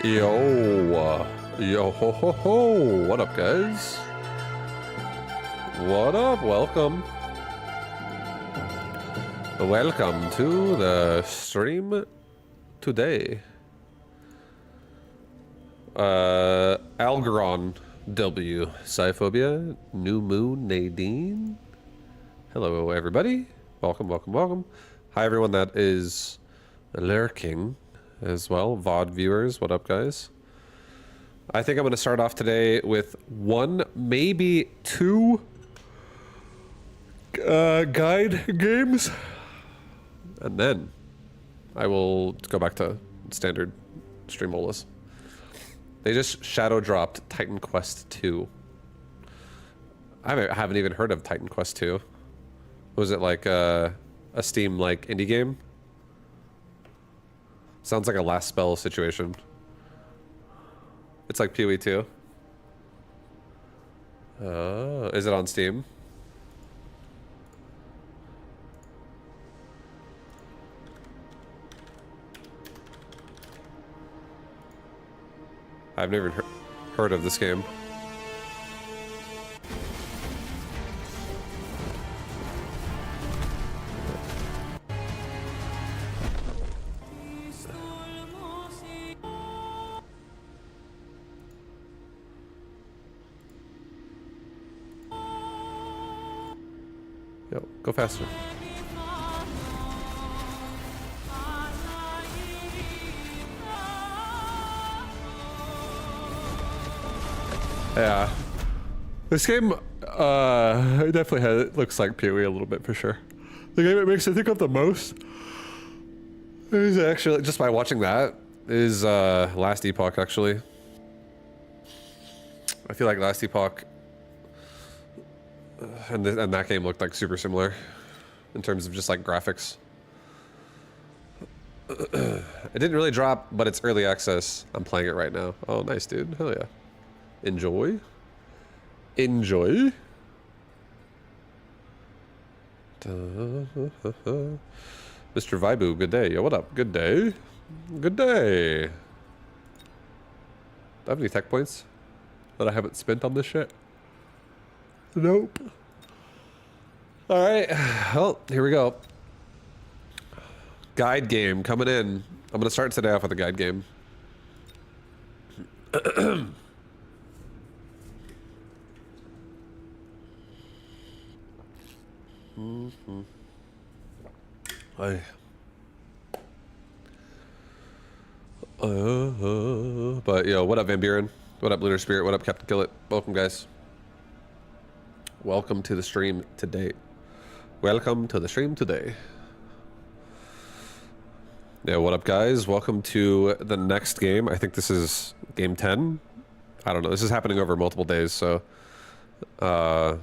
Yo ho ho ho, what up guys? What up, welcome to the stream today. Algeron W, Cyphobia, New Moon, Nadine. Hello everybody, welcome. Hi everyone that is lurking as well, VOD viewers, what up guys? I think I'm going to start off today with one, maybe two guide games, and then I will go back to standard streamolas. They just shadow dropped Titan Quest 2. I haven't even heard of Titan Quest 2. Was it like a Steam like indie game? Sounds like a last spell situation. It's like PoE 2. Oh, is it on Steam? I've never heard of this game. Go faster. Yeah. This game it definitely looks like PoE a little bit for sure. The game it makes me think of the most is actually, just by watching that, is Last Epoch actually. I feel like Last Epoch and that game looked like super similar in terms of just like graphics. It didn't really drop, but it's early access. I'm playing it right now. Oh, nice, dude. Hell yeah. Enjoy. Enjoy. Mr. Vibu, good day. Yo, what up? Good day. Good day. Do I have any tech points that I haven't spent on this shit? Nope. Alright. Well, here we go. Guide game coming in. I'm gonna start today off with a guide game. But yo, what up, Van Buren? What up, Lunar Spirit? What up, Captain Killit? Welcome, guys. Welcome to the stream today. Welcome to the stream today. Yeah, what up, guys? Welcome to the next game. I think this is game 10. I don't know. This is happening over multiple days, so yeah,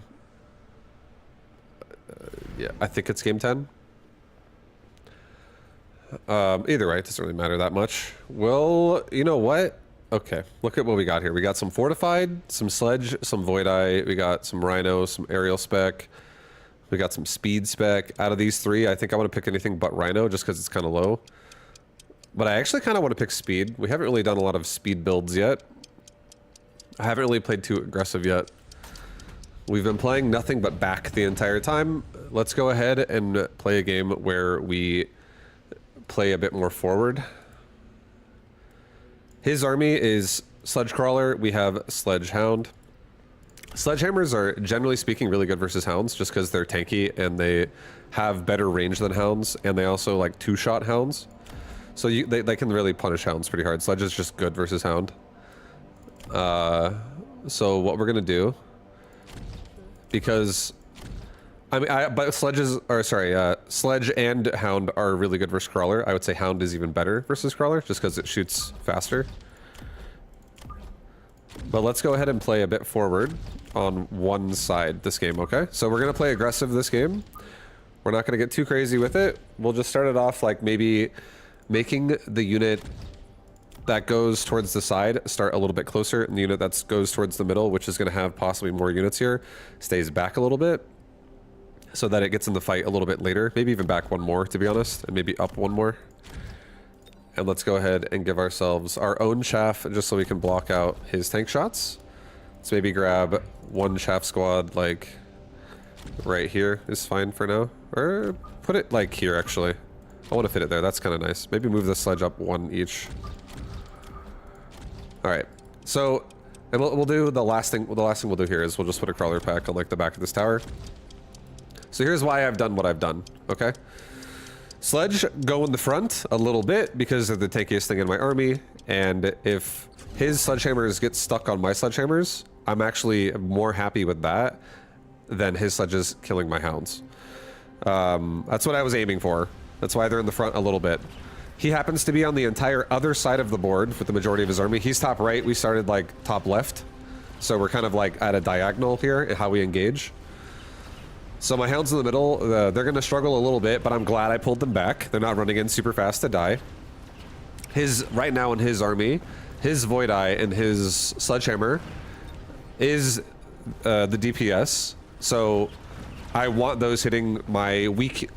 I think it's game 10. Either way, it doesn't really matter that much. Well, you know what? Okay, look at what we got here. We got some Fortified, some Sledge, some Void Eye. We got some Rhino, some Aerial Spec. We got some Speed Spec. Out of these three, I think I want to pick anything but Rhino just because it's kind of low. But I actually kind of want to pick Speed. We haven't really done a lot of Speed builds yet. I haven't really played too aggressive yet. We've been playing nothing but back the entire time. Let's go ahead and play a game where we play a bit more forward. His army is Sledge Crawler. We have Sledge Hound. Sledgehammers are, generally speaking, really good versus Hounds just because they're tanky and they have better range than Hounds, and they also like two-shot Hounds. So they can really punish Hounds pretty hard. Sledge is just good versus Hound. So what we're gonna do, because I mean, but Sledge and Hound are really good versus Crawler. I would say Hound is even better versus Crawler, just because it shoots faster. But let's go ahead and play a bit forward on one side this game, okay? So we're gonna play aggressive this game. We're not gonna get too crazy with it. We'll just start it off like maybe making the unit that goes towards the side start a little bit closer, and the unit that goes towards the middle, which is gonna have possibly more units here, stays back a little bit, so that it gets in the fight a little bit later. Maybe even back one more, to be honest, and maybe up one more. And let's go ahead and give ourselves our own chaff just so we can block out his tank shots. Let's maybe grab one chaff squad like right here is fine for now. Or put it like here, actually. I want to fit it there. That's kind of nice. Maybe move the sledge up one each. All right. So, and we'll do the last thing. The last thing we'll do here is we'll just put a crawler pack on like the back of this tower. So here's why I've done what I've done, okay? Sledge go in the front a little bit because they're the tankiest thing in my army, and if his sledgehammers get stuck on my sledgehammers, I'm actually more happy with that than his sledges killing my hounds. That's what I was aiming for. That's why they're in the front a little bit. He happens to be on the entire other side of the board with the majority of his army. He's top right, we started like top left. So we're kind of like at a diagonal here in how we engage. So my hounds in the middle, they're going to struggle a little bit, but I'm glad I pulled them back. They're not running in super fast to die. Right now in his army, his Void Eye and his Sledgehammer is the DPS. So I want those hitting my weak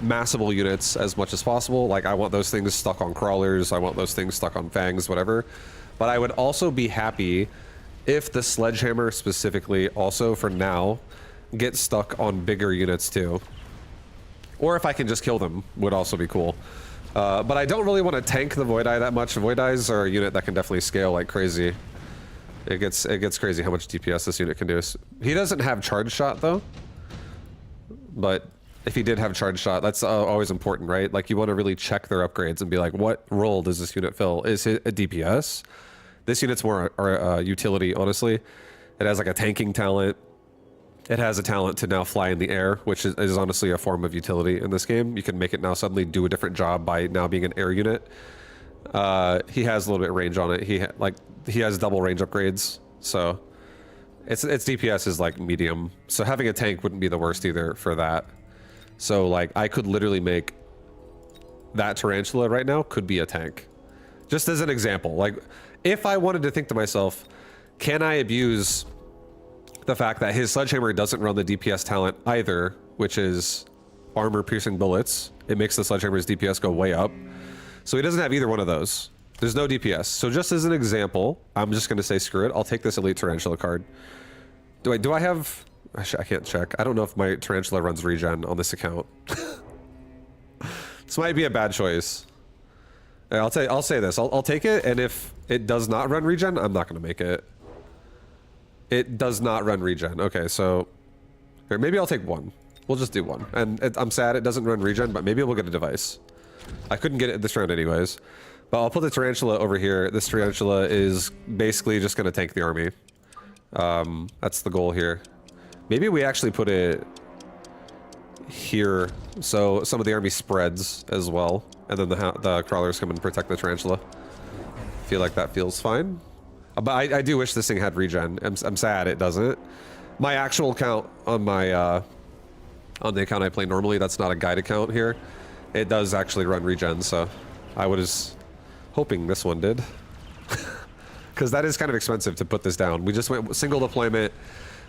massable units as much as possible. Like I want those things stuck on crawlers. I want those things stuck on fangs, whatever. But I would also be happy if the Sledgehammer specifically also for now get stuck on bigger units too. Or if I can just kill them, would also be cool. But I don't really want to tank the Void Eye that much. Void Eyes are a unit that can definitely scale like crazy. It gets crazy how much DPS this unit can do. He doesn't have charge shot though, but if he did have charge shot, that's always important, right? Like you want to really check their upgrades and be like, what role does this unit fill? Is it a DPS? This unit's more utility, honestly. It has like a tanking talent. It has a talent to now fly in the air, which is honestly a form of utility in this game. You can make it now suddenly do a different job by now being an air unit. He has a little bit of range on it. He has double range upgrades, so its DPS is like medium. So having a tank wouldn't be the worst either for that. So like I could literally make that tarantula right now could be a tank, just as an example. Like if I wanted to think to myself, can I abuse the fact that his sledgehammer doesn't run the DPS talent either, which is armor piercing bullets. It makes the sledgehammer's DPS go way up. So he doesn't have either one of those. There's no DPS. So just as an example, I'm just going to say screw it. I'll take this elite tarantula card. Do I have... I can't check. I don't know if my tarantula runs regen on this account. This might be a bad choice. I'll say this. I'll take it, and if it does not run regen, I'm not going to make it. It does not run regen. Okay, so here, maybe I'll take one. We'll just do one. And I'm sad it doesn't run regen, but maybe we'll get a device. I couldn't get it this round anyways. But I'll put the tarantula over here. This tarantula is basically just going to tank the army. That's the goal here. Maybe we actually put it here so some of the army spreads as well. And then the crawlers come and protect the tarantula. Feel like that feels fine. But I do wish this thing had regen. I'm sad it doesn't. My actual account on my on the account I play normally, that's not a guide account here. It does actually run regen, so I was hoping this one did. Because that is kind of expensive to put this down. We just went single deployment.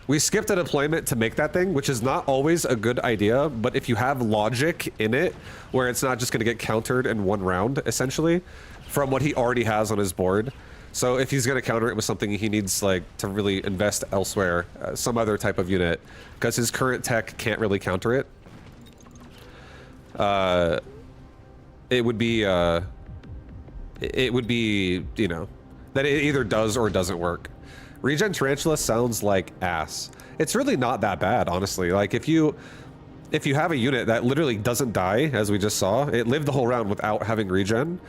We skipped a deployment to make that thing, which is not always a good idea, but if you have logic in it, where it's not just going to get countered in one round, essentially, from what he already has on his board. So if he's going to counter it with something, he needs like to really invest elsewhere, some other type of unit, because his current tech can't really counter it. It would be, you know, that it either does or doesn't work. Regen Tarantula sounds like ass. It's really not that bad, honestly. Like if you have a unit that literally doesn't die, as we just saw, it lived the whole round without having regen.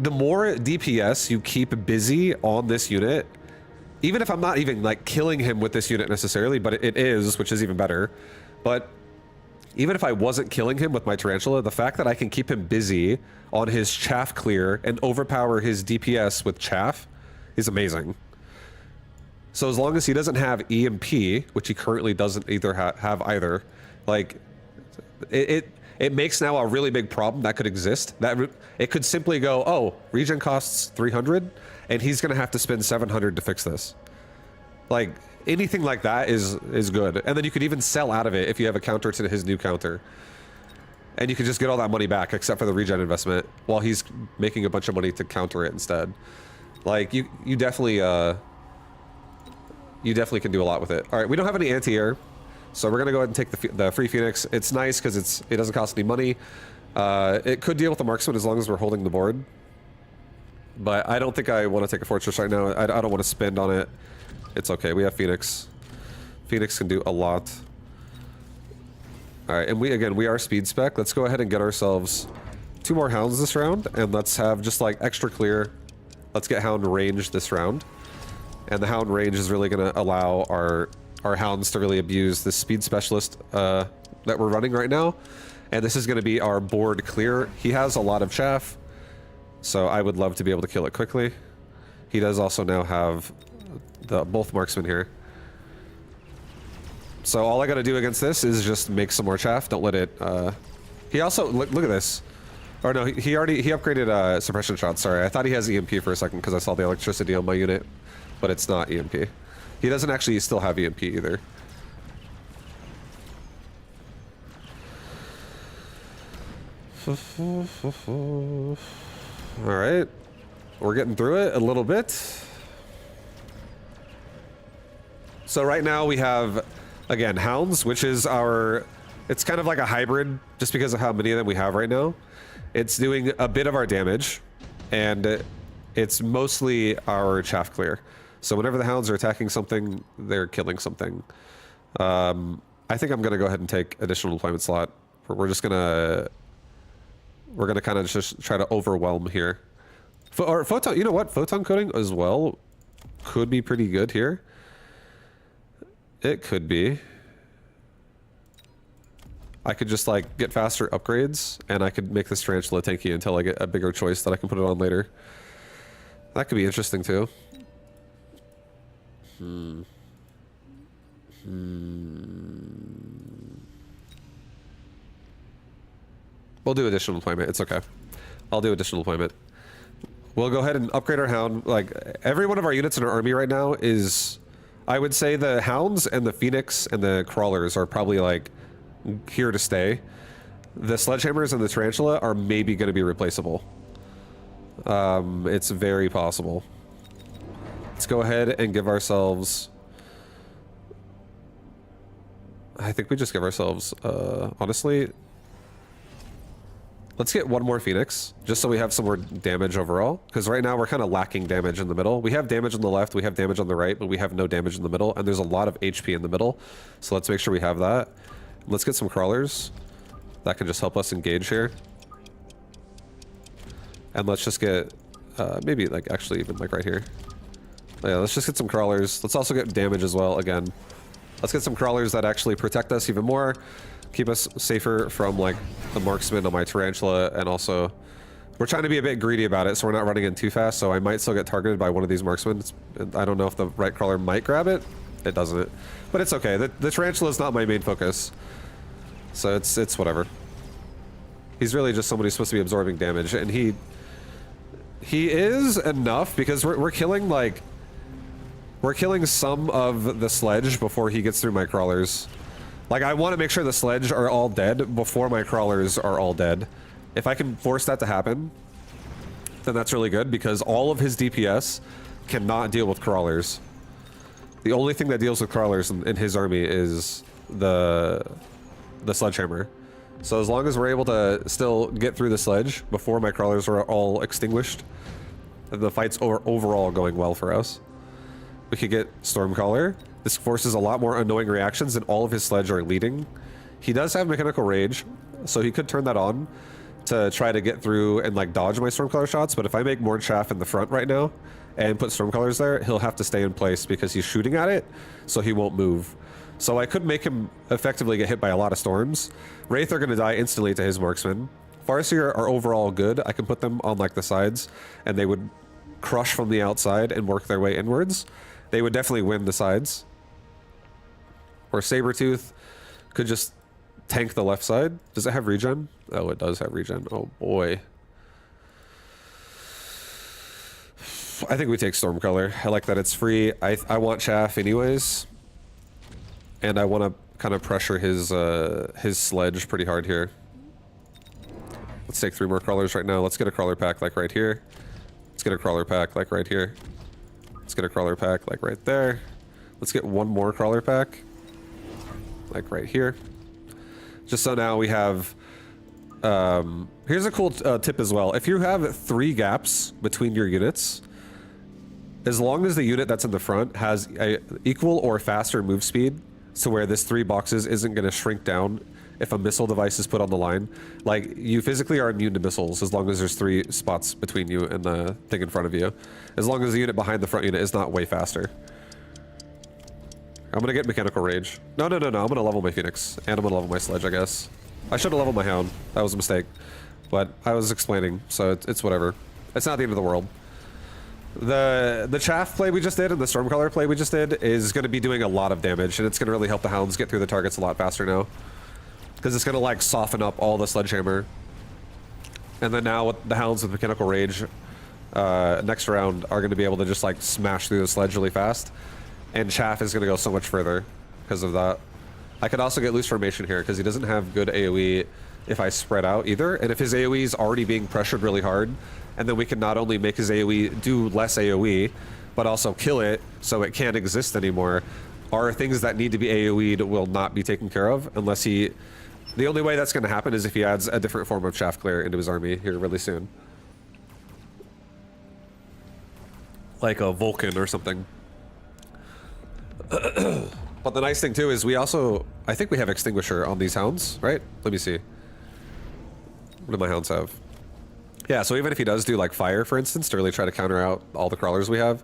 The more DPS you keep busy on this unit, even if I'm not even like killing him with this unit necessarily, but it is, which is even better. But even if I wasn't killing him with my tarantula, the fact that I can keep him busy on his chaff clear and overpower his DPS with chaff is amazing. So as long as he doesn't have EMP, which he currently doesn't either have either, like it makes now a really big problem that could exist. That it could simply go, oh, regen costs 300, and he's gonna have to spend 700 to fix this. Like anything like that is good, and then you could even sell out of it if you have a counter to his new counter, and you could just get all that money back except for the regen investment, while he's making a bunch of money to counter it instead. Like you definitely can do a lot with it. All right, we don't have any anti-air. So we're gonna go ahead and take the free Phoenix. It's nice because it doesn't cost any money. It could deal with the marksman as long as we're holding the board. But I don't think I want to take a fortress right now. I don't want to spend on it. It's okay. We have Phoenix. Phoenix can do a lot. All right, and we are speed spec. Let's go ahead and get ourselves 2 more hounds this round, and let's have just like extra clear. Let's get hound range this round, and the hound range is really gonna allow our hounds to really abuse the speed specialist that we're running right now. And this is going to be our board clear. He has a lot of chaff, so I would love to be able to kill it quickly. He does also now have both marksmen here. So all I got to do against this is just make some more chaff. Don't let it... He also... Look at this. Or no, he upgraded suppression shots. Sorry, I thought he has EMP for a second because I saw the electricity on my unit. But it's not EMP. He doesn't actually still have EMP either. Alright. We're getting through it a little bit. So right now we have, again, hounds, which is our... It's kind of like a hybrid, just because of how many of them we have right now. It's doing a bit of our damage, and it's mostly our chaff clear. So whenever the hounds are attacking something, they're killing something. I think I'm gonna go ahead and take additional deployment slot. We're just gonna kind of just try to overwhelm here. Or photon, you know what? Photon coating as well could be pretty good here. It could be. I could just like get faster upgrades, and I could make this tarantula tanky until I get a bigger choice that I can put it on later. That could be interesting too. We'll do additional deployment. It's okay. I'll do additional deployment. We'll go ahead and upgrade our hound. Like, every one of our units in our army right now is... I would say the hounds and the phoenix and the crawlers are probably, like, here to stay. The sledgehammers and the tarantula are maybe going to be replaceable. It's very possible. Let's go ahead and give ourselves... I think we just give ourselves, honestly... Let's get one more Phoenix, just so we have some more damage overall. Because right now we're kind of lacking damage in the middle. We have damage on the left, we have damage on the right, but we have no damage in the middle. And there's a lot of HP in the middle. So let's make sure we have that. Let's get some crawlers. That can just help us engage here. And let's just get, maybe like actually even like right here. Yeah, let's just get some crawlers. Let's also get damage as well again. Let's get some crawlers that actually protect us even more. Keep us safer from like the marksman on my tarantula, and also we're trying to be a bit greedy about it so we're not running in too fast, so I might still get targeted by one of these marksmen. I don't know if the right crawler might grab it. It doesn't, but it's okay. The tarantula is not my main focus, so it's whatever. He's really just somebody who's supposed to be absorbing damage, and he is enough because we're killing like we're killing some of the sledge before he gets through my crawlers. Like, I want to make sure the sledge are all dead before my crawlers are all dead. If I can force that to happen, then that's really good, because all of his DPS cannot deal with crawlers. The only thing that deals with crawlers in his army is the sledgehammer. So as long as we're able to still get through the sledge before my crawlers are all extinguished, the fight's overall going well for us. We could get Stormcaller. This forces a lot more annoying reactions, and all of his sledge are leading. He does have Mechanical Rage, so he could turn that on to try to get through and like dodge my Stormcaller shots, but if I make more chaff in the front right now and put Stormcallers there, he'll have to stay in place because he's shooting at it, so he won't move. So I could make him effectively get hit by a lot of storms. Wraith are going to die instantly to his marksman. Farseer are overall good. I can put them on like the sides, and they would crush from the outside and work their way inwards. They would definitely win the sides. Or Sabretooth could just tank the left side. Does it have regen? Oh, it does have regen. Oh boy. I think we take Stormcaller. I like that it's free. I want chaff anyways. And I want to kind of pressure his sledge pretty hard here. Let's take 3 more crawlers right now. Let's get a crawler pack like right here. Let's get a crawler pack like right here. Let's get a crawler pack like right there. Let's get 1 more crawler pack like right here. Just so now we have... here's a cool tip as well. If you have 3 gaps between your units, as long as the unit that's in the front has a equal or faster move speed, to where this 3 boxes isn't going to shrink down if a missile device is put on the line. Like, you physically are immune to missiles as long as there's 3 spots between you and the thing in front of you. As long as the unit behind the front unit is not way faster. I'm gonna get Mechanical Rage. No. I'm gonna level my Phoenix. And I'm gonna level my Sledge, I guess. I should have leveled my Hound. That was a mistake. But I was explaining, so it's whatever. It's not the end of the world. The Chaff play we just did and the Stormcaller play we just did is going to be doing a lot of damage, and it's going to really help the Hounds get through the targets a lot faster now. Because it's going to like soften up all the Sledgehammer. And then now with the Hounds with Mechanical Rage next round are going to be able to just like smash through the Sledge really fast. And Chaff is going to go so much further because of that. I could also get Loose Formation here because he doesn't have good AoE if I spread out either. And if his AoE is already being pressured really hard, and then we can not only make his AoE do less AoE, but also kill it so it can't exist anymore, are things that need to be AoE'd will not be taken care of unless he... The only way that's going to happen is if he adds a different form of Chaff Clear into his army here really soon. Like a Vulcan or something. But But the nice thing too is we also, I think we have extinguisher on these hounds, right? Let me see. What do my hounds have? Yeah, so even if he does do like fire, for instance, to really try to counter out all the crawlers we have,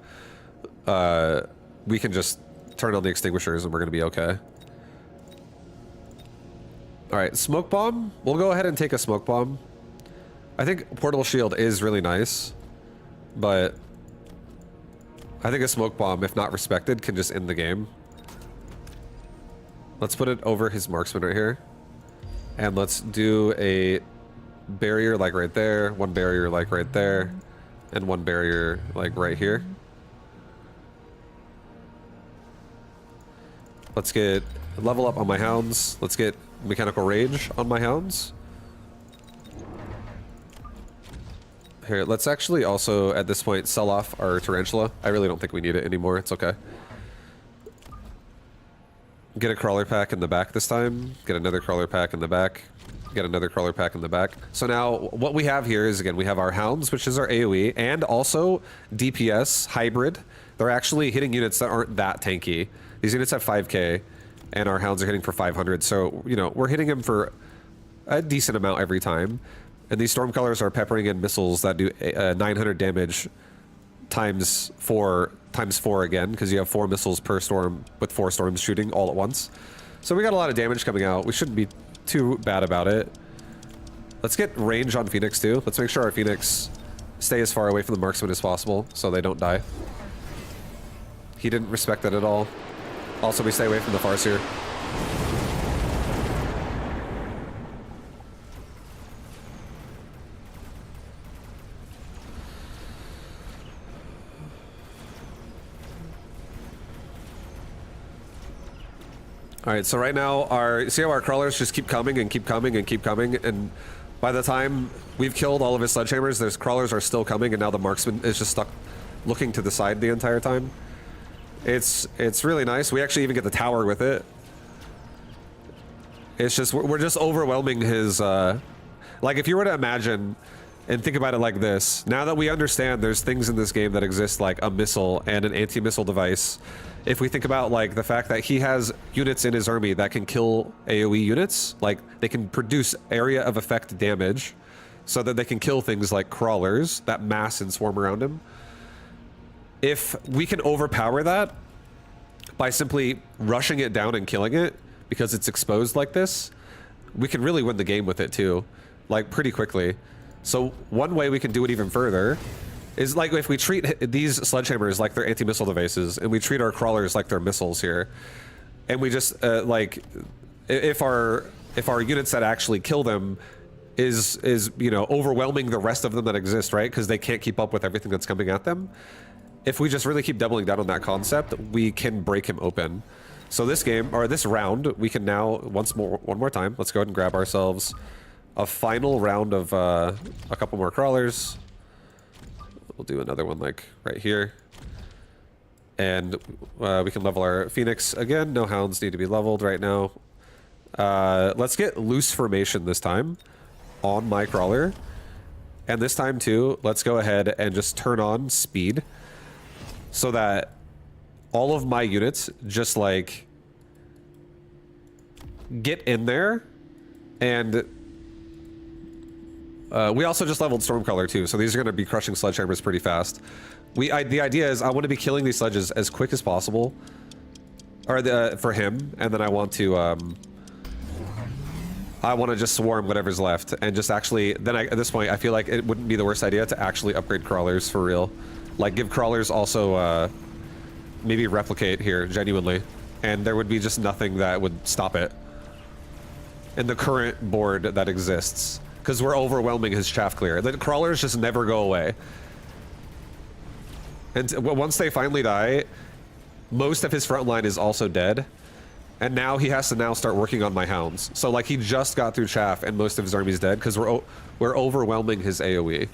we can just turn on the extinguishers and we're gonna be okay. All right, smoke bomb. We'll go ahead and take a smoke bomb. I think portable shield is really nice, but I think a smoke bomb, if not respected, can just end the game. Let's put it over his marksman right here. And let's do a barrier like right there, one barrier like right there, and one barrier like right here. Let's get level up on my hounds. Let's get mechanical rage on my hounds. Here, let's actually also, at this point, sell off our tarantula. I really don't think we need it anymore. It's okay. Get a crawler pack in the back this time. Get another crawler pack in the back. Get another crawler pack in the back. So now, what we have here is, again, we have our hounds, which is our AoE, and also DPS hybrid. They're actually hitting units that aren't that tanky. These units have 5k, and our hounds are hitting for 500. So, you know, we're hitting them for a decent amount every time. And these Stormcallers are peppering in missiles that do 900 damage times 4 again, because you have 4 missiles per storm with 4 storms shooting all at once. So we got a lot of damage coming out. We shouldn't be too bad about it. Let's get range on Phoenix too. Let's make sure our Phoenix stay as far away from the marksman as possible so they don't die. He didn't respect that at all. Also, we stay away from the Farseer. All right, so right now, see how our crawlers just keep coming and keep coming and keep coming, and by the time we've killed all of his sledgehammers, there's crawlers are still coming, and now the marksman is just stuck looking to the side the entire time. It's really nice. We actually even get the tower with it. It's just, we're just overwhelming his, like if you were to imagine and think about it like this, now that we understand there's things in this game that exist like a missile and an anti-missile device, if we think about like the fact that he has units in his army that can kill AoE units, like they can produce area of effect damage so that they can kill things like crawlers that mass and swarm around him. If we can overpower that by simply rushing it down and killing it because it's exposed like this, we can really win the game with it too, like pretty quickly. So one way we can do it even further is like if we treat these sledgehammers like they're anti-missile devices and we treat our crawlers like they're missiles here, and we just like if our units that actually kill them is you know overwhelming the rest of them that exist, right, because they can't keep up with everything that's coming at them, if we just really keep doubling down on that concept, we can break him open. So this game, or this round, we can now one more time, let's go ahead and grab ourselves a final round of a couple more crawlers. We'll do another one like right here. And we can level our Phoenix again. No hounds need to be leveled right now. Let's get loose formation this time on my crawler. And this time too, let's go ahead and just turn on speed so that all of my units just like get in there. And we also just leveled Stormcaller too, so these are going to be crushing sledgehammers pretty fast. The idea is I want to be killing these sledges as quick as possible, or for him, and then I want to just swarm whatever's left, and just actually then at this point I feel like it wouldn't be the worst idea to actually upgrade crawlers for real, like give crawlers also maybe replicate here genuinely, and there would be just nothing that would stop it in the current board that exists. Because we're overwhelming his chaff clear. The crawlers just never go away. And once they finally die, most of his front line is also dead. And now he has to now start working on my hounds. So like he just got through chaff and most of his army's dead because we're overwhelming his AoE.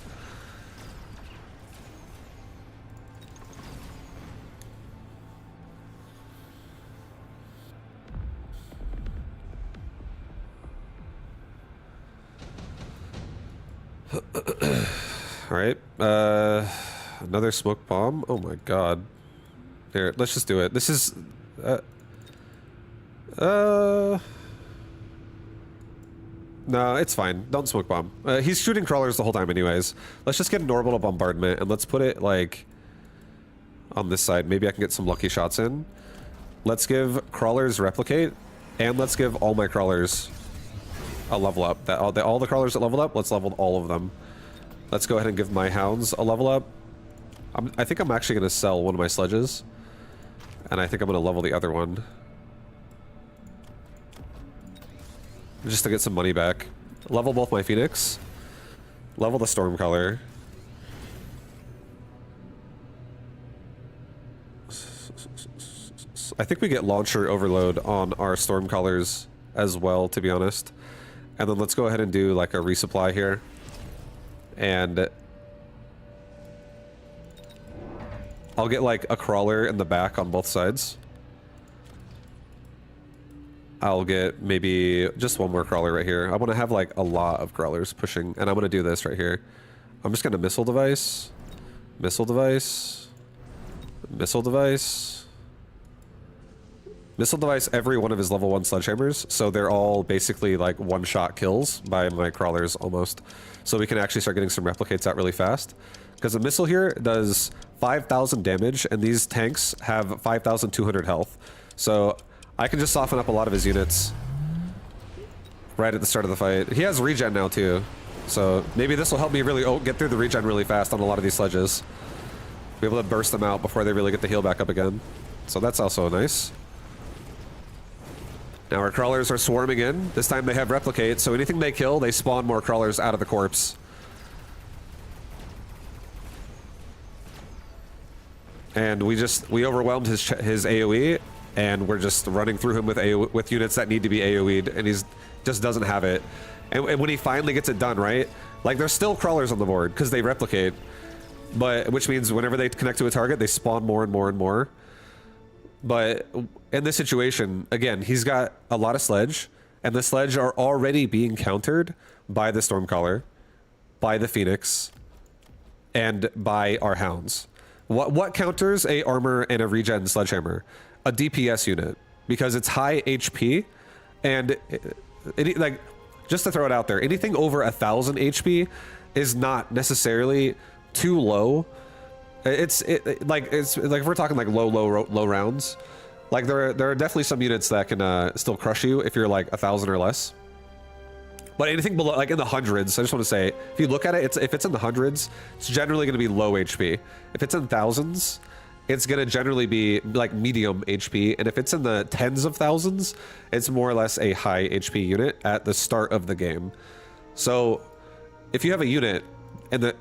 All right, another smoke bomb. Oh my god. Here, let's just do it. This is No, it's fine. Don't smoke bomb. He's shooting crawlers the whole time anyways. Let's just get an orbital bombardment and let's put it like on this side. Maybe I can get some lucky shots in. Let's give crawlers replicate, and let's give all my crawlers a level up. All the crawlers that leveled up, let's level all of them. Let's go ahead and give my hounds a level up. I think I'm actually going to sell one of my sledges, and I think I'm going to level the other one. Just to get some money back. Level both my Phoenix. Level the Stormcaller. I think we get launcher overload on our Stormcallers as well, to be honest. And then let's go ahead and do like a resupply here. And I'll get like a crawler in the back on both sides. I'll get maybe just one more crawler right here. I want to have like a lot of crawlers pushing, and I'm going to do this right here. I'm just going to missile device, missile device, missile device, missile device every one of his level 1 sledgehammers, so they're all basically like one-shot kills by my crawlers almost. So we can actually start getting some replicates out really fast. Because a missile here does 5,000 damage, and these tanks have 5,200 health. So I can just soften up a lot of his units right at the start of the fight. He has regen now too, so maybe this will help me really get through the regen really fast on a lot of these sledges. Be able to burst them out before they really get the heal back up again. So that's also nice. Now our crawlers are swarming in. This time they have replicate, so anything they kill, they spawn more crawlers out of the corpse. And we overwhelmed his AoE, and we're just running through him with units that need to be AoE'd, and he's just doesn't have it. And when he finally gets it done, right? Like, there's still crawlers on the board because they replicate, but which means whenever they connect to a target, they spawn more and more and more. But in this situation, again, he's got a lot of sledge, and the sledge are already being countered by the Stormcaller, by the Phoenix, and by our hounds. What counters a armor and a regen sledgehammer? A DPS unit, because it's high HP, and like, just to throw it out there, anything over 1,000 HP is not necessarily too low. It's like if we're talking like low rounds, like there are definitely some units that can still crush you if you're like 1,000 or less. But anything below, like in the hundreds, I just want to say, if you look at it, if it's in the hundreds, it's generally going to be low HP. If it's in thousands, it's going to generally be like medium HP. And if it's in the tens of thousands, it's more or less a high HP unit at the start of the game. So if you have a unit and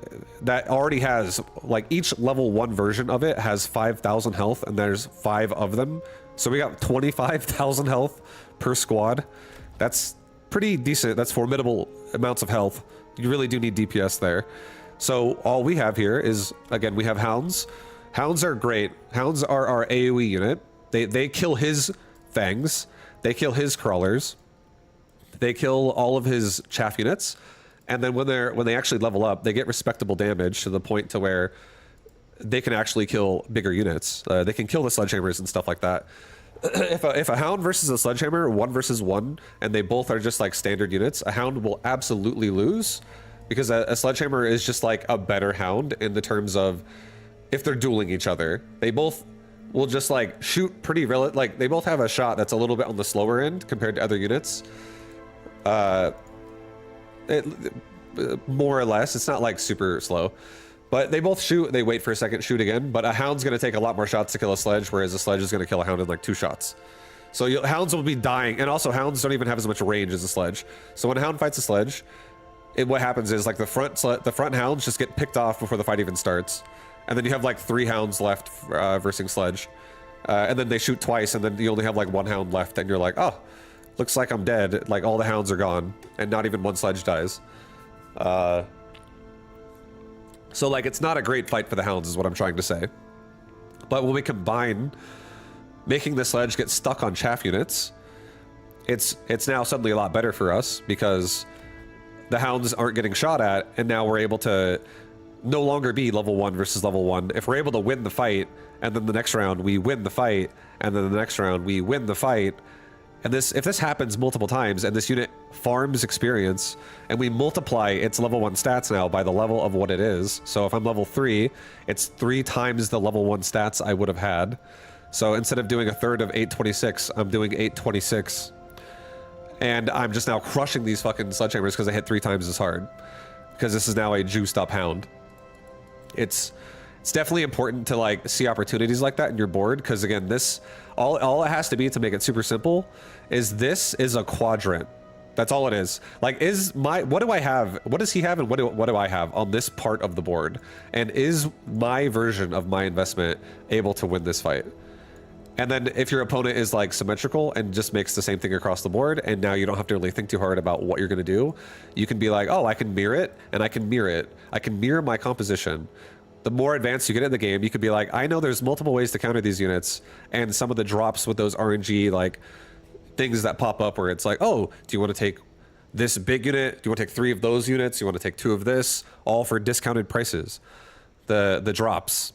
that already has, like, each level 1 version of it has 5,000 health, and there's 5 of them. So we got 25,000 health per squad. That's pretty decent. That's formidable amounts of health. You really do need DPS there. So all we have here is, again, we have hounds. Hounds are great. Hounds are our AoE unit. They kill his fangs. They kill his crawlers. They kill all of his chaff units. And then when they actually level up, they get respectable damage to the point to where they can actually kill bigger units. They can kill the sledgehammers and stuff like that. If a hound versus a sledgehammer, 1 versus 1, and they both are just like standard units, a hound will absolutely lose, because a sledgehammer is just like a better hound in the terms of if they're dueling each other. They both will just like shoot pretty like they both have a shot that's a little bit on the slower end compared to other units. More or less, it's not like super slow. But they both shoot, they wait for a second, shoot again. But a hound's going to take a lot more shots to kill a sledge, whereas a sledge is going to kill a hound in like 2 shots. So hounds will be dying. And also, hounds don't even have as much range as a sledge. So when a hound fights a sledge, what happens is like the front hounds just get picked off before the fight even starts. And then you have like 3 hounds left versus sledge. And then they shoot twice, and then you only have like 1 hound left. And you're like, oh, looks like I'm dead. Like, all the hounds are gone. And not even 1 sledge dies. So, like, it's not a great fight for the hounds is what I'm trying to say. But when we combine making the sledge get stuck on chaff units, it's now suddenly a lot better for us, because the hounds aren't getting shot at, and now we're able to no longer be level 1 versus level 1. If we're able to win the fight, and then the next round we win the fight, and then the next round we win the fight, And this, if this happens multiple times and this unit farms experience and we multiply its level 1 stats now by the level of what it is. So if I'm level 3, it's 3 times the level 1 stats I would have had. So instead of doing a third of 826, I'm doing 826. And I'm just now crushing these fucking sledgehammers because I hit 3 times as hard. Because this is now a juiced up hound. It's definitely important to like see opportunities like that in your board, because again, this all it has to be to make it super simple is this is a quadrant. That's all it is. Like, what do I have? What does he have, and what do I have on this part of the board? And is my version of my investment able to win this fight? And then if your opponent is like symmetrical and just makes the same thing across the board, and now you don't have to really think too hard about what you're going to do, you can be like, oh, I can mirror it, and I can mirror it. I can mirror my composition. The more advanced you get in the game, you could be like, I know there's multiple ways to counter these units, and some of the drops with those RNG like things that pop up where it's like, oh, do you want to take this big unit? Do you want to take 3 of those units? Do you want to take 2 of this? All for discounted prices. The drops.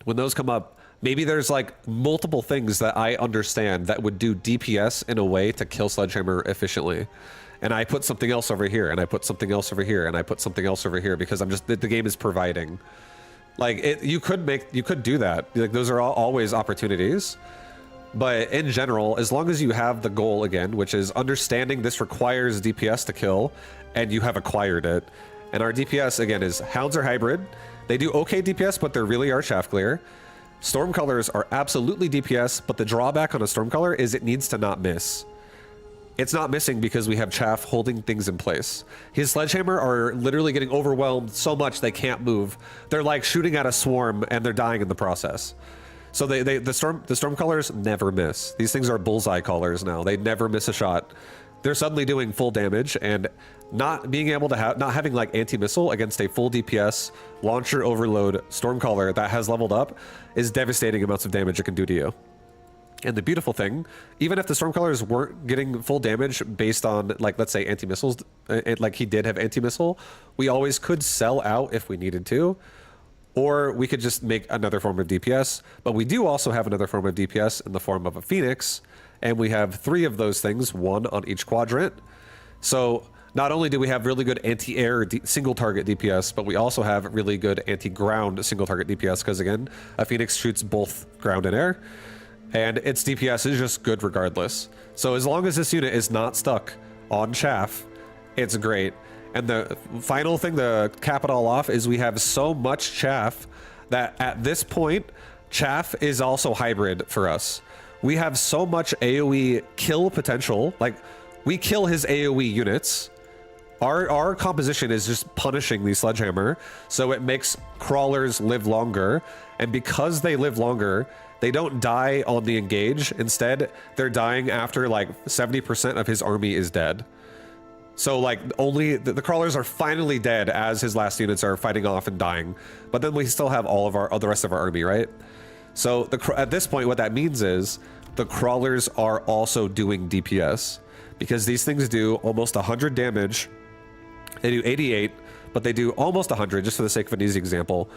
When those come up, maybe there's like multiple things that I understand that would do DPS in a way to kill Sledgehammer efficiently. And I put something else over here, and I put something else over here, and I put something else over here because I'm just, the game is providing. Like, you could do that. Like, those are always opportunities. But in general, as long as you have the goal again, which is understanding this requires DPS to kill, and you have acquired it. And our DPS, again, is Hounds are hybrid. They do okay DPS, but they really are shaft clear. Stormcolors are absolutely DPS, but the drawback on a Stormcolor is it needs to not miss. It's not missing because we have Chaff holding things in place. His Sledgehammer are literally getting overwhelmed so much they can't move. They're like shooting at a swarm and they're dying in the process. So the storm colors never miss. These things are bullseye collars now. They never miss a shot. They're suddenly doing full damage, and not being able to have, not having like anti-missile against a full DPS launcher overload Stormcaller that has leveled up is devastating amounts of damage it can do to you. And the beautiful thing, even if the Stormcallers weren't getting full damage based on, like, let's say anti-missiles, like he did have anti-missile, we always could sell out if we needed to, or we could just make another form of DPS. But we do also have another form of DPS in the form of a Phoenix, and we have 3 of those things, 1 on each quadrant. So not only do we have really good anti-air single target DPS, but we also have really good anti-ground single target DPS, because again, a Phoenix shoots both ground and air. And its DPS is just good regardless. So as long as this unit is not stuck on Chaff, it's great. And the final thing to cap it all off is we have so much Chaff that at this point, Chaff is also hybrid for us. We have so much AoE kill potential. Like, we kill his AoE units. Our composition is just punishing the Sledgehammer, so it makes crawlers live longer. And because they live longer, they don't die on the engage. Instead, they're dying after like 70% of his army is dead. So like only the crawlers are finally dead as his last units are fighting off and dying. But then we still have all of the rest of our army, right? So at this point, what that means is the crawlers are also doing DPS, because these things do almost 100 damage. They do 88, but they do almost 100, just for the sake of an easy example,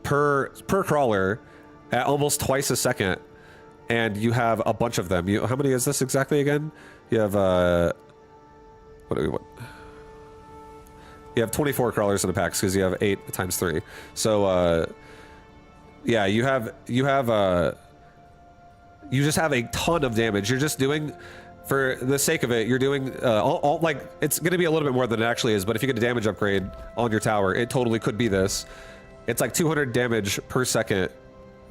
per crawler at almost twice a second. And you have a bunch of them. How many is this exactly again? You have what? You have 24 crawlers in the packs because you have 8 times 3. So yeah, you just have a ton of damage. You're just doing, for the sake of it, you're doing like, it's going to be a little bit more than it actually is, but if you get a damage upgrade on your tower, it totally could be this. It's like 200 damage per second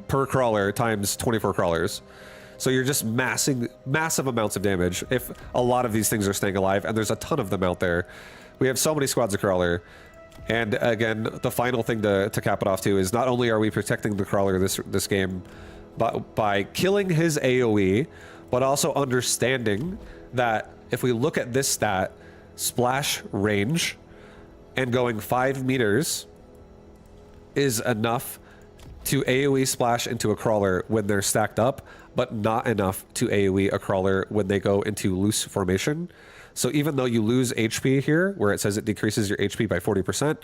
per crawler times 24 crawlers. So you're just massive amounts of damage if a lot of these things are staying alive, and there's a ton of them out there. We have so many squads of crawler. And again, the final thing to cap it off to is not only are we protecting the crawler this game, but by killing his AoE, but also understanding that if we look at this stat, splash range, and going 5 meters is enough to AoE splash into a crawler when they're stacked up, but not enough to AoE a crawler when they go into loose formation. So even though you lose HP here, where it says it decreases your HP by 40%,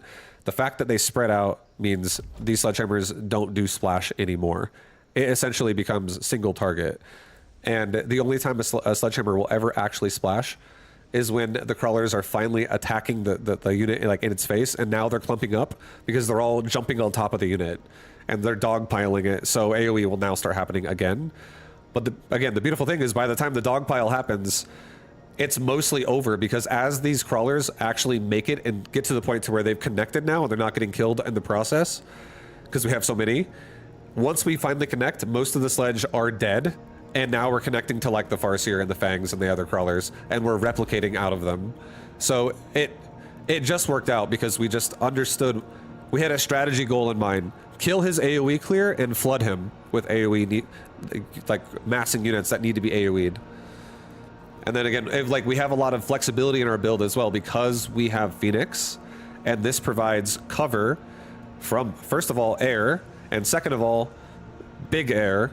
the fact that they spread out means these sledgehammers don't do splash anymore. It essentially becomes single target. And the only time a sledgehammer will ever actually splash is when the crawlers are finally attacking the unit like in its face, and now they're clumping up because they're all jumping on top of the unit and they're dogpiling it. So AoE will now start happening again. But again, the beautiful thing is by the time the dogpile happens, it's mostly over, because as these crawlers actually make it and get to the point to where they've connected now and they're not getting killed in the process, because we have so many, once we finally connect, most of the sledge are dead. And now we're connecting to like the Farseer and the Fangs and the other crawlers, and we're replicating out of them. So it just worked out because we just understood, we had a strategy goal in mind. Kill his AoE clear and flood him with AoE, like massing units that need to be AoE'd. And then again, like we have a lot of flexibility in our build as well because we have Phoenix, and this provides cover from, first of all, air, and second of all, big air.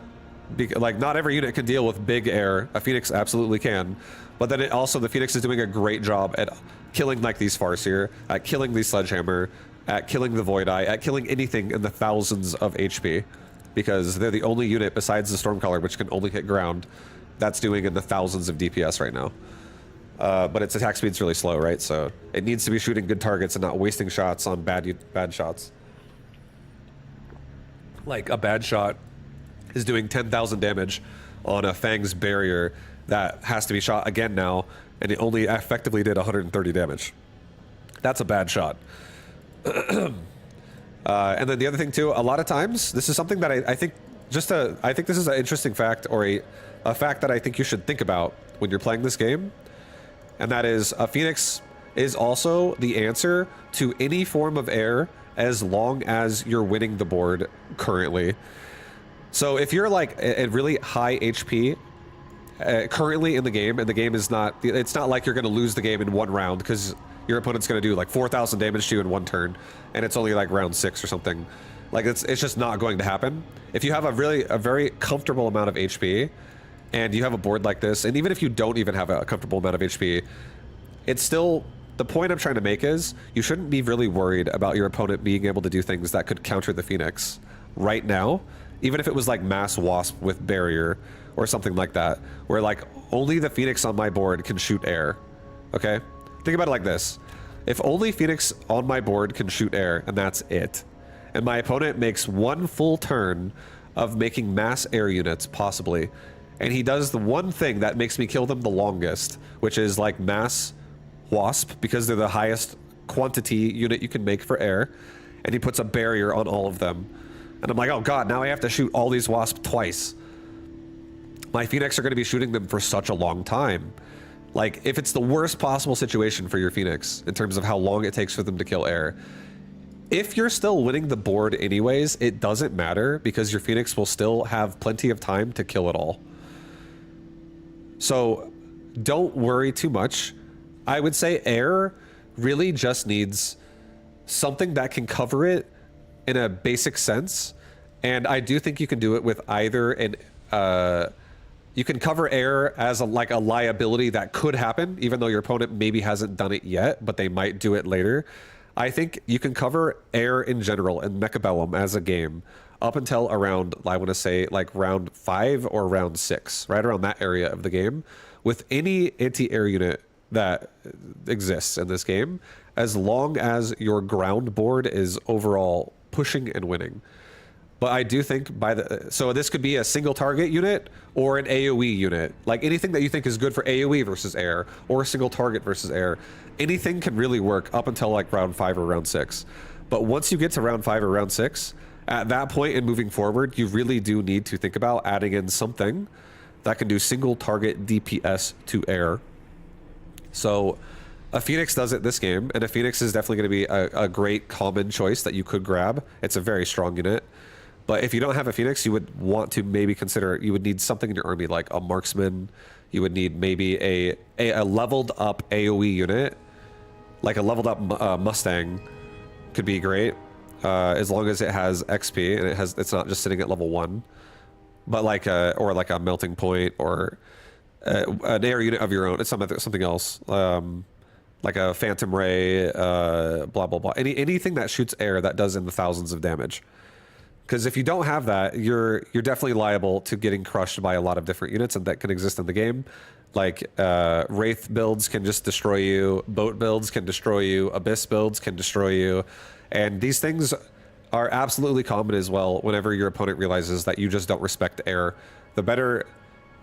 Like not every unit can deal with big air. A Phoenix absolutely can, but then the Phoenix is doing a great job at killing like these Farseer, at killing these Sledgehammer, at killing the Void Eye, at killing anything in the thousands of HP, because they're the only unit besides the Stormcaller, which can only hit ground, that's doing in the thousands of DPS right now. But its attack speed's really slow, right? So it needs to be shooting good targets and not wasting shots on bad shots. Like a bad shot is doing 10,000 damage on a Fang's barrier that has to be shot again now, and it only effectively did 130 damage. That's a bad shot. And then the other thing too, a lot of times, this is something that I think I think this is an interesting fact, or a fact that I think you should think about when you're playing this game, and that is a Phoenix is also the answer to any form of air as long as you're winning the board currently. So if you're like at really high HP currently in the game, and the game is not, it's not like you're going to lose the game in one round because your opponent's going to do like 4,000 damage to you in one turn, and it's only like round 6 or something. Like it's just not going to happen. If you have a very comfortable amount of HP, and you have a board like this, and even if you don't even have a comfortable amount of HP, it's still, the point I'm trying to make is you shouldn't be really worried about your opponent being able to do things that could counter the Phoenix right now. Even if it was like mass wasp with barrier or something like that, where like only the Phoenix on my board can shoot air. Okay? Think about it like this. If only Phoenix on my board can shoot air, and that's it, and my opponent makes one full turn of making mass air units, possibly, and he does the one thing that makes me kill them the longest, which is like mass wasp, because they're the highest quantity unit you can make for air, and he puts a barrier on all of them. And I'm like, oh god, now I have to shoot all these wasps twice. My Phoenix are going to be shooting them for such a long time. Like, if it's the worst possible situation for your Phoenix, in terms of how long it takes for them to kill air, if you're still winning the board anyways, it doesn't matter, because your Phoenix will still have plenty of time to kill it all. So, don't worry too much. I would say air really just needs something that can cover it in a basic sense, and I do think you can do it with either an you can cover air as like a liability that could happen, even though your opponent maybe hasn't done it yet, but they might do it later. I think you can cover air in general in Mechabellum as a game up until around, I want to say like round 5 or round 6, right around that area of the game, with any anti-air unit that exists in this game, as long as your ground board is overall pushing and winning. But I do think so this could be a single target unit or an AoE unit. Like anything that you think is good for AoE versus air, or a single target versus air. Anything can really work up until like round 5 or round 6. But once you get to round 5 or round 6, at that point and moving forward, you really do need to think about adding in something that can do single target DPS to air. So a Phoenix does it this game, and a Phoenix is definitely going to be a great common choice that you could grab. It's a very strong unit. But if you don't have a Phoenix, you would want to maybe consider, you would need something in your army like a marksman. You would need maybe a leveled up AoE unit, like a leveled up Mustang could be great, as long as it has XP and it's not just sitting at level 1. But like or like a melting point, or an air unit of your own. It's something else. Like a phantom ray, blah blah blah. Anything that shoots air that does in the thousands of damage. Because if you don't have that, you're definitely liable to getting crushed by a lot of different units and that can exist in the game. Like Wraith builds can just destroy you, Boat builds can destroy you, Abyss builds can destroy you, and these things are absolutely common as well whenever your opponent realizes that you just don't respect air. The better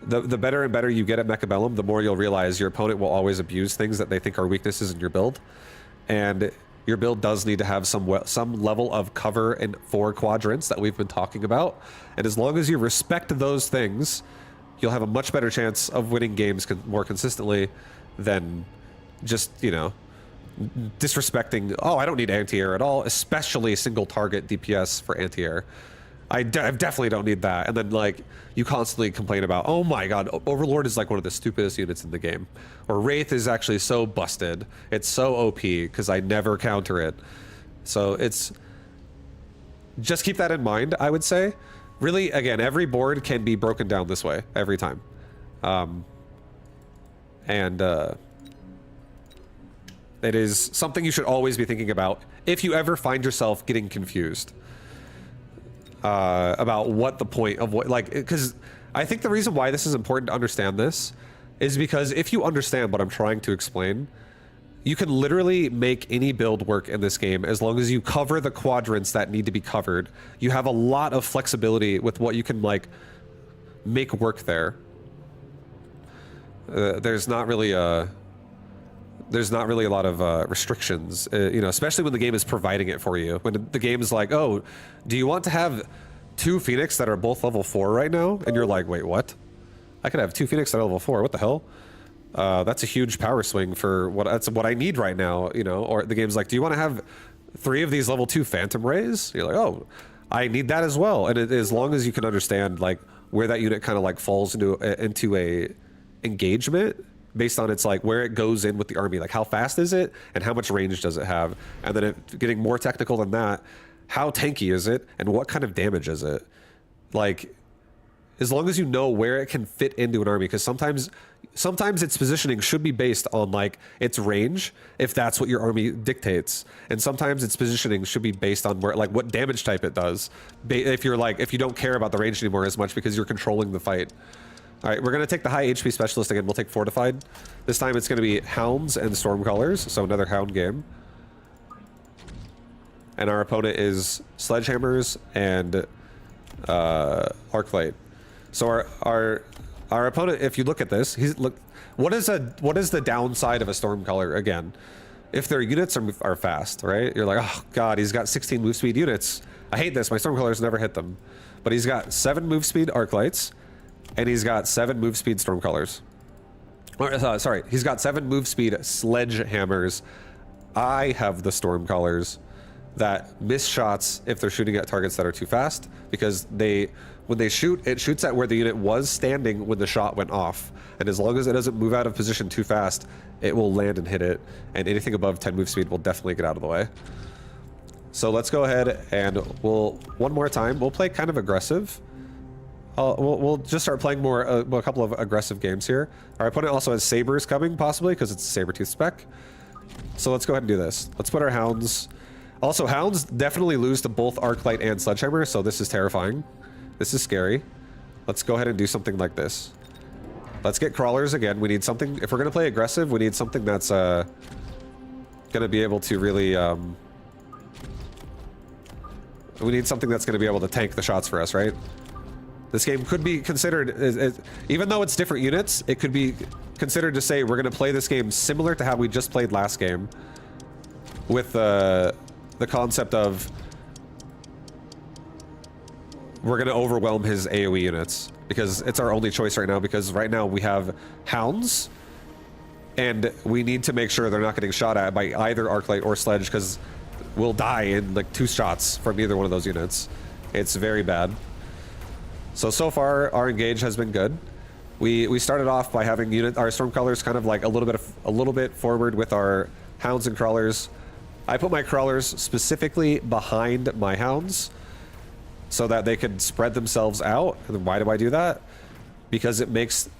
and better you get at Mechabellum, the more you'll realize your opponent will always abuse things that they think are weaknesses in your build. And your build does need to have some level of cover in 4 quadrants that we've been talking about. And as long as you respect those things, you'll have a much better chance of winning games more consistently than just, you know, disrespecting, oh, I don't need anti-air at all, especially single target DPS for anti-air. I definitely don't need that. And then, like, you constantly complain about, oh my god, Overlord is like one of the stupidest units in the game. Or Wraith is actually so busted. It's so OP because I never counter it. So it's... just keep that in mind, I would say. Really, again, every board can be broken down this way every time. It is something you should always be thinking about if you ever find yourself getting confused. About what the point of what, like, because I think the reason why this is important to understand this is because if you understand what I'm trying to explain, you can literally make any build work in this game as long as you cover the quadrants that need to be covered. You have a lot of flexibility with what you can, like, make work there. There's not really a lot of restrictions, you know, especially when the game is providing it for you. When the game is like, oh, do you want to have 2 Phoenix that are both level 4 right now? And you're like, wait, what? I could have 2 Phoenix that are level 4. What the hell? That's a huge power swing for that's what I need right now, you know? Or the game's like, do you want to have 3 of these level 2 Phantom Rays? You're like, oh, I need that as well. And as long as you can understand, like, where that unit kind of, like, falls into a engagement, based on its, like, where it goes in with the army, like how fast is it and how much range does it have, and then getting more technical than that, how tanky is it and what kind of damage is it. Like, as long as you know where it can fit into an army, because sometimes its positioning should be based on, like, its range, if that's what your army dictates, and sometimes its positioning should be based on where, like, what damage type it does, if you don't care about the range anymore as much because you're controlling the fight. All right, we're going to take the high HP specialist again. We'll take Fortified. This time it's going to be Hounds and Stormcallers, so another Hound game. And our opponent is Sledgehammers and Arclight. So our opponent, if you look at this, what is the downside of a Stormcaller again? If their units are fast, right? You're like, oh god, he's got 16 move speed units. I hate this. My Stormcallers never hit them. But he's got 7 move speed Arclights. And he's got 7 move speed Stormcallers. Sorry, he's got 7 move speed Sledgehammers. I have the Stormcallers that miss shots if they're shooting at targets that are too fast, because when they shoot, it shoots at where the unit was standing when the shot went off. And as long as it doesn't move out of position too fast, it will land and hit it. And anything above 10 move speed will definitely get out of the way. So let's go ahead and one more time, we'll play kind of aggressive. We'll just start playing a couple of aggressive games here. Our opponent also has Sabers coming, possibly, because it's a Sabertooth spec. So let's go ahead and do this. Let's put our Hounds. Also, Hounds definitely lose to both Arclight and Sledgehammer, so this is terrifying. This is scary. Let's go ahead and do something like this. Let's get Crawlers again. We need something... if we're going to play aggressive, we need something that's going to be able to really... we need something that's going to be able to tank the shots for us, right? This game could be considered, even though it's different units, it could be considered to say we're going to play this game similar to how we just played last game, with the concept of we're going to overwhelm his AoE units, because it's our only choice right now, because right now we have Hounds, and we need to make sure they're not getting shot at by either Arclight or Sledge, because we'll die in like 2 shots from either one of those units. It's very bad. So far, our engage has been good. We started off by having our Stormcallers kind of like a little bit forward with our Hounds and Crawlers. I put my Crawlers specifically behind my Hounds so that they could spread themselves out. And why do I do that? Because it makes...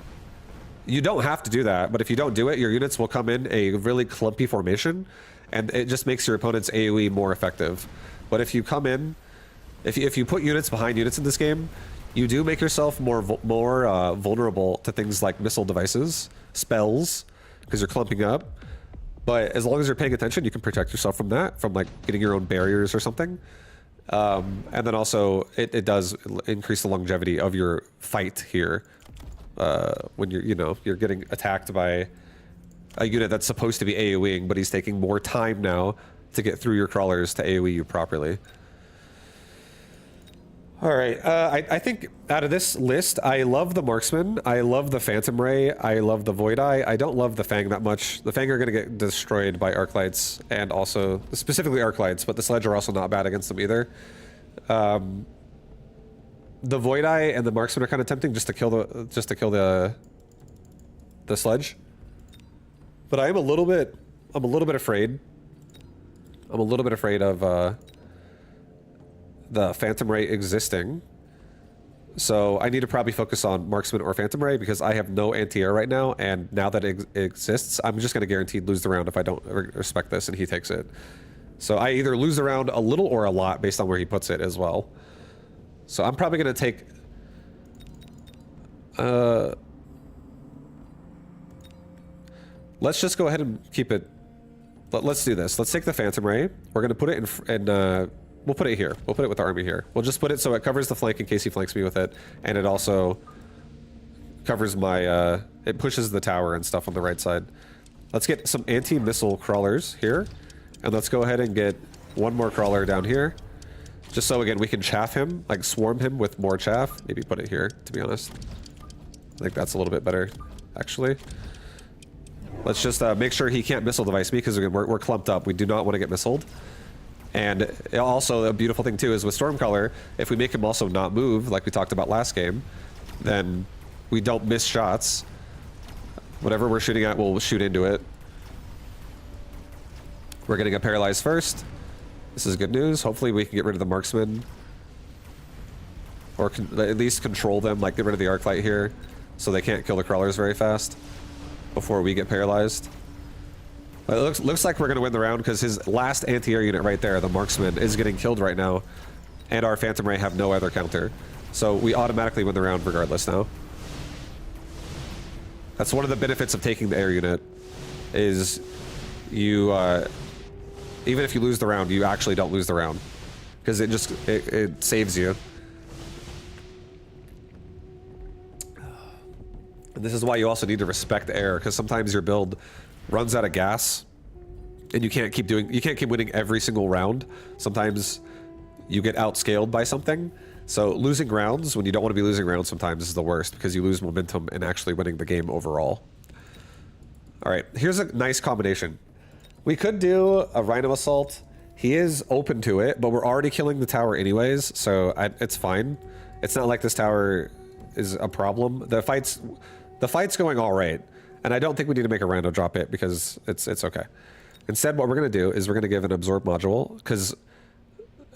you don't have to do that, but if you don't do it, your units will come in a really clumpy formation, and it just makes your opponent's AoE more effective. But if you come in If you put units behind units in this game, you do make yourself more vulnerable to things like missile devices, spells, because you're clumping up. But as long as you're paying attention, you can protect yourself from that, from like getting your own barriers or something. And then also it does increase the longevity of your fight here when you're getting attacked by a unit that's supposed to be AoEing, but he's taking more time now to get through your crawlers to AoE you properly. All right, I think out of this list, I love the Marksman, I love the Phantom Ray, I love the Void Eye. I don't love the Fang that much. The Fang are going to get destroyed by Arc Lights, and also, specifically Arc Lights, but the Sledge are also not bad against them either. The Void Eye and the Marksman are kind of tempting just to kill the Sledge. But I'm a little bit afraid. I'm a little bit afraid of the Phantom Ray existing. So I need to probably focus on Marksman or Phantom Ray because I have no anti-air right now, and now that it exists, I'm just going to guaranteed lose the round if I don't respect this and he takes it. So I either lose the round a little or a lot based on where he puts it as well. So I'm probably going to take... let's just go ahead and keep it... Let's do this. Let's take the Phantom Ray. We're going to put it in we'll put it here. We'll put it with the army here. We'll just put it so it covers the flank in case he flanks me with it. And it also covers my... it pushes the tower and stuff on the right side. Let's get some anti-missile crawlers here. And let's go ahead and get one more crawler down here. Just so, again, we can chaff him. Like, swarm him with more chaff. Maybe put it here, to be honest. I think that's a little bit better, actually. Let's just make sure he can't missile device me, because again, we're clumped up. We do not want to get missiled. And also, a beautiful thing, too, is with Stormcaller, if we make him also not move, like we talked about last game, then we don't miss shots. Whatever we're shooting at, we'll shoot into it. We're getting a paralyzed first. This is good news. Hopefully we can get rid of the Marksman. Or at least control them, like get rid of the Arc Light here, so they can't kill the crawlers very fast before we get paralyzed. But it looks like we're going to win the round because his last anti-air unit right there, the Marksman, is getting killed right now. And our Phantom Ray have no other counter. So we automatically win the round regardless now. That's one of the benefits of taking the air unit, is you, even if you lose the round, you actually don't lose the round. Because it saves you. And this is why you also need to respect air, because sometimes your build runs out of gas and you can't keep winning every single round. Sometimes you get outscaled by something. So losing rounds when you don't want to be losing rounds sometimes is the worst, because you lose momentum in actually winning the game overall. All right, here's a nice combination. We could do a Rhino Assault. He is open to it, but we're already killing the tower anyways, so it's fine. It's not like this tower is a problem. The fight's going all right, and I don't think we need to make a rando drop it because it's okay. Instead, what we're going to do is we're going to give an absorb module because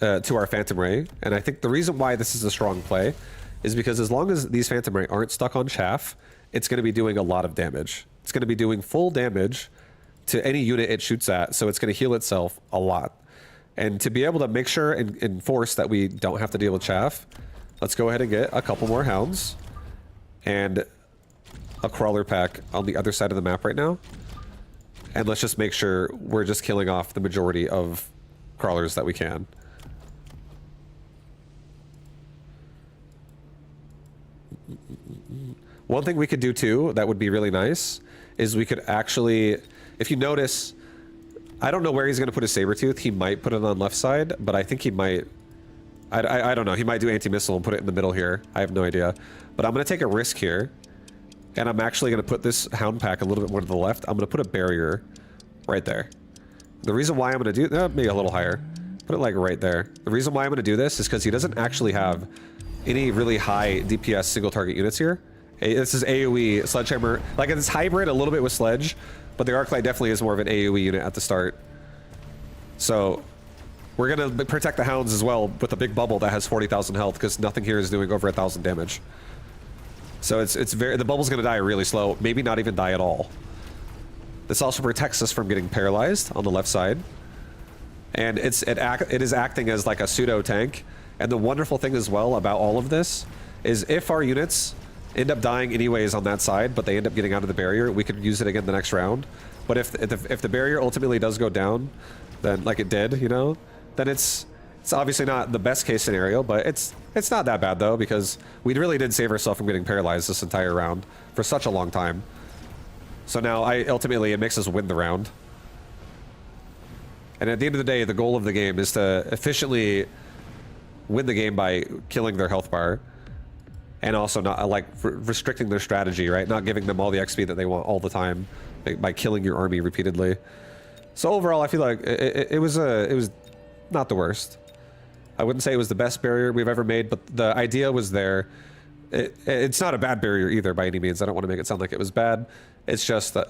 to our Phantom Ray, and I think the reason why this is a strong play is because as long as these Phantom Ray aren't stuck on chaff, it's going to be doing a lot of damage. It's going to be doing full damage to any unit it shoots at, so it's going to heal itself a lot. And to be able to make sure and enforce that we don't have to deal with chaff, let's go ahead and get a couple more hounds and a crawler pack on the other side of the map right now. And let's just make sure we're just killing off the majority of crawlers that we can. One thing we could do too that would be really nice is we could actually, if you notice, I don't know where he's going to put his Sabertooth. He might put it on left side, but I think he might, I don't know. He might do anti-missile and put it in the middle here. I have no idea. But I'm going to take a risk here. And I'm actually going to put this hound pack a little bit more to the left. I'm going to put a barrier right there. The reason why I'm going to do that, maybe a little higher. Put it like right there. The reason why I'm going to do this is because he doesn't actually have any really high DPS single target units here. This is AoE Sledgehammer. Like it's hybrid a little bit with Sledge, but the Arclight definitely is more of an AoE unit at the start. So we're going to protect the hounds as well with a big bubble that has 40,000 health because nothing here is doing over 1,000 damage. So the bubble's going to die really slow, maybe not even die at all. This also protects us from getting paralyzed on the left side. And it is acting as like a pseudo tank And the wonderful thing as well about all of this is if our units end up dying anyways on that side, but they end up getting out of the barrier, we could use it again the next round. But if the barrier ultimately does go down, then like it did, you know, then it's obviously not the best case scenario, but it's not that bad though, because we really did save ourselves from getting paralyzed this entire round for such a long time. So now ultimately it makes us win the round. And at the end of the day, the goal of the game is to efficiently win the game by killing their health bar. And also not like restricting their strategy, right? Not giving them all the XP that they want all the time by killing your army repeatedly. So overall, I feel like it was not the worst. I wouldn't say it was the best barrier we've ever made, but the idea was there. It's not a bad barrier either by any means. I don't want to make it sound like it was bad. It's just that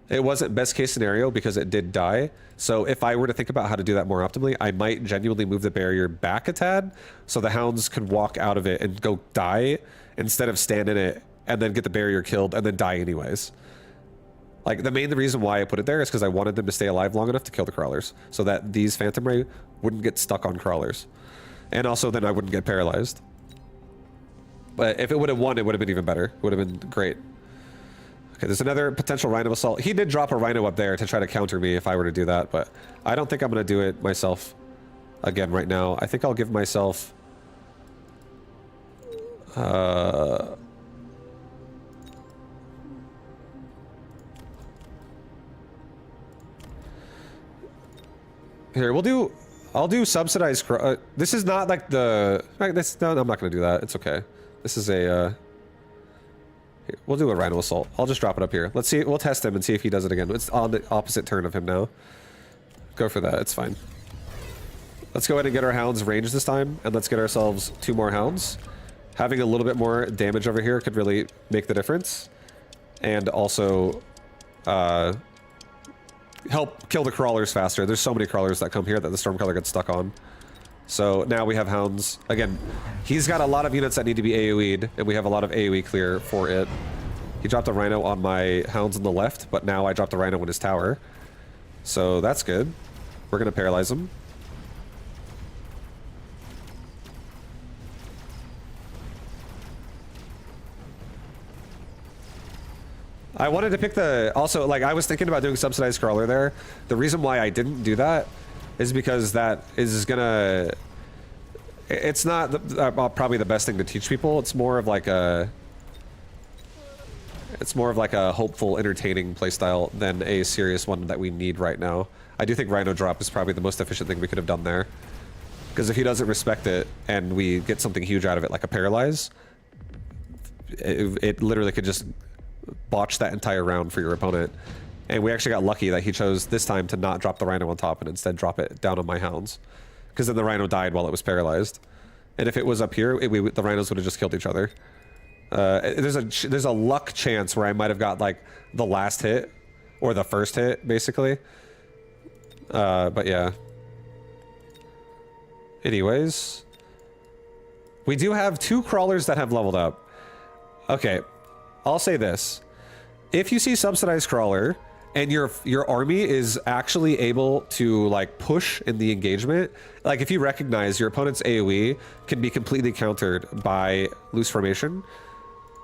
it wasn't best case scenario because it did die. So if I were to think about how to do that more optimally, I might genuinely move the barrier back a tad so the hounds could walk out of it and go die instead of stand in it and then get the barrier killed and then die anyways. Like the reason why I put it there is because I wanted them to stay alive long enough to kill the crawlers so that these Phantom Ray wouldn't get stuck on crawlers. And also then I wouldn't get paralyzed. But if it would have won, it would have been even better. It would have been great. Okay, there's another potential Rhino assault. He did drop a Rhino up there to try to counter me if I were to do that, but I don't think I'm going to do it myself again right now. I think I'll give myself... Here, I'll do subsidized... this is not like the... no, I'm not going to do that. It's okay. This is a... Here, we'll do a Rhino assault. I'll just drop it up here. Let's see. We'll test him and see if he does it again. It's on the opposite turn of him now. Go for that. It's fine. Let's go ahead and get our hounds ranged this time, and let's get ourselves 2 more hounds. Having a little bit more damage over here could really make the difference, and also help kill the crawlers faster. There's so many crawlers that come here that the Stormcaller gets stuck on. So now we have hounds. Again, he's got a lot of units that need to be AoE'd, and we have a lot of AoE clear for it. He dropped a Rhino on my hounds on the left, but now I dropped a Rhino in his tower. So that's good. We're going to paralyze him. I wanted to pick the... Also, like, I was thinking about doing subsidized crawler there. The reason why I didn't do that is because that is gonna... It's not probably the best thing to teach people. It's more of like a... It's more of like a hopeful, entertaining playstyle than a serious one that we need right now. I do think Rhino drop is probably the most efficient thing we could have done there. Because if he doesn't respect it and we get something huge out of it, like a paralyze, it literally could just botch that entire round for your opponent. And we actually got lucky that he chose this time to not drop the Rhino on top and instead drop it down on my hounds. Because then the Rhino died while it was paralyzed. And if it was up here, the Rhinos would have just killed each other. There's a luck chance where I might have got like the last hit or the first hit, basically. But yeah. Anyways, we do have 2 crawlers that have leveled up. Okay, I'll say this: if you see subsidized crawler and your army is actually able to like push in the engagement, like if you recognize your opponent's AoE can be completely countered by loose formation,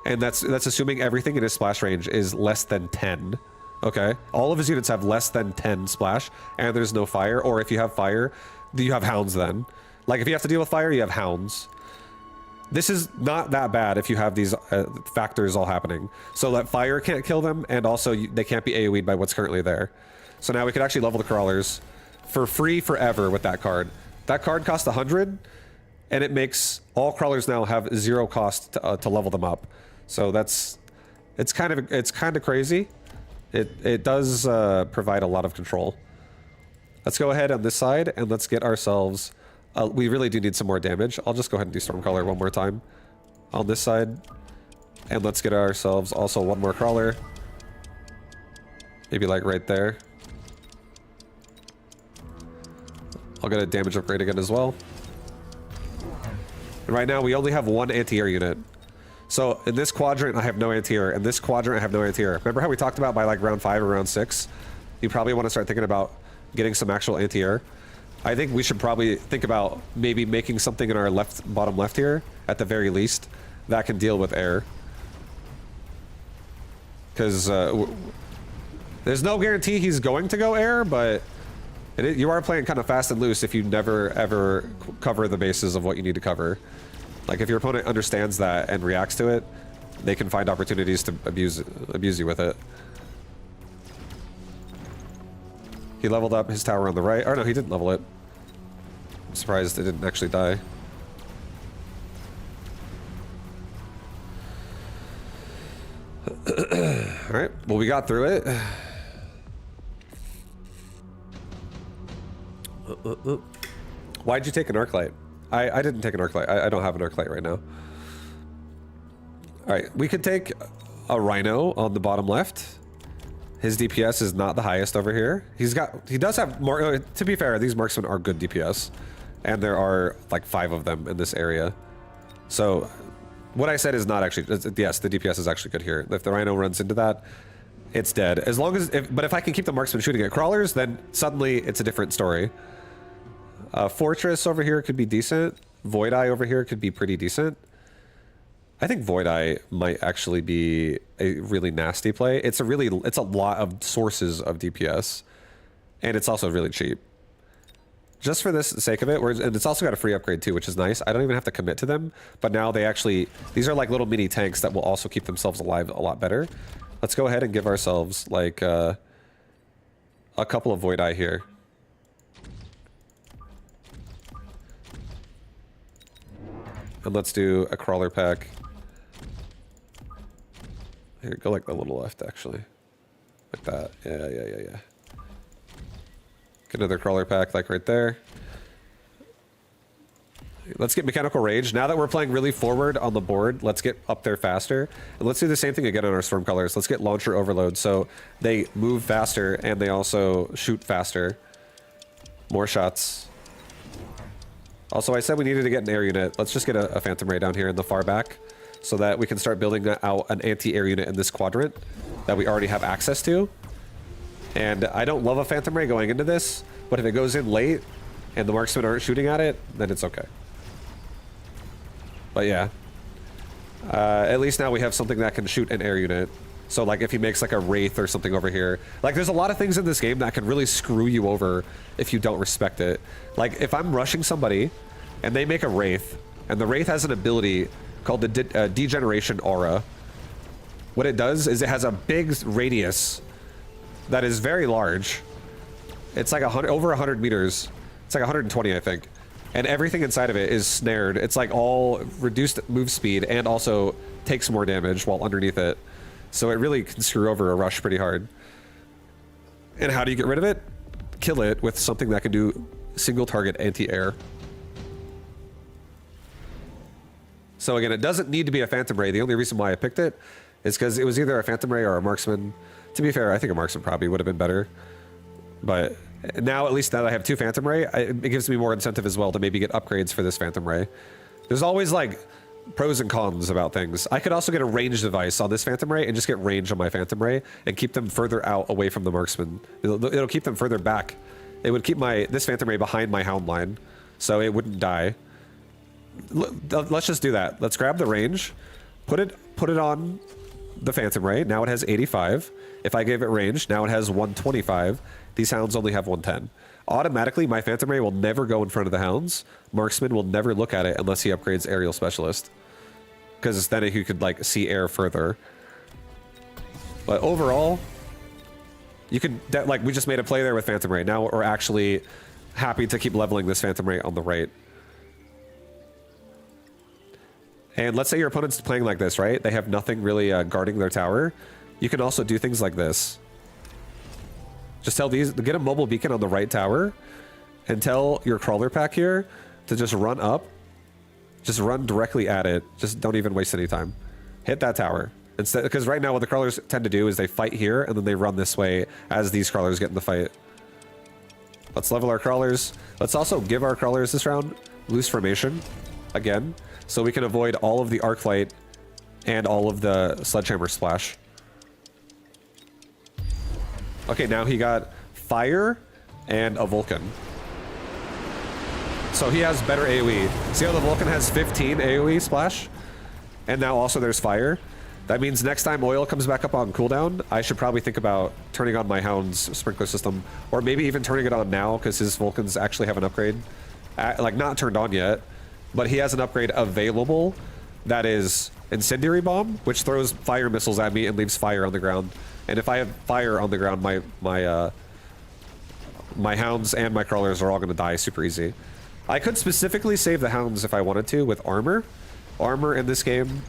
and that's assuming everything in his splash range is less than 10. Okay, all of his units have less than 10 splash, and there's no fire. Or if you have fire, you have hounds then. Like if you have to deal with fire, you have hounds. This is not that bad if you have these factors all happening. So that fire can't kill them, and also they can't be AoE'd by what's currently there. So now we could actually level the crawlers for free forever with that card. That card costs 100, and it makes all crawlers now have 0 cost to level them up. So it's kind of crazy. It does provide a lot of control. Let's go ahead on this side and let's get ourselves... we really do need some more damage. I'll just go ahead and do Stormcaller one more time on this side. And let's get ourselves also 1 more crawler. Maybe like right there. I'll get a damage upgrade again as well. And right now we only have 1 anti-air unit. So in this quadrant I have no anti-air. In this quadrant I have no anti-air. Remember how we talked about by like round 5 or round 6? You probably want to start thinking about getting some actual anti-air. I think we should probably think about maybe making something in our bottom left here, at the very least, that can deal with air. Because there's no guarantee he's going to go air, but you are playing kind of fast and loose if you never ever cover the bases of what you need to cover. Like if your opponent understands that and reacts to it, they can find opportunities to abuse you with it. He leveled up his tower on the right. Or no, he didn't level it. I'm surprised it didn't actually die. Alright, well we got through it. Why'd you take an arc light? I didn't take an arc light. I don't have an arc light right now. Alright, we could take a rhino on the bottom left. His DPS is not the highest over here. He does have more, to be fair, these marksmen are good DPS. And there are like 5 of them in this area. So what I said is not actually, yes, the DPS is actually good here. If the rhino runs into that, it's dead. As long as, but if I can keep the marksman shooting at crawlers, then suddenly it's a different story. Fortress over here could be decent. Void Eye over here could be pretty decent. I think Void Eye might actually be a really nasty play. It's a lot of sources of DPS, and it's also really cheap. Just for the sake of it, and it's also got a free upgrade too, which is nice. I don't even have to commit to them, but now these are like little mini tanks that will also keep themselves alive a lot better. Let's go ahead and give ourselves like a couple of Void Eye here. And let's do a crawler pack. Here, go like the little left, actually. Like that. Yeah. Get another crawler pack, like right there. Let's get Mechanical Rage. Now that we're playing really forward on the board, let's get up there faster. And let's do the same thing again on our Storm Colors. Let's get Launcher Overload, so they move faster and they also shoot faster. More shots. Also, I said we needed to get an air unit. Let's just get a Phantom Ray down here in the far back so that we can start building out an anti-air unit in this quadrant that we already have access to. And I don't love a Phantom Ray going into this, but if it goes in late and the marksmen aren't shooting at it, then it's okay. But yeah. At least now we have something that can shoot an air unit. So like if he makes like a Wraith or something over here. Like there's a lot of things in this game that can really screw you over if you don't respect it. Like if I'm rushing somebody and they make a Wraith, and the Wraith has an ability called the Degeneration Aura. What it does is it has a big radius that is very large. It's like over 100 meters. It's like 120, I think. And everything inside of it is snared. It's like all reduced move speed and also takes more damage while underneath it. So it really can screw over a rush pretty hard. And how do you get rid of it? Kill it with something that can do single target anti-air. So again, it doesn't need to be a Phantom Ray. The only reason why I picked it is because it was either a Phantom Ray or a Marksman. To be fair, I think a Marksman probably would have been better. But now, at least now that I have 2 Phantom Ray, it gives me more incentive as well to maybe get upgrades for this Phantom Ray. There's always like pros and cons about things. I could also get a range device on this Phantom Ray and just get range on my Phantom Ray and keep them further out away from the Marksman. It'll keep them further back. It would keep this Phantom Ray behind my Hound line, so it wouldn't die. Let's just do that. Let's grab the range, put it on the Phantom Ray. Now it has 85. If I gave it range, now it has 125. These hounds only have 110. Automatically, my Phantom Ray will never go in front of the hounds. Marksman will never look at it unless he upgrades Aerial Specialist, because then he could like see air further. But overall, you could like we just made a play there with Phantom Ray. Now we're actually happy to keep leveling this Phantom Ray on the right. And let's say your opponent's playing like this, right? They have nothing really guarding their tower. You can also do things like this. Just tell these, get a mobile beacon on the right tower, and tell your crawler pack here to just run up. Just run directly at it. Just don't even waste any time. Hit that tower. Instead, because right now what the crawlers tend to do is they fight here, and then they run this way as these crawlers get in the fight. Let's level our crawlers. Let's also give our crawlers this round loose formation again, so we can avoid all of the arc light and all of the sledgehammer splash. Okay, now he got fire and a Vulcan. So he has better AoE. See how the Vulcan has 15 AoE splash? And now also there's fire. That means next time oil comes back up on cooldown, I should probably think about turning on my Hound's sprinkler system, or maybe even turning it on now because his Vulcans actually have an upgrade. Like not turned on yet, but he has an upgrade available that is Incendiary Bomb, which throws fire missiles at me and leaves fire on the ground. And if I have fire on the ground, my Hounds and my Crawlers are all going to die super easy. I could specifically save the Hounds if I wanted to with armor. Armor in this game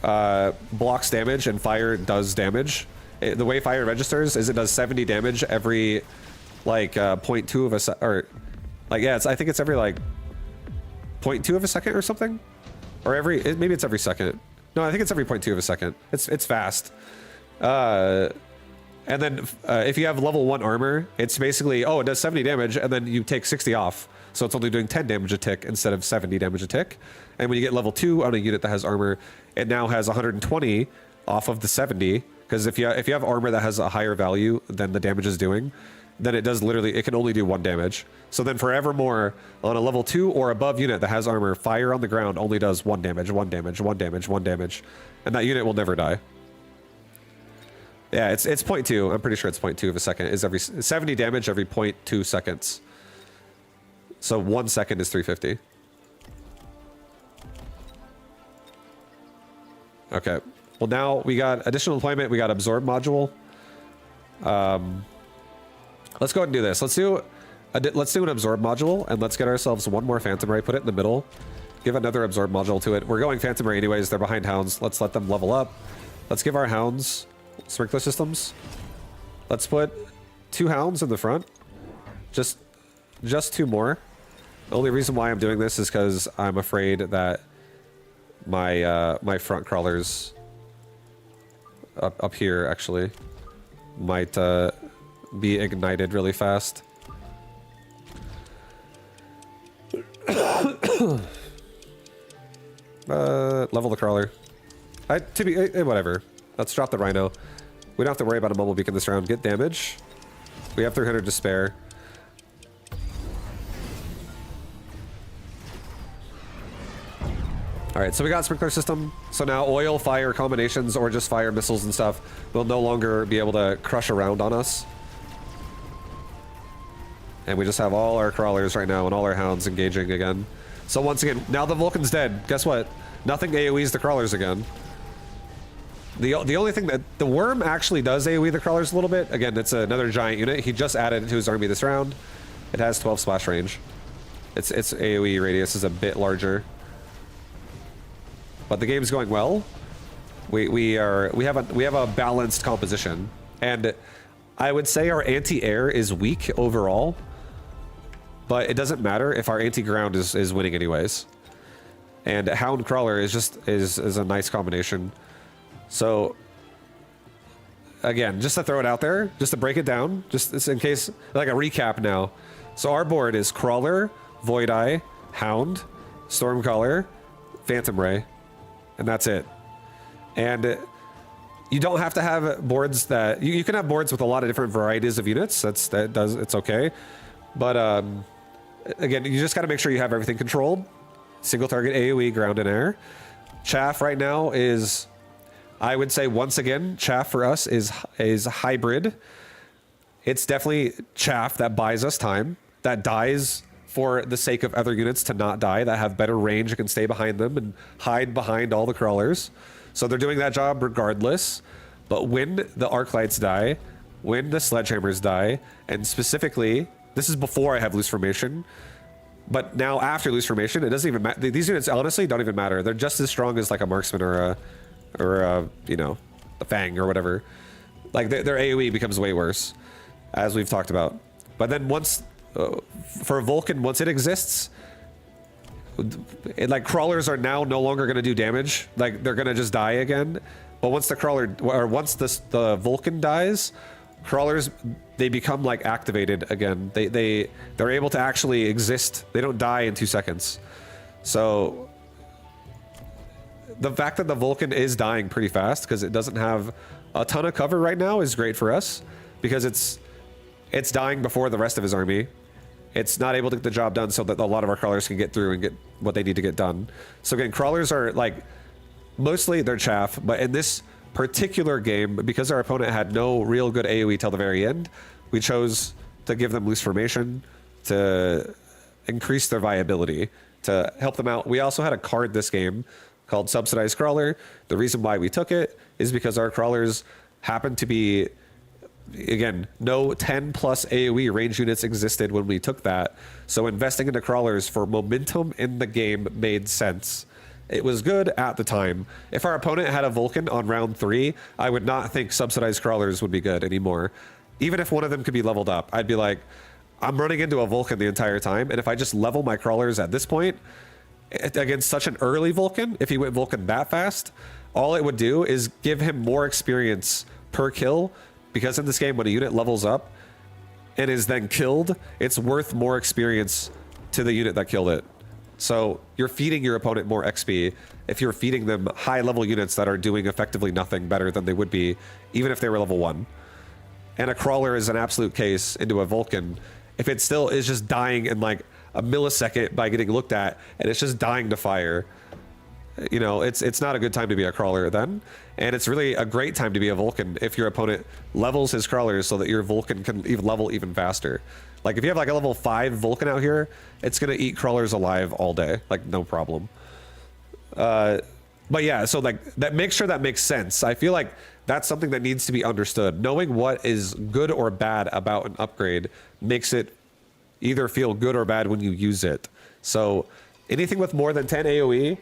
blocks damage and fire does damage. The way fire registers is it does 70 damage every like 0.2 of a second, or like yeah, I think it's every like 0.2 of a second or something, or maybe it's every second. No, I think it's every 0.2 of a second. It's fast. And then if you have level 1 armor, it's basically, oh, it does 70 damage, and then you take 60 off. So it's only doing 10 damage a tick instead of 70 damage a tick. And when you get level 2 on a unit that has armor, it now has 120 off of the 70. Because if you have armor that has a higher value than the damage is doing, then it does literally, it can only do 1 damage. So then forevermore, on a level 2 or above unit that has armor, fire on the ground only does 1 damage, 1 damage, 1 damage, 1 damage. And that unit will never die. Yeah, it's 0.2. I'm pretty sure it's 0.2 of a second. Is every 70 damage every 0.2 seconds. So 1 second is 350. Okay. Well, now we got additional deployment. We got absorb module. Let's go ahead and do this. Let's do an absorb module, and let's get ourselves one more Phantom Ray. Put it in the middle. Give another absorb module to it. We're going Phantom Ray anyways. They're behind Hounds. Let's let them level up. Let's give our Hounds sprinkler systems. Let's put 2 Hounds in the front. Just 2 more. The only reason why I'm doing this is because I'm afraid that my my front crawlers up here actually might be ignited really fast. Level the crawler. Whatever. Let's drop the Rhino. We don't have to worry about a mumble beacon this round. Get damage. We have 300 to spare. Alright, so we got sprinkler system. So now oil, fire combinations, or just fire missiles and stuff will no longer be able to crush around on us. And we just have all our crawlers right now and all our Hounds engaging again. So once again, now the Vulcan's dead. Guess what? Nothing AoEs the crawlers again. The only thing that the worm actually does AoE the crawlers a little bit. Again, it's another giant unit. He just added it to his army this round. It has 12 splash range. Its AoE radius is a bit larger. But the game's going well. We have a balanced composition, and I would say our anti-air is weak overall, but it doesn't matter if our anti-ground is winning anyways. And Hound Crawler is a nice combination. So again, just to throw it out there, just to break it down, just in case, like a recap now. So our board is Crawler, Void Eye, Hound, Stormcaller, Phantom Ray. And that's it. And you don't have to have boards that you can have boards with a lot of different varieties of units. It's okay. But again, you just got to make sure you have everything controlled. Single target AoE, ground and air. Chaff right now is, I would say once again, chaff for us is hybrid. It's definitely chaff that buys us time, that dies for the sake of other units to not die, that have better range and can stay behind them and hide behind all the crawlers. So they're doing that job regardless. But when the arc lights die, when the sledgehammers die, and specifically, this is before I have loose formation, but now after loose formation, it doesn't even matter. These units honestly don't even matter. They're just as strong as like a marksman or a you know, a fang or whatever. Like their AoE becomes way worse, as we've talked about. But then once for Vulcan, once it exists, like crawlers are now no longer going to do damage. Like they're going to just die again. But once the crawler, or once the Vulcan dies, crawlers, they become like activated again. They're able to actually exist. They don't die in 2 seconds. So the fact that the Vulcan is dying pretty fast because it doesn't have a ton of cover right now is great for us, because it's dying before the rest of his army. it's not able to get the job done so that a lot of our crawlers can get through and get what they need to get done. So again, crawlers are like, mostly they're chaff, but in this particular game, because our opponent had no real good AoE till the very end, we chose to give them loose formation to increase their viability, to help them out. We also had a card this game called Subsidized Crawler. The reason why we took it is because our crawlers happen to be, again, no 10 plus AoE range units existed when we took that. So investing into crawlers for momentum in the game made sense. It was good at the time. If our opponent had a Vulcan on round 3, I would not think subsidized crawlers would be good anymore. Even if one of them could be leveled up, I'd be like, I'm running into a Vulcan the entire time, and if I just level my crawlers at this point, against such an early Vulcan, if he went Vulcan that fast, all it would do is give him more experience per kill, because in this game, when a unit levels up and is then killed, it's worth more experience to the unit that killed it. So you're feeding your opponent more XP if you're feeding them high-level units that are doing effectively nothing better than they would be, even if they were level 1. And a crawler is an absolute case into a Vulcan. If it still is just dying in like a millisecond by getting looked at, and it's just dying to fire, you know, it's not a good time to be a crawler then. And it's really a great time to be a Vulcan if your opponent levels his crawlers so that your Vulcan can level even faster. Like if you have like a level 5 Vulcan out here, it's going to eat crawlers alive all day, like no problem. But yeah, so like that, make sure that makes sense. I feel like that's something that needs to be understood. Knowing what is good or bad about an upgrade makes it either feel good or bad when you use it. So anything with more than 10 AoE,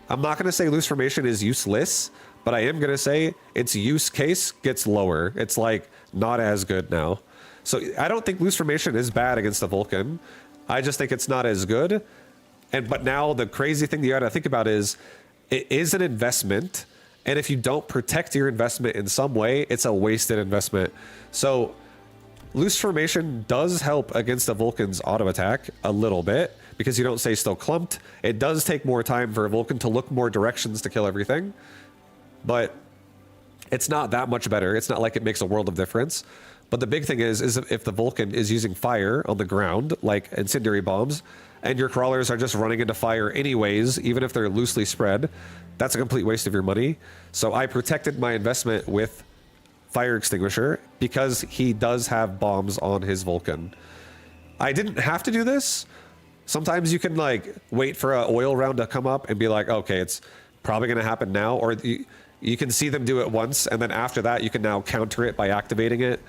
I'm not going to say loose formation is useless, but I am going to say its use case gets lower. It's like not as good now. So I don't think loose formation is bad against the Vulcan. I just think it's not as good. But now the crazy thing you got to think about is it is an investment. And if you don't protect your investment in some way, it's a wasted investment. So loose formation does help against the Vulcan's auto attack a little bit because you don't stay still clumped. It does take more time for a Vulcan to look more directions to kill everything, but it's not that much better. It's not like it makes a world of difference. But the big thing is if the Vulcan is using fire on the ground, like incendiary bombs, and your crawlers are just running into fire anyways, even if they're loosely spread, that's a complete waste of your money. So I protected my investment with fire extinguisher because he does have bombs on his Vulcan. I didn't have to do this. Sometimes you can like wait for an oil round to come up and be like, okay, it's probably going to happen now. Or you can see them do it once, and then after that, you can now counter it by activating it.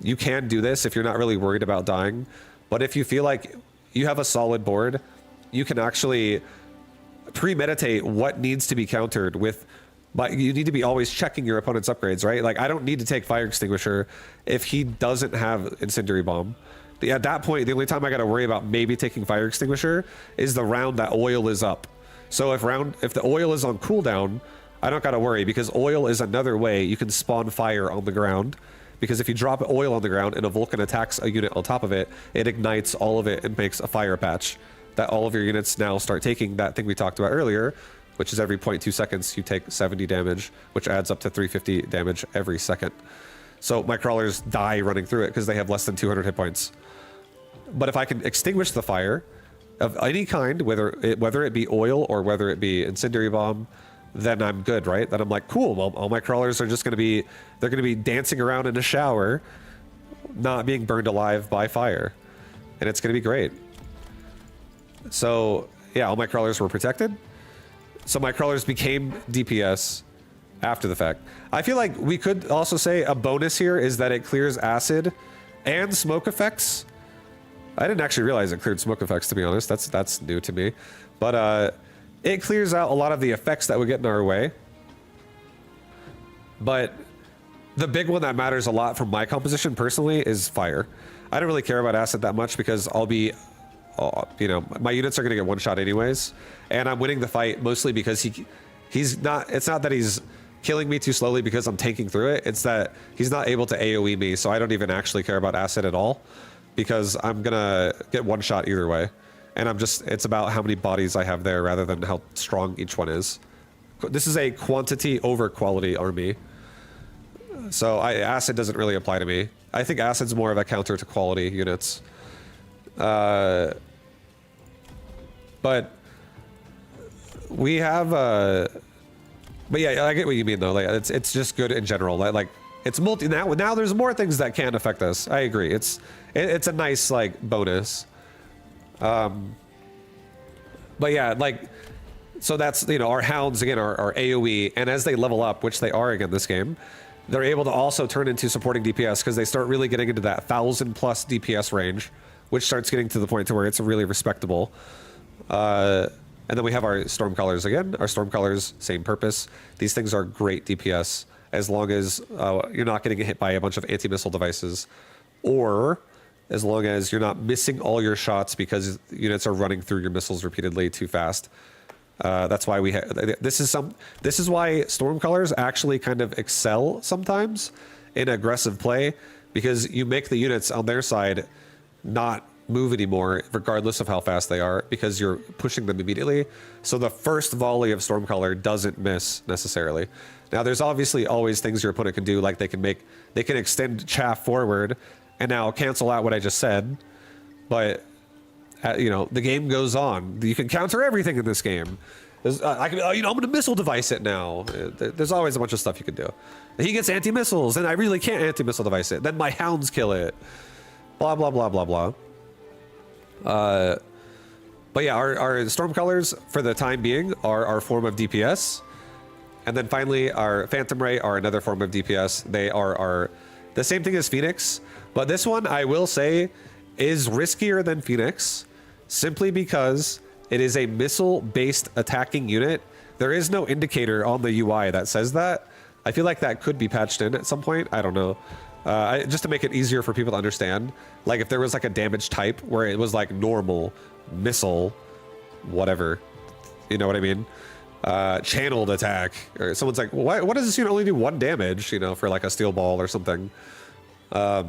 You can do this if you're not really worried about dying. But if you feel like you have a solid board, you can actually premeditate what needs to be countered with. But you need to be always checking your opponent's upgrades, right? Like I don't need to take fire extinguisher if he doesn't have incendiary bomb. At that point, the only time I got to worry about maybe taking fire extinguisher is the round that oil is up. So if the oil is on cooldown, I don't got to worry because oil is another way you can spawn fire on the ground. Because if you drop oil on the ground and a Vulcan attacks a unit on top of it, it ignites all of it and makes a fire patch that all of your units now start taking that thing we talked about earlier, which is every 0.2 seconds you take 70 damage, which adds up to 350 damage every second. So my crawlers die running through it because they have less than 200 hit points. But if I can extinguish the fire of any kind, whether it be oil or whether it be incendiary bomb, then I'm good, right? Then I'm like, cool, well, all my crawlers are just going to be, they're going to be dancing around in a shower, not being burned alive by fire. And it's going to be great. So yeah, all my crawlers were protected. So my crawlers became DPS after the fact. I feel like we could also say a bonus here is that it clears acid and smoke effects. I didn't actually realize it cleared smoke effects, to be honest. That's new to me. But it clears out a lot of the effects that would get in our way. But the big one that matters a lot from my composition personally is fire. I don't really care about acid that much because I'll be, you know, my units are going to get one shot anyways. And I'm winning the fight mostly because he's not, it's not that he's killing me too slowly because I'm tanking through it. It's that he's not able to AoE me. So I don't even actually care about acid at all because I'm going to get one shot either way. And it's about how many bodies I have there rather than how strong each one is. This is a quantity over quality army. So acid doesn't really apply to me. I think acid's more of a counter to quality units. But we have, but yeah, I get what you mean though. Like it's just good in general. Like it's multi now. There's more things that can affect us. I agree. It's a nice like bonus. But yeah, like so that's our hounds again are AOE, and as they level up, which they are again this game, they're able to also turn into supporting DPS because they start really getting into that 1,000+ DPS range, which starts getting to the point to where it's really respectable. And then we have our Stormcallers again. Our Stormcallers, same purpose. These things are great DPS as long as you're not getting hit by a bunch of anti-missile devices, or as long as you're not missing all your shots because units are running through your missiles repeatedly too fast. That's why this is why Stormcallers actually kind of excel sometimes in aggressive play, because you make the units on their side not move anymore regardless of how fast they are, because you're pushing them immediately. So the first volley of Stormcaller doesn't miss necessarily. Now there's obviously always things your opponent can do, like they can extend chaff forward and now cancel out what I just said, but the game goes on. You can counter everything in this game. I'm going to missile device it now. There's always a bunch of stuff you can do. He gets anti-missiles, and I really can't anti-missile device it. Then my hounds kill it. Blah, blah, blah, blah, blah. But yeah, our Stormcallers, for the time being, are our form of DPS. And then finally, our Phantom Ray are another form of DPS. They are the same thing as Phoenix, but this one, I will say, is riskier than Phoenix, simply because it is a missile-based attacking unit. There is no indicator on the UI that says that. I feel like that could be patched in at some point. I don't know. Just to make it easier for people to understand. Like if there was like a damage type where it was like normal, missile, whatever. You know what I mean? Channeled attack. Or someone's like, what does this unit only do 1 damage, for like a steel ball or something? But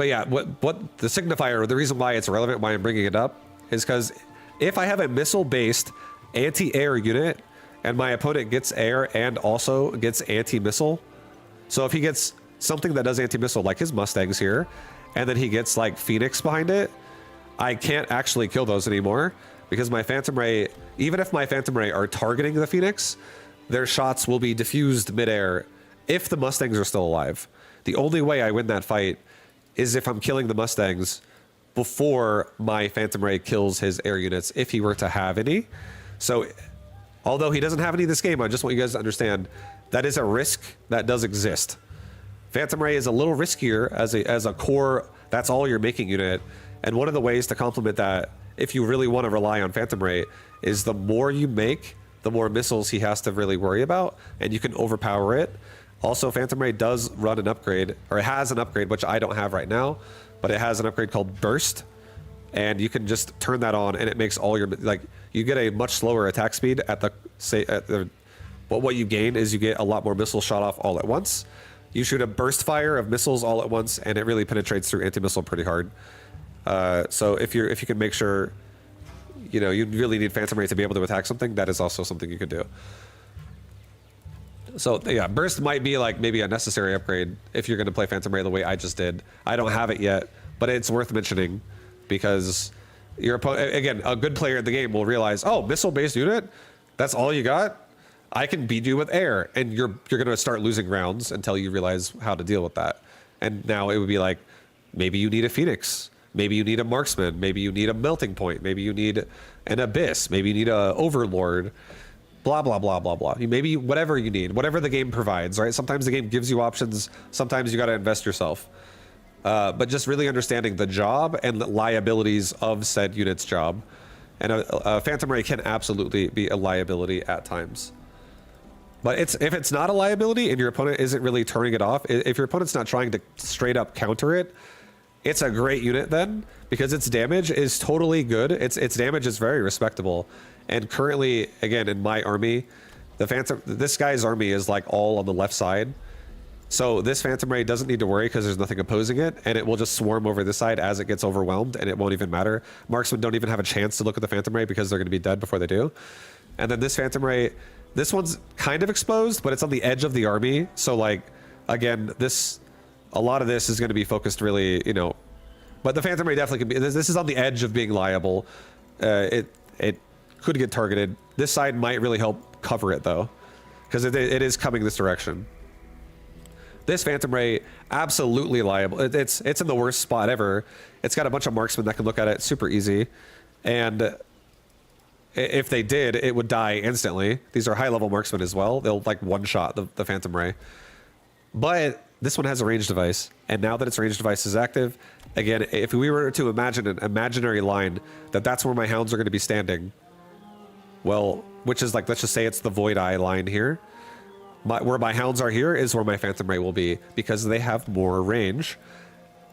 yeah, what the signifier, or the reason why it's relevant, why I'm bringing it up, is because if I have a missile-based anti-air unit and my opponent gets air and also gets anti-missile, so if he gets something that does anti-missile, like his Mustangs here, and then he gets like Phoenix behind it, I can't actually kill those anymore, because my Phantom Ray, even if my Phantom Ray are targeting the Phoenix, their shots will be diffused midair if the Mustangs are still alive. The only way I win that fight is if I'm killing the Mustangs before my Phantom Ray kills his air units, if he were to have any. So although he doesn't have any this game, I just want you guys to understand that is a risk that does exist. Phantom Ray is a little riskier as a core, that's all you're making unit. And one of the ways to complement that, if you really want to rely on Phantom Ray, is the more you make, the more missiles he has to really worry about, and you can overpower it. Also, Phantom Ray does run an upgrade, or it has an upgrade, which I don't have right now, but it has an upgrade called Burst, and you can just turn that on, and it makes all your, you get a much slower attack speed but what you gain is you get a lot more missiles shot off all at once. You shoot a burst fire of missiles all at once, and it really penetrates through anti-missile pretty hard. So if you can make sure, you really need Phantom Ray to be able to attack something, that is also something you can do. So yeah, Burst might be like maybe a necessary upgrade if you're going to play Phantom Ray the way I just did. I don't have it yet, but it's worth mentioning because your opponent, again, a good player in the game will realize, oh, missile-based unit, that's all you got? I can beat you with air, and you're going to start losing rounds until you realize how to deal with that. And now it would be like, maybe you need a Phoenix, maybe you need a Marksman, maybe you need a Melting Point, maybe you need an Abyss, maybe you need a Overlord. Blah, blah, blah, blah, blah. Maybe whatever you need, whatever the game provides, right? Sometimes the game gives you options. Sometimes you got to invest yourself. But just really understanding the job and the liabilities of said unit's job. And a Phantom Ray can absolutely be a liability at times. But if it's not a liability and your opponent isn't really turning it off, if your opponent's not trying to straight up counter it, it's a great unit then, because its damage is totally good. Its damage is very respectable. And currently, again, in my army, this guy's army is like all on the left side. So this Phantom Ray doesn't need to worry because there's nothing opposing it, and it will just swarm over this side as it gets overwhelmed, and it won't even matter. Marksmen don't even have a chance to look at the Phantom Ray because they're going to be dead before they do. And then this Phantom Ray, this one's kind of exposed, but it's on the edge of the army. So like, again, a lot of this is going to be focused really, But the Phantom Ray definitely could be. This is on the edge of being liable. It could get targeted. This side might really help cover it though, because it is coming this direction. This Phantom Ray, absolutely liable. It's in the worst spot ever. It's got a bunch of marksmen that can look at it super easy, and if they did, it would die instantly. These are high-level marksmen as well. They'll like one-shot the Phantom Ray. But this one has a range device, and now that its range device is active, again, if we were to imagine an imaginary line that's where my hounds are going to be standing, well, which is like, let's just say it's the Void Eye line here. Where my hounds are here is where my Phantom Ray will be, because they have more range,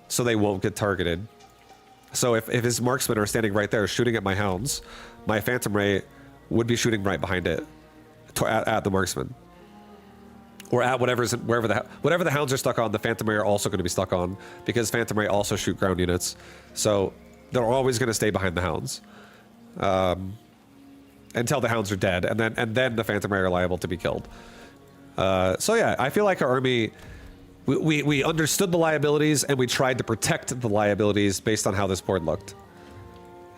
so they won't get targeted. So if his marksmen are standing right there shooting at my hounds, my Phantom Ray would be shooting right behind it at the marksman. Or at whatever the hounds are stuck on, the Phantom Ray are also going to be stuck on, because Phantom Ray also shoot ground units. So they're always going to stay behind the hounds until the hounds are dead, and then the Phantom Ray are liable to be killed. So yeah, I feel like our army, we understood the liabilities and we tried to protect the liabilities based on how this board looked.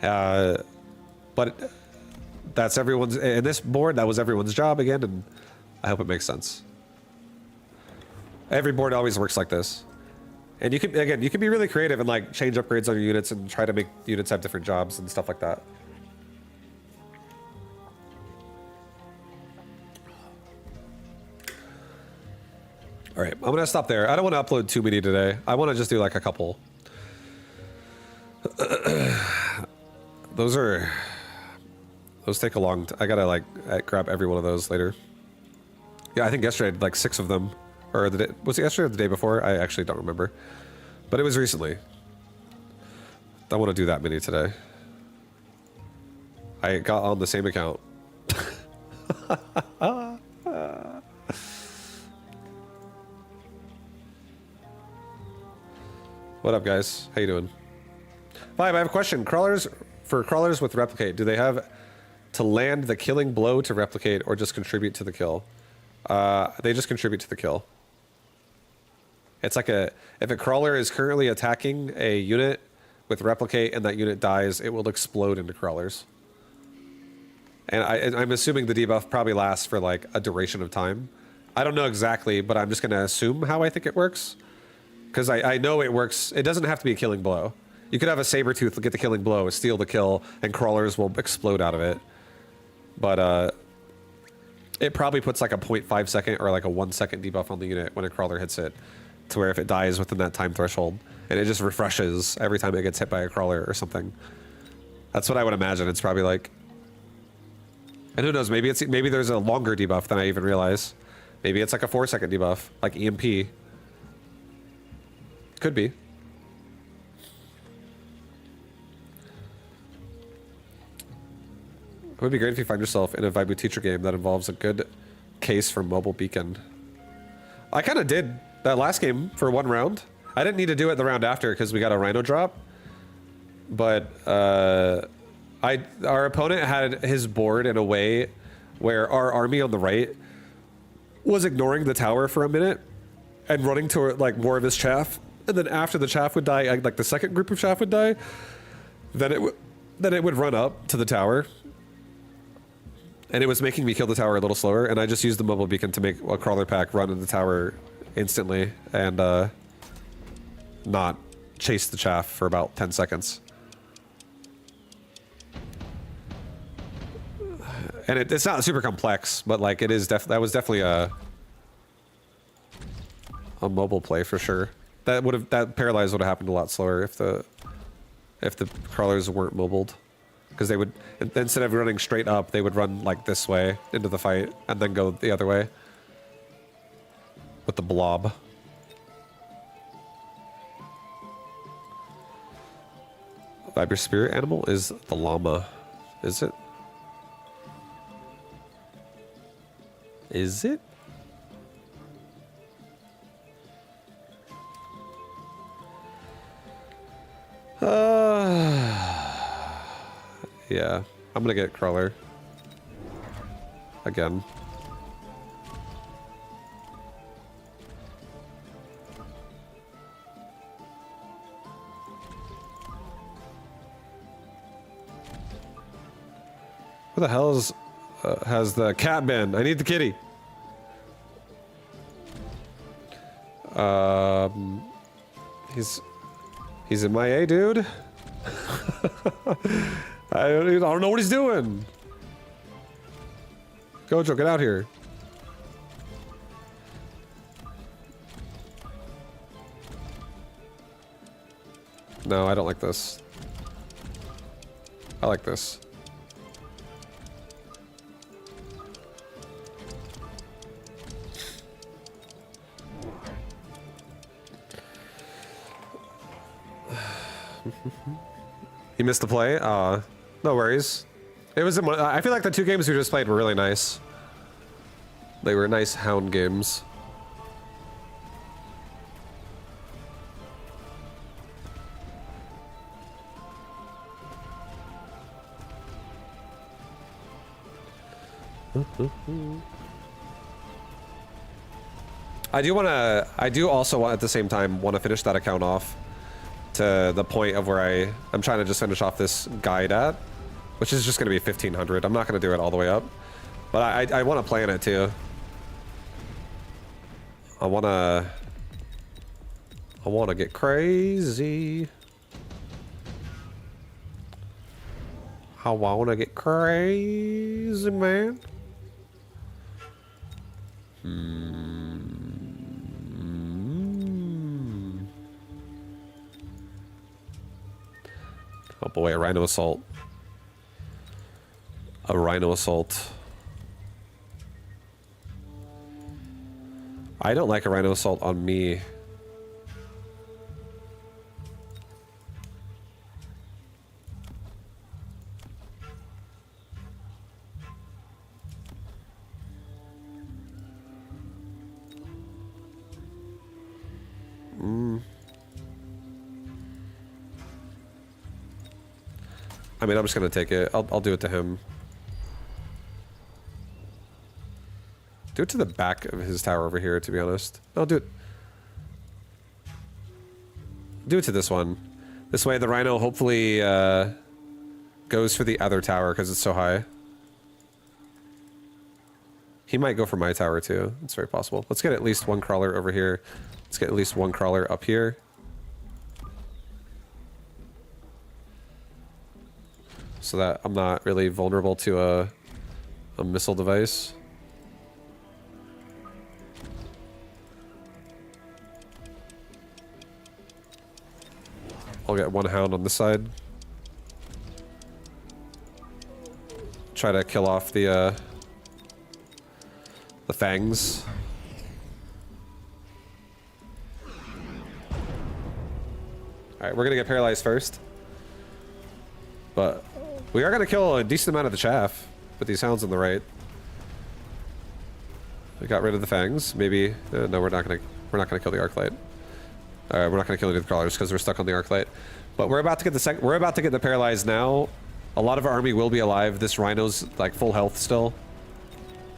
But that's everyone's, in this board, that was everyone's job again, and I hope it makes sense. Every board always works like this. And you can be really creative and like change upgrades on your units and try to make units have different jobs and stuff like that. All right, I'm gonna stop there. I don't want to upload too many today. I want to just do like a couple. Those take a long I gotta like grab every one of those later. Yeah, I think yesterday I did like 6 of them. Or was it yesterday or the day before? I actually don't remember. But it was recently. Don't want to do that many today. I got on the same account. What up, guys? How you doing? Five, I have a question. Crawlers with replicate, do they have to land the killing blow to replicate or just contribute to the kill? They just contribute to the kill. It's like if a crawler is currently attacking a unit with replicate and that unit dies, it will explode into crawlers. And I'm assuming the debuff probably lasts for like a duration of time. I don't know exactly, but I'm just going to assume how I think it works. Because I know it works. It doesn't have to be a killing blow. You could have a Sabertooth get the killing blow, steal the kill, and crawlers will explode out of it. But it probably puts like a 0.5 second or like a 1 second debuff on the unit when a crawler hits it, to where if it dies within that time threshold, and it just refreshes every time it gets hit by a crawler or something. That's what I would imagine. It's probably like, and who knows? Maybe there's a longer debuff than I even realize. Maybe it's like a 4 second debuff, like EMP. Could be. It would be great if you find yourself in a Vibu teacher game that involves a good case for mobile beacon. I kind of did that last game for 1 round. I didn't need to do it the round after because we got a Rhino drop. But our opponent had his board in a way where our army on the right was ignoring the tower for a minute and running to like more of his chaff. And then after the chaff would die, like the second group of chaff would die, then it would run up to the tower. And it was making me kill the tower a little slower, and I just used the mobile beacon to make a crawler pack run in the tower instantly and not chase the chaff for about 10 seconds. And it's not super complex, but like it is that was definitely a mobile play for sure. That paralyze would have happened a lot slower if the crawlers weren't mobiled. Because they would, instead of running straight up, they would run like this way into the fight and then go the other way with the blob. Viber spirit animal is the llama. Is it? Is it? Yeah, I'm gonna get crawler again. Where the hell is, has the cat been? I need the kitty. He's MIA, dude. I don't know what he's doing. Gojo, get out here. No, I don't like this. I like this. You missed the play? No worries. It was. I feel like the two games we just played were really nice. They were nice hound games. I do also want, at the same time, want to finish that account off to the point of where I'm trying to just finish off this guide at, which is just going to be 1500. I'm not going to do it all the way up, but I want to play in it too. I want to get crazy. I want to get crazy, man. Oh boy, a rhino assault. A rhino assault. I don't like a rhino assault on me. I mean, I'm just gonna take it. I'll do it to him. Do it to the back of his tower over here, to be honest. I'll do it. Do it to this one. This way the rhino hopefully goes for the other tower because it's so high. He might go for my tower too. It's very possible. Let's get at least one crawler over here. Let's get at least one crawler up here. So that I'm not really vulnerable to a missile device. I'll get one hound on this side. Try to kill off the fangs. Alright, we're gonna get paralyzed first. But we are gonna kill a decent amount of the chaff with these hounds on the right. We got rid of the fangs. Maybe no, we're not gonna kill the arclight. We're not gonna kill any of the crawlers because we're stuck on the arclight. But we're about to get the paralyzed now. A lot of our army will be alive. This rhino's like full health still.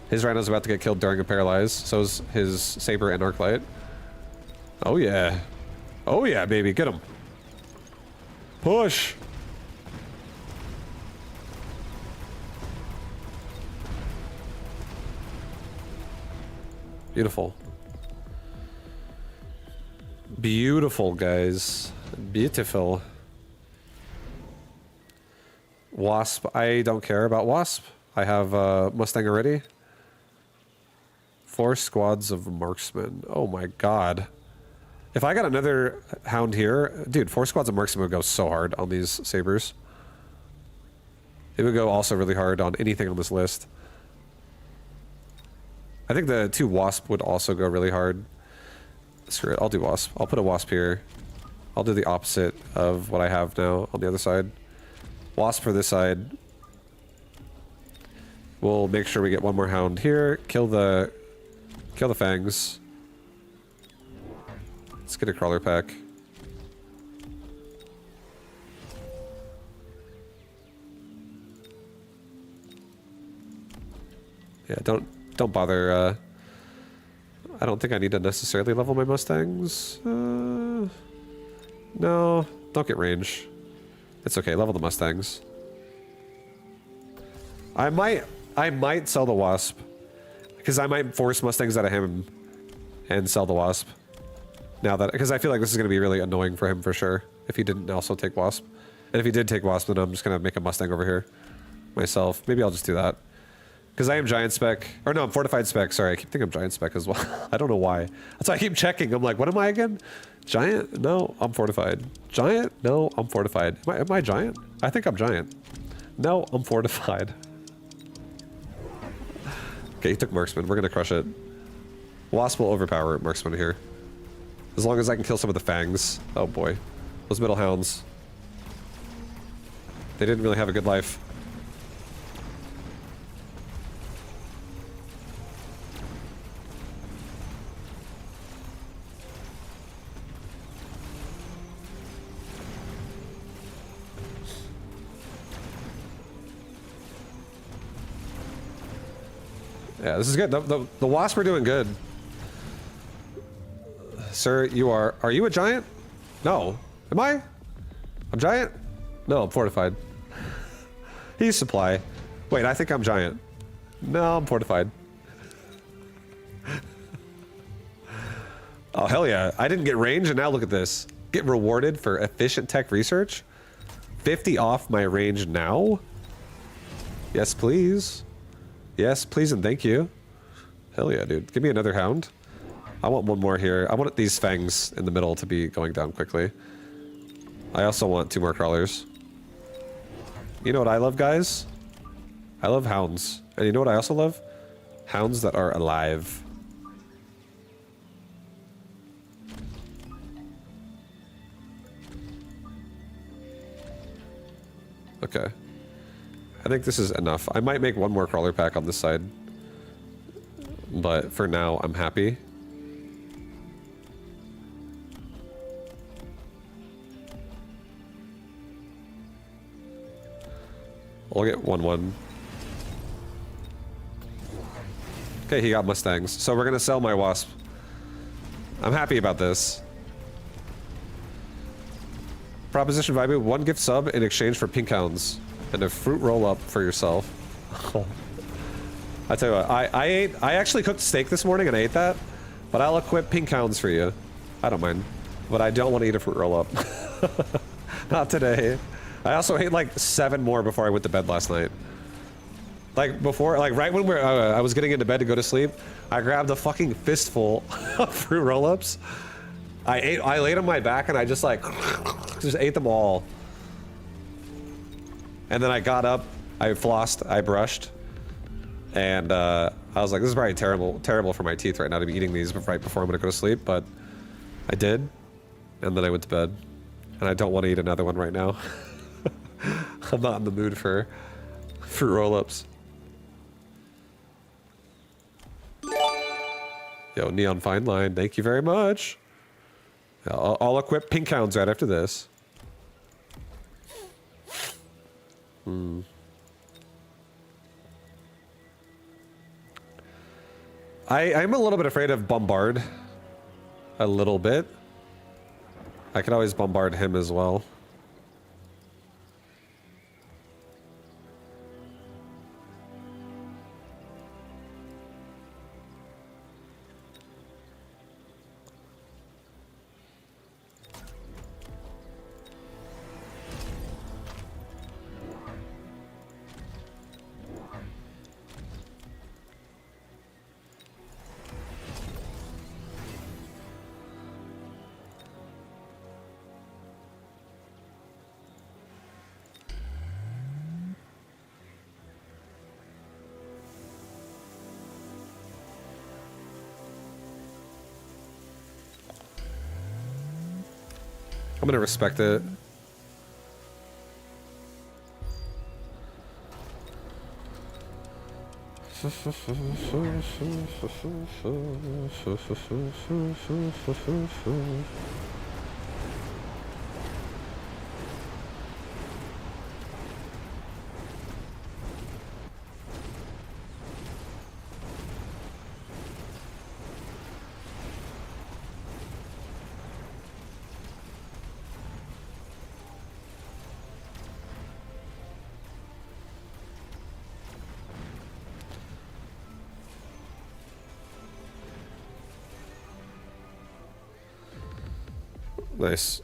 His rhino's about to get killed during a paralyze. So is his saber and arclight. Oh yeah. Oh yeah, baby, get him. Push. Beautiful. Beautiful, guys. Beautiful. Wasp. I don't care about Wasp. I have Mustang already. 4 squads of marksmen. Oh my god. If I got another hound here, dude, 4 squads of marksmen would go so hard on these sabers. It would go also really hard on anything on this list. I think the 2 wasp would also go really hard. Screw it, I'll do wasp. I'll put a wasp here. I'll do the opposite of what I have now on the other side. Wasp for this side. We'll make sure we get one more hound here. Kill the fangs. Let's get a crawler pack. Yeah, don't bother. I don't think I need to necessarily level my Mustangs. No, don't get range. It's okay, level the Mustangs. I might sell the wasp. Because I might force Mustangs out of him and sell the wasp. Now that, because I feel like this is going to be really annoying for him for sure. If he didn't also take wasp. And if he did take wasp, then I'm just going to make a Mustang over here. Myself. Maybe I'll just do that. Because I am giant spec. Or no, I'm fortified spec. Sorry, I keep thinking I'm giant spec as well. I don't know why. That's why I keep checking. I'm like, what am I again? Giant? No, I'm fortified. Giant? No, I'm fortified. Am I giant? I think I'm giant. No, I'm fortified. Okay, he took marksman. We're gonna crush it. Wasp will overpower marksman here. As long as I can kill some of the fangs. Oh boy. Those middle hounds. They didn't really have a good life. Yeah, this is good. The wasps are doing good. Sir, you are you a giant? No. Am I? I'm giant? No, I'm fortified. He's supply. Wait, I think I'm giant. No, I'm fortified. Oh, hell yeah. I didn't get range, and now look at this. Get rewarded for efficient tech research? 50 off my range now? Yes, please. Yes, please and thank you. Hell yeah, dude. Give me another hound. I want one more here. I want these fangs in the middle to be going down quickly. I also want 2 more crawlers. You know what I love, guys? I love hounds. And you know what I also love? Hounds that are alive. Okay. I think this is enough. I might make one more crawler pack on this side. But for now, I'm happy. I'll get 1-1. Okay, he got Mustangs. So we're gonna sell my wasp. I'm happy about this. Proposition Vibu, 1 gift sub in exchange for pink hounds. And a fruit roll up for yourself. I tell you what, I actually cooked steak this morning and I ate that, but I'll equip pink hounds for you. I don't mind. But I don't want to eat a fruit roll up. Not today. I also ate like 7 more before I went to bed last night. Like before, like right when I was getting into bed to go to sleep, I grabbed a fucking fistful of fruit roll ups. I laid on my back and I just like, just ate them all. And then I got up, I flossed, I brushed, and I was like, this is probably terrible for my teeth right now to be eating these right before I'm gonna go to sleep, but I did, and then I went to bed, and I don't want to eat another one right now. I'm not in the mood for fruit roll-ups. Yo, Neon Fine Line, thank you very much. I'll equip pink hounds right after this. I'm a little bit afraid of Bombard. A little bit. I could always bombard him as well. I'm gonna respect it. Nice.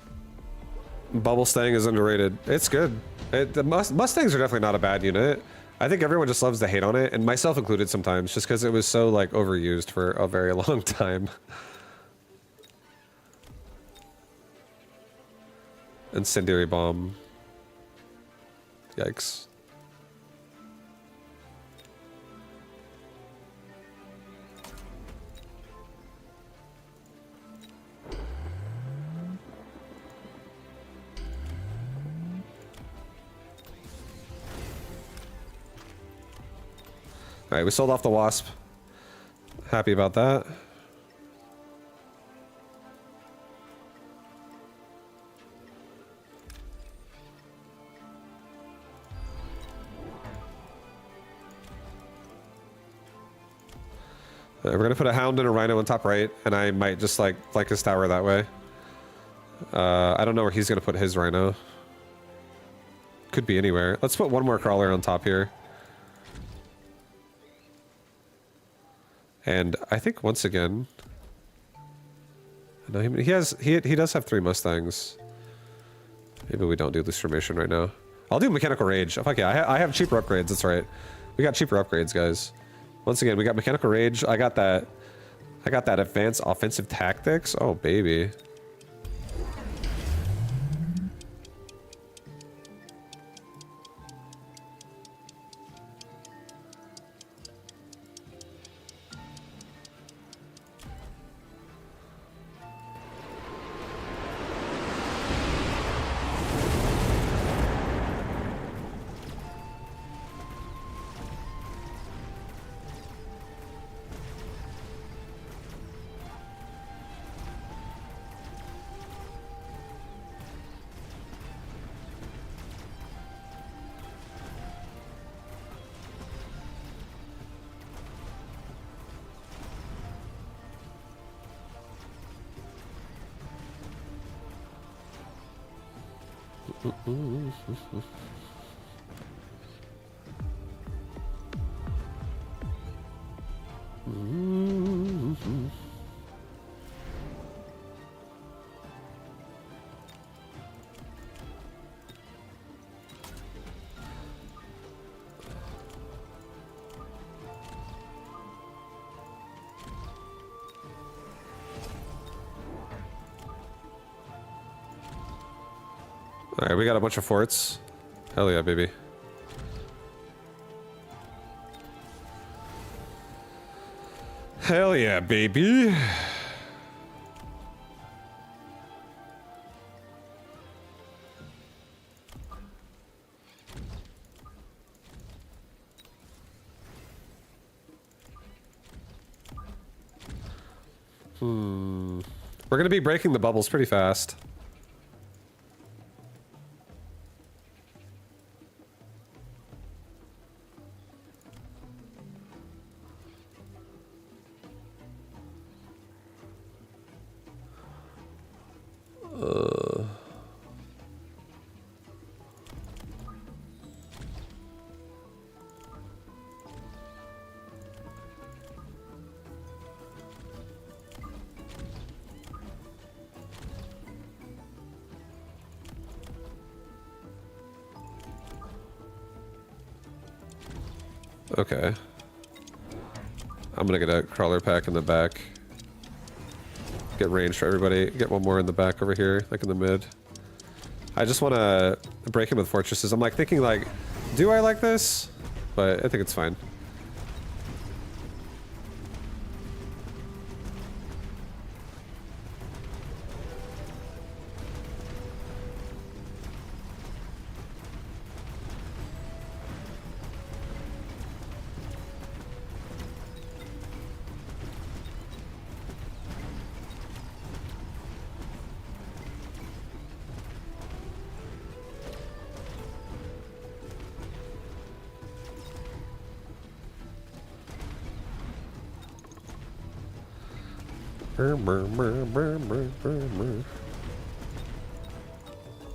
Bubble Stang is underrated. It's good. The Mustangs are definitely not a bad unit. I think everyone just loves to hate on it, and myself included sometimes, just because it was so like overused for a very long time. Incendiary bomb. Yikes. Alright, we sold off the Wasp. Happy about that. We're gonna put a Hound and a Rhino on top right, and I might just like flank his tower that way. I don't know where he's gonna put his Rhino. Could be anywhere. Let's put one more Crawler on top here. And I think once again, no, he does have 3 Mustangs. Maybe we don't do this formation right now. I'll do Mechanical Rage. Oh, fuck yeah, I have cheaper upgrades. That's right. We got cheaper upgrades, guys. Once again, we got Mechanical Rage. I got that advanced offensive tactics. Oh baby. Alright, we got a bunch of forts. Hell yeah, baby. Hell yeah, baby. We're gonna be breaking the bubbles pretty fast. Okay. I'm gonna get a crawler pack in the back. Get range for everybody. Get one more in the back over here, like in the mid. I just want to break him with fortresses. I'm like thinking like, do I like this? But I think it's fine.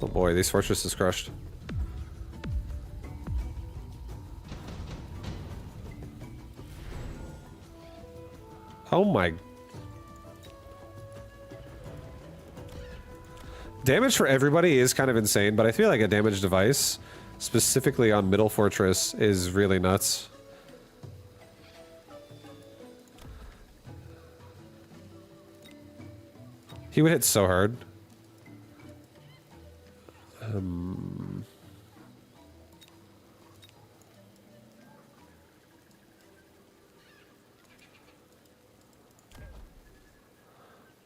Oh boy, these fortresses crushed. Oh my. Damage for everybody is kind of insane, but I feel like a damage device, specifically on Middle Fortress, is really nuts. He would hit so hard.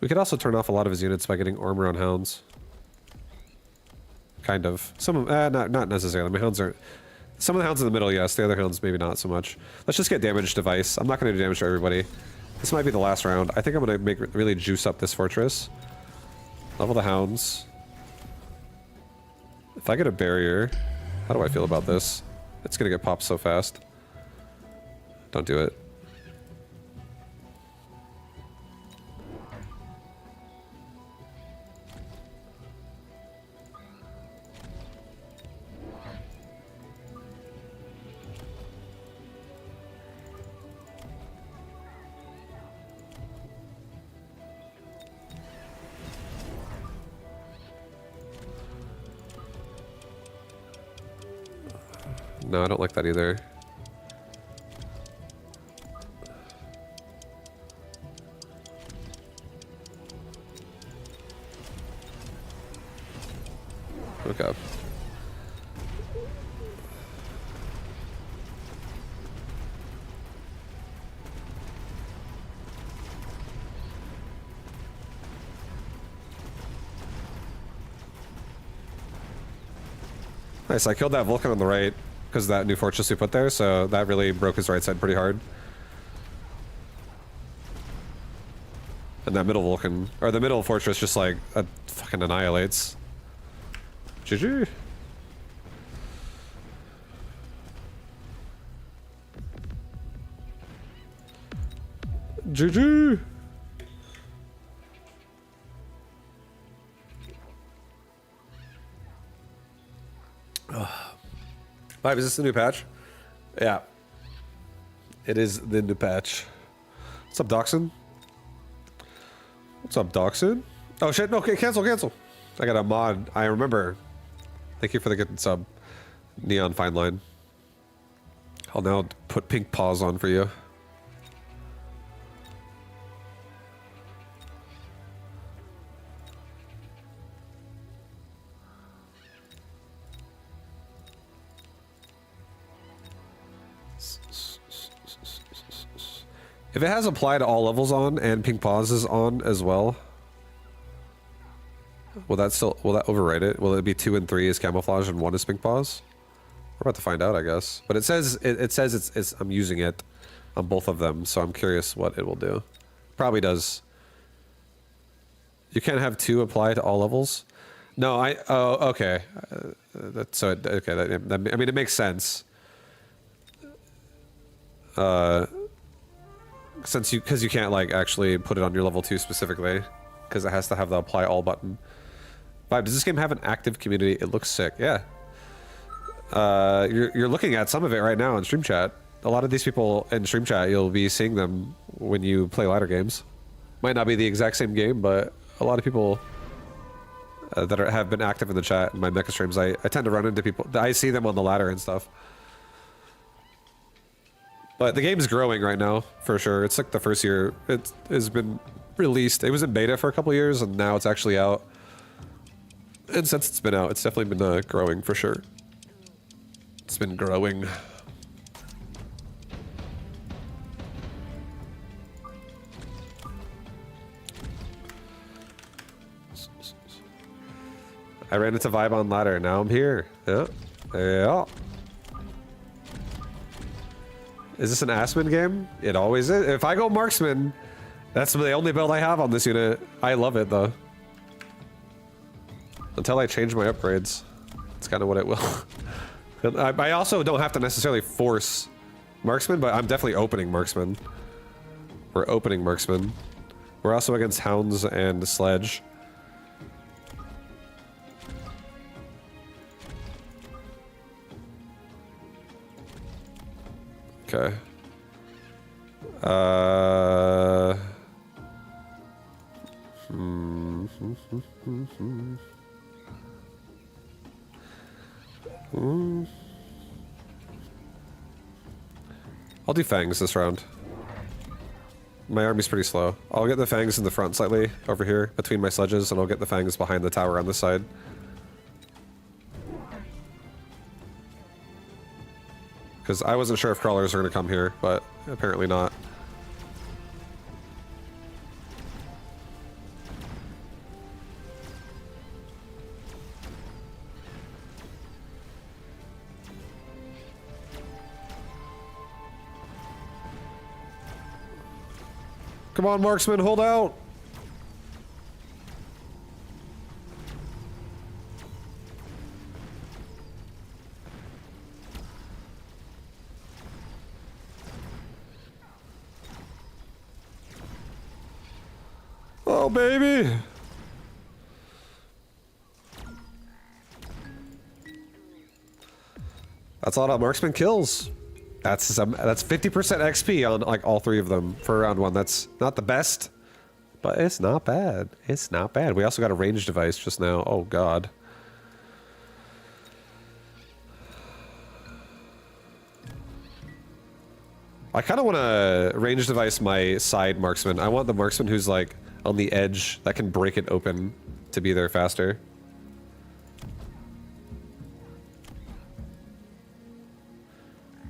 We could also turn off a lot of his units by getting armor on hounds. Kind of. Some of them, not necessarily. My hounds aren't. Some of the hounds in the middle, yes. The other hounds, maybe not so much. Let's just get damage device. I'm not going to do damage to everybody. This might be the last round. I think I'm going to really juice up this fortress. Level the hounds. If I get a barrier, how do I feel about this? It's going to get popped so fast. Don't do it. No, I don't like that either. Okay. Nice, I killed that Vulcan on the right. Because of that new fortress we put there, so that really broke his right side pretty hard. And that middle Vulcan, or the middle fortress just like, fucking annihilates. GG. GG. Vibe, is this the new patch? Yeah. It is the new patch. What's up, Doxin? What's up, Doxin? Oh shit, no, okay, cancel. I got a mod. I remember. Thank you for the good sub. Neon Fine Line. I'll now put pink paws on for you. If it has apply to all levels on and pink paws is on as well, will that overwrite it? Will it be 2 and 3 is camouflage and 1 is pink paws? We're about to find out, I guess. But it says it's I'm using it on both of them, so I'm curious what it will do. Probably does. You can't have 2 apply to all levels. No, oh, okay. Okay. I mean, it makes sense. Because you can't like actually put it on your level 2 specifically, because it has to have the apply all button. Vibe, does this game have an active community? It looks sick. Yeah. You're looking at some of it right now in stream chat. A lot of these people in stream chat, you'll be seeing them when you play ladder games. Might not be the exact same game, but a lot of people that have been active in the chat in my mecha streams, I tend to run into people. I see them on the ladder and stuff. But the game's growing right now, for sure. It's like the first year it has been released. It was in beta for a couple years, and now it's actually out. And since it's been out, it's definitely been growing, for sure. It's been growing. I ran into Vibe on ladder, now I'm here. Yeah. Yeah. Is this an Assman game? It always is. If I go Marksman, that's the only build I have on this unit. I love it, though. Until I change my upgrades. It's kind of what it will. I also don't have to necessarily force Marksman, but I'm definitely opening Marksman. We're opening Marksman. We're also against Hounds and Sledge. Okay. I'll do fangs this round. My army's pretty slow. I'll get the fangs in the front slightly over here between my sledges, and I'll get the fangs behind the tower on this side. Because I wasn't sure if crawlers are going to come here, but apparently not. Come on, marksman, hold out! Oh, baby! That's a lot of marksman kills. That's 50% XP on like all three of them for round one. That's not the best, but it's not bad. It's not bad. We also got a range device just now. Oh god. I kind of want to range device my side marksman. I want the marksman who's like on the edge that can break it open to be there faster.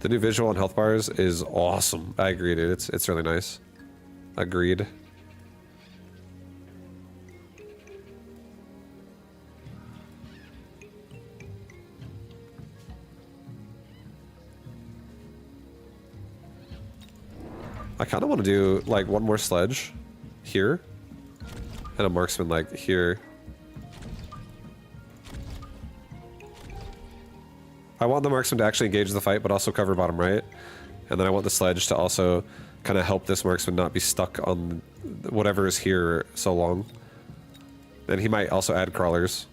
The new visual on health bars is awesome. I agree, dude. It's really nice. Agreed. I kind of want to do like one more sledge here and a marksman like here. I want the marksman to actually engage the fight, but also cover bottom right. And then I want the sledge to also kind of help this marksman not be stuck on whatever is here so long. And he might also add crawlers.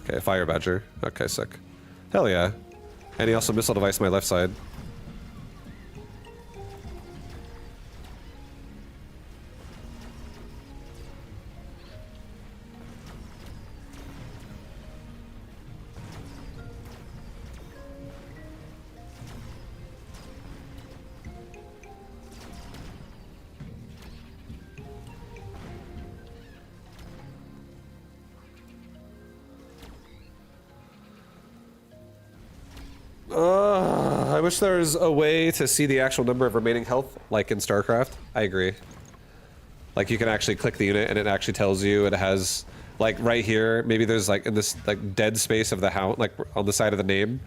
Okay, fire badger. Okay, sick. Hell yeah. And he also missile device my left side. I wish there was a way to see the actual number of remaining health, like in StarCraft. I agree. Like you can actually click the unit and it actually tells you it has, like right here, maybe there's like in this like dead space of the hound, like on the side of the name,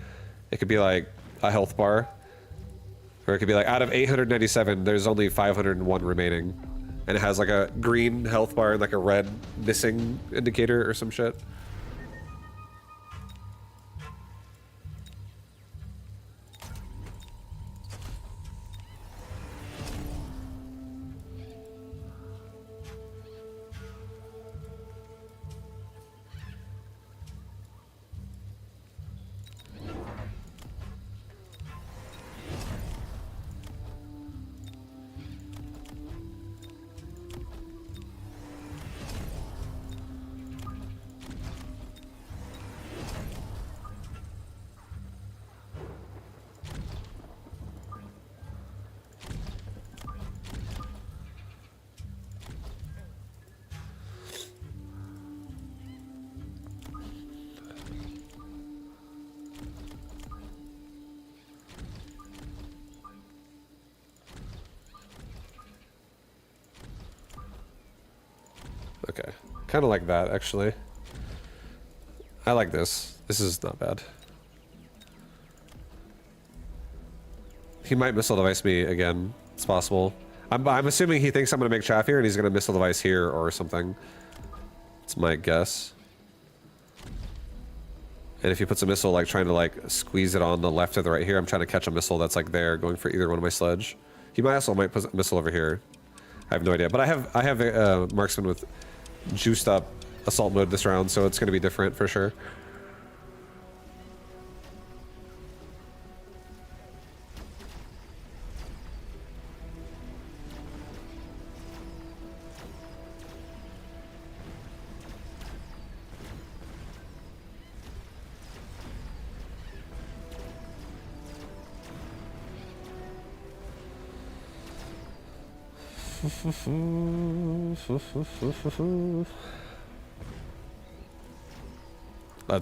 it could be like a health bar. Or it could be like out of 897, there's only 501 remaining. And it has like a green health bar and like a red missing indicator or some shit. Okay, kind of like that, actually. I like this. This is not bad. He might missile device me again. It's possible. I'm assuming he thinks I'm going to make chaff here and he's going to missile device here or something. It's my guess. And if he puts a missile, like, trying to, like, squeeze it on the left or the right here, I'm trying to catch a missile that's, like, there, going for either one of my sledge. He might put a missile over here. I have no idea. But I have a marksman with juiced up assault mode this round, so it's going to be different for sure. Let's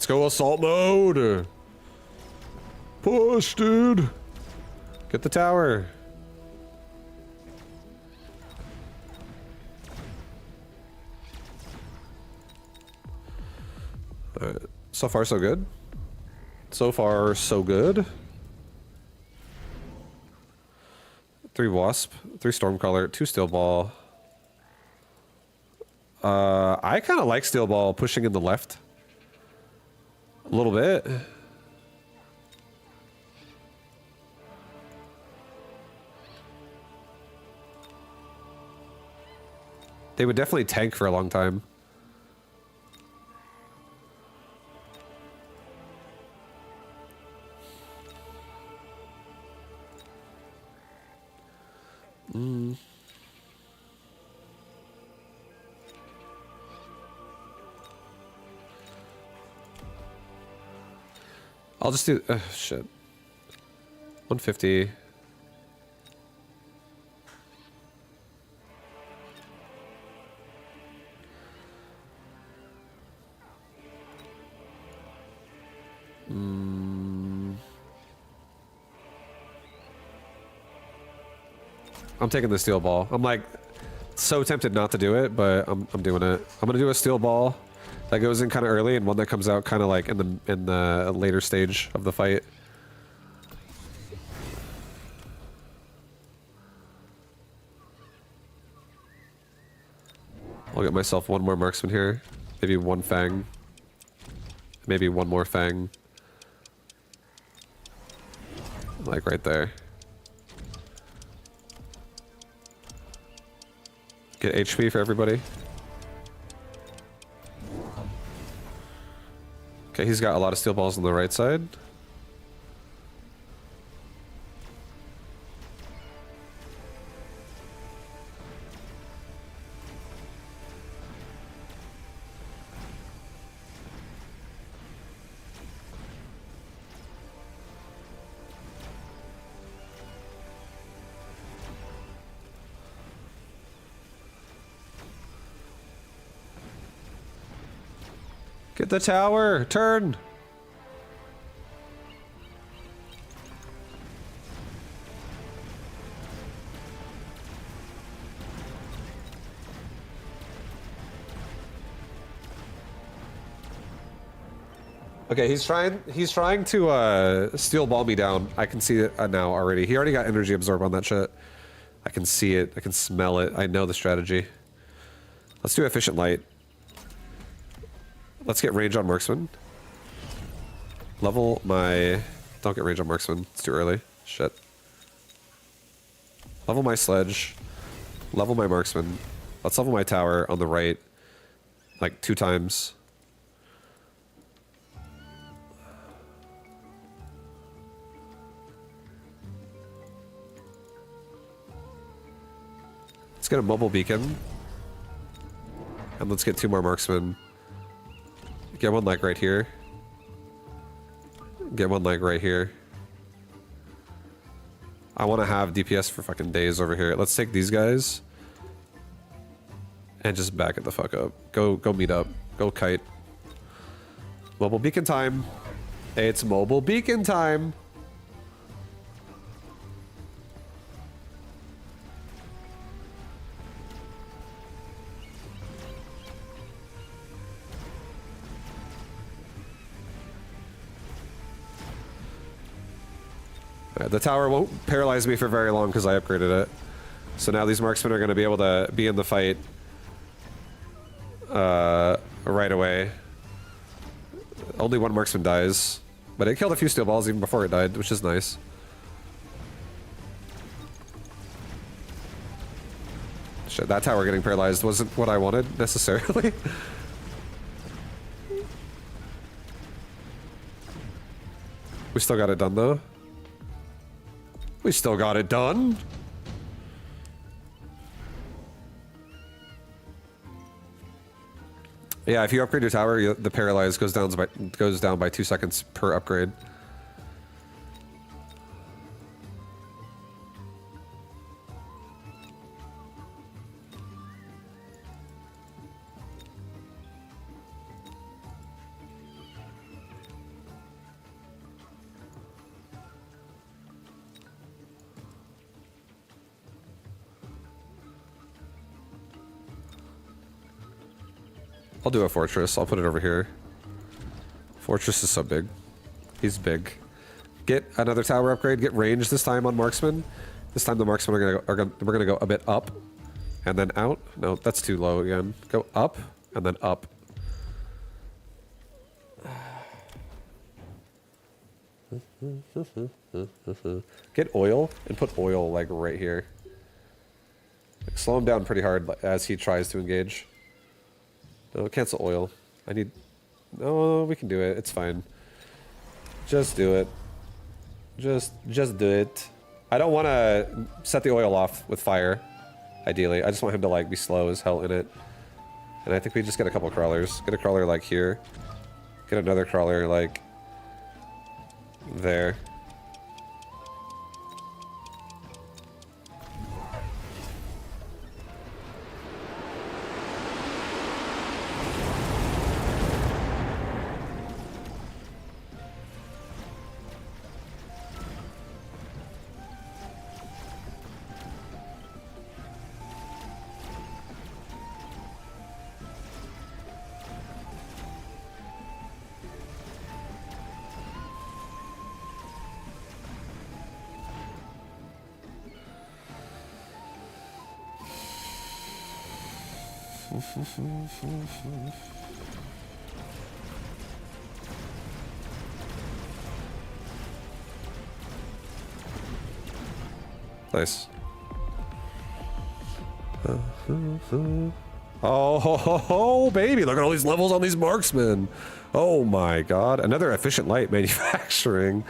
go assault mode. Push, dude. Get the tower. Alright. So far, so good. So far, so good. 3 wasp, 3 stormcaller, 2 steel ball. I kind of like steel ball pushing in the left. A little bit. They would definitely tank for a long time. I'll just do shit. 150. I'm taking the steel ball. I'm like so tempted not to do it, but I'm doing it. I'm gonna do a steel ball that goes in kind of early and one that comes out kind of like in the later stage of the fight. I'll get myself one more marksman here. Maybe one fang. Maybe one more fang. Like right there. Get HP for everybody. Okay, he's got a lot of steel balls on the right side. Get the tower! Turn! Okay, he's trying to steel ball me down. I can see it now already. He already got energy absorb on that shit. I can see it. I can smell it. I know the strategy. Let's do efficient light. Let's get range on marksman. Level my... Don't get range on marksman. It's too early. Shit. Level my sledge. Level my marksman. Let's level my tower on the right. Like 2 times. Let's get a mobile beacon. And let's get 2 more marksmen. Get one like right here. Get one like right here. I want to have DPS for fucking days over here. Let's take these guys. And just back it the fuck up. Go meet up. Go kite. Mobile beacon time. It's mobile beacon time. The tower won't paralyze me for very long because I upgraded it. So now these marksmen are going to be able to be in the fight right away. Only 1 marksman dies. But it killed a few steel balls even before it died, which is nice. Shit, that tower getting paralyzed wasn't what I wanted, necessarily. We still got it done, though. We still got it done. Yeah, if you upgrade your tower, the paralyze goes down by 2 seconds per upgrade. I'll do a fortress. I'll put it over here. Fortress is so big. He's big. Get another tower upgrade. Get range this time on marksman. This time the marksmen we're gonna go a bit up, and then out. No, that's too low again. Go up and then up. Get oil and put oil like right here. Like, slow him down pretty hard as he tries to engage. No, cancel oil. I need. No, we can do it. It's fine. Just do it. Just do it. I don't want to set the oil off with fire, ideally. I just want him to like be slow as hell in it. And I think we just get a couple crawlers. Get a crawler like here. Get another crawler like there. Nice. Oh, baby, look at all these levels on these marksmen. Oh my god, another efficient light manufacturing.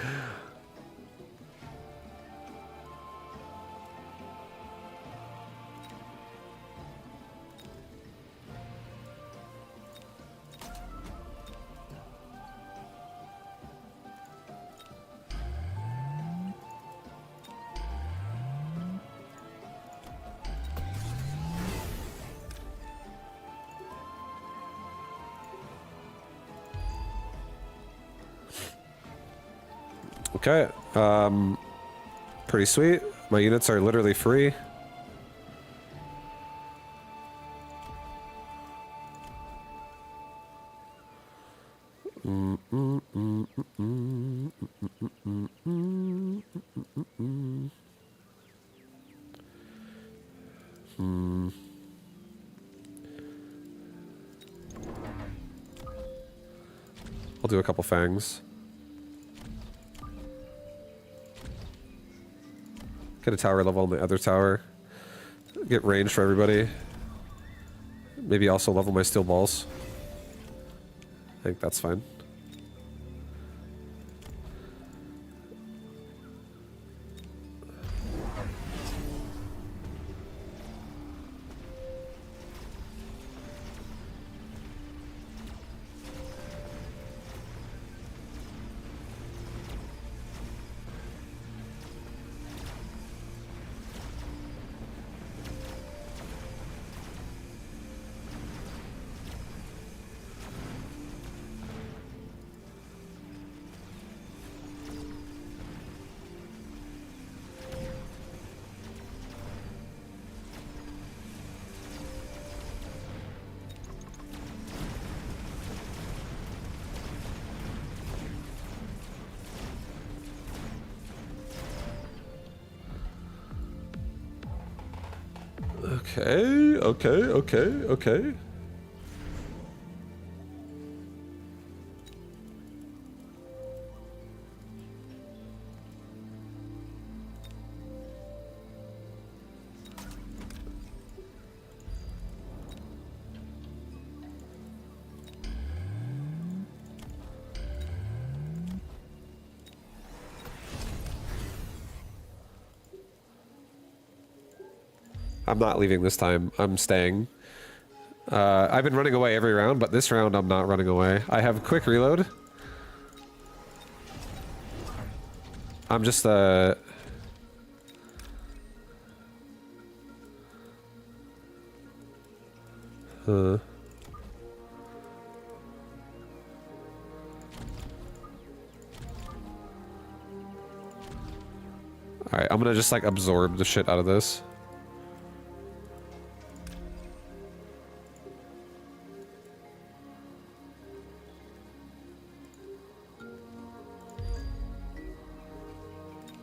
Okay, pretty sweet. My units are literally free. I'll do a couple fangs. Get a tower level on the other tower. Get range for everybody. Maybe also level my steel balls. I think that's fine. Okay. I'm not leaving this time. I'm staying. I've been running away every round, but this round I'm not running away. I have quick reload. I'm just Alright, I'm gonna just like absorb the shit out of this.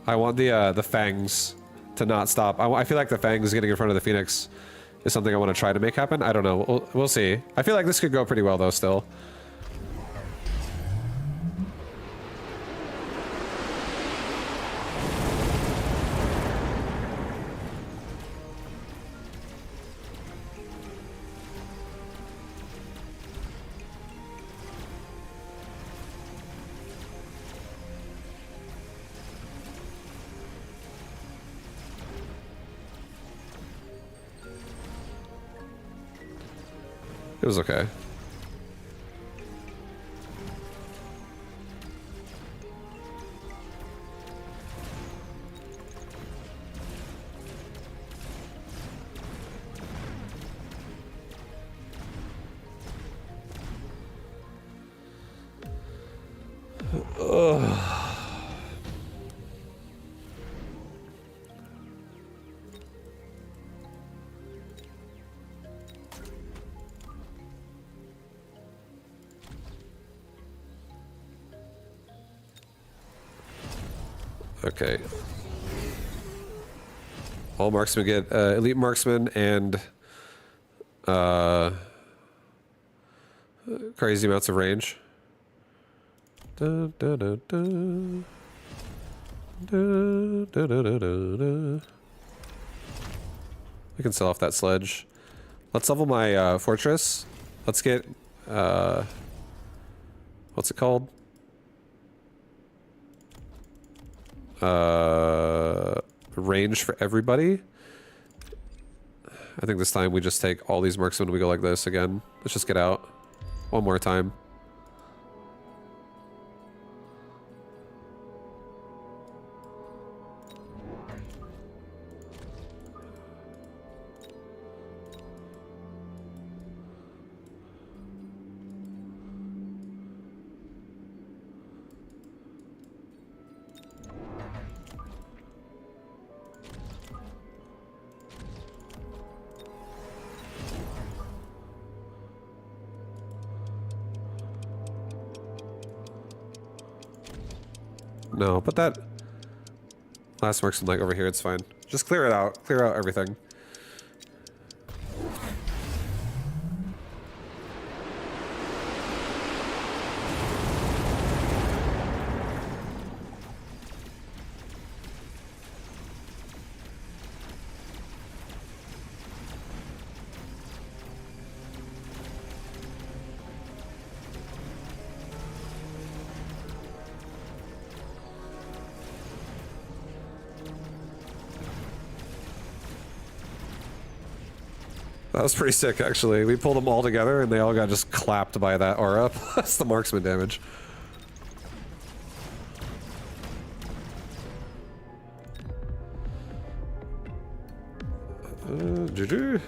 I want the fangs to not stop. I feel like the fangs getting in front of the Phoenix is something I want to try to make happen. I don't know. We'll see. I feel like this could go pretty well though still. It was okay. Ugh. Okay. All marksmen get elite marksman and crazy amounts of range. Da, da, da, da. Da, da, da, da, da. We can sell off that sledge. Let's level my fortress. Let's get what's it called? Range for everybody. I think this time we just take all these marksmen and we go like this again. Let's just get out one more time. No, put that last marksman like over here, it's fine. Just clear it out. Clear out everything. That was pretty sick, actually. We pulled them all together, and they all got just clapped by that aura. That's the marksman damage. GG.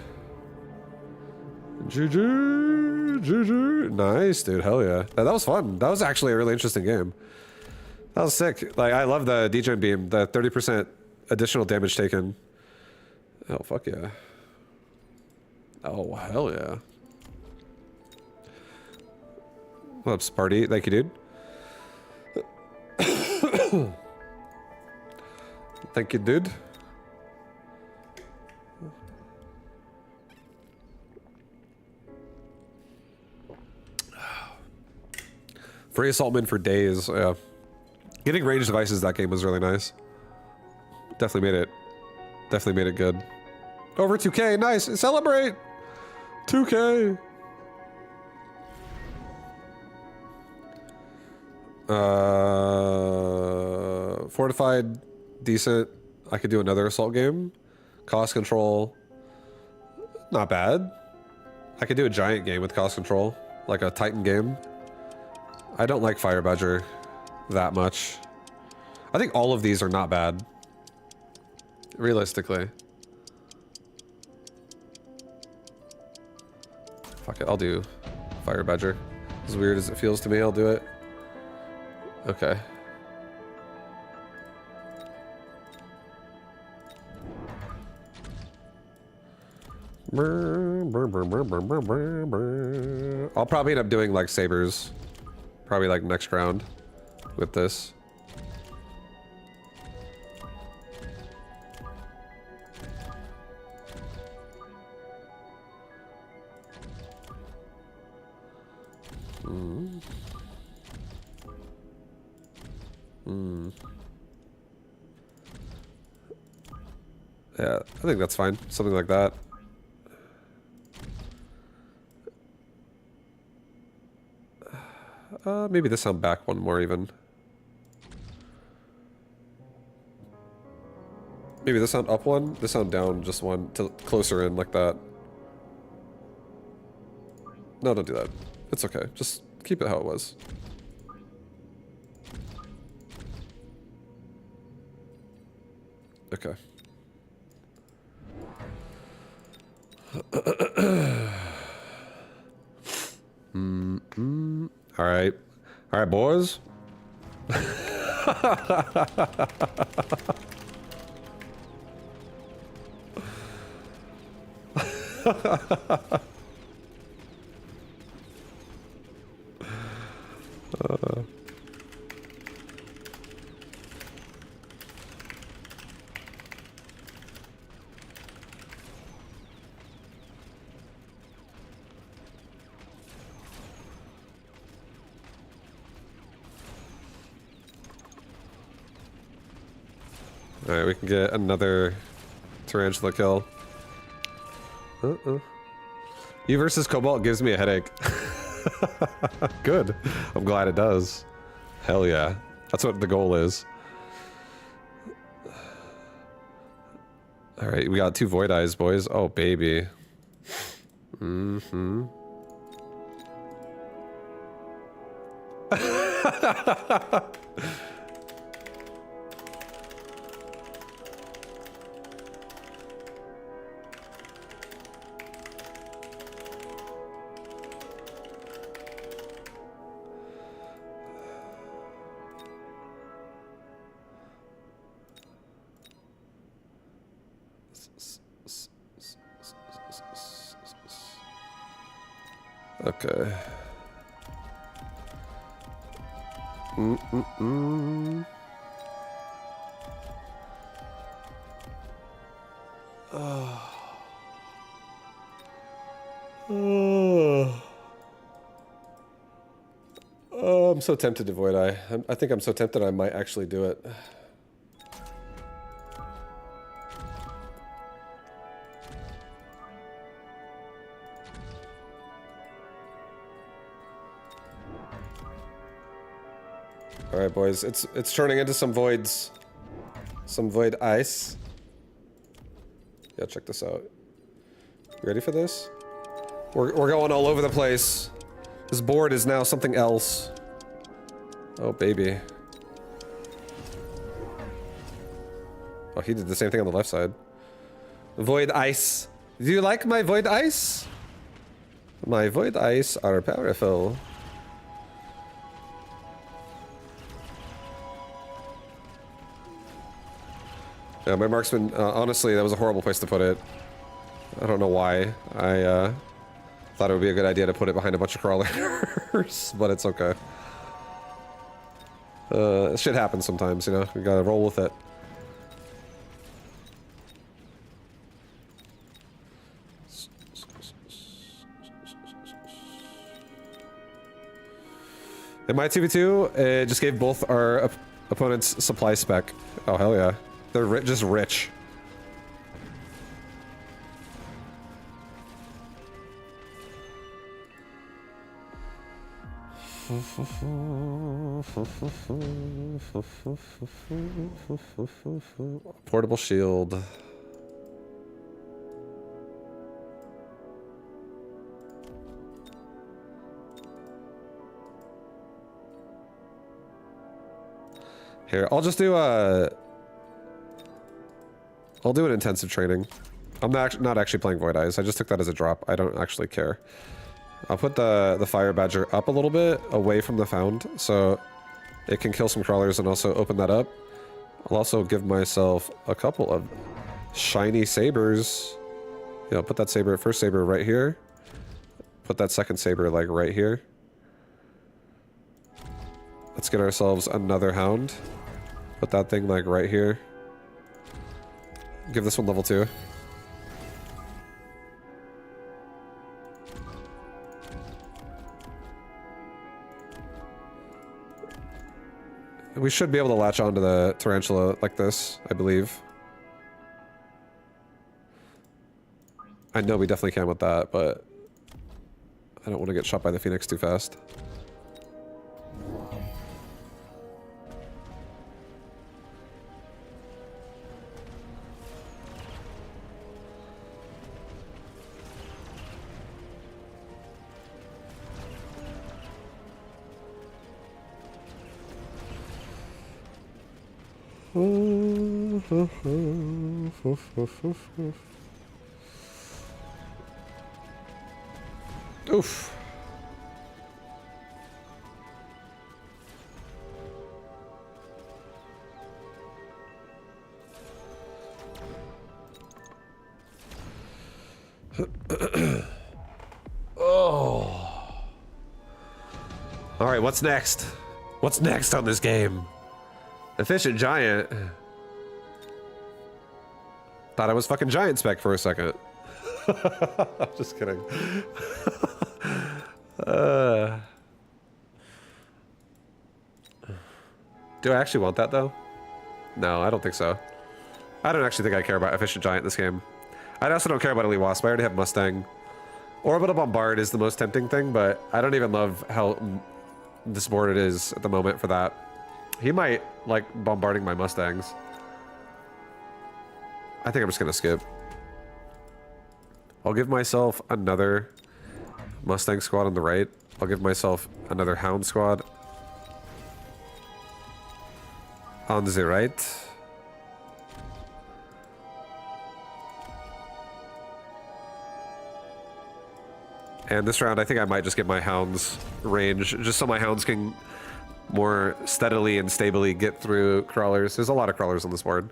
GG. GG. Nice, dude. Hell yeah. That was fun. That was actually a really interesting game. That was sick. Like, I love the degen beam. The 30% additional damage taken. Oh, fuck yeah. Oh, hell yeah. What's up, Sparty? Thank you, dude. Thank you, dude. Free assaultman for days, yeah. Getting ranged devices that game was really nice. Definitely made it good. Over 2K, nice, celebrate! 2K! Fortified, decent. I could do another assault game. Cost control, not bad. I could do a giant game with cost control, like a Titan game. I don't like Fire Badger that much. I think all of these are not bad, realistically. Fuck it, I'll do Fire Badger. As weird as it feels to me, I'll do it. Okay. I'll probably end up doing like sabers. Probably like next round with this. Yeah, I think that's fine. Something like that. Maybe this sound back one more even. Maybe this sound up one, this sound down just one, to closer in like that. No, don't do that. It's okay. Just keep it how it was. Okay. All right. All right, boys. Alright, we can get another tarantula kill. You versus Cobalt gives me a headache. Good. I'm glad it does. Hell yeah. That's what the goal is. Alright, we got 2 Void Eyes, boys. Oh, baby. Mm-hmm. Okay. Oh, I'm so tempted to Void Eye. I think I'm so tempted I might actually do it. All right, boys. It's turning into some voids. Some void ice. Yeah, check this out. You ready for this? We're going all over the place. This board is now something else. Oh, baby. Oh, he did the same thing on the left side. Void ice. Do you like my void ice? My void ice are powerful. Yeah, my marksman, honestly, that was a horrible place to put it. I don't know why. I thought it would be a good idea to put it behind a bunch of crawlers, but it's okay. Shit happens sometimes, you know? We gotta roll with it. In my 2v2, it just gave both our opponents supply spec. Oh, hell yeah. They're just rich. Portable shield. Here, I'll just do I'll do an intensive training. I'm not actually playing Void Eyes. I just took that as a drop. I don't actually care. I'll put the Fire Badger up a little bit away from the Found so it can kill some crawlers and also open that up. I'll also give myself a couple of shiny sabers. Yeah, I'll put that first saber right here. Put that second saber like right here. Let's get ourselves another Hound. Put that thing like right here. Give this one level 2. We should be able to latch onto the tarantula like this, I believe. I know we definitely can with that, but I don't want to get shot by the phoenix too fast. Oof. Oh. All right, what's next? What's next on this game? Efficient giant. Thought I was fucking giant spec for a second. I'm just kidding. Do I actually want that though? No, I don't think so. I don't actually think I care about efficient giant this game. I also don't care about elite wasp. I already have Mustang. Orbital bombard is the most tempting thing, but I don't even love how disboarded it is at the moment for that. He might like bombarding my Mustangs. I think I'm just gonna skip. I'll give myself another Mustang squad on the right. I'll give myself another Hound squad on the right. And this round, I think I might just get my Hounds range, just so my Hounds can more steadily and stably get through crawlers. There's a lot of crawlers on this board.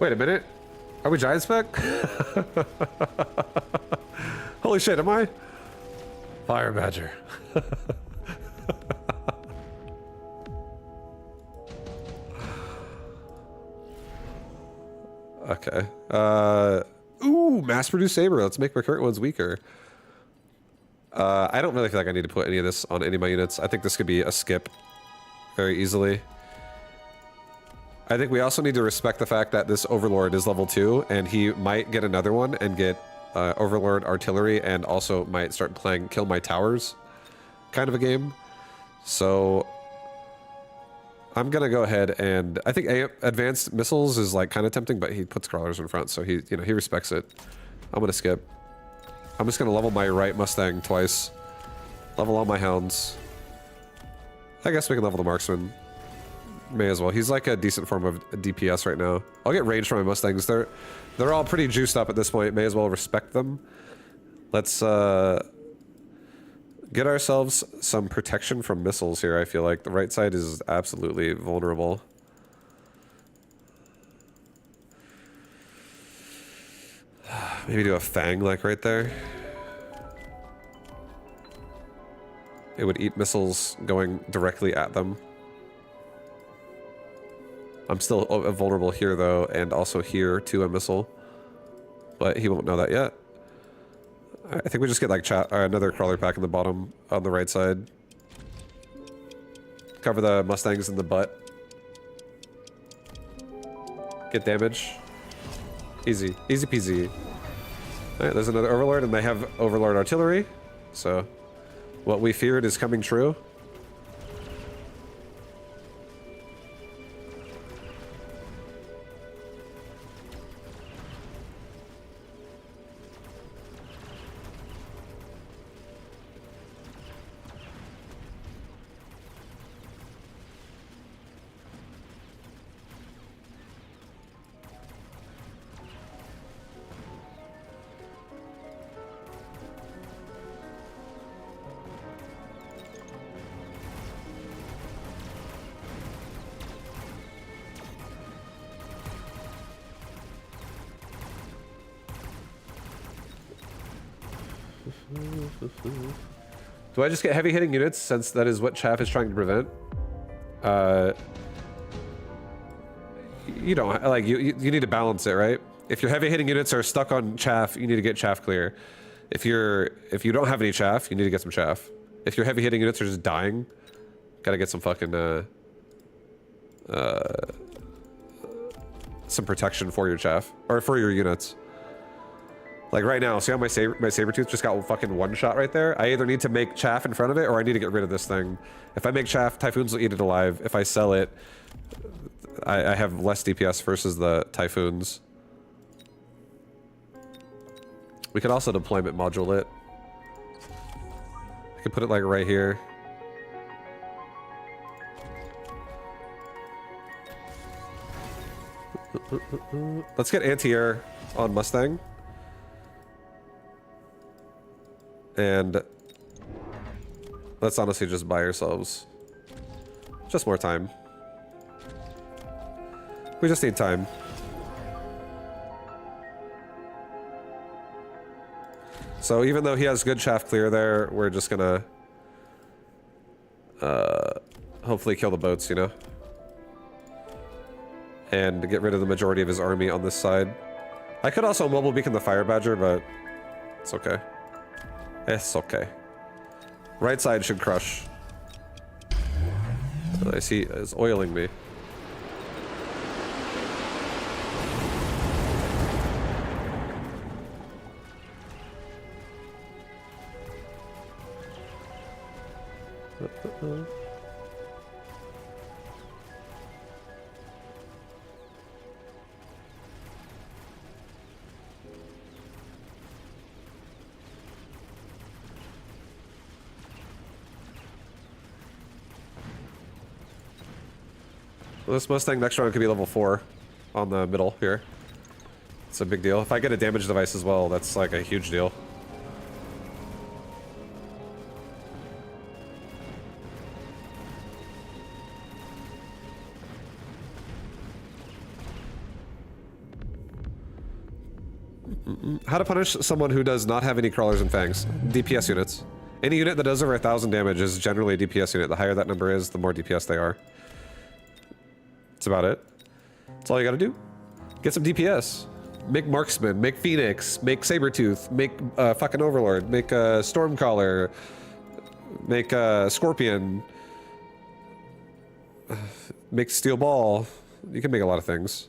Wait a minute. Are we giant spec? Holy shit, am I? Fire Badger. Okay. Ooh, mass-produced saber. Let's make my current ones weaker. I don't really feel like I need to put any of this on any of my units. I think this could be a skip very easily. I think we also need to respect the fact that this Overlord is level 2, and he might get another one and get Overlord artillery, and also might start playing kill my towers kind of a game. So I'm gonna go ahead and I think advanced missiles is like kind of tempting, but he puts crawlers in front, so he respects it. I'm gonna skip. I'm just gonna level my right Mustang twice. Level all my Hounds. I guess we can level the Marksman. May as well. He's like a decent form of DPS right now. I'll get range from my Mustangs. They're all pretty juiced up at this point. May as well respect them. Let's get ourselves some protection from missiles here. I feel like the right side is absolutely vulnerable. Maybe do a Fang like right there. It would eat missiles going directly at them. I'm still vulnerable here though, and also here to a missile. But he won't know that yet. I think we just get like another crawler pack in the bottom on the right side. Cover the Mustangs in the butt. Get damage. Easy. Easy peasy. Alright, there's another Overlord, and they have Overlord artillery. So, what we feared is coming true. Do I just get heavy hitting units since that is what chaff is trying to prevent? You don't like you need to balance it, right? If your heavy hitting units are stuck on chaff, you need to get chaff clear. If you don't have any chaff, you need to get some chaff. If your heavy hitting units are just dying, gotta get some fucking some protection for your chaff or for your units. Like right now, see how my saber-tooth just got fucking one shot right there? I either need to make chaff in front of it or I need to get rid of this thing. If I make chaff, typhoons will eat it alive. If I sell it, I have less DPS versus the typhoons. We could also deployment module it. I could put it like right here. Let's get anti-air on Mustang. And let's honestly just buy ourselves just more time. We just need time. So even though he has good chaff clear there, we're just gonna hopefully kill the boats, you know? And get rid of the majority of his army on this side. I could also mobile beacon the fire badger, but it's okay. It's okay. Right side should crush. I see it's oiling me. This Mustang next round could be level 4 on the middle here. It's a big deal. If I get a damage device as well, that's like a huge deal. How to punish someone who does not have any crawlers and fangs. DPS units. Any unit that does over 1,000 damage is generally a DPS unit. The higher that number is, the more DPS they are. That's about it. That's all you gotta do. Get some DPS. Make Marksman, make Phoenix, make Sabertooth, make fucking Overlord, make Stormcaller, make Scorpion, make Steel Ball. You can make a lot of things.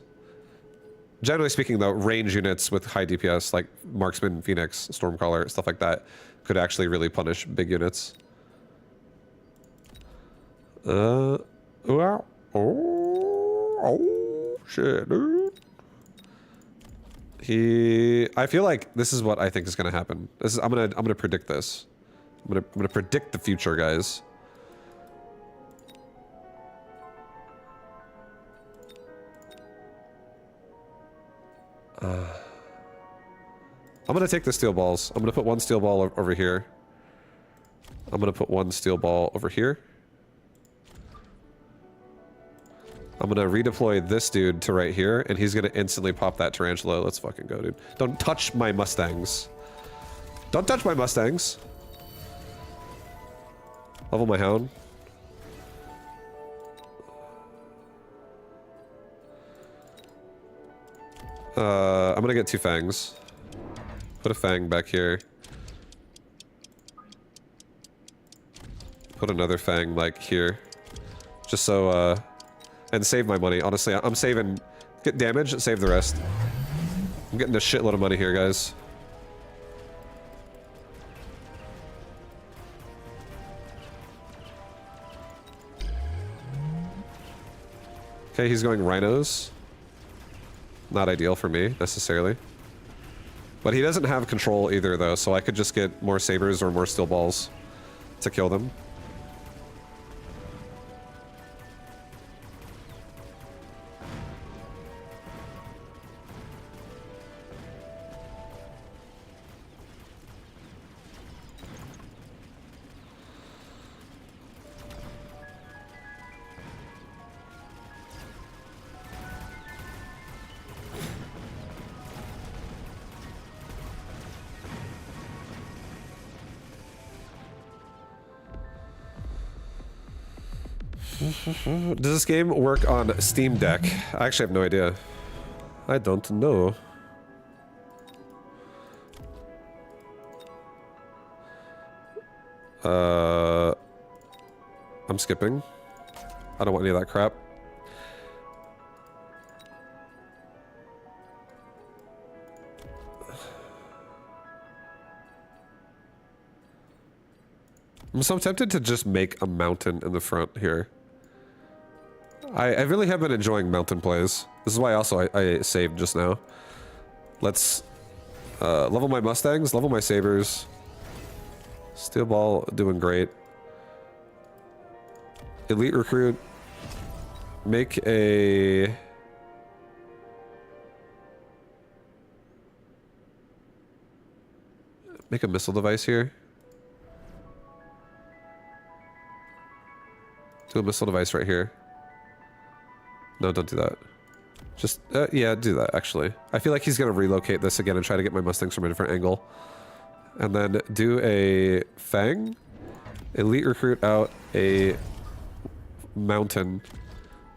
Generally speaking though, range units with high DPS like Marksman, Phoenix, Stormcaller, stuff like that could actually really punish big units. Wow. Oh shit, dude. I feel like this is what I think is gonna happen. I'm gonna predict this. I'm gonna predict the future, guys. I'm gonna take the steel balls. I'm gonna put one steel ball over here. I'm gonna put one steel ball over here. I'm gonna redeploy this dude to right here, and he's gonna instantly pop that tarantula. Let's fucking go, dude. Don't touch my Mustangs. Don't touch my Mustangs. Level my hound. I'm gonna get 2 fangs. Put a fang back here. Put another fang like here. Just so, and save my money. Honestly, I'm saving... Get damage and save the rest. I'm getting a shitload of money here, guys. Okay, he's going rhinos. Not ideal for me, necessarily. But he doesn't have control either, though, so I could just get more sabers or more steel balls to kill them. Does this game work on Steam Deck? I actually have no idea. I don't know. I'm skipping. I don't want any of that crap. I'm so tempted to just make a mountain in the front here. I really have been enjoying mountain plays. This is why also I saved just now. Let's level my Mustangs, level my Sabers. Steel Ball doing great. Elite Recruit. Make a... Make a missile device here. Do a missile device right here. No, don't do that. Just, yeah, do that, actually. I feel like he's gonna relocate this again and try to get my Mustangs from a different angle. And then do a Fang. Elite Recruit out a mountain.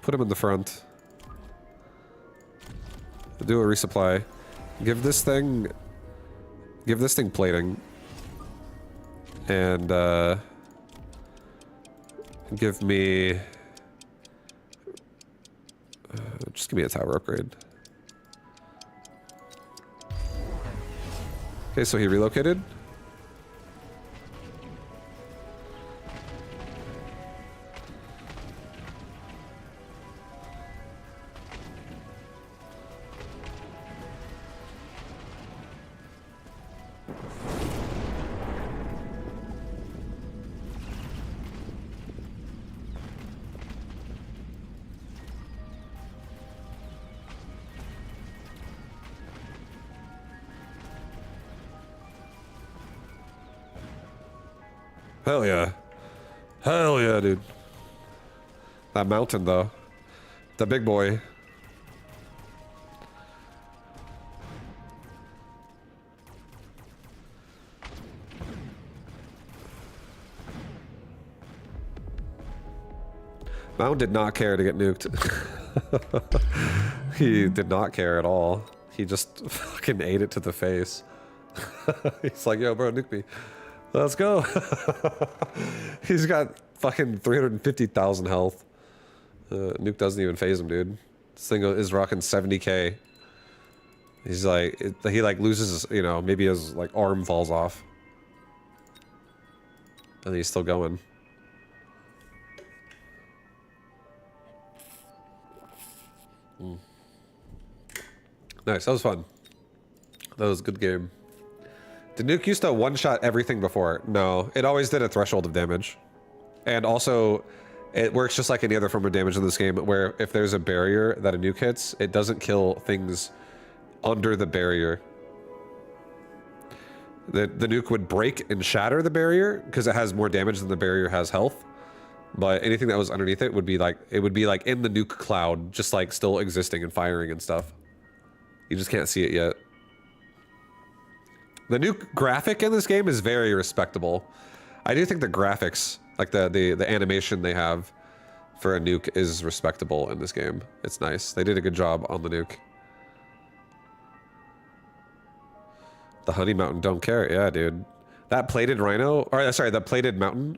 Put him in the front. Do a resupply. Give this thing plating. And, give me... just give me a tower upgrade. Okay, so he relocated. Hell yeah. Hell yeah, dude. That mountain, though. The big boy. Mountain did not care to get nuked. He did not care at all. He just fucking ate it to the face. He's like, yo, bro, nuke me. Let's go. He's got fucking 350,000 health. Nuke doesn't even phase him, dude. This thing is rocking 70k. He's like, he like loses his, you know, maybe his like arm falls off. And he's still going. Nice, that was fun. That was a good game. Did nuke used to one-shot everything before? No, it always did a threshold of damage. And also, it works just like any other form of damage in this game, where if there's a barrier that a nuke hits, it doesn't kill things under the barrier. The nuke would break and shatter the barrier, because it has more damage than the barrier has health. But anything that was underneath it would be like in the nuke cloud, just like still existing and firing and stuff. You just can't see it yet. The nuke graphic in this game is very respectable. I do think the graphics, like the animation they have for a nuke is respectable in this game. It's nice. They did a good job on the nuke. The Honey Mountain don't care. Yeah, dude. That plated rhino, or sorry, the plated mountain,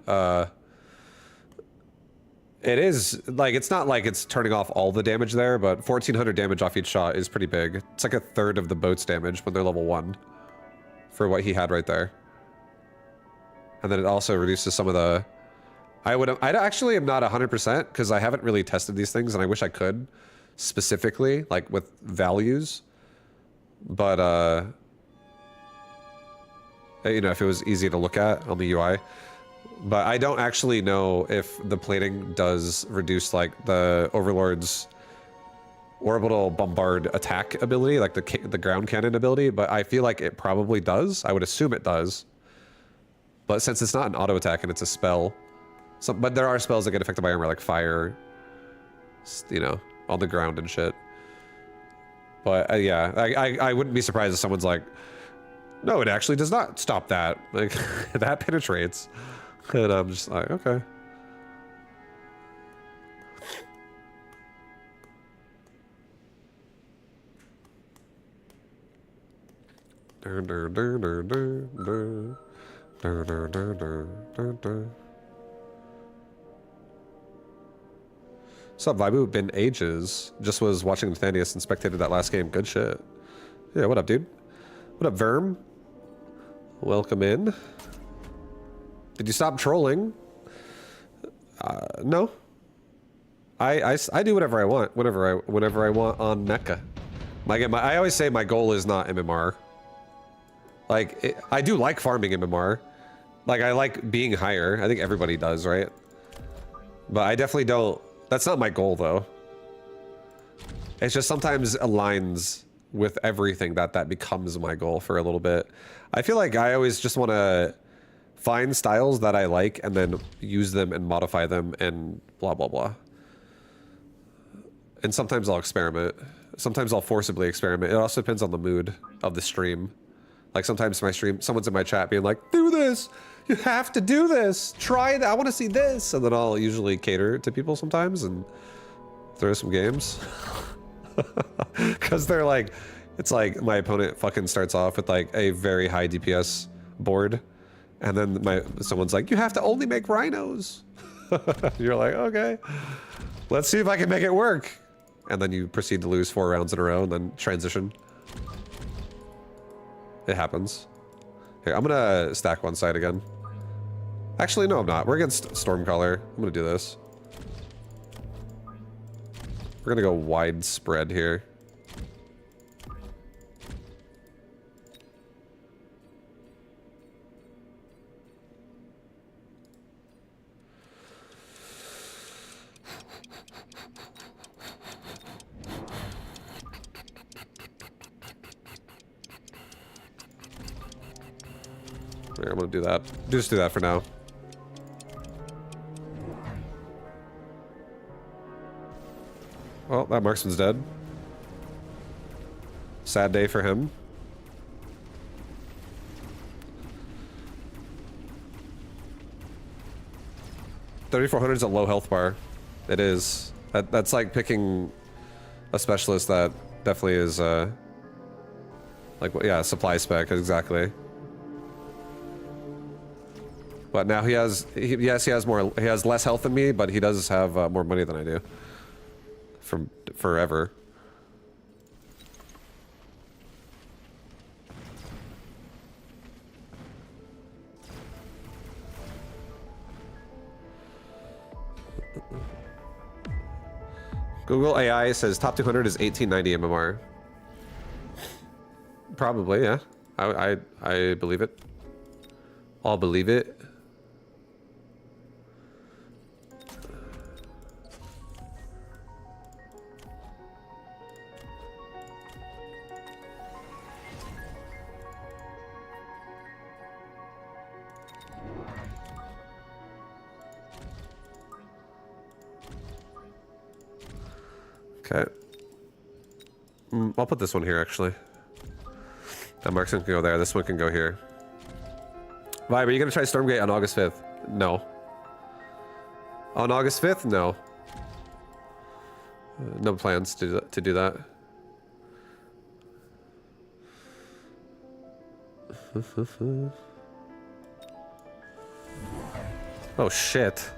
it is, like, it's not like it's turning off all the damage there, but 1400 damage off each shot is pretty big. It's like a third of the boat's damage when they're level 1. For what he had right there. And then it also reduces some of the... I actually am not 100% because I haven't really tested these things and I wish I could specifically, like with values. But, you know, if it was easy to look at on the UI. But I don't actually know if the plating does reduce like the Overlord's orbital bombard attack ability, like the ground cannon ability, but I feel like it probably does. I would assume it does. But since it's not an auto attack and it's a spell, but there are spells that get affected by armor, like fire, you know, on the ground and shit. But yeah, I wouldn't be surprised if someone's like, no, it actually does not stop that. Like, that penetrates. And I'm just like, okay. What's up, Vibu? Been ages. Just was watching Nathanius and spectated that last game. Good shit. Yeah, what up, dude? What up, Verm? Welcome in. Did you stop trolling? No. I do whatever I want, whenever I want on Mecha. I always say my goal is not MMR. Like, I do like farming MMR. Like, I like being higher. I think everybody does, right? But I definitely don't. That's not my goal, though. It's just sometimes aligns with everything that becomes my goal for a little bit. I feel like I always just want to find styles that I like and then use them and modify them and blah, blah, blah. And sometimes I'll experiment. Sometimes I'll forcibly experiment. It also depends on the mood of the stream. Like sometimes my stream, someone's in my chat being like, do this! You have to do this! Try it! I want to see this! And then I'll usually cater to people sometimes and throw some games. Because they're like, it's like my opponent fucking starts off with like a very high DPS board. And then someone's like, you have to only make rhinos. You're like, okay, let's see if I can make it work. And then you proceed to lose 4 rounds in a row and then transition. It happens. Here, I'm gonna stack one side again. Actually, no, I'm not. We're against Stormcaller. I'm gonna do this. We're gonna go widespread here. Here, I'm gonna do that. Just do that for now. Well, that marksman's dead. Sad day for him. $3,400 is a low health bar. It is. That's like picking a specialist that definitely is, like, yeah, supply spec, exactly. But now he has, yes, he has less health than me, but he does have more money than I do. From forever. Google AI says top 200 is 1890 MMR. Probably, yeah. I believe it. I'll believe it. Okay. I'll put this one here, actually. That marksman can go there. This one can go here. Vibe, are you going to try Stormgate on August 5th? No. On August 5th? No. No plans to do that. Oh, shit.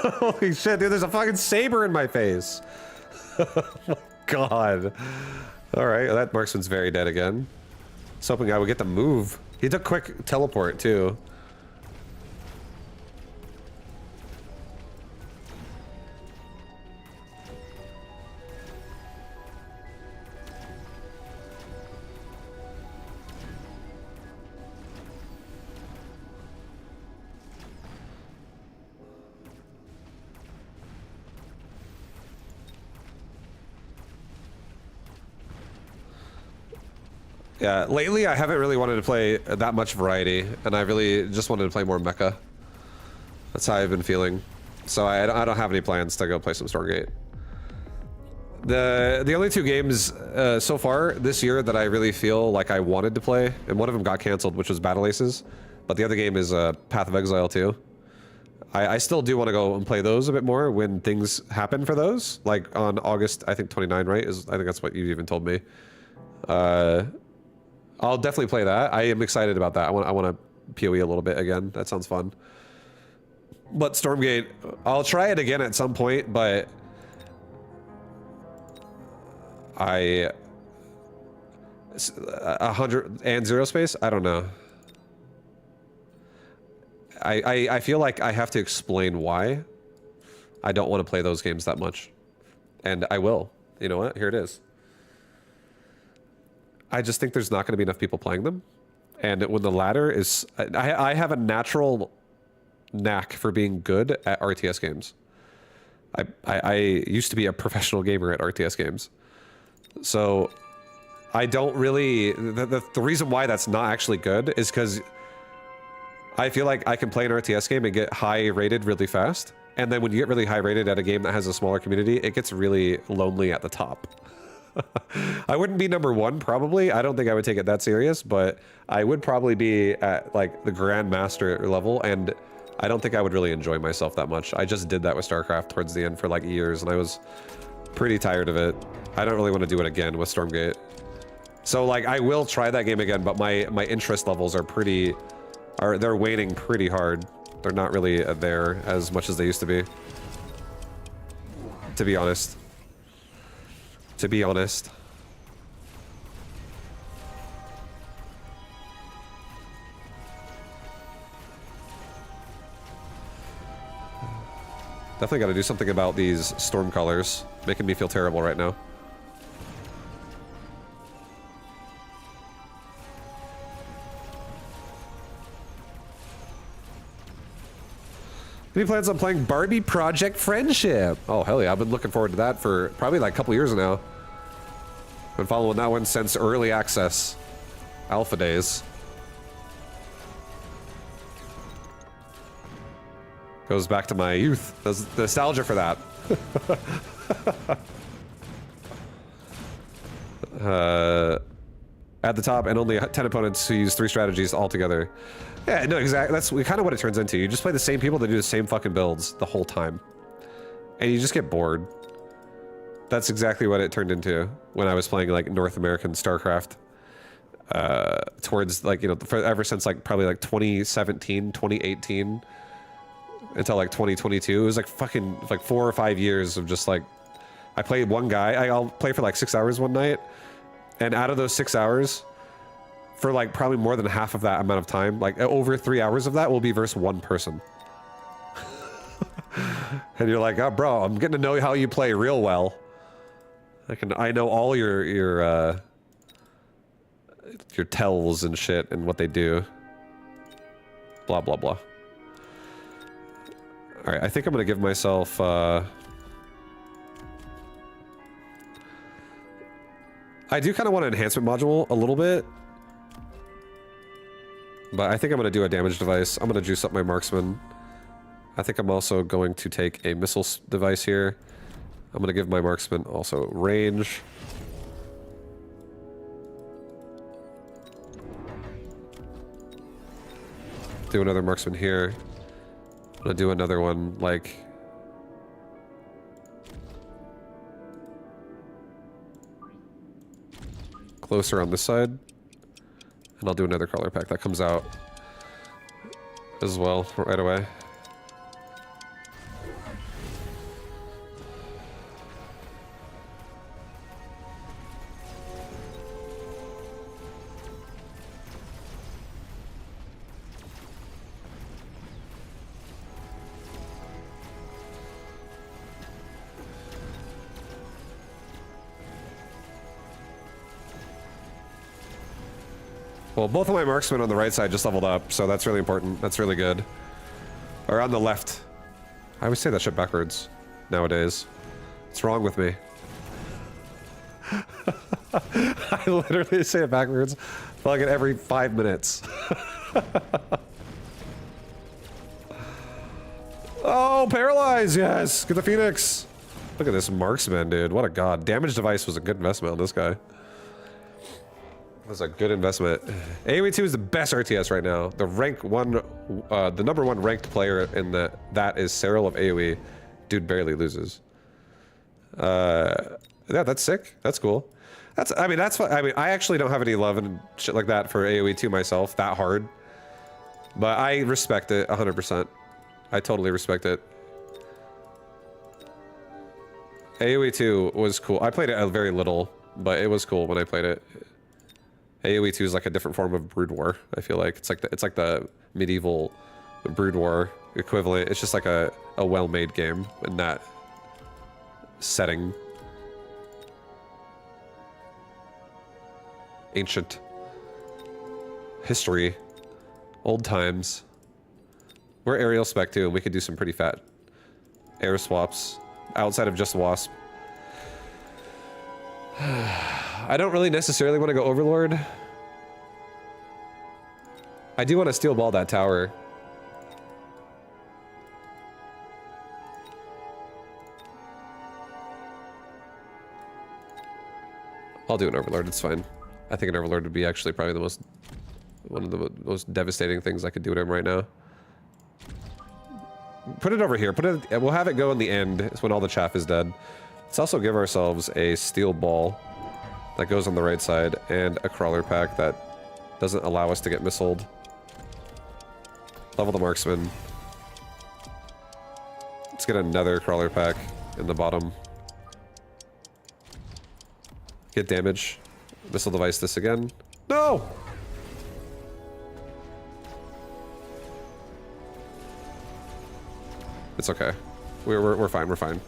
Holy shit, dude, there's a fucking saber in my face. Oh my god. Alright, well, that marksman's very dead again. I was hoping I would get the move. He took quick teleport, too. Yeah, lately I haven't really wanted to play that much variety, and I really just wanted to play more mecha. That's how I've been feeling. So I don't have any plans to go play some Stormgate. The only 2 games so far this year that I really feel like I wanted to play, and one of them got canceled, which was Battle Aces, but the other game is Path of Exile 2. I still do want to go and play those a bit more when things happen for those, like on August, I think 29, right? I think that's what you even told me. I'll definitely play that. I am excited about that. I want to PoE a little bit again. That sounds fun. But Stormgate, I'll try it again at some point, but I 100 and zero space. I don't know. I feel like I have to explain why I don't want to play those games that much, and I will. You know what? Here it is. I just think there's not going to be enough people playing them, and when the ladder is, I have a natural knack for being good at RTS games. I used to be a professional gamer at RTS games, so I don't really. The reason why that's not actually good is because I feel like I can play an RTS game and get high rated really fast, and then when you get really high rated at a game that has a smaller community, it gets really lonely at the top. I wouldn't be number one, probably. I don't think I would take it that serious, but I would probably be at like the Grandmaster level, and I don't think I would really enjoy myself that much. I just did that with StarCraft towards the end for like years, and I was pretty tired of it. I don't really want to do it again with Stormgate. So like, I will try that game again, but my interest levels are they're waning pretty hard. They're not really there as much as they used to be. To be honest. Definitely got to do something about these storm colors, making me feel terrible right now. Any plans on playing Barbie Project Friendship? Oh, hell yeah. I've been looking forward to that for probably like a couple years now. Been following that one since early access. Alpha days. Goes back to my youth. There's nostalgia for that. At the top, and only 10 opponents who use 3 strategies altogether. Yeah, no, exactly. That's kind of what it turns into. You just play the same people that do the same fucking builds the whole time. And you just get bored. That's exactly what it turned into when I was playing like North American StarCraft. Towards like, you know, ever since like probably like 2017, 2018 until like 2022. It was like fucking like 4 or 5 years of just like, I played one guy. I'll play for like 6 hours one night. And out of those 6 hours, for like probably more than half of that amount of time, like over 3 hours of that will be versus one person. And you're like, oh bro, I'm getting to know how you play real well. I know all your tells and shit and what they do. Blah blah blah. All right, I think I'm gonna give myself I do kind of want an enhancement module a little bit. But I think I'm going to do a damage device. I'm going to juice up my marksman. I think I'm also going to take a missile device here. I'm going to give my marksman also range. Do another marksman here. I'm going to do another one like... closer on this side. And I'll do another color pack that comes out as well right away. Well, both of my marksmen on the right side just leveled up, so that's really important. That's really good. Or on the left. I always say that shit backwards nowadays. What's wrong with me? I literally say it backwards like every 5 minutes. Oh, paralyze! Yes! Get the Phoenix! Look at this marksman, dude. What a god. Damage device was a good investment on this guy. That's a good investment. AoE 2 is the best RTS right now. The number one ranked player in that is Cyril of AoE. Dude barely loses. Yeah, that's sick. That's cool. I mean, that's what, I mean, I actually don't have any love and shit like that for AoE 2 myself, that hard. But I respect it 100%. I totally respect it. AoE 2 was cool. I played it a very little, but it was cool when I played it. AoE 2 is like a different form of Brood War, I feel like. It's like the medieval Brood War equivalent. It's just like a well-made game in that setting. Ancient history, old times. We're aerial spec too, and we could do some pretty fat air swaps outside of just Wasp. I don't really necessarily want to go Overlord. I do want to steel ball that tower. I'll do an Overlord, it's fine. I think an Overlord would be actually probably the one of the most devastating things I could do to him right now. Put it over here. We'll have it go in the end. It's when all the chaff is dead. Let's also give ourselves a steel ball that goes on the right side and a crawler pack that doesn't allow us to get missiled. Level the marksman. Let's get another crawler pack in the bottom. Get damage. Missile device this again. No! It's okay. We're fine. We're fine.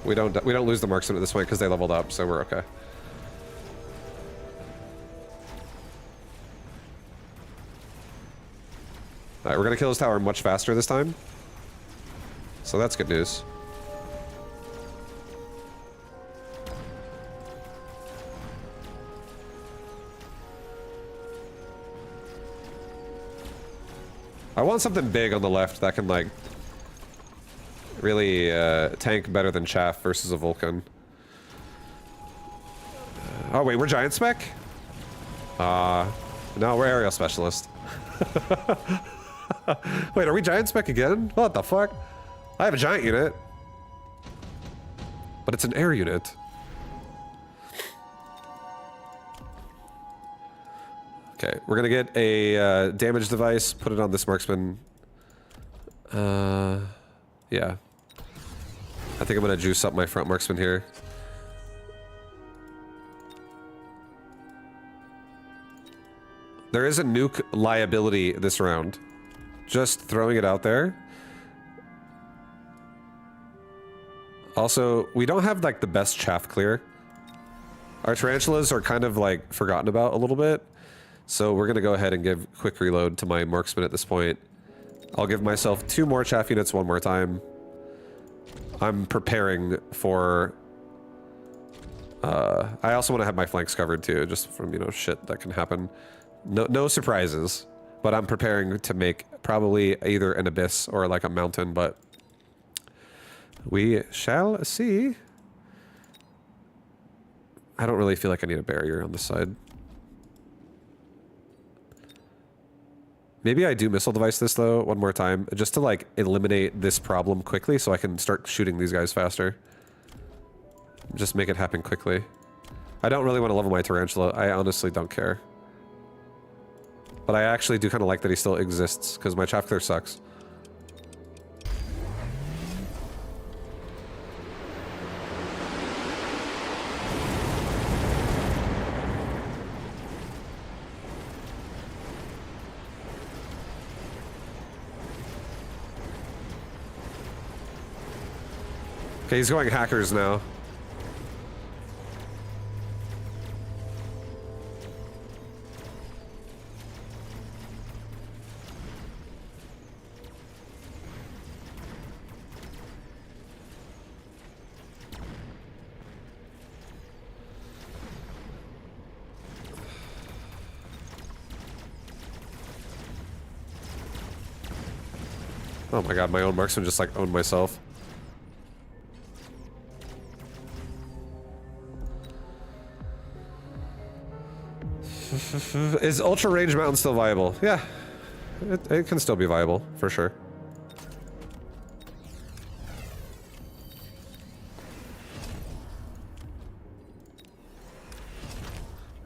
We don't lose the marksman at this point because they leveled up, so we're okay. All right, we're gonna kill his tower much faster this time, so that's good news. I want something big on the left that can, like, really tank better than Chaff versus a Vulcan. Oh wait, we're Giant Spec? No, we're Aerial Specialist. Wait, are we Giant Spec again? What the fuck? I have a Giant unit. But it's an air unit. Okay, we're gonna get a damage device, put it on this marksman. Yeah. I think I'm gonna juice up my front marksman here. There is a nuke liability this round. Just throwing it out there. Also, we don't have like the best chaff clear. Our tarantulas are kind of like forgotten about a little bit. So we're gonna go ahead and give quick reload to my marksman at this point. I'll give myself 2 more chaff units one more time. I'm preparing for... I also want to have my flanks covered too, just from, you know, shit that can happen. No surprises, but I'm preparing to make probably either an abyss or like a mountain, but we shall see. I don't really feel like I need a barrier on this side. Maybe I do missile device this though one more time, just to like eliminate this problem quickly so I can start shooting these guys faster. Just make it happen quickly. I don't really want to level my tarantula. I honestly don't care. But I actually do kind of like that he still exists, because my chaff clear sucks. Okay, he's going hackers now. Oh my god, my own marksman just like owned myself. Is Ultra Range Mountain still viable? Yeah, it can still be viable, for sure.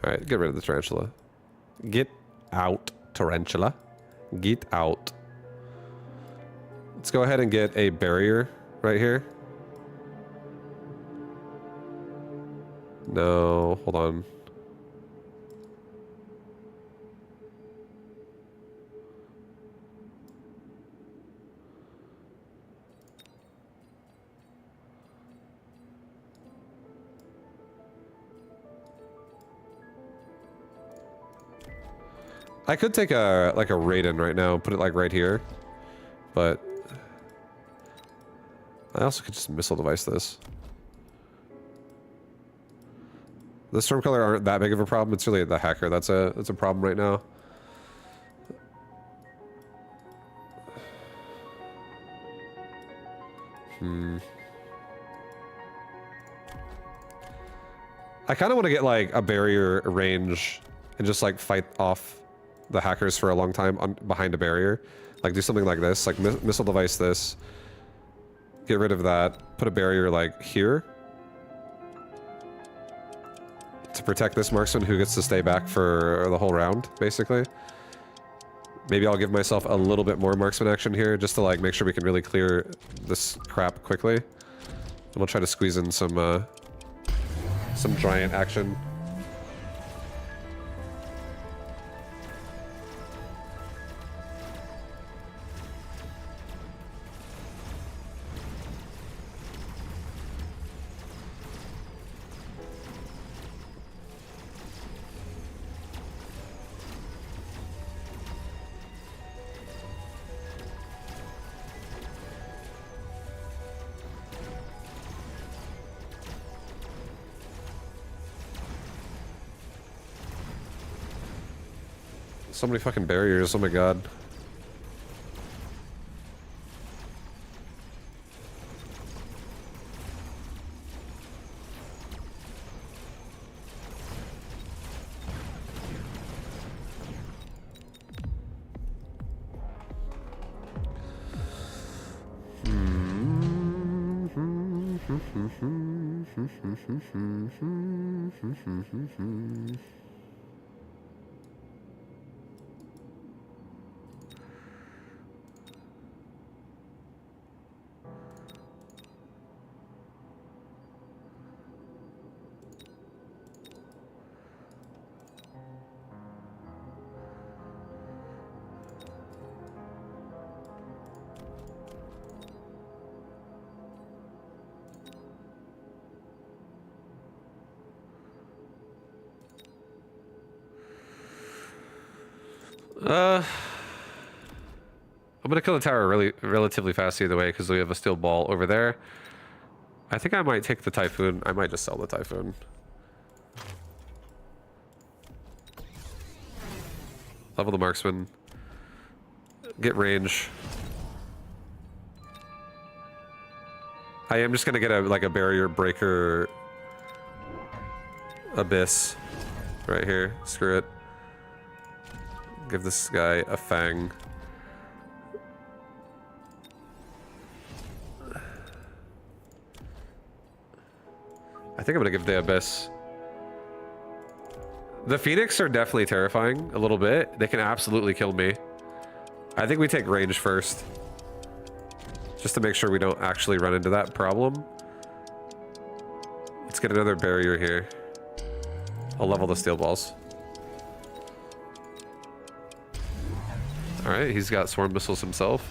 Alright, get rid of the tarantula. Get out, tarantula. Get out. Let's go ahead and get a barrier right here. No, hold on. I could take a like a Raiden right now and put it like right here, but I also could just missile device this. The Stormcaller aren't that big of a problem. It's really the hacker that's a problem right now. I kind of want to get like a barrier range and just like fight off the hackers for a long time behind a barrier. Like do something like this, like missile device this. Get rid of that. Put a barrier like here. To protect this marksman who gets to stay back for the whole round, basically. Maybe I'll give myself a little bit more marksman action here just to like make sure we can really clear this crap quickly. And we'll try to squeeze in some giant action. So many fucking barriers, oh my god. I'm gonna kill the tower relatively fast either way because we have a steel ball over there. I think I might take the Typhoon. I might just sell the Typhoon. Level the marksman. Get range. I am just gonna get a barrier breaker abyss right here. Screw it. Give this guy a fang. I think I'm gonna give the abyss. The Phoenix are definitely terrifying a little bit. They can absolutely kill me. I think we take range first. Just to make sure we don't actually run into that problem. Let's get another barrier here. I'll level the steel balls. Alright, he's got swarm missiles himself.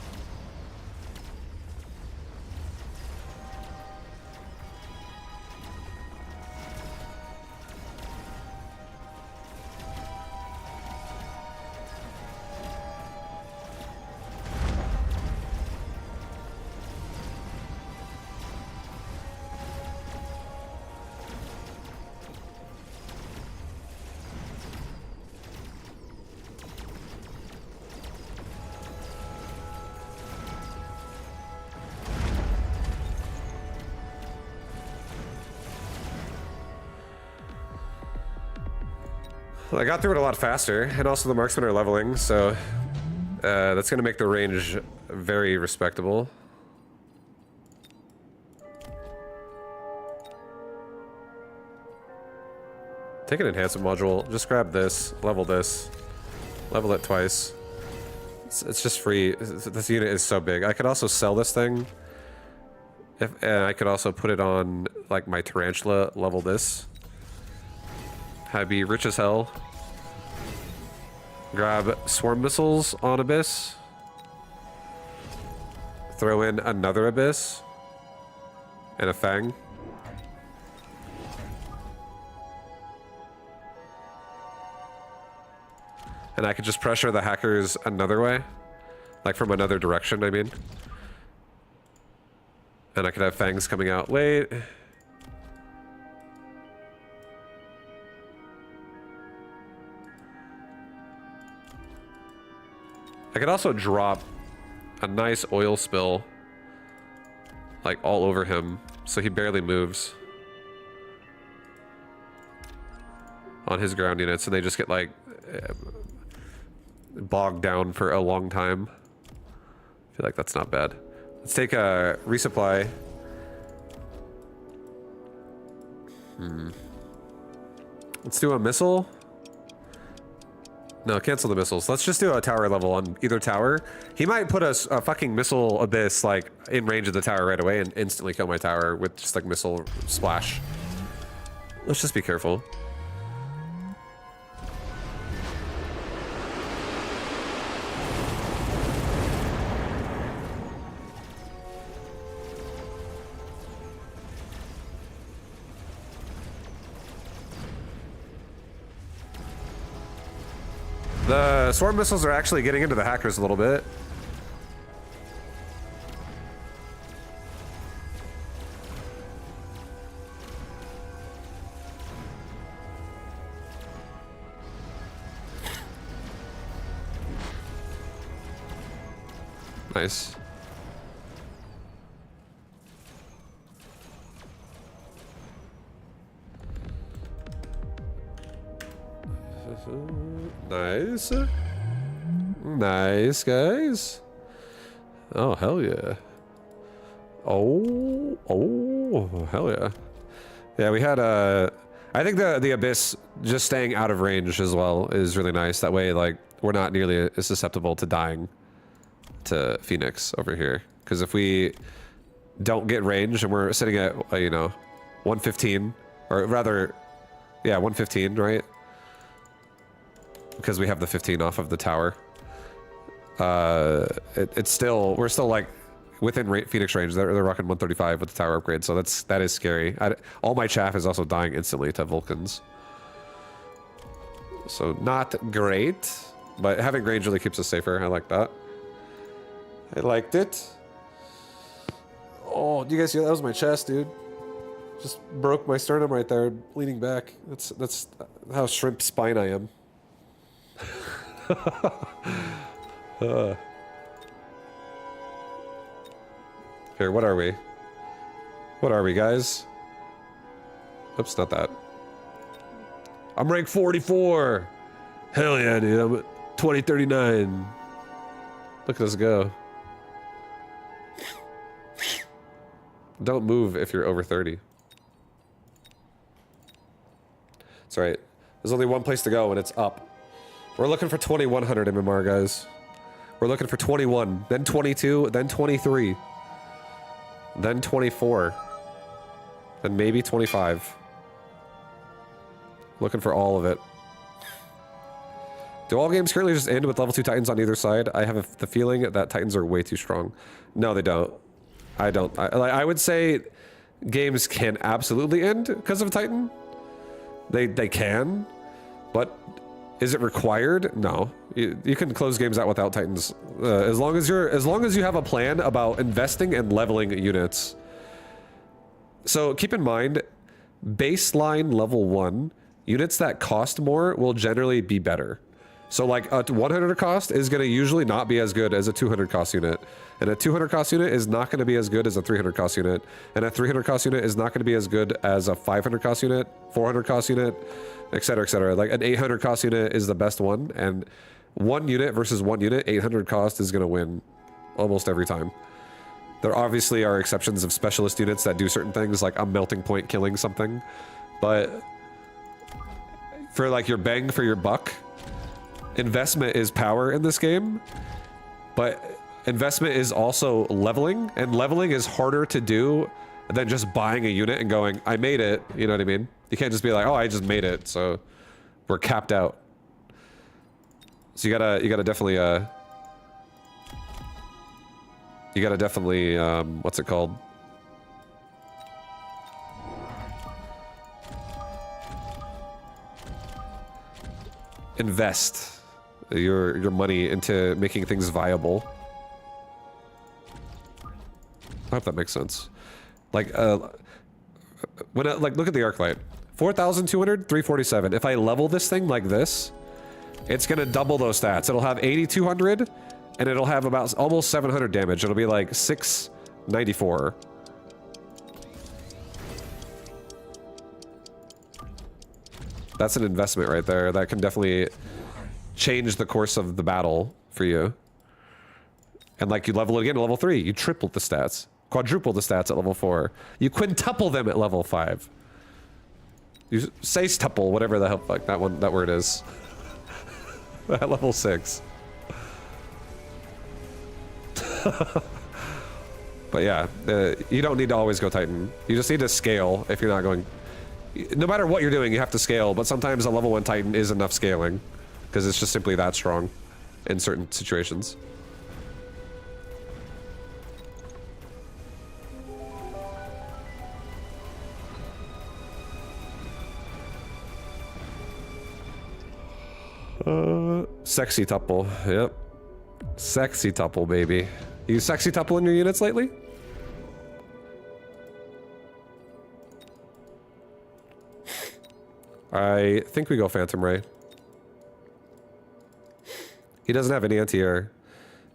Well, I got through it a lot faster, and also the marksmen are leveling, so that's going to make the range very respectable. Take an enhancement module. Just grab this, level it twice. It's just free. This unit is so big. I could also sell this thing. And I could also put it on like my tarantula, level this. I'd be rich as hell. Grab swarm missiles on Abyss. Throw in another Abyss. And a Fang. And I could just pressure the hackers another way. Like from another direction, I mean. And I could have Fangs coming out late. I could also drop a nice oil spill like all over him so he barely moves on his ground units and they just get like bogged down for a long time. I feel like that's not bad. Let's take a resupply. Let's do a missile. No, cancel the missiles. Let's just do a tower level on either tower. He might put a fucking missile abyss like in range of the tower right away and instantly kill my tower with just like missile splash. Let's just be careful. The swarm missiles are actually getting into the hackers a little bit. Nice. Nice. Nice, guys. Oh, hell yeah. Oh, hell yeah. Yeah, we had I think the Abyss just staying out of range as well is really nice. That way, like, we're not nearly as susceptible to dying to Phoenix over here. Because if we don't get range and we're sitting at, you know, 115, or rather, yeah, 115, right? Because we have the 15 off of the tower. It's still, we're still like within Phoenix range. They're rocking 135 with the tower upgrade, so that is scary. All my chaff is also dying instantly to Vulcans. So not great, but having range really keeps us safer. I like that. I liked it. Oh, do you guys see that? That was my chest, dude. Just broke my sternum right there, leaning back. That's how shrimp spine I am. Here, what are we? What are we, guys? Oops, not that. I'm rank 44! Hell yeah, dude, I'm at 2039. Look at us go. Don't move if you're over 30. That's right. There's only one place to go, and it's up. We're looking for 2100 MMR, guys. We're looking for 21, then 22, then 23, then 24, then maybe 25. Looking for all of it. Do all games currently just end with level 2 Titans on either side? I have the feeling that Titans are way too strong. No, they don't. I don't. I would say games can absolutely end because of Titan. They can, but is it required? No. You can close games out without Titans as long as you have a plan about investing and leveling units. So keep in mind, baseline level 1 units that cost more will generally be better. So like a 100 cost is going to usually not be as good as a 200 cost unit. And a 200 cost unit is not going to be as good as a 300 cost unit. And a 300 cost unit is not going to be as good as a 500 cost unit, 400 cost unit, etc., etc. Like an 800 cost unit is the best one. And one unit versus one unit, 800 cost is going to win almost every time. There obviously are exceptions of specialist units that do certain things, like a melting point killing something. But for like your bang for your buck. Investment is power in this game, but investment is also leveling, and leveling is harder to do than just buying a unit and going, I made it, you know what I mean? You can't just be like, oh, I just made it, so we're capped out. So you gotta definitely, what's it called? Invest your money into making things viable. I hope that makes sense. Like, when like, look at the arc light. 4,200, 347. If I level this thing like this, it's gonna double those stats. It'll have 8,200, and it'll have about almost 700 damage. It'll be like 694. That's an investment right there. That can definitely change the course of the battle for you. And like, you level it again to level 3, you triple the stats. Quadruple the stats at level 4. You quintuple them at level 5. You sextuple, whatever the hell fuck that word is. At level 6. But yeah, you don't need to always go Titan. You just need to scale if you're not going... No matter what you're doing, you have to scale, but sometimes a level 1 Titan is enough scaling. Because it's just simply that strong in certain situations. Sexy tuple, yep. Sexy tuple, baby. You sexy tuple in your units lately? I think we go Phantom Ray. He doesn't have any anti-air.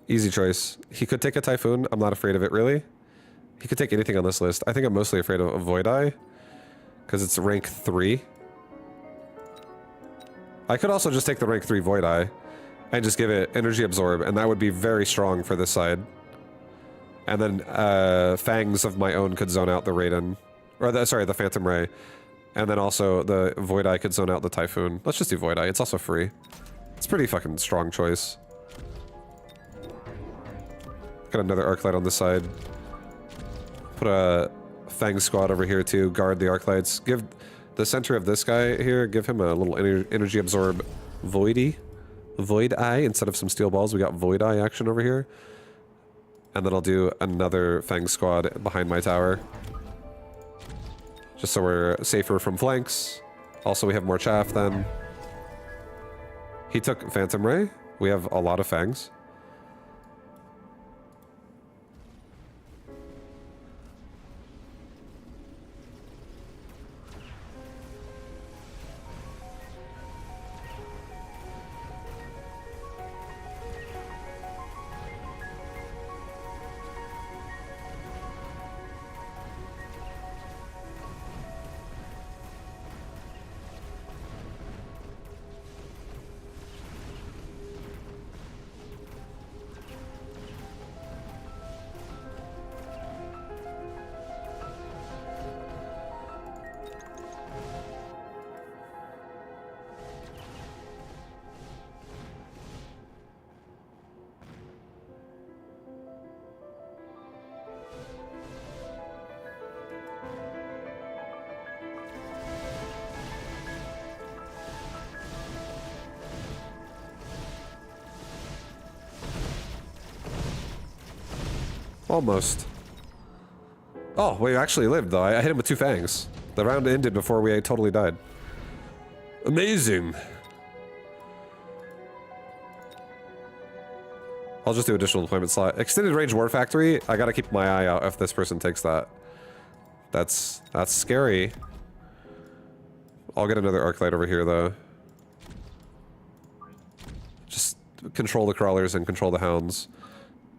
Easy choice. He could take a Typhoon. I'm not afraid of it, really. He could take anything on this list. I think I'm mostly afraid of Void Eye, because it's rank 3. I could also just take the rank 3 Void Eye and just give it Energy Absorb, and that would be very strong for this side. And then Fangs of my own could zone out the Raiden. Or, the Phantom Ray. And then also the Void Eye could zone out the Typhoon. Let's just do Void Eye. It's also free. It's a pretty fucking strong choice. Got another Arclight on this side. Put a Fang Squad over here to guard the Arclights. Give the center of this guy here, give him a little energy absorb Void Eye instead of some steel balls. We got Void Eye action over here. And then I'll do another Fang Squad behind my tower. Just so we're safer from flanks. Also, we have more chaff then. He took Phantom Ray. We have a lot of Fangs. Almost. Oh, we actually lived, though. I hit him with 2 fangs. The round ended before we totally died. Amazing. I'll just do additional deployment slot. Extended range war factory. I gotta keep my eye out if this person takes that. That's scary. I'll get another Arclight over here, though. Just control the crawlers and control the hounds.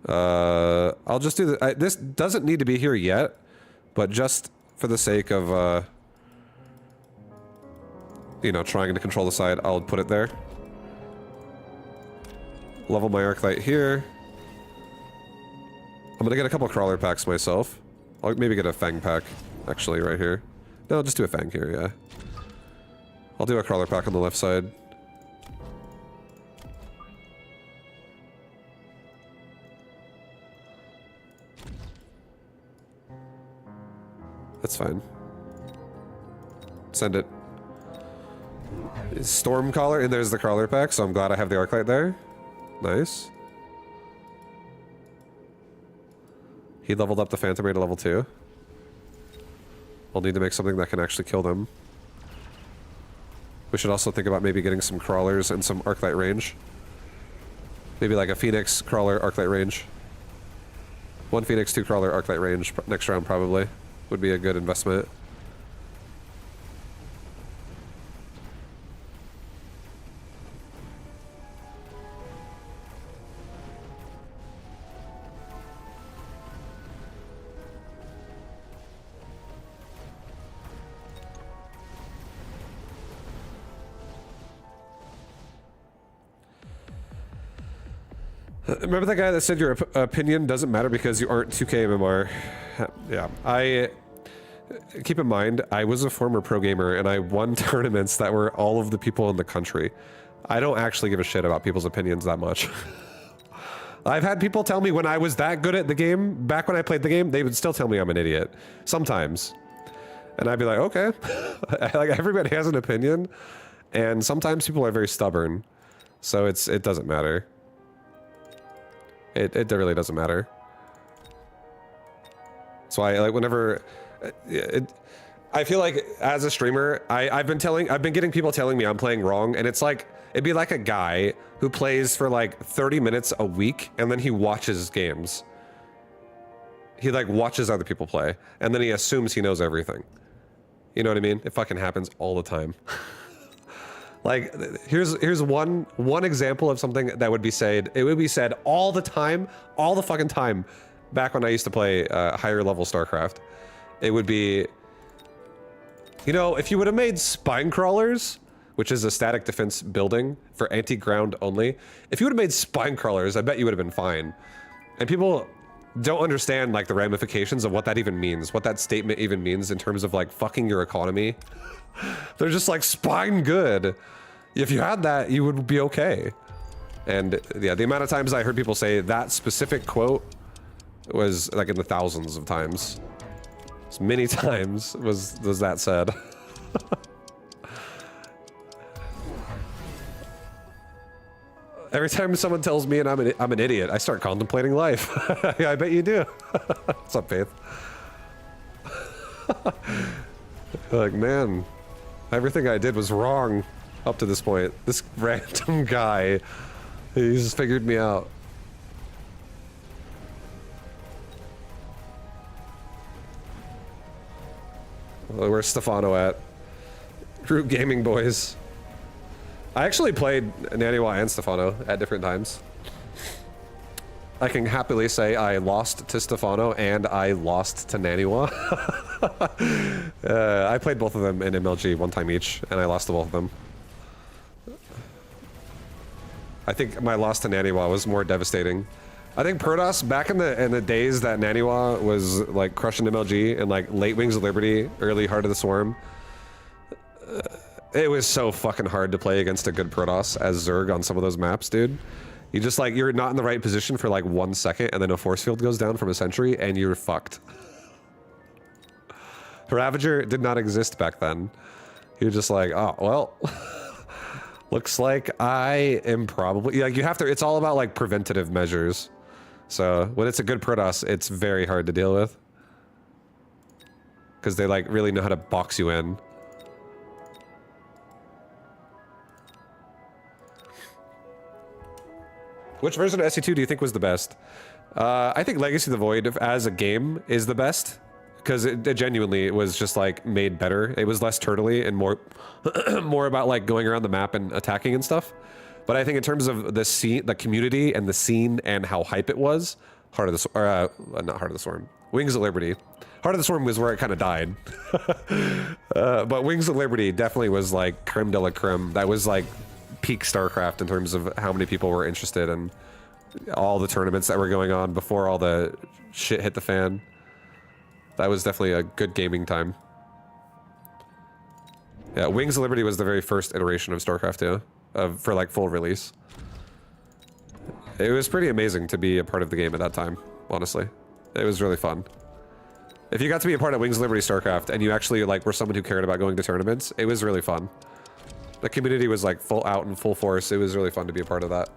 I'll just do the... this doesn't need to be here yet, but just for the sake of, you know, trying to control the side, I'll put it there. Level my Arclight here. I'm gonna get a couple crawler packs myself. I'll maybe get a Fang pack, actually, right here. No, I'll just do a Fang here, yeah. I'll do a crawler pack on the left side. That's fine. Send it. Storm collar, and there's the crawler pack, so I'm glad I have the arclight there. Nice. He leveled up the Phantom Ray to level 2. I'll need to make something that can actually kill them. We should also think about maybe getting some crawlers and some arclight range. Maybe like a Phoenix, crawler, arclight range. 1 Phoenix, 2 crawler, arclight range next round probably. Would be a good investment. Remember that guy that said your opinion doesn't matter because you aren't 2K MMR? Yeah, keep in mind, I was a former pro gamer and I won tournaments that were all of the people in the country. I don't actually give a shit about people's opinions that much. I've had people tell me when I was that good at the game, back when I played the game, they would still tell me I'm an idiot. Sometimes. And I'd be like, okay. Like, everybody has an opinion. And sometimes people are very stubborn. So it doesn't matter. It really doesn't matter. So like whenever I feel like as a streamer, I've been getting people telling me I'm playing wrong, and it's like it'd be like a guy who plays for like 30 minutes a week and then he watches games. He like watches other people play and then he assumes he knows everything. You know what I mean? It fucking happens all the time. Like, here's one example of something that would be said. It would be said all the time, all the fucking time. Back when I used to play higher level StarCraft, it would be, you know, if you would have made spine crawlers, which is a static defense building for anti-ground only, if you would have made spine crawlers, I bet you would have been fine. And people don't understand like the ramifications of what that even means, what that statement even means in terms of like fucking your economy. They're just like spine good. If you had that, you would be okay. And yeah, the amount of times I heard people say that specific quote was like in the thousands of times. As many times was that said. Every time someone tells me and I'm an idiot, I start contemplating life. Yeah, I bet you do. What's up, Faith? Like, man, everything I did was wrong up to this point. This random guy, he's figured me out. Well, where's Stefano at? Group Gaming Boys. I actually played Naniwa and Stefano at different times. I can happily say I lost to Stefano and I lost to Naniwa. I played both of them in MLG one time each, and I lost to both of them. I think my loss to Naniwa was more devastating. I think Protoss, back in the days that Naniwa was like crushing MLG and like late Wings of Liberty, early Heart of the Swarm, it was so fucking hard to play against a good Protoss as Zerg on some of those maps, dude. You just like, you're not in the right position for like 1 second and then a force field goes down from a sentry and you're fucked. Ravager did not exist back then. You're just like, oh, well, looks like I am probably, like you have to, it's all about like preventative measures. So when it's a good Protoss, it's very hard to deal with. Because they like really know how to box you in. Which version of SC2 do you think was the best? I think Legacy of the Void as a game is the best. Because it genuinely was just like made better. It was less turtly and more more about like going around the map and attacking and stuff. But I think in terms of the scene, the community and the scene and how hype it was, Heart of the not Heart of the Swarm, Wings of Liberty. Heart of the Swarm was where it kind of died. But Wings of Liberty definitely was like creme de la creme. That was like peak StarCraft in terms of how many people were interested in all the tournaments that were going on before all the shit hit the fan. That was definitely a good gaming time. Yeah, Wings of Liberty was the very first iteration of StarCraft 2 for like full release. It was pretty amazing to be a part of the game at that time, honestly. It was really fun. If you got to be a part of Wings of Liberty StarCraft and you actually like were someone who cared about going to tournaments, it was really fun. The community was like full out in full force. It was really fun to be a part of that.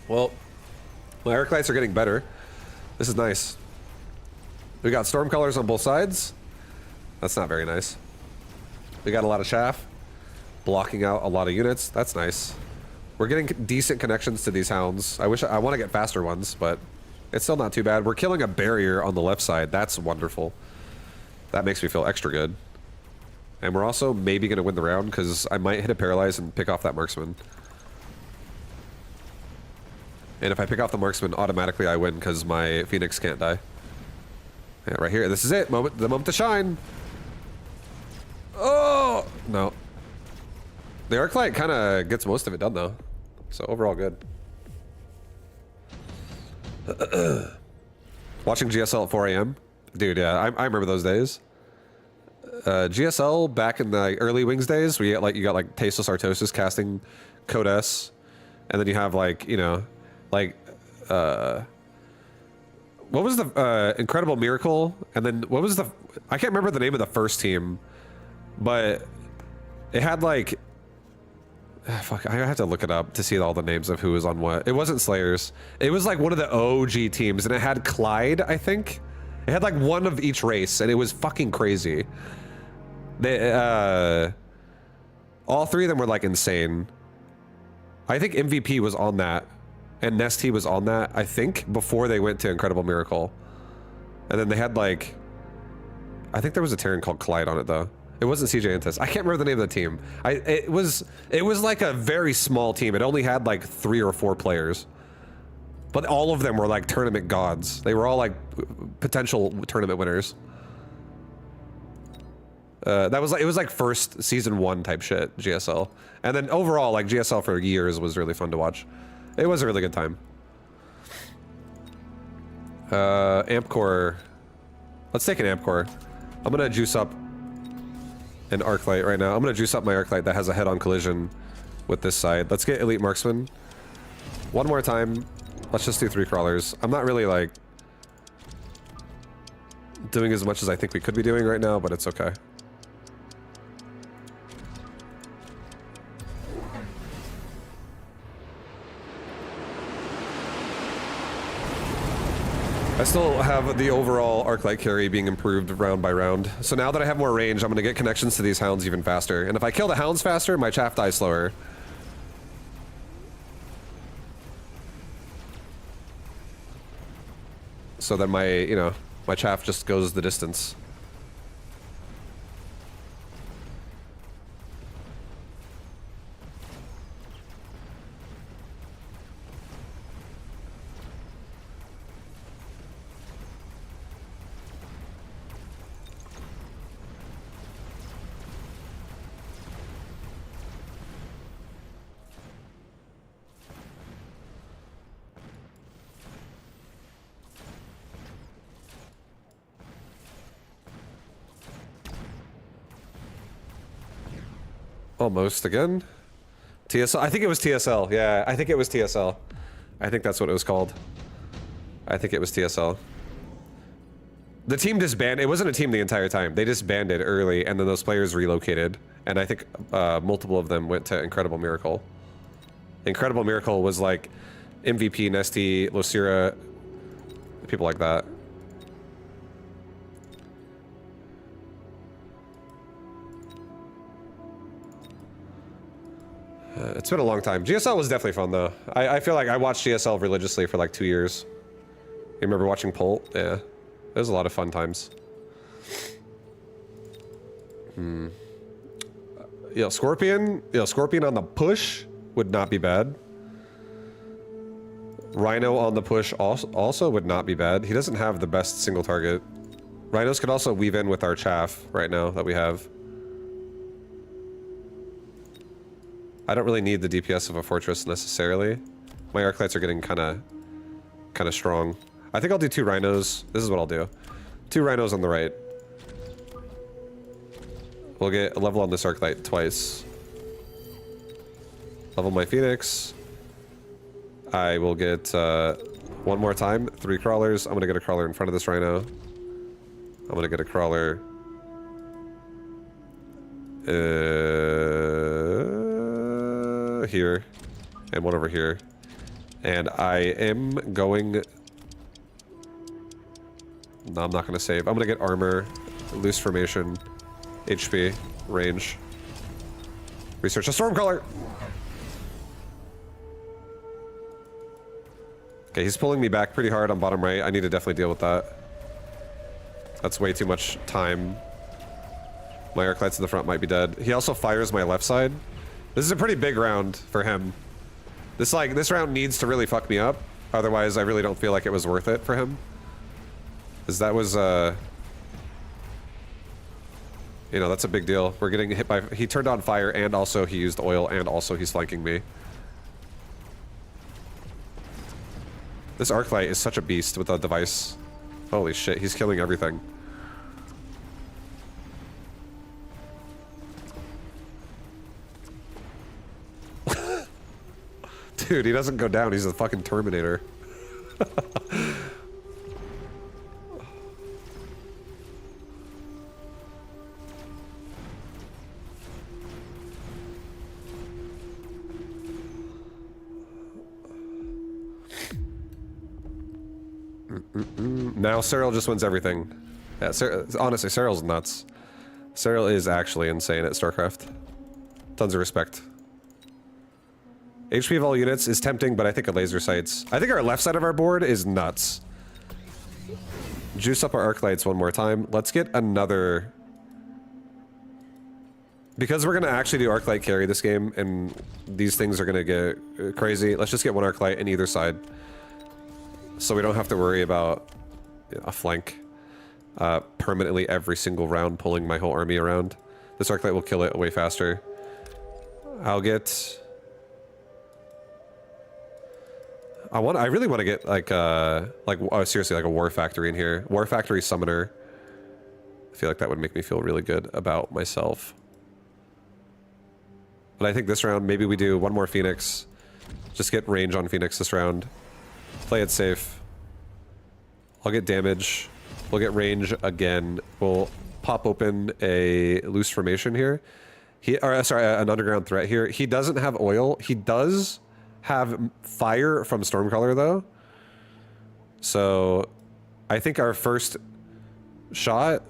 Well, my arc lights are getting better. This is nice. We got storm colors on both sides. That's not very nice. We got a lot of chaff, blocking out a lot of units. That's nice. We're getting decent connections to these hounds. I want to get faster ones, but it's still not too bad. We're killing a barrier on the left side. That's wonderful. That makes me feel extra good. And we're also maybe going to win the round because I might hit a paralyze and pick off that marksman. And if I pick off the marksman, automatically I win because my Phoenix can't die. Yeah, right here. This is it. The moment to shine. Oh! No. The arc light kind of gets most of it done, though. So overall, good. Watching GSL at 4 a.m. Dude, yeah, I remember those days. GSL back in the early Wings days, you got like Tasteless Artosis casting Code S, and then you have like, you know, like what was the Incredible Miracle, and then what was the, I can't remember the name of the first team, but it had like, fuck, I have to look it up to see all the names of who was on what. It wasn't Slayers. It was like one of the OG teams, and it had Clyde, I think. It had like one of each race, and it was fucking crazy. They, all three of them were like insane. I think MVP was on that, and Nesty was on that, I think, before they went to Incredible Miracle. And then they had like, I think there was a Terran called Clyde on it though. It wasn't CJ Intis. I can't remember the name of the team. It was like a very small team. It only had like 3 or 4 players. But all of them were like tournament gods. They were all like potential tournament winners. It was like first season 1 type shit, GSL. And then overall, like GSL for years was really fun to watch. It was a really good time. Amp core. Let's take an amp core. I'm gonna juice up an arc light right now. I'm gonna juice up my arc light that has a head-on collision with this side. Let's get elite marksman. One more time. Let's just do 3 crawlers. I'm not really like doing as much as I think we could be doing right now, but it's okay. I still have the overall arc light carry being improved round by round. So now that I have more range, I'm going to get connections to these hounds even faster. And if I kill the hounds faster, my chaff dies slower. So then my, you know, my chaff just goes the distance. Almost again. TSL. I think it was TSL. Yeah, I think it was TSL. I think that's what it was called. I think it was TSL. The team disbanded. It wasn't a team the entire time. They disbanded early, and then those players relocated. And I think multiple of them went to Incredible Miracle. Incredible Miracle was like MVP, Nesty, Lucira, people like that. It's been a long time. GSL was definitely fun, though. I feel like I watched GSL religiously for like 2 years. You remember watching Pult? Yeah. It was a lot of fun times. Yo, Scorpion on the push would not be bad. Rhino on the push also would not be bad. He doesn't have the best single target. Rhinos could also weave in with our chaff right now that we have. I don't really need the DPS of a fortress necessarily. My arc lights are getting kind of strong. I think I'll do 2 rhinos. This is what I'll do. 2 rhinos on the right. We'll get a level on this arc light twice. Level my phoenix. I will get 1 more time, 3 crawlers. I'm gonna get a crawler in front of this rhino. I'm gonna get a crawler here, and 1 over here. And I am going... No, I'm not gonna save. I'm gonna get armor, loose formation, HP, range. Research a stormcaller! Okay, he's pulling me back pretty hard on bottom right. I need to definitely deal with that. That's way too much time. My arc lights in the front might be dead. He also fires my left side. This is a pretty big round for him. This round needs to really fuck me up. Otherwise, I really don't feel like it was worth it for him. Because that was, you know, that's a big deal. We're getting hit by... He turned on fire, and also he used oil, and also he's flanking me. This arc light is such a beast with the device. Holy shit, he's killing everything. Dude, he doesn't go down, he's a fucking Terminator. Now Cyril just wins everything. Yeah, honestly, Cyril's nuts. Cyril is actually insane at StarCraft. Tons of respect. HP of all units is tempting, but I think a laser sights. I think our left side of our board is nuts. Juice up our arc lights 1 more time. Let's get another... Because we're going to actually do arc light carry this game, and these things are going to get crazy, let's just get 1 arc light in either side. So we don't have to worry about a flank permanently every single round pulling my whole army around. This arc light will kill it way faster. I'll get... I really want to get like seriously, like a war factory in here. War factory summoner. I feel like that would make me feel really good about myself. But I think this round, maybe we do 1 more Phoenix. Just get range on Phoenix this round. Play it safe. I'll get damage. We'll get range again. We'll pop open a loose formation here. An underground threat here. He doesn't have oil. He does have fire from Stormcaller though. So I think our first shot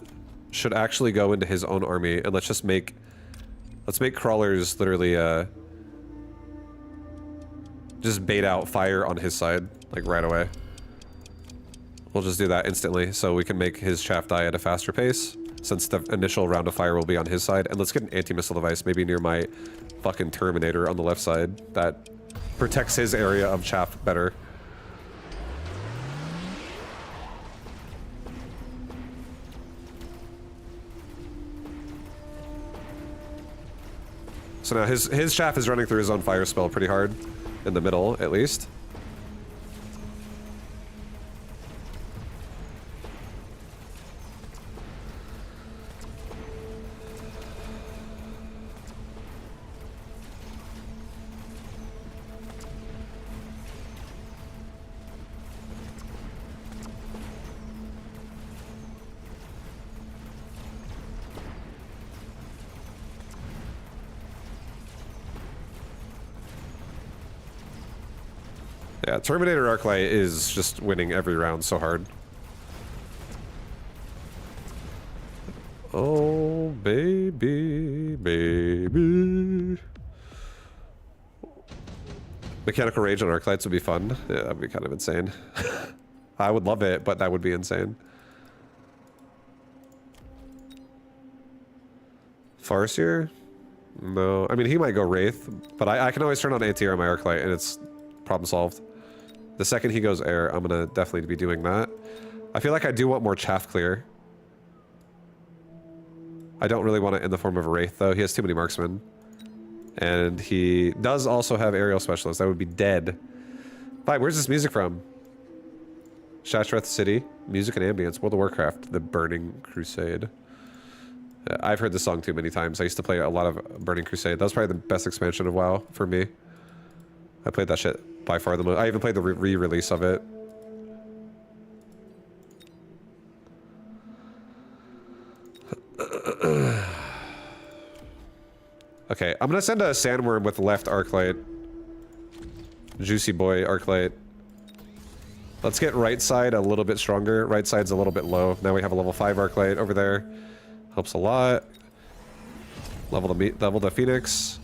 should actually go into his own army, and let's make crawlers literally just bait out fire on his side, like right away. We'll just do that instantly so we can make his chaff die at a faster pace, since the initial round of fire will be on his side. And let's get an anti-missile device maybe near my fucking Terminator on the left side that protects his area of chaff better. So now his chaff is running through his own fire spell pretty hard, in the middle at least. Yeah, Terminator Arclight is just winning every round so hard. Oh, baby, baby. Mechanical Rage on Arclights would be fun. Yeah, that'd be kind of insane. I would love it, but that would be insane. Farseer? No. I mean, he might go Wraith, but I can always turn on anti-air on my Arclight, and it's problem solved. The second he goes air, I'm gonna definitely be doing that. I feel like I do want more chaff clear. I don't really want it in the form of a Wraith, though. He has too many marksmen. And he does also have aerial specialist. That would be dead. Fine, where's this music from? Shashreth City. Music and ambience. World of Warcraft. The Burning Crusade. I've heard this song too many times. I used to play a lot of Burning Crusade. That was probably the best expansion of WoW for me. I played that shit by far the most. I even played the re-release of it. Okay, I'm gonna send a Sandworm with left Arclight. Juicy boy Arclight. Let's get right side a little bit stronger. Right side's a little bit low. Now we have a level 5 Arclight over there. Helps a lot. Level the Phoenix.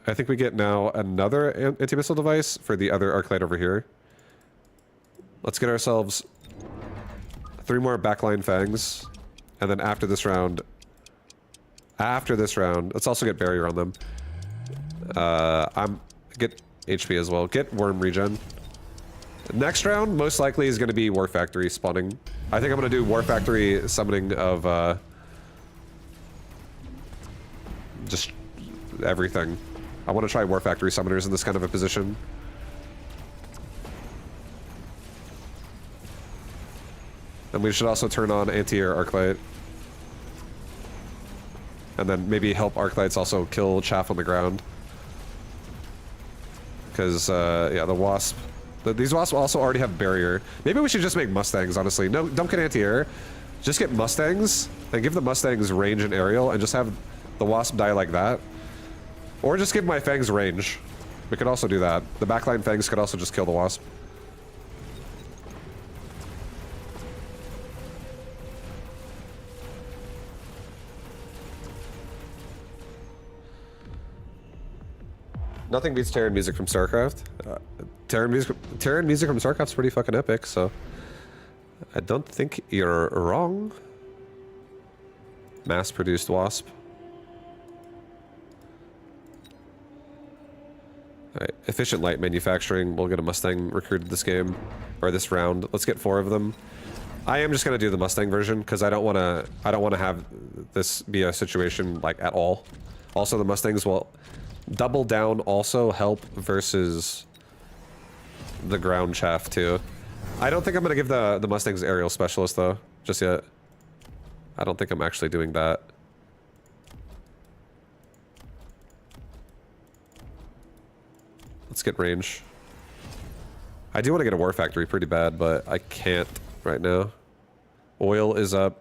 I think we get now another anti-missile device for the other Arclight over here. Let's get ourselves 3 more backline fangs. And then after this round, let's also get barrier on them. Get HP as well. Get worm regen. Next round, most likely, is going to be War Factory spawning. I think I'm going to do War Factory summoning of just everything. I want to try War Factory summoners in this kind of a position. And we should also turn on anti-air Arclight. And then maybe help Arclights also kill chaff on the ground. Because, yeah, the Wasp... These Wasps also already have barrier. Maybe we should just make Mustangs, honestly. No, don't get anti-air. Just get Mustangs, and give the Mustangs range and aerial, and just have the Wasp die like that. Or just give my Fangs range. We could also do that. The backline Fangs could also just kill the Wasp. Nothing beats Terran music from StarCraft. Terran music from StarCraft's pretty fucking epic, so I don't think you're wrong. Mass-produced Wasp. Alright, efficient light manufacturing. We'll get a Mustang recruited this game, or this round. Let's get 4 of them. I am just gonna do the Mustang version because I don't want to have this be a situation like at all. Also, the Mustangs will double down also help versus the ground chaff too. I don't think I'm gonna give the Mustangs aerial specialist though, just yet. I don't think I'm actually doing that. Let's get range. I do want to get a War Factory pretty bad, but I can't right now. Oil is up.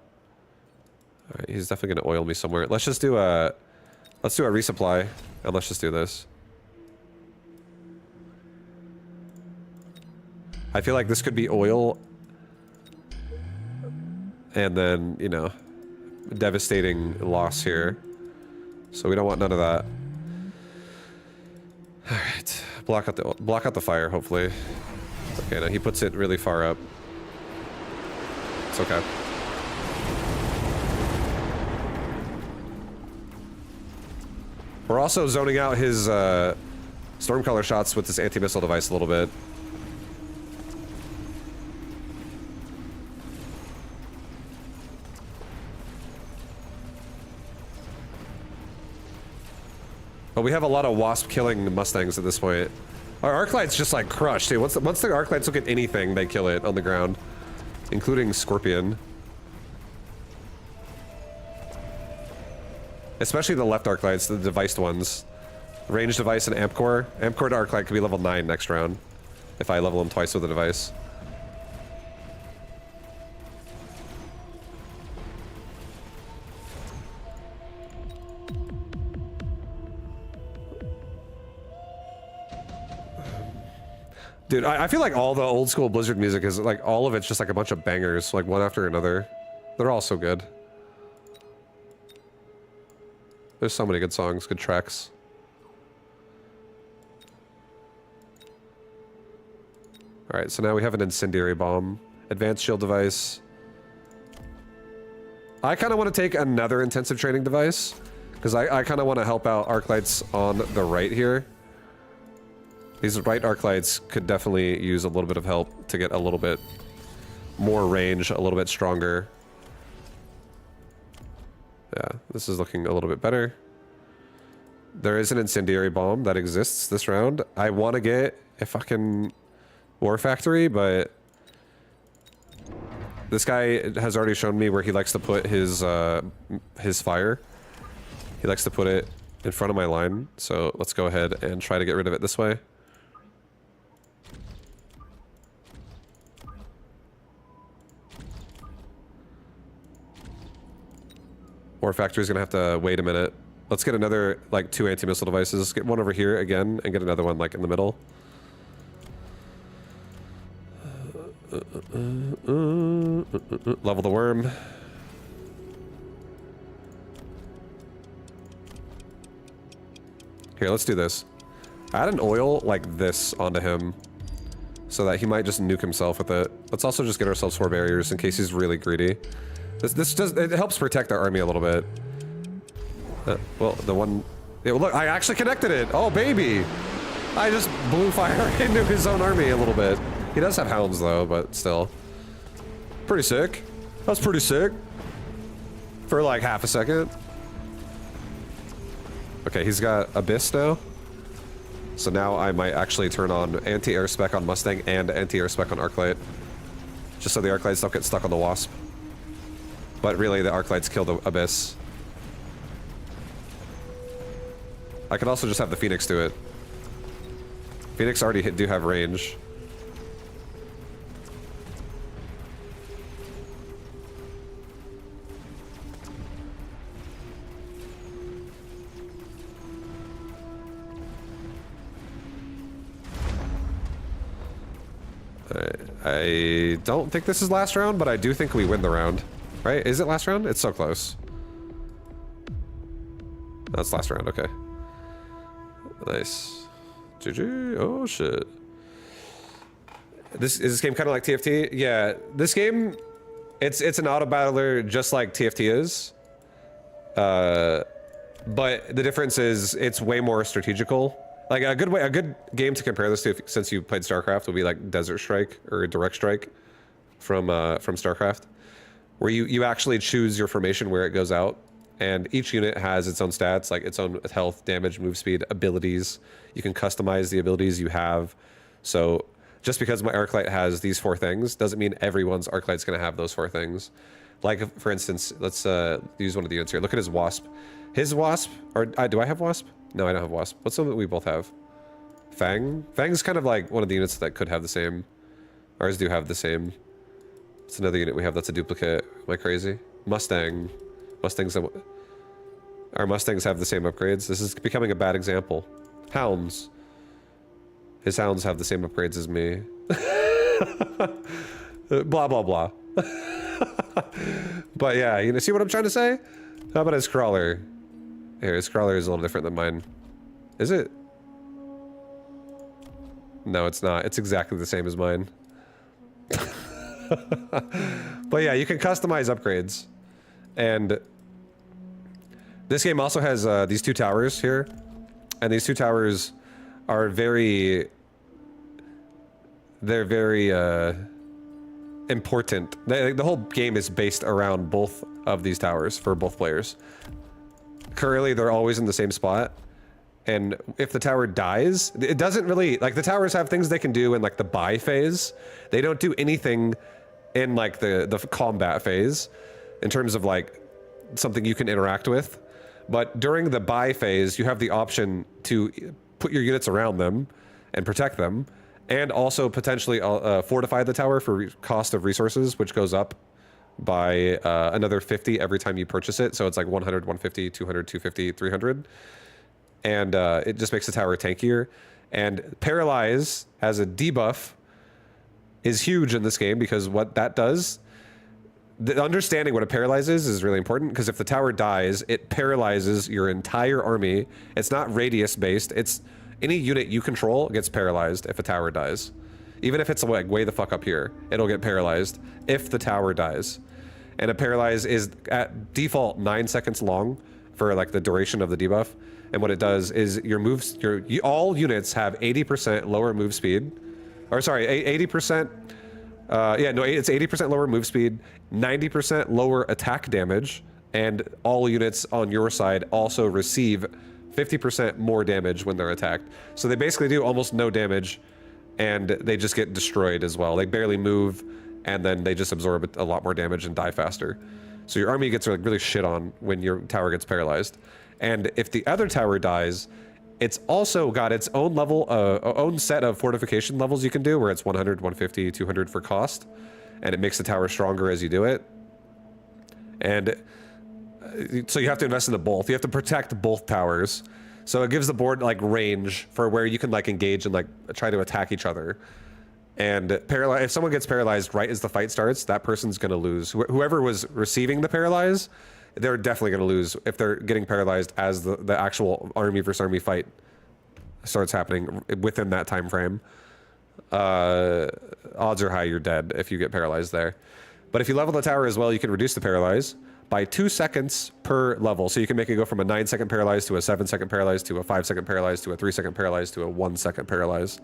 Alright, he's definitely gonna oil me somewhere. Let's just do a resupply. And let's just do this. I feel like this could be oil. And then, you know, devastating loss here. So we don't want none of that. Alright. Block out the fire, hopefully. Okay, now he puts it really far up. It's okay. We're also zoning out his Stormcaller shots with this anti-missile device a little bit. But we have a lot of Wasp killing Mustangs at this point. Our Arclights just like crushed. Dude, once the Arclights look at anything, they kill it on the ground. Including Scorpion. Especially the left Arclights, the deviced ones. Range device and Amp Core. Amp Core to Arclight could be level 9 next round. If I level him twice with a device. Dude, I feel like all the old school Blizzard music is like, all of it's just like a bunch of bangers, like one after another. They're all so good. There's so many good songs, good tracks. Alright, so now we have an incendiary bomb. Advanced shield device. I kind of want to take another intensive training device. Because I kind of want to help out Arclights on the right here. These right Arclights could definitely use a little bit of help to get a little bit more range, a little bit stronger. Yeah, this is looking a little bit better. There is an incendiary bomb that exists this round. I want to get a fucking war factory, but this guy has already shown me where he likes to put his fire. He likes to put it in front of my line, so let's go ahead and try to get rid of it this way. War factory's gonna have to wait a minute. Let's get another, like, 2 anti-missile devices. Let's get one over here again and get another one, like, in the middle. Level the worm. Here, let's do this. Add an oil like this onto him so that he might just nuke himself with it. Let's also just get ourselves 4 barriers in case he's really greedy. It helps protect our army a little bit. Well, the one... Yeah, look, I actually connected it! Oh, baby! I just blew fire into his own army a little bit. He does have hounds, though, but still. Pretty sick. That's pretty sick. For, like, half a second. Okay, he's got Abyss now. So now I might actually turn on anti-air spec on Mustang and anti-air spec on Arclight. Just so the Arclights don't get stuck on the Wasp. But really, the Arclights kill the Abyss. I could also just have the Phoenix do it. Phoenix already do have range. I don't think this is last round, but I do think we win the round. Right? Is it last round? It's so close. That's last round, okay. Nice. GG. Oh shit. Is this game kind of like TFT? Yeah, this game, it's an auto battler just like TFT is. But the difference is it's way more strategical. Like a good game to compare this to, since you played StarCraft, would be like Desert Strike or Direct Strike from StarCraft, where you actually choose your formation where it goes out, and each unit has its own stats, like its own health, damage, move speed, abilities. You can customize the abilities you have. So just because my Arclight has these 4 things doesn't mean everyone's Arclight's going to have those 4 things. Like, for instance, let's use one of the units here. Look at his Wasp. His Wasp, or do I have Wasp? No, I don't have Wasp. What's something we both have? Fang? Fang's kind of like one of the units that could have the same. Ours do have the same. It's another unit we have that's a duplicate. Am I crazy? Mustang. Our Mustangs have the same upgrades. This is becoming a bad example. Hounds. His hounds have the same upgrades as me. Blah, blah, blah. But yeah, you know, see what I'm trying to say? How about his crawler? Here, his crawler is a little different than mine. Is it? No, it's not. It's exactly the same as mine. But yeah, you can customize upgrades. And this game also has these 2 towers here. And these 2 towers are very... They're very important. The whole game is based around both of these towers for both players. Currently, they're always in the same spot. And if the tower dies, it doesn't really... Like, the towers have things they can do in, like, the buy phase. They don't do anything in, like, the combat phase in terms of, like, something you can interact with. But during the buy phase, you have the option to put your units around them and protect them, and also potentially fortify the tower for cost of resources, which goes up by another 50 every time you purchase it. So it's like 100, 150, 200, 250, 300. And it just makes the tower tankier. And Paralyze as a debuff is huge in this game, because what that does, the understanding what a Paralyze is really important, because if the tower dies, it paralyzes your entire army. It's not radius based. It's any unit you control gets paralyzed if a tower dies. Even if it's like way the fuck up here, it'll get paralyzed if the tower dies. And a Paralyze is at default 9 seconds long for like the duration of the debuff. And what it does is all units have 80% lower move speed. Or sorry, 80%, it's 80% lower move speed, 90% lower attack damage, and all units on your side also receive 50% more damage when they're attacked. So they basically do almost no damage, and they just get destroyed as well. They barely move, and then they just absorb a lot more damage and die faster. So your army gets like really shit on when your tower gets paralyzed. And if the other tower dies, it's also got its own level, own set of fortification levels you can do, where it's 100, 150, 200 for cost, and it makes the tower stronger as you do it. And so you have to invest in both. You have to protect both towers. So it gives the board like range for where you can like engage and like try to attack each other. And if someone gets paralyzed right as the fight starts, that person's gonna lose. Whoever was receiving the paralyze, they're definitely gonna lose if they're getting paralyzed as the actual army versus army fight starts happening within that time frame. Odds are high you're dead if you get paralyzed there. But if you level the tower as well, you can reduce the paralyze by 2 seconds per level. So you can make it go from a 9-second paralyze to a 7-second paralyze to a 5-second paralyze to a 3-second paralyze to a 1-second paralyze.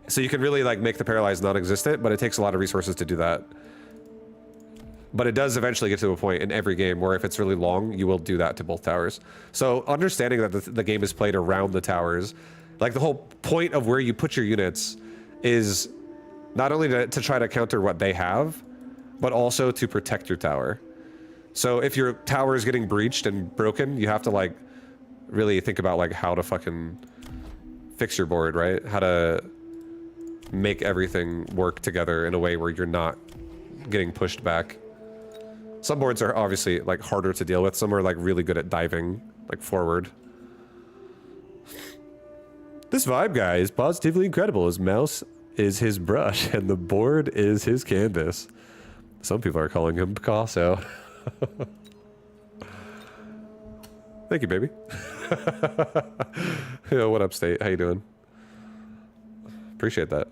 So you can really like make the paralyze non-existent, but it takes a lot of resources to do that. But it does eventually get to a point in every game where if it's really long, you will do that to both towers. So understanding that the game is played around the towers, like the whole point of where you put your units is not only to try to counter what they have, but also to protect your tower. So if your tower is getting breached and broken, you have to like really think about like how to fucking fix your board, right? How to make everything work together in a way where you're not getting pushed back. Some boards are obviously like harder to deal with. Some are like really good at diving like forward. This vibe guy is positively incredible. His mouse is his brush and the board is his canvas. Some people are calling him Picasso. Thank you, baby. Yo, what up, State? How you doing? Appreciate that.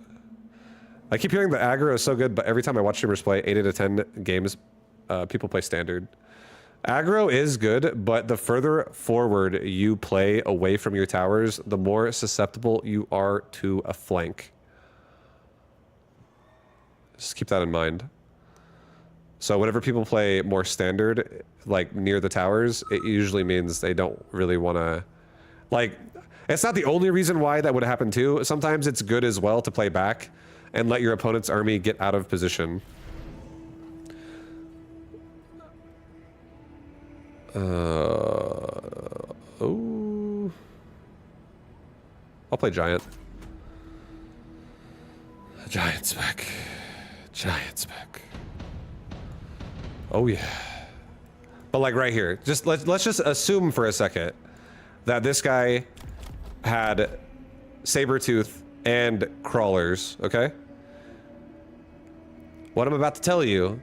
I keep hearing the aggro is so good, but every time I watch streamers play 8 out of 10 games, people play standard. Aggro is good, but the further forward you play away from your towers, the more susceptible you are to a flank. Just keep that in mind. So whenever people play more standard, like near the towers, it usually means they don't really want to, like, it's not the only reason why that would happen too. Sometimes it's good as well to play back and let your opponent's army get out of position. Oh. I'll play Giant. Giant spec. Giant spec. Oh yeah. But like right here, just let's just assume for a second that this guy had Sabertooth and crawlers, okay? What I'm about to tell you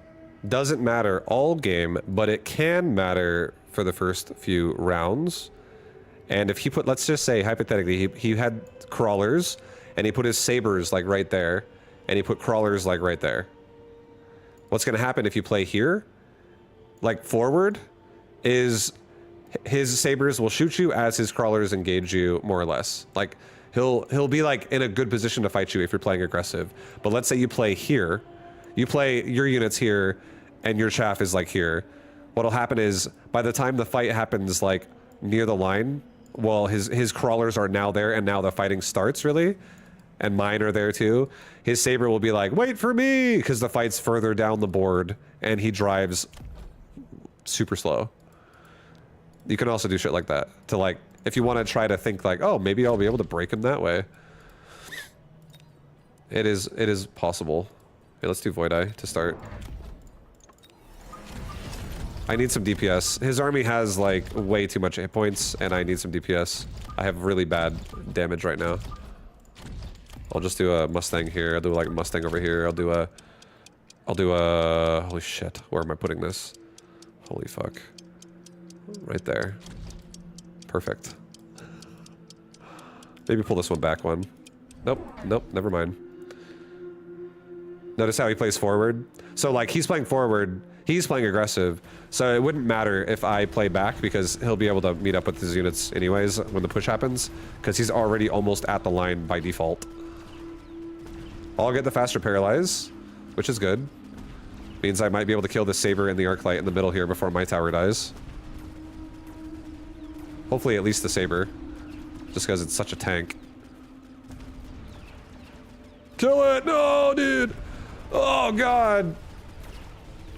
doesn't matter all game, but it can matter for the first few rounds. And if he put, let's just say hypothetically, he had crawlers and he put his sabers like right there and he put crawlers like right there. What's gonna happen if you play here, like forward, is his sabers will shoot you as his crawlers engage you more or less. Like he'll be like in a good position to fight you if you're playing aggressive. But let's say you play here, you play your units here and your chaff is like here. What'll happen is by the time the fight happens like near the line, well, his crawlers are now there and now the fighting starts really. And mine are there too. His saber will be like, wait for me, because the fight's further down the board and he drives super slow. You can also do shit like that to like, if you want to try to think like, oh, maybe I'll be able to break him that way. It is possible. Okay, let's do Void Eye to start. I need some DPS. His army has like way too much hit points and I need some DPS. I have really bad damage right now. I'll just do a Mustang here. I'll do like a Mustang over here. I'll do a, holy shit. Where am I putting this? Holy fuck. Right there. Perfect. Maybe pull this one back one. Nope, nope, never mind. Notice how he plays forward? So like he's playing forward, he's playing aggressive, so it wouldn't matter if I play back because he'll be able to meet up with his units anyways when the push happens, because he's already almost at the line by default. I'll get the faster paralyze, which is good. Means I might be able to kill the Saber and the Arclight in the middle here before my tower dies. Hopefully at least the Saber. Just because it's such a tank. Kill it! No, dude! Oh, God!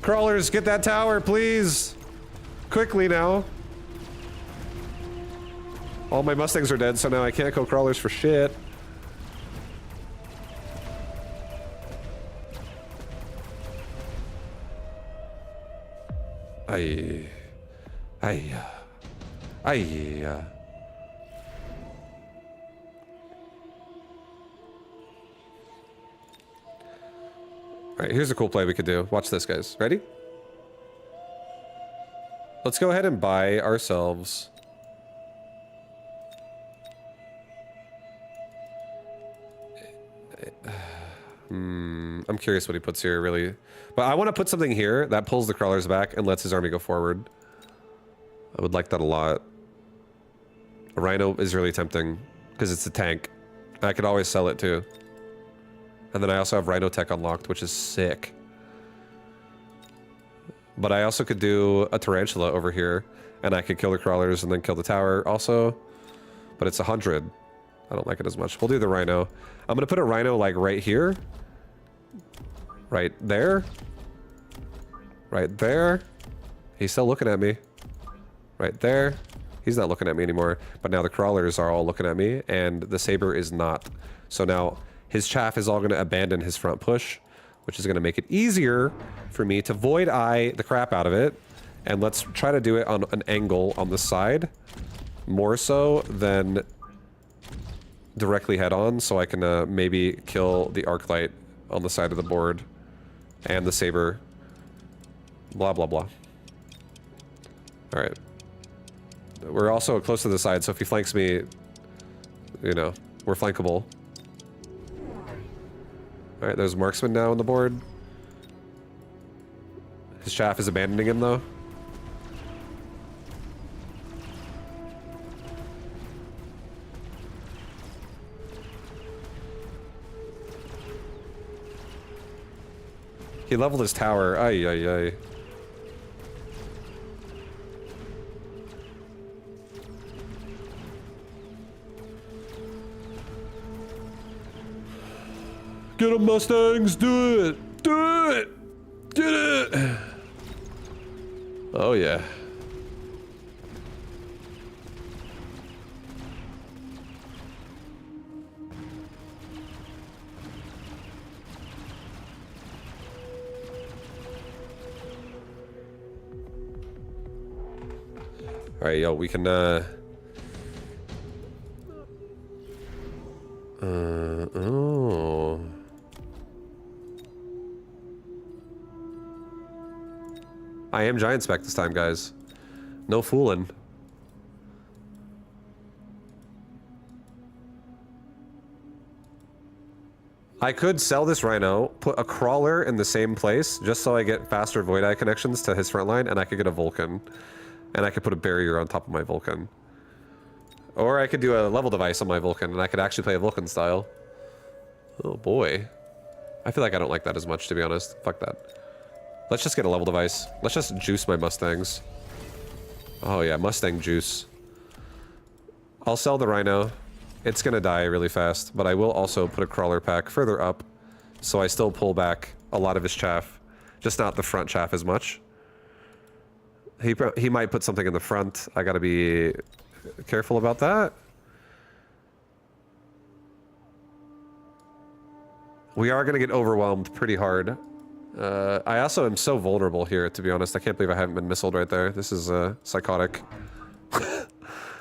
Crawlers, get that tower, please! Quickly now. All my Mustangs are dead, so now I can't kill crawlers for shit. Aye. Aye. Aye. Alright, here's a cool play we could do. Watch this, guys. Ready? Let's go ahead and buy ourselves... I'm curious what he puts here, really. But I want to put something here that pulls the crawlers back and lets his army go forward. I would like that a lot. A Rhino is really tempting, because it's a tank. I could always sell it, too. And then I also have Rhino Tech unlocked, which is sick. But I also could do a Tarantula over here, and I could kill the crawlers and then kill the tower also. But it's 100. I don't like it as much. We'll do the Rhino. I'm gonna put a Rhino, like, right here. Right there. Right there. He's still looking at me. Right there. He's not looking at me anymore. But now the crawlers are all looking at me, and the Saber is not. So now his chaff is all gonna abandon his front push, which is gonna make it easier for me to Void Eye the crap out of it. And let's try to do it on an angle on the side. More so than directly head on, so I can maybe kill the Arclight on the side of the board. And the Saber. Blah, blah, blah. Alright. We're also close to the side, so if he flanks me, you know, we're flankable. Alright, there's Marksman now on the board. His chaff is abandoning him, though. He leveled his tower. Ay, ay, ay. Get him, Mustangs! Do it! Do it! Get it! Oh, yeah. Alright, yo, we can, oh. I am Giant Spec this time, guys. No fooling. I could sell this Rhino, put a Crawler in the same place, just so I get faster Void Eye connections to his front line, and I could get a Vulcan. And I could put a barrier on top of my Vulcan. Or I could do a level device on my Vulcan, and I could actually play a Vulcan style. Oh boy. I feel like I don't like that as much, to be honest. Fuck that. Let's just get a level device. Let's just juice my Mustangs. Oh yeah, Mustang juice. I'll sell the Rhino. It's gonna die really fast, but I will also put a Crawler pack further up, so I still pull back a lot of his chaff. Just not the front chaff as much. He might put something in the front. I gotta be careful about that. We are gonna get overwhelmed pretty hard. I also am so vulnerable here, to be honest. I can't believe I haven't been missiled right there. This is psychotic.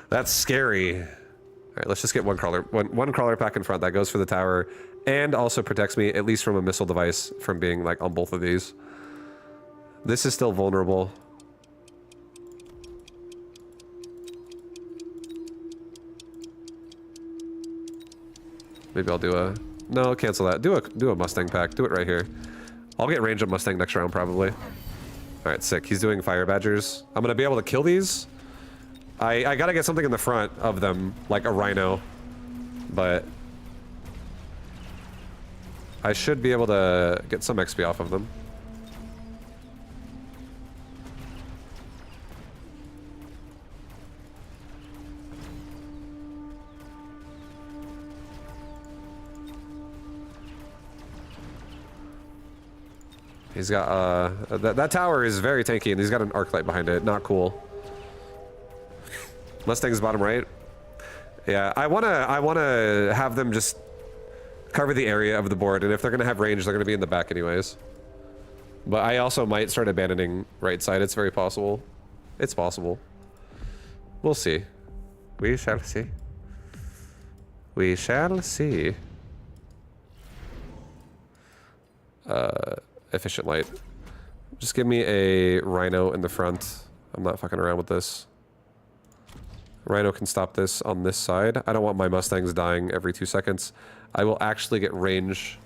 That's scary. Alright, let's just get one crawler. One crawler pack in front. That goes for the tower. And also protects me, at least from a missile device, from being like on both of these. This is still vulnerable. Maybe I'll do a... No, cancel that. Do a Mustang pack. Do it right here. I'll get range of Mustang next round, probably. Alright, sick. He's doing Fire Badgers. I'm gonna be able to kill these. I gotta get something in the front of them, like a Rhino. But... I should be able to get some XP off of them. He's got, that tower is very tanky, and he's got an arc light behind it. Not cool. Mustang's bottom right. Yeah, I wanna have them just cover the area of the board, and if they're gonna have range, they're gonna be in the back anyways. But I also might start abandoning right side. It's very possible. It's possible. We'll see. We shall see. We shall see. Efficient light. Just give me a rhino in the front. I'm not fucking around with this. Rhino can stop this on this side. I don't want my Mustangs dying every 2 seconds. I will actually get range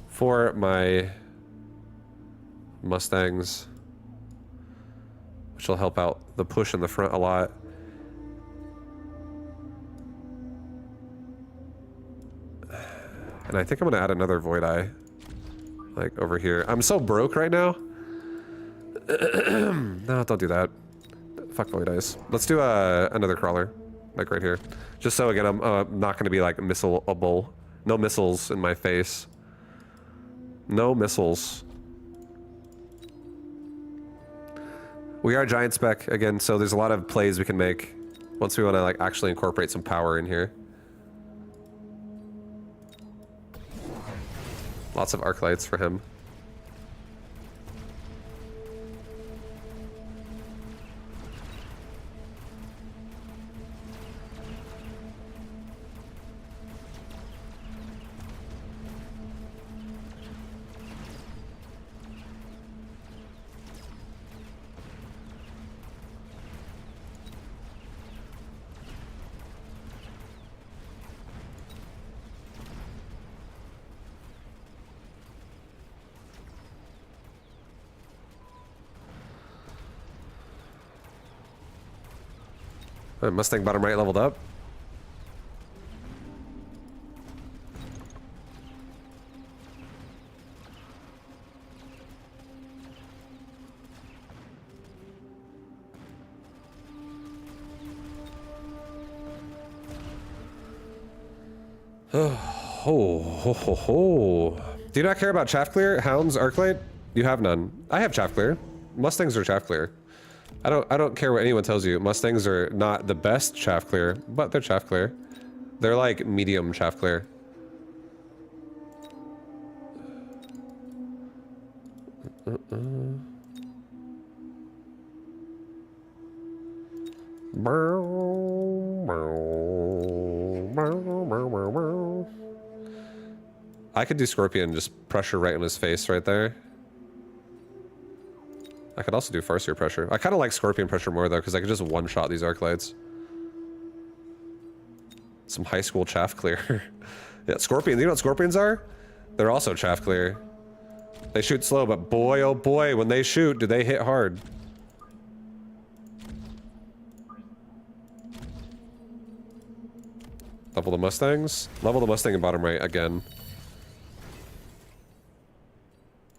for my Mustangs, which will help out the push in the front a lot. And I think I'm gonna add another Void Eye, like over here. I'm so broke right now. No, don't do that. Fuck Void Eyes. Let's do another crawler, like right here. Just so again, I'm not gonna be like missileable. No missiles in my face. No missiles. We are giant spec again, so there's a lot of plays we can make once we want to like actually incorporate some power in here. Lots of arc lights for him. Mustang bottom right leveled up. Oh. Do you not care about chaff clear? Hounds, Arclight? You have none. I have chaff clear. Mustangs are chaff clear. I don't care what anyone tells you. Mustangs are not the best chaff clear, but they're chaff clear. They're like medium chaff clear. I could do Scorpion, just pressure right in his face right there. I could also do Farseer pressure. I kind of like Scorpion pressure more though, because I could just one-shot these arc lights. Some high school chaff clear. Yeah, Scorpions. You know what Scorpions are? They're also chaff clear. They shoot slow, but boy, oh boy, when they shoot, do they hit hard. Level the Mustangs. Level the Mustang in bottom right again.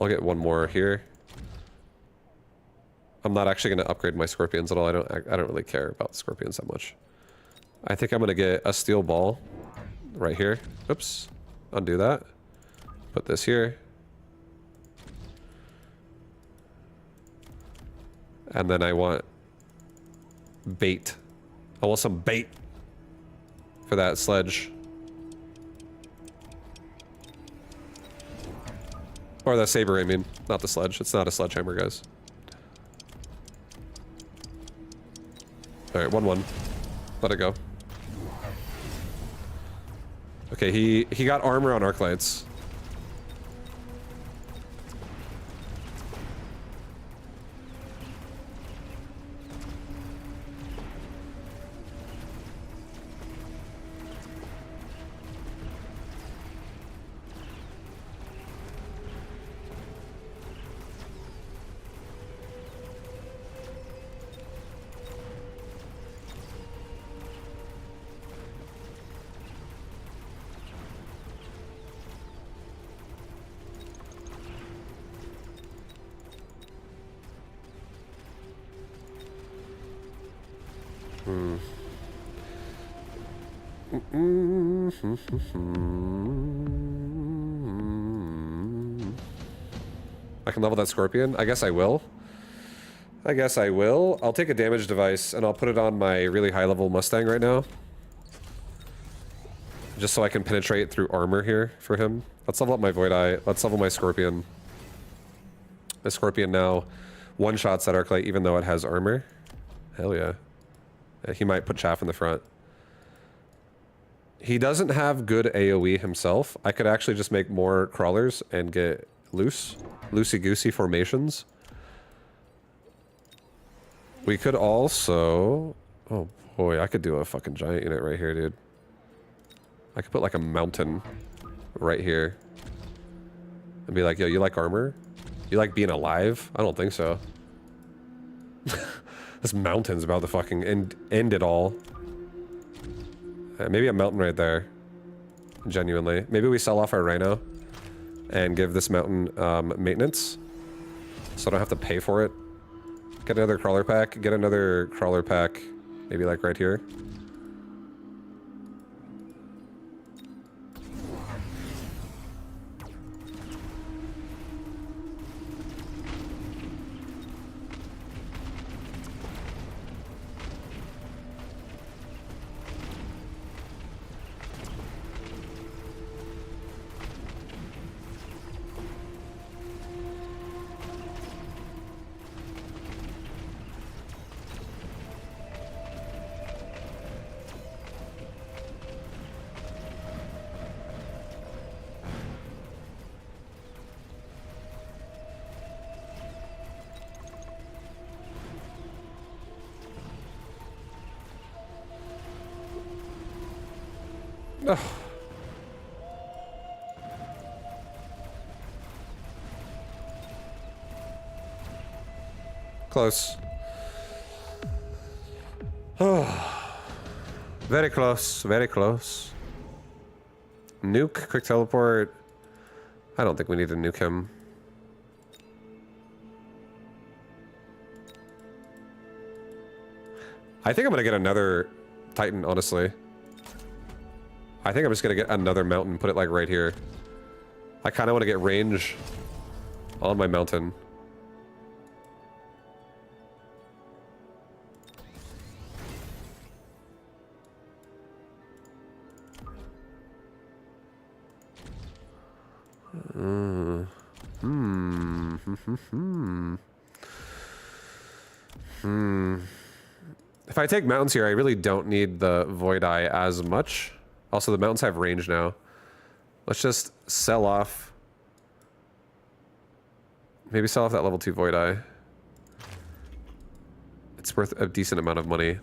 I'll get one more here. I'm not actually going to upgrade my Scorpions at all. I don't really care about the Scorpions that much. I think I'm going to get a steel ball right here. Oops. Undo that. Put this here. And then I want bait. I want some bait for that sledge. Or the saber, I mean. Not the sledge. It's not a sledgehammer, guys. Alright, 1-1. Let it go. Okay, he got armor on arc lights. I can level that Scorpion. I guess I will. I guess I will. I'll take a damage device and I'll put it on my really high level Mustang right now. Just so I can penetrate through armor here for him. Let's level up my Void Eye. Let's level my Scorpion. The Scorpion now one-shots that Arclight even though it has armor. Hell yeah. He might put chaff in the front. He doesn't have good AoE himself. I could actually just make more crawlers and get loosey-goosey formations. We could also... Oh boy, I could do a fucking giant unit right here, dude. I could put like a mountain right here. And be like, yo, you like armor? You like being alive? I don't think so. This mountain's about to fucking end it all. Maybe a mountain right there. Genuinely. Maybe we sell off our Rhino and give this mountain maintenance. So I don't have to pay for it. Get another crawler pack. Get another crawler pack. Maybe like right here. Ugh. Close. Oh. Very close, very close. Nuke, quick teleport. I don't think we need to nuke him. I think I'm gonna get another Titan, honestly. I think I'm just gonna get another mountain, put it like right here. I kinda wanna get range on my mountain. If I take mountains here, I really don't need the Void Eye as much. Also, the mountains have range now. Let's just sell off. Maybe sell off that level 2 Void Eye. It's worth a decent amount of money.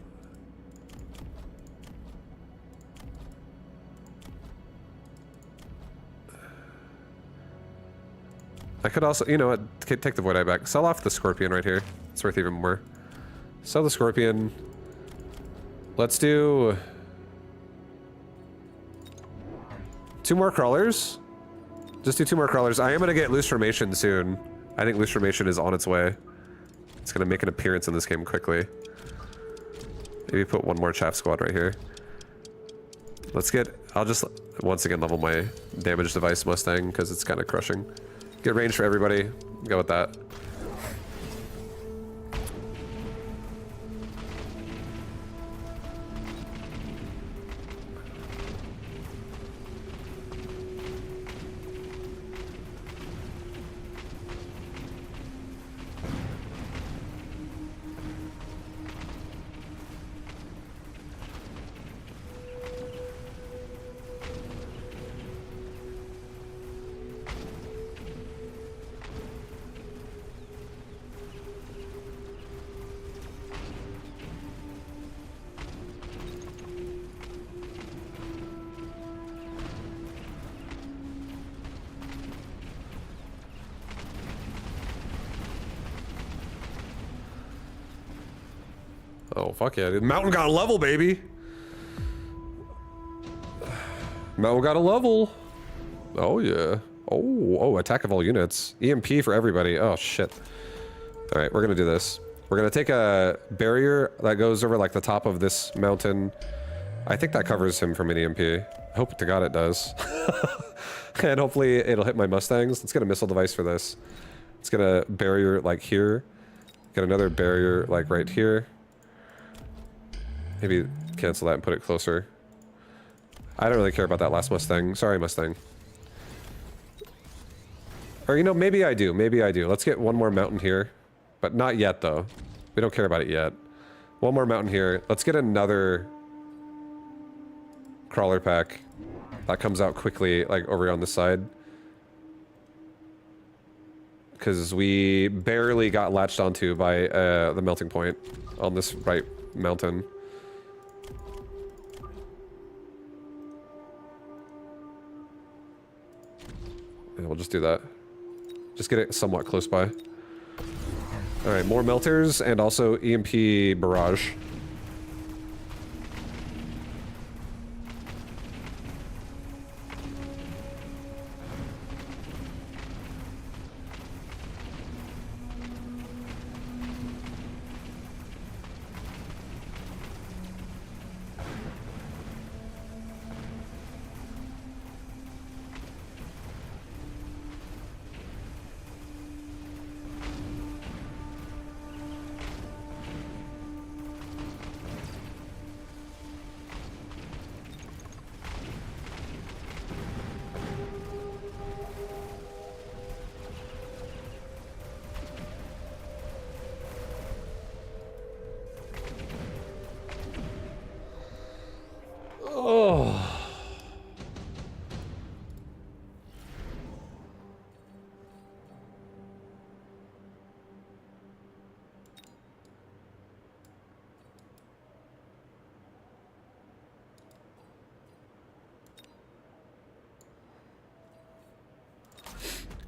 I could also, you know what, take the Void Eye back. Sell off the Scorpion right here. It's worth even more. Sell the Scorpion. Let's do 2 more crawlers. Just do 2 more crawlers. I am gonna get Loose Formation soon. I think Loose Formation is on its way. It's gonna make an appearance in this game quickly. Maybe put 1 more Chaff Squad right here. Let's get, I'll just once again level my damage device Mustang because it's kind of crushing. Get range for everybody. Go with that. Oh, fuck yeah, dude. Mountain got a level, baby! Mountain got a level! Oh, yeah. Oh, attack of all units. EMP for everybody. Oh, shit. Alright, we're gonna do this. We're gonna take a barrier that goes over, like, the top of this mountain. I think that covers him from an EMP. Hope to God it does. And hopefully it'll hit my Mustangs. Let's get a missile device for this. Let's get a barrier like here. Get another barrier like right here. Maybe cancel that and put it closer. I don't really care about that last Mustang. Sorry, Mustang. Or, you know, maybe I do. Maybe I do. Let's get one more mountain here. But not yet, though. We don't care about it yet. One more mountain here. Let's get another crawler pack that comes out quickly, like, over on this side. Because we barely got latched onto by the melting point on this right mountain. And we'll just do that. Just get it somewhat close by. Alright, more melters and also EMP barrage.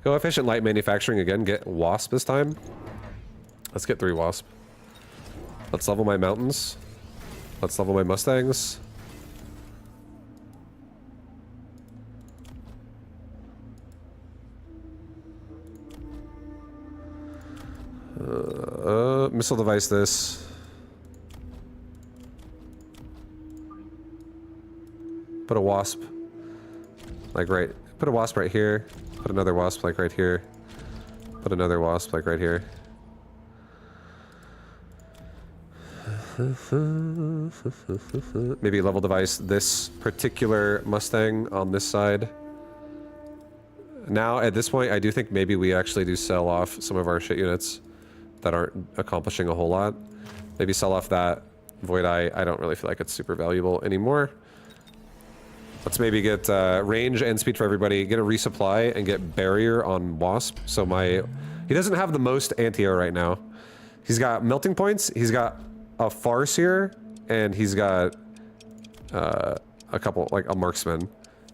Go efficient light manufacturing again. Get wasp this time. Let's get 3 wasp. Let's level my mountains. Let's level my mustangs. Missile device this. Put a wasp. Like right. Put a wasp right here. Put another wasp like right here. Put another wasp like right here. Maybe level device this particular Mustang on this side. Now, at this point, I do think maybe we actually do sell off some of our shit units that aren't accomplishing a whole lot. Maybe sell off that Void Eye. I don't really feel like it's super valuable anymore. Let's maybe get range and speed for everybody, get a resupply, and get barrier on Wasp. So he doesn't have the most anti-air right now. He's got melting points, he's got a farce here, and he's got a couple, like a marksman.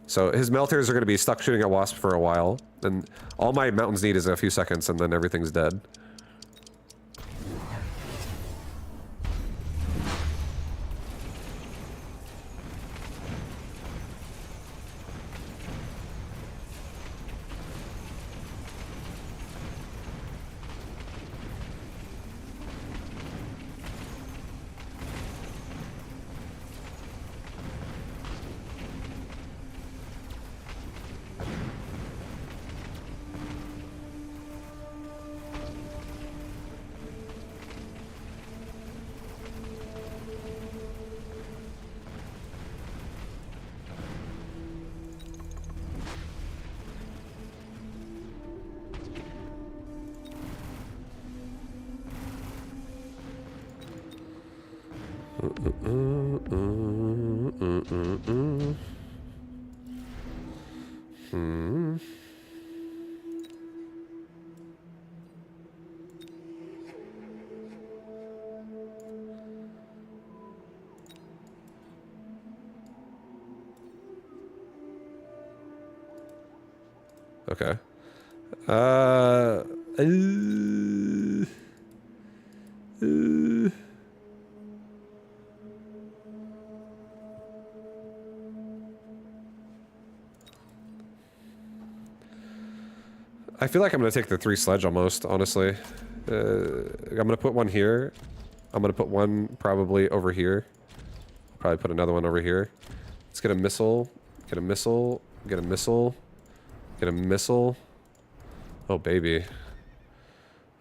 So his melters are going to be stuck shooting at Wasp for a while, and all my mountains need is a few seconds, and then everything's dead. Okay. I feel like I'm gonna take the 3 sledge almost, honestly. I'm gonna put one here. I'm gonna put one probably over here. Probably put another one over here. Let's get a missile. Get a missile. Get a missile. Get a missile. Oh, baby.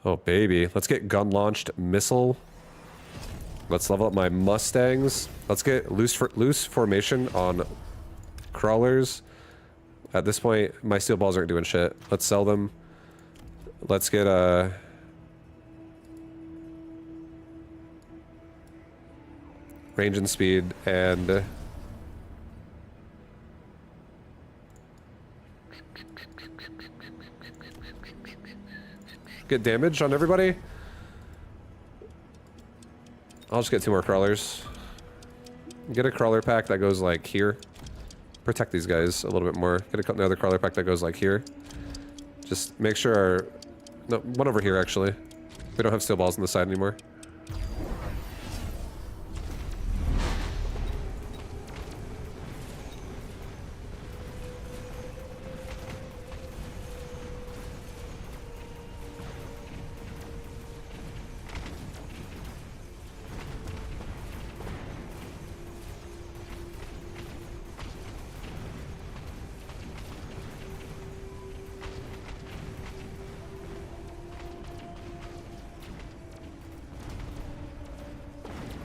Oh, baby. Let's get gun-launched missile. Let's level up my Mustangs. Let's get loose formation on crawlers. At this point, my steel balls aren't doing shit. Let's sell them. Let's get range and speed and get damage on everybody. I'll just get 2 more crawlers. Get a crawler pack that goes like here. Protect these guys a little bit more. Get another crawler pack that goes like here. Just make sure no, one over here actually. We don't have steel balls on the side anymore.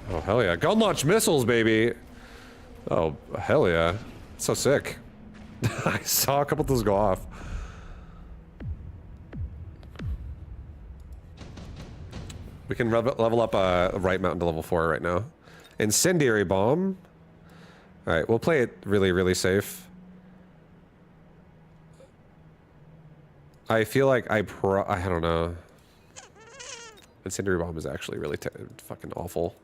Oh, hell yeah. Gun launch missiles, baby! Oh, hell yeah. So sick. I saw a couple of those go off. We can level up right mountain to level 4 right now. Incendiary bomb. Alright, we'll play it really, really safe. I feel like I don't know. Incendiary bomb is actually really fucking awful.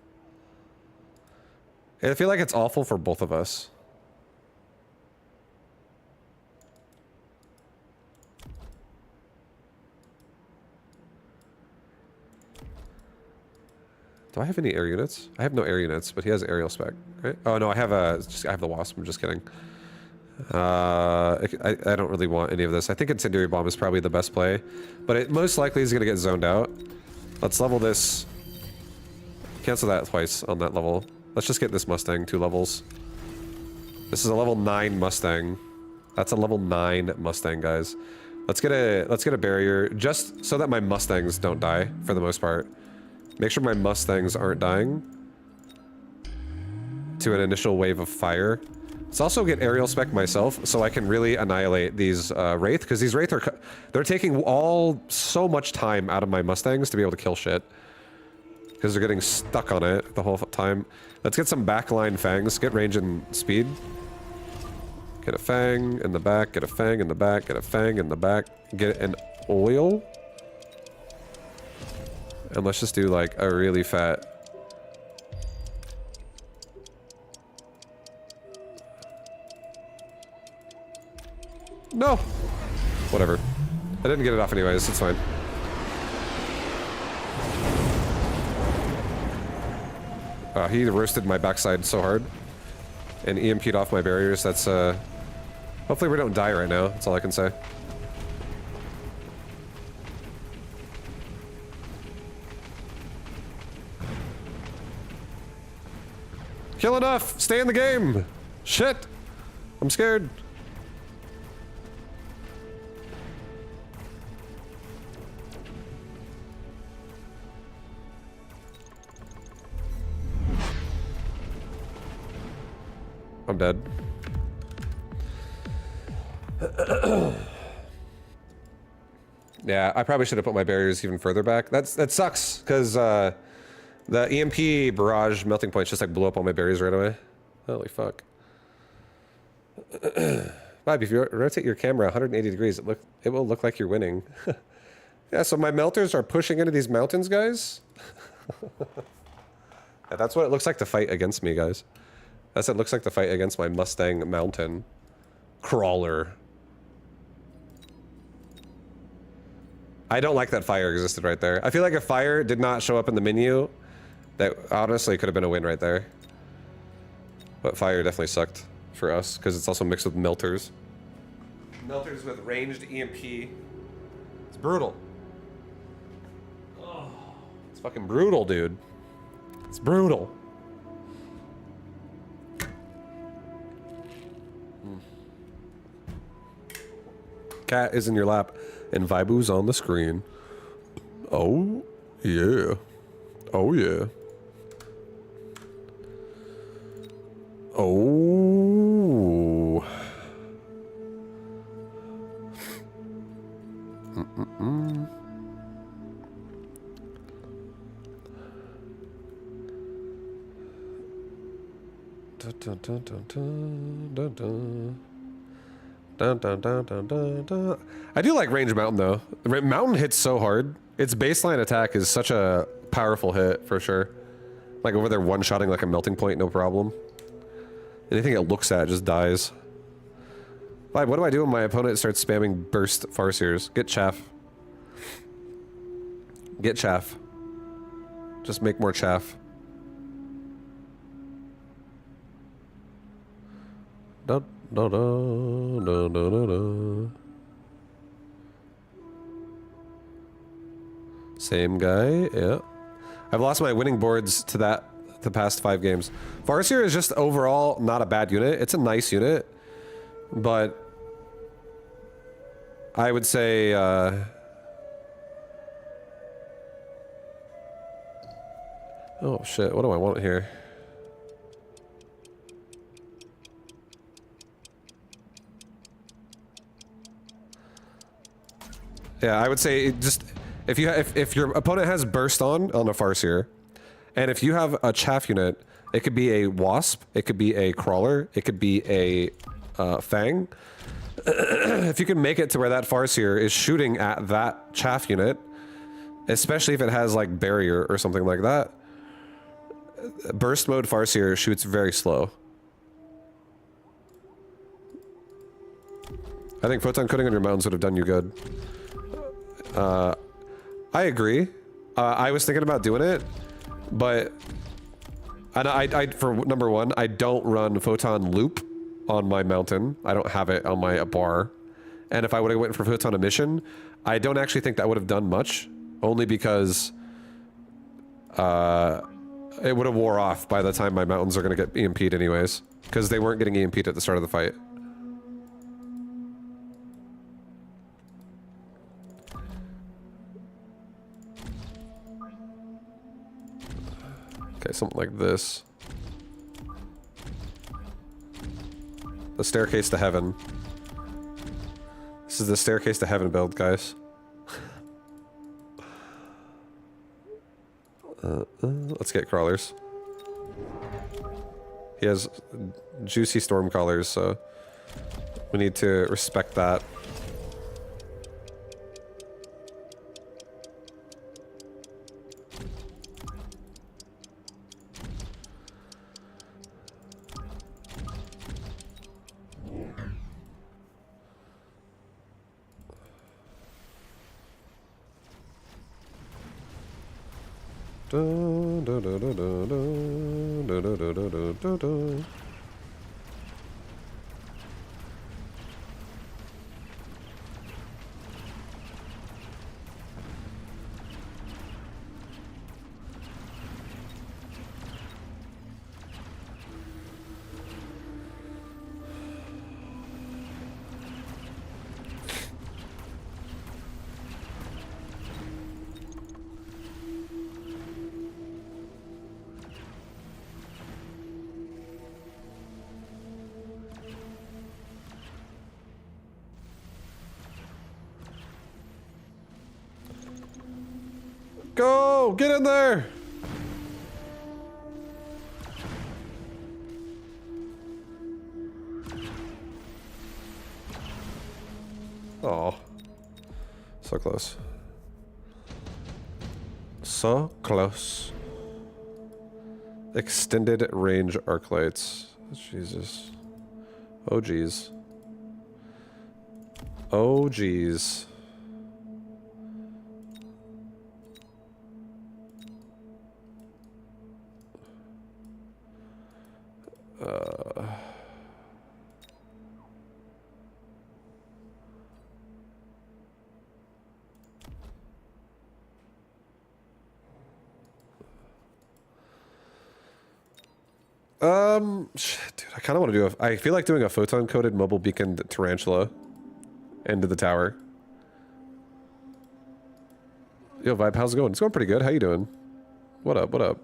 I feel like it's awful for both of us. Do I have any air units? I have no air units, but he has aerial spec, right? Oh no, I have I have the wasp. I'm just kidding. I don't really want any of this. I think incendiary bomb is probably the best play, but it most likely is gonna get zoned out. Let's level this. Cancel that twice on that level. Let's just get this Mustang 2 levels. This is a level 9 Mustang. That's a level 9 Mustang, guys. Let's get a barrier just so that my Mustangs don't die for the most part. Make sure my Mustangs aren't dying to an initial wave of fire. Let's also get aerial spec myself so I can really annihilate these Wraith, because these Wraith they're taking so much time out of my Mustangs to be able to kill shit. Because they're getting stuck on it the whole time. Let's get some backline fangs. Get range and speed. Get a fang in the back. Get a fang in the back. Get a fang in the back. Get an oil. And let's just do like a really fat... No! Whatever. I didn't get it off anyways. It's fine. He roasted my backside so hard and EMP'd off my barriers. That's hopefully we don't die right now. That's all I can say. Kill enough! Stay in the game! Shit! I'm scared. I'm dead. Yeah, I probably should have put my barriers even further back. That sucks, because the EMP barrage melting points just like blew up all my barriers right away. Holy fuck. Vibe, if you rotate your camera 180 degrees, it will look like you're winning. Yeah, so my melters are pushing into these mountains, guys. Yeah, that's what it looks like to fight against me, guys. That's what it looks like to fight against my Mustang Mountain Crawler. I don't like that fire existed right there. I feel like if fire did not show up in the menu, that honestly could have been a win right there. But fire definitely sucked for us, because it's also mixed with melters. Melters with ranged EMP. It's brutal. Oh, it's fucking brutal, dude. It's brutal. Cat is in your lap, and Vibu's on the screen. Oh, yeah. Oh, yeah. Oh. Mm-mm-mm. Dun, dun, dun, dun, dun, dun. Dun, dun, dun, dun, dun, dun. I do like range mountain though. Mountain hits so hard. Its baseline attack is such a powerful hit for sure. Like over there one-shotting like a melting point, no problem. Anything it looks at just dies. Vibe, what do I do when my opponent starts spamming burst farseers? Get chaff. Get chaff. Just make more chaff. Da, da, da, da, da, da, da. Same guy, yeah. I've lost my winning boards to that the past 5 games. Farseer is just overall not a bad unit. It's a nice unit, but I would say oh shit, what do I want here? Yeah, I would say just if your opponent has burst on a Farseer, and if you have a chaff unit, it could be a wasp, it could be a crawler, it could be a fang. If you can make it to where that Farseer is shooting at that chaff unit, especially if it has like barrier or something like that, burst mode Farseer shoots very slow. I think photon coating on your mountains would have done you good. I agree. I was thinking about doing it, but I for number one, I don't run photon loop on my mountain. I don't have it on my bar. And if I would have went for photon emission, I don't actually think that would have done much, only because it would have wore off by the time my mountains are going to get EMP'd anyways, because they weren't getting EMP'd at the start of the fight. Okay, something like this. The staircase to heaven. This is the staircase to heaven build, guys. Let's get crawlers. He has juicy storm crawlers, so we need to respect that. Go! Get in there! Oh. So close. So close. Extended range arc lights. Jesus. Oh geez. Oh geez. Shit, dude, I kind of want to do I feel like doing a photon-coated mobile beacon tarantula into the tower. Yo, Vibe, how's it going? It's going pretty good. How you doing? What up? What up?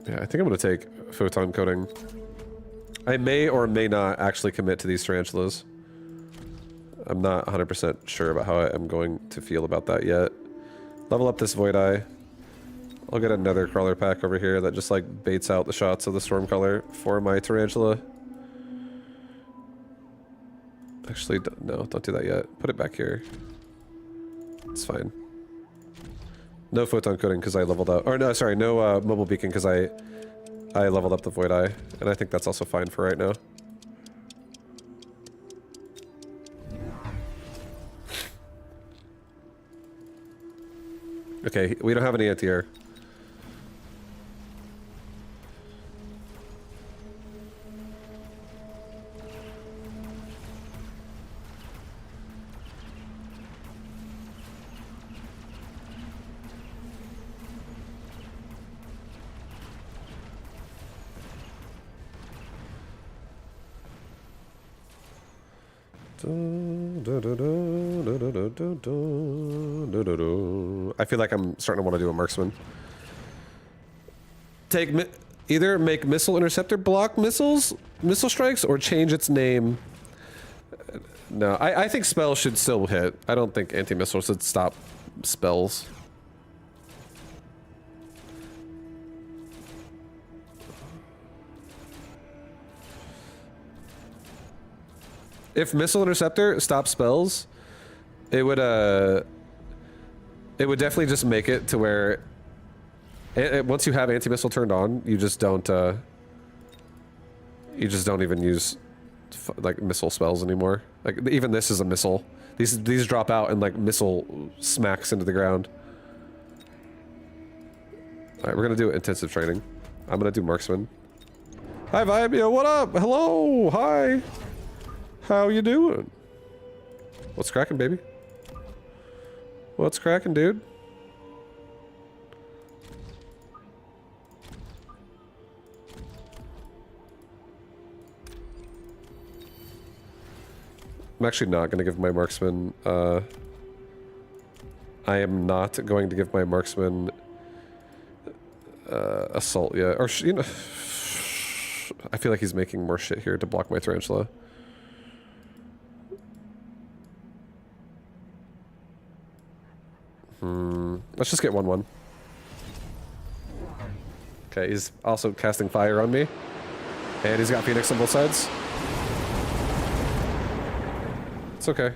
Yeah, I think I'm gonna take photon coating. I may or may not actually commit to these tarantulas. I'm not 100% sure about how I am going to feel about that yet. Level up this Void Eye. I'll get another crawler pack over here that just like baits out the shots of the storm color for my tarantula. Actually, no, don't do that yet. Put it back here. It's fine. No photon coating because I leveled up. Or no, sorry, no mobile beacon because I leveled up the Void Eye. And I think that's also fine for right now. Okay, we don't have any anti-air. I feel like I'm starting to want to do a marksman. Either make missile interceptor block missile strikes, or change its name. No, I think spells should still hit. I don't think anti-missile should stop spells. If missile interceptor stops spells, it would definitely just make it to where once you have anti-missile turned on, you just don't even use like missile spells anymore. Like even this is a missile. These drop out and like missile smacks into the ground. All right, we're gonna do intensive training. I'm gonna do marksman. Hi Vibe, yo, what up? Hello, hi. How you doing? What's cracking, baby? What's cracking, dude? I'm actually not going to give my marksman, I am not going to give my marksman, assault yet. Or, you know, I feel like he's making more shit here to block my tarantula. Let's just get 1-1. Okay, he's also casting fire on me. And he's got Phoenix on both sides. It's okay.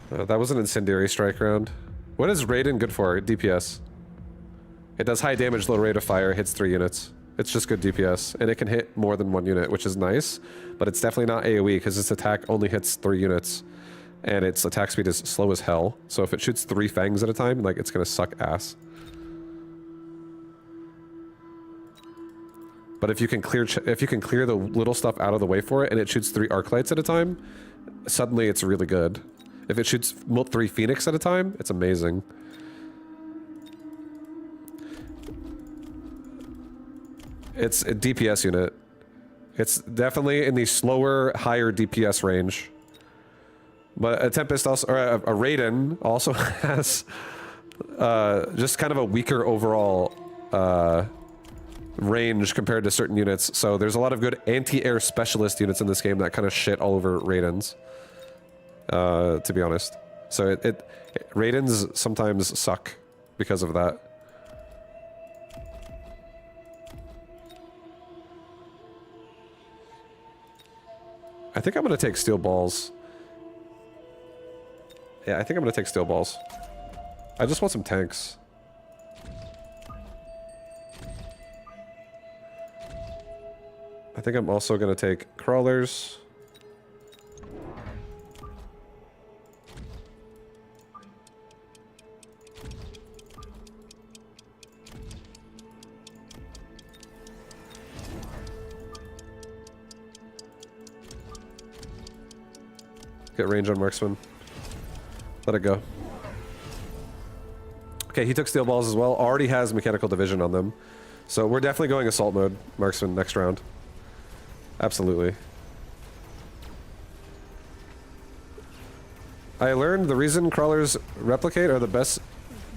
That was an incendiary strike round. What is Raiden good for? DPS. It does high damage, low rate of fire, hits 3 units. It's just good DPS, and it can hit more than 1 unit, which is nice, but it's definitely not AoE, because its attack only hits 3 units, and its attack speed is slow as hell, so if it shoots 3 fangs at a time, like, it's gonna suck ass. But if you can clear the little stuff out of the way for it, and it shoots 3 arc lights at a time, suddenly it's really good. If it shoots 3 Phoenix at a time, it's amazing. It's a DPS unit. It's definitely in the slower, higher DPS range. But a Tempest also, or a Raiden also has just kind of a weaker overall range compared to certain units. So there's a lot of good anti-air specialist units in this game that kind of shit all over Raidens. To be honest. So Raidens sometimes suck because of that. I think I'm gonna take steel balls. Yeah, I think I'm gonna take steel balls. I just want some tanks. I think I'm also gonna take crawlers. Get range on marksman. Let it go. Okay, he took steel balls as well. Already has mechanical division on them. So we're definitely going assault mode, marksman, next round. Absolutely. I learned the reason crawlers replicate are the best.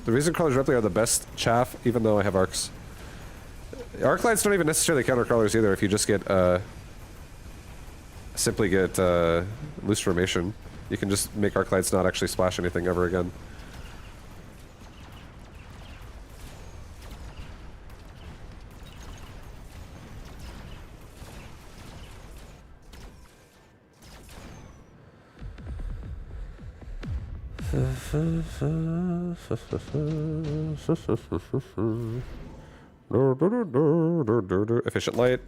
The reason crawlers replicate are the best chaff, even though I have arcs. Arc lights don't even necessarily counter crawlers either if you just get, simply get, loose formation. You can just make arc lights not actually splash anything ever again. Efficient light.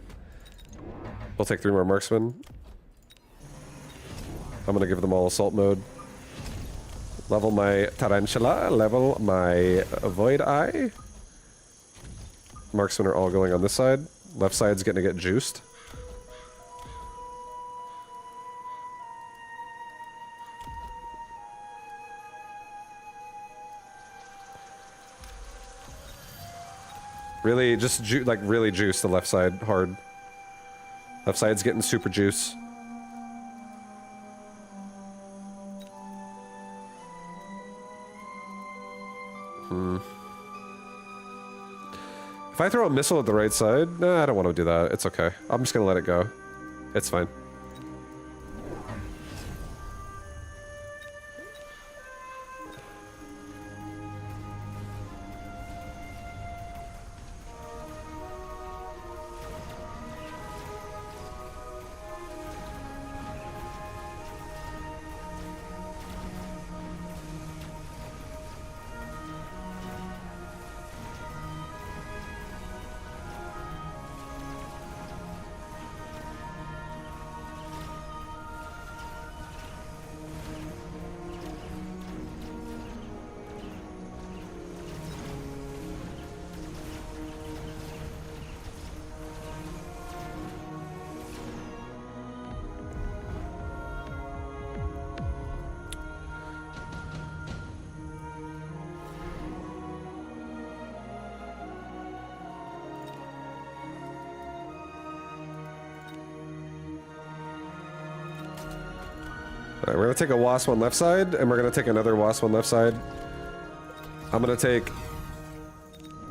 We'll take 3 more marksmen. I'm gonna give them all assault mode. Level my tarantula. Level my void eye. Marksmen are all going on this side. Left side's getting to get juiced. Really, just like really juice the left side hard. Left side's getting super juice. If I throw a missile at the right side, nah, I don't want to do that. It's okay. I'm just gonna let it go. It's fine. Alright, we're gonna take a wasp on left side, and we're gonna take another wasp on left side. I'm gonna take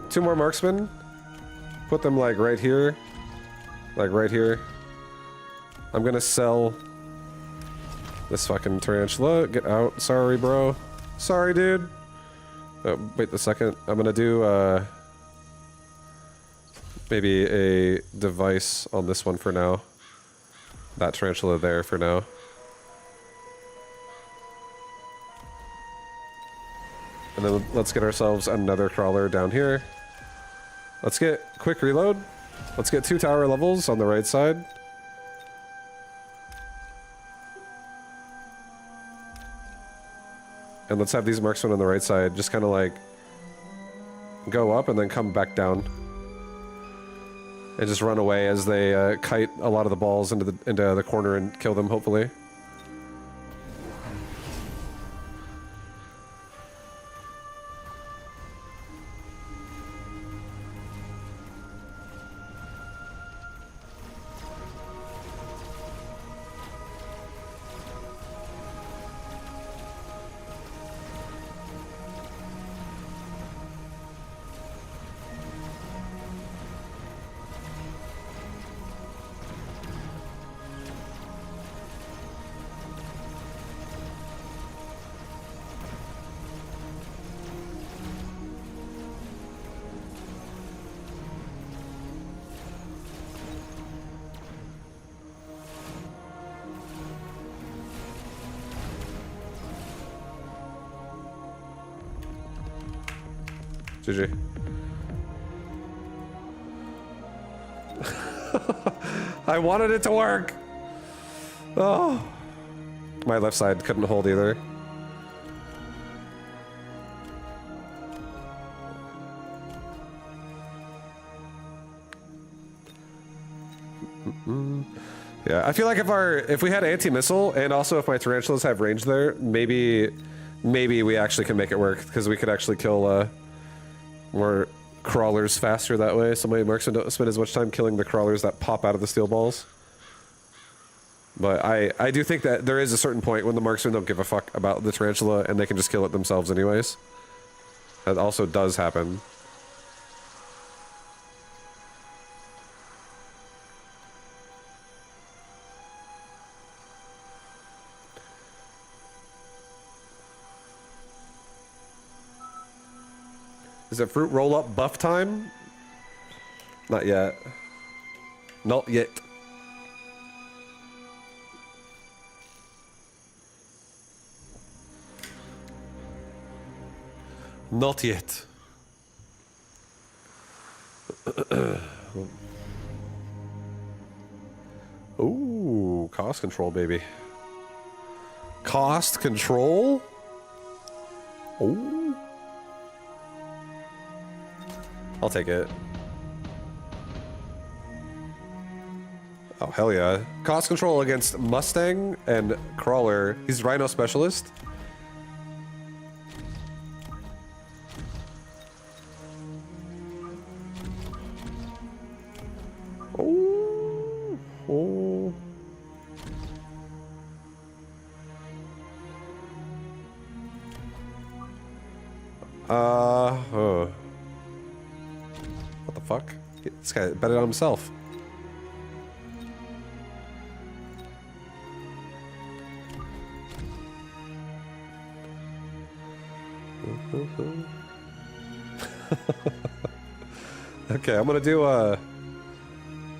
2 more marksmen, put them like right here, like right here. I'm gonna sell this fucking tarantula. Get out. Sorry, bro. Sorry, dude. Oh, wait a second. I'm gonna do maybe a device on this one for now. That tarantula there for now. And then let's get ourselves another crawler down here. Let's get quick reload. Let's get 2 tower levels on the right side. And let's have these marksmen on the right side just kind of like go up and then come back down. And just run away as they kite a lot of the balls into the corner and kill them, hopefully. GG. I wanted it to work! Oh. My left side couldn't hold either. Yeah, I feel like if we had anti-missile and also if my tarantulas have range there, maybe we actually can make it work because we could actually kill more crawlers faster that way. So my marksmen don't spend as much time killing the crawlers that pop out of the steel balls. But I do think that there is a certain point when the marksmen don't give a fuck about the tarantula and they can just kill it themselves anyways. That also does happen. Is it fruit roll-up buff time? Not yet. Not yet. Not yet. Ooh, cost control, baby. Cost control? Ooh. I'll take it. Oh, hell yeah. Cost control against Mustang and Crawler. He's Rhino Specialist. Oh. Oh. What the fuck? This guy bet it on himself. Okay, I'm gonna do a...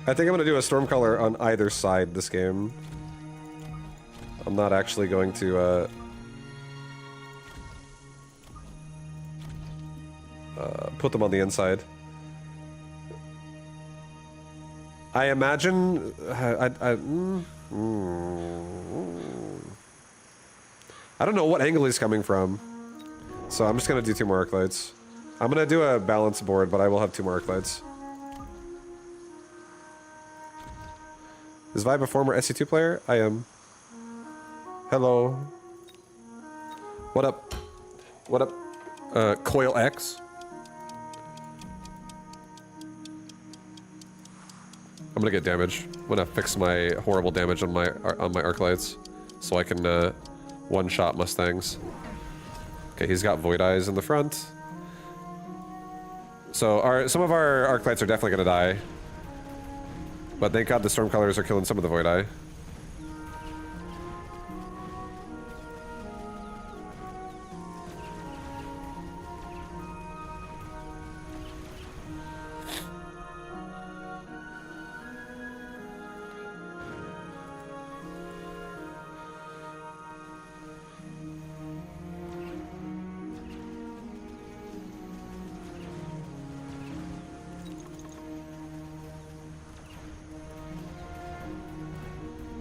I think I'm gonna do a Stormcaller on either side this game. I'm not actually going to, put them on the inside. I imagine... I don't know what angle he's coming from. So I'm just gonna do 2 more arc lights. I'm gonna do a balance board, but I will have 2 more arc lights. Is Vibe a former SC2 player? I am. Hello. What up? What up? Coil X? I'm gonna get damage. I'm gonna fix my horrible damage on my arc lights, so I can one-shot Mustangs. Okay, he's got Void Eyes in the front. So some of our arc lights are definitely gonna die, but thank God the Stormcallers are killing some of the Void Eye.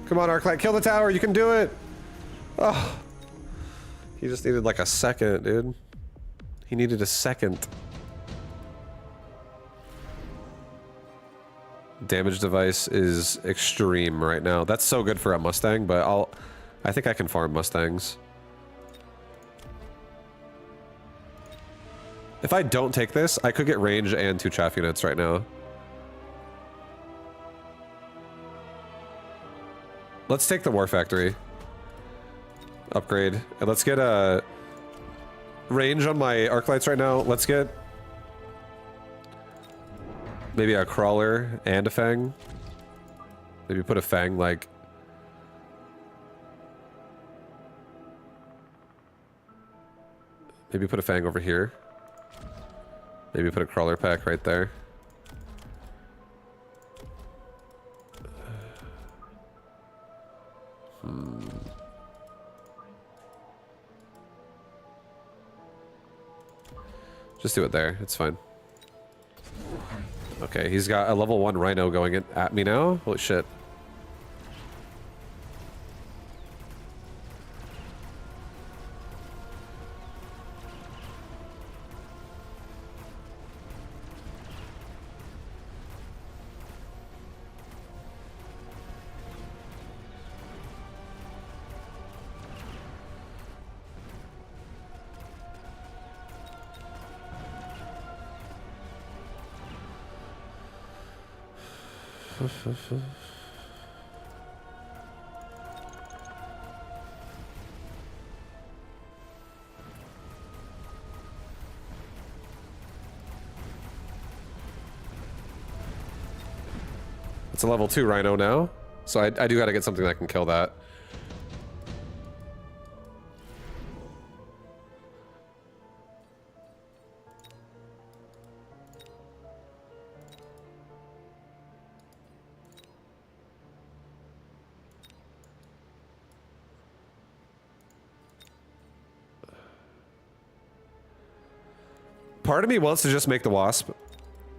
Come on, Arclight, kill the tower, you can do it! Oh. He just needed like a second, dude. He needed a second. Damage device is extreme right now. That's so good for a Mustang, but I think I can farm Mustangs. If I don't take this, I could get range and 2 chaff units right now. Let's take the War Factory. Upgrade. And let's get a range on my arc lights right now. Let's get maybe a Crawler and a Fang. Maybe put a Fang like... Maybe put a Fang over here. Maybe put a Crawler pack right there. Just do it there, it's fine. Okay, he's got a level 1 Rhino going at me now. Holy shit. It's a level 2 rhino now, so I do gotta get something that can kill that. Part of me wants to just make the wasp,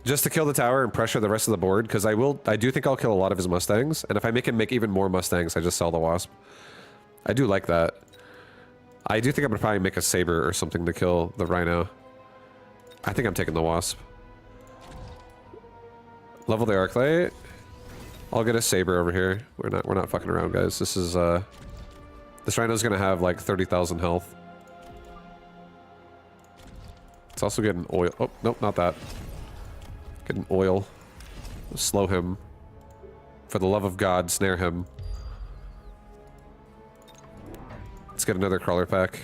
just to kill the tower and pressure the rest of the board, because I do think I'll kill a lot of his mustangs, and if I make him make even more mustangs, I just sell the wasp. I do like that. I do think I'm gonna probably make a saber or something to kill the rhino. I think I'm taking the wasp. Level the arclight. I'll get a saber over here. We're not fucking around, guys. This is this rhino's gonna have like 30,000 health. It's also getting oil. Oh, nope, not that. Getting oil. Slow him. For the love of God, snare him. Let's get another crawler pack.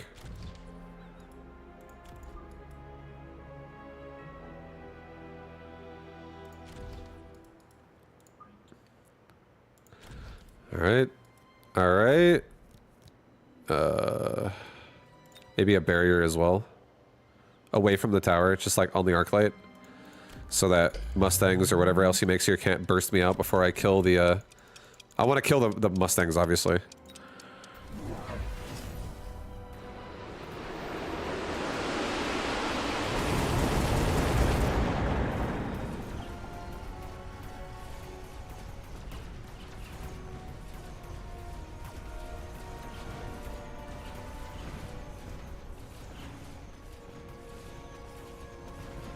Alright. Alright. Maybe a barrier as well. Away from the tower, just like on the arclight. So that mustangs or whatever else he makes here can't burst me out before I kill the, I want to kill the mustangs, obviously.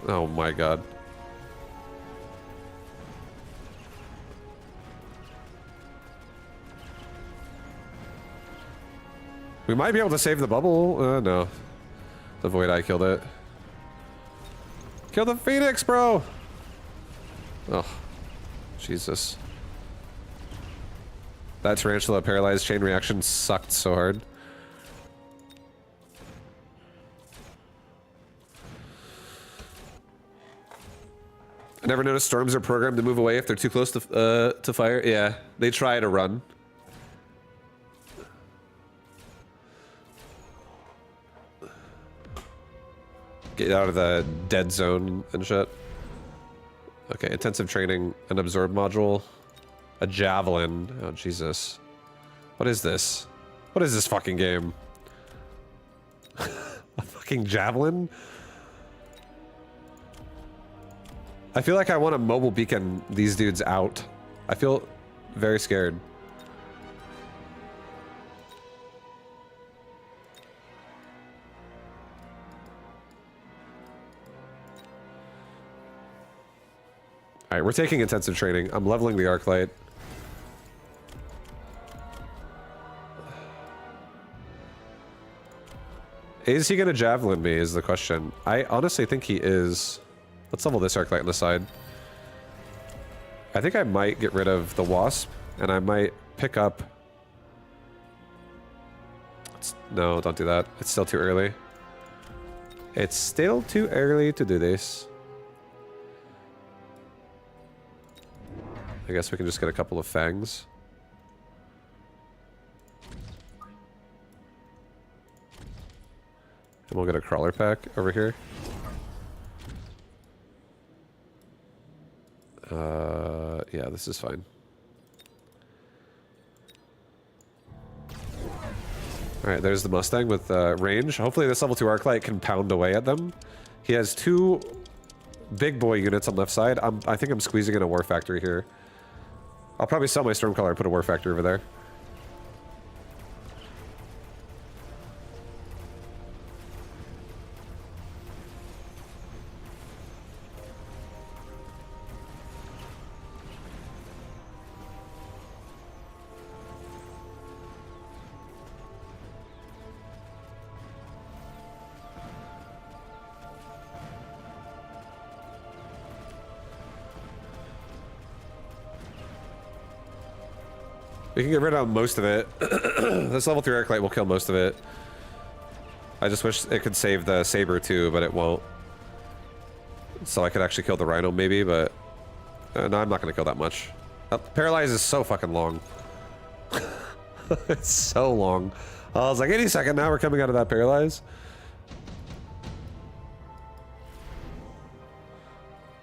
Oh my god. We might be able to save the bubble. No. The Void Eye killed it. Kill the Phoenix, bro! Oh. Jesus. That Tarantula paralyzed chain reaction sucked so hard. I never noticed storms are programmed to move away if they're too close to fire. Yeah, they try to run. Get out of the dead zone and shit. Okay, intensive training, an absorb module, a javelin. Oh, Jesus. What is this? What is this fucking game? A fucking javelin? I feel like I want to mobile beacon these dudes out. I feel very scared. Alright, we're taking intensive training. I'm leveling the arclight. Is he gonna javelin me is the question. I honestly think he is. Let's level this arclight on the side. I think I might get rid of the wasp, and I might pick up... No, don't do that. It's still too early. It's still too early to do this. I guess we can just get a couple of fangs. And we'll get a crawler pack over here. Yeah, this is fine. Alright, there's the Mustang with range. Hopefully this level 2 Arclight can pound away at them. He has 2 big boy units on left side. I think I'm squeezing in a War Factory here. I'll probably sell my Stormcaller and put a War Factory over there. We can get rid of most of it. This level 3 Arclight will kill most of it. I just wish it could save the Saber too, but it won't. So I could actually kill the Rhino maybe, but... no, I'm not going to kill that much. Paralyze is so fucking long. It's so long. I was like, any second now we're coming out of that Paralyze.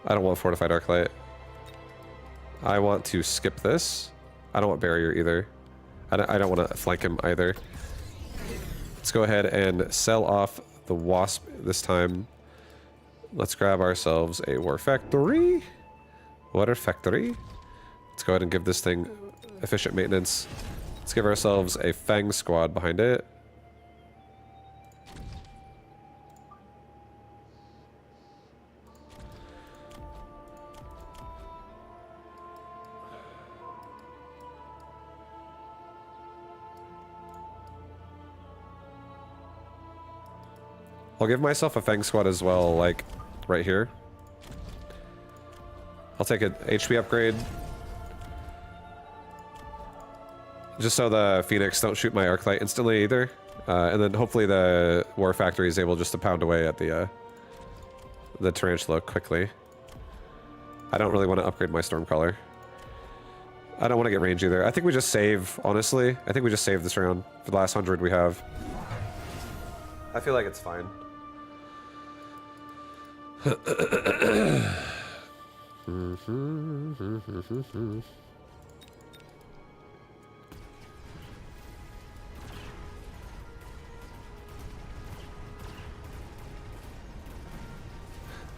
I don't want Fortified Arclight. I want to skip this. I don't want Barrier either. I don't want to flank him either. Let's go ahead and sell off the Wasp this time. Let's grab ourselves a War Factory. Water Factory. Let's go ahead and give this thing efficient maintenance. Let's give ourselves a Fang squad behind it. I'll give myself a Fang squad as well, like right here. I'll take an HP upgrade. Just so the Phoenix don't shoot my Arclight instantly either. And then hopefully the War Factory is able just to pound away at the Tarantula quickly. I don't really want to upgrade my Stormcaller. I don't want to get range either. I think we just save, honestly. I think we just save this round for the last 100 we have. I feel like it's fine. I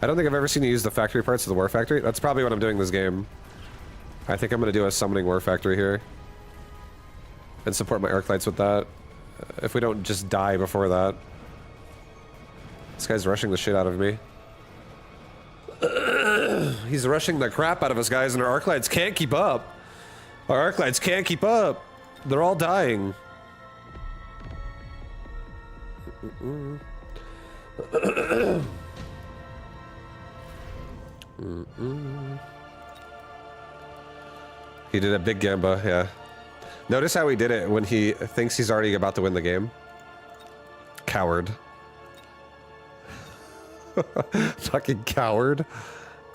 don't think I've ever seen you use the factory parts of the War Factory. That's probably what I'm doing this game. I think I'm going to do a Summoning War Factory here. And support my Arclights with that. If we don't just die before that. This guy's rushing the shit out of me. He's rushing the crap out of us, guys, and our Arclights can't keep up. Our Arclights can't keep up. They're all dying. He did a big Gamba, yeah. Notice how he did it when he thinks he's already about to win the game. Coward. Fucking coward.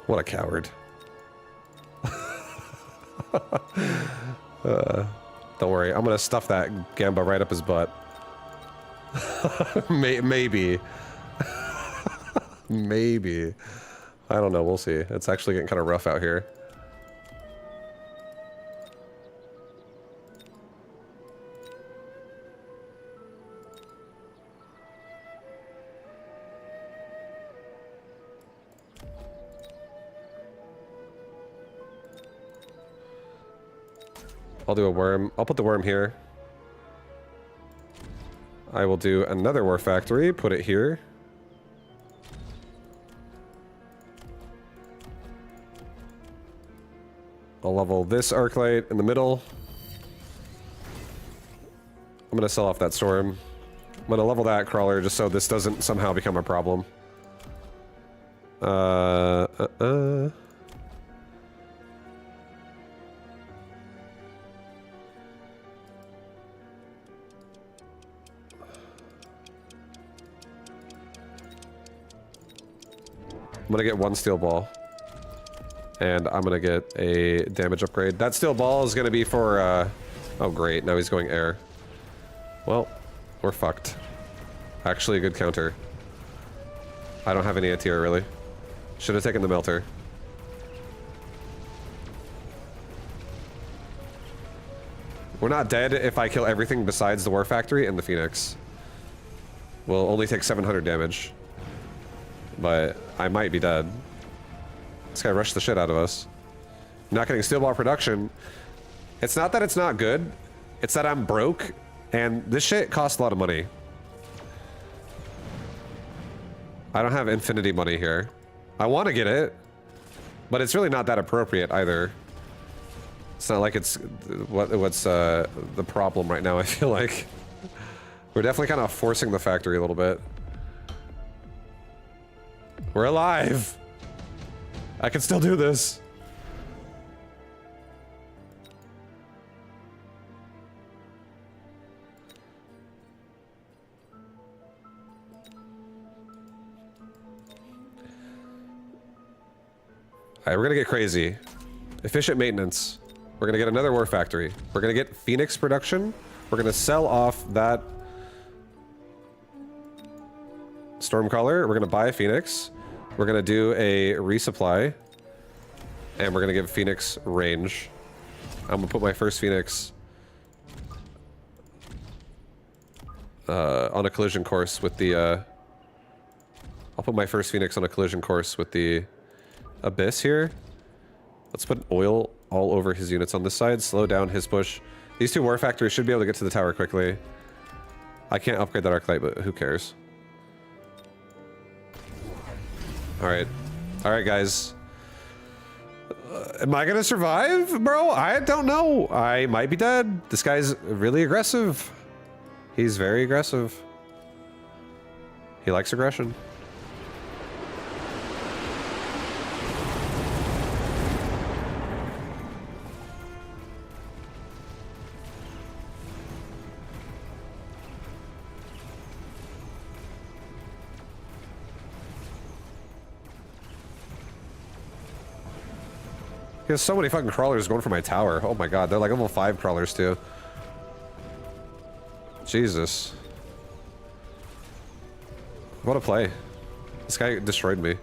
What a coward. Don't worry, I'm gonna stuff that Gamba right up his butt. Maybe. Maybe. I don't know, we'll see. It's actually getting kind of rough out here. I'll do a worm. I'll put the worm here. I will do another War Factory, put it here. I'll level this Arclight in the middle. I'm gonna sell off that Storm. I'm gonna level that Crawler just so this doesn't somehow become a problem. I'm gonna get one steel ball. And I'm gonna get a damage upgrade. That steel ball is gonna be for, oh great, now he's going air. Well, we're fucked. Actually a good counter. I don't have any anti-air really. Should have taken the melter. We're not dead if I kill everything besides the War Factory and the Phoenix. We'll only take 700 damage. But I might be dead. This guy rushed the shit out of us. I'm not getting steel ball production. It's not that it's not good. It's that I'm broke. And this shit costs a lot of money. I don't have infinity money here. I want to get it. But it's really not that appropriate either. It's not like it's what's the problem right now, I feel like. We're definitely kind of forcing the factory a little bit. We're alive! I can still do this. Alright, we're gonna get crazy. Efficient maintenance. We're gonna get another war factory. We're gonna get Phoenix production. We're gonna sell off that Stormcaller. We're gonna buy a Phoenix. We're gonna do a resupply. And we're gonna give Phoenix range. I'm gonna put my first Phoenix on a collision course with the I'll put my first Phoenix on a collision course with the Abyss here. Let's put oil all over his units on this side, slow down his push. These two war factories should be able to get to the tower quickly. I can't upgrade that Arclight, but who cares? Alright. Alright, guys. Am I gonna survive, bro? I don't know. I might be dead. This guy's really aggressive. He's very aggressive. He likes aggression. He has so many fucking crawlers going for my tower. Oh my god, they're like level 5 crawlers too. Jesus. What a play. This guy destroyed me.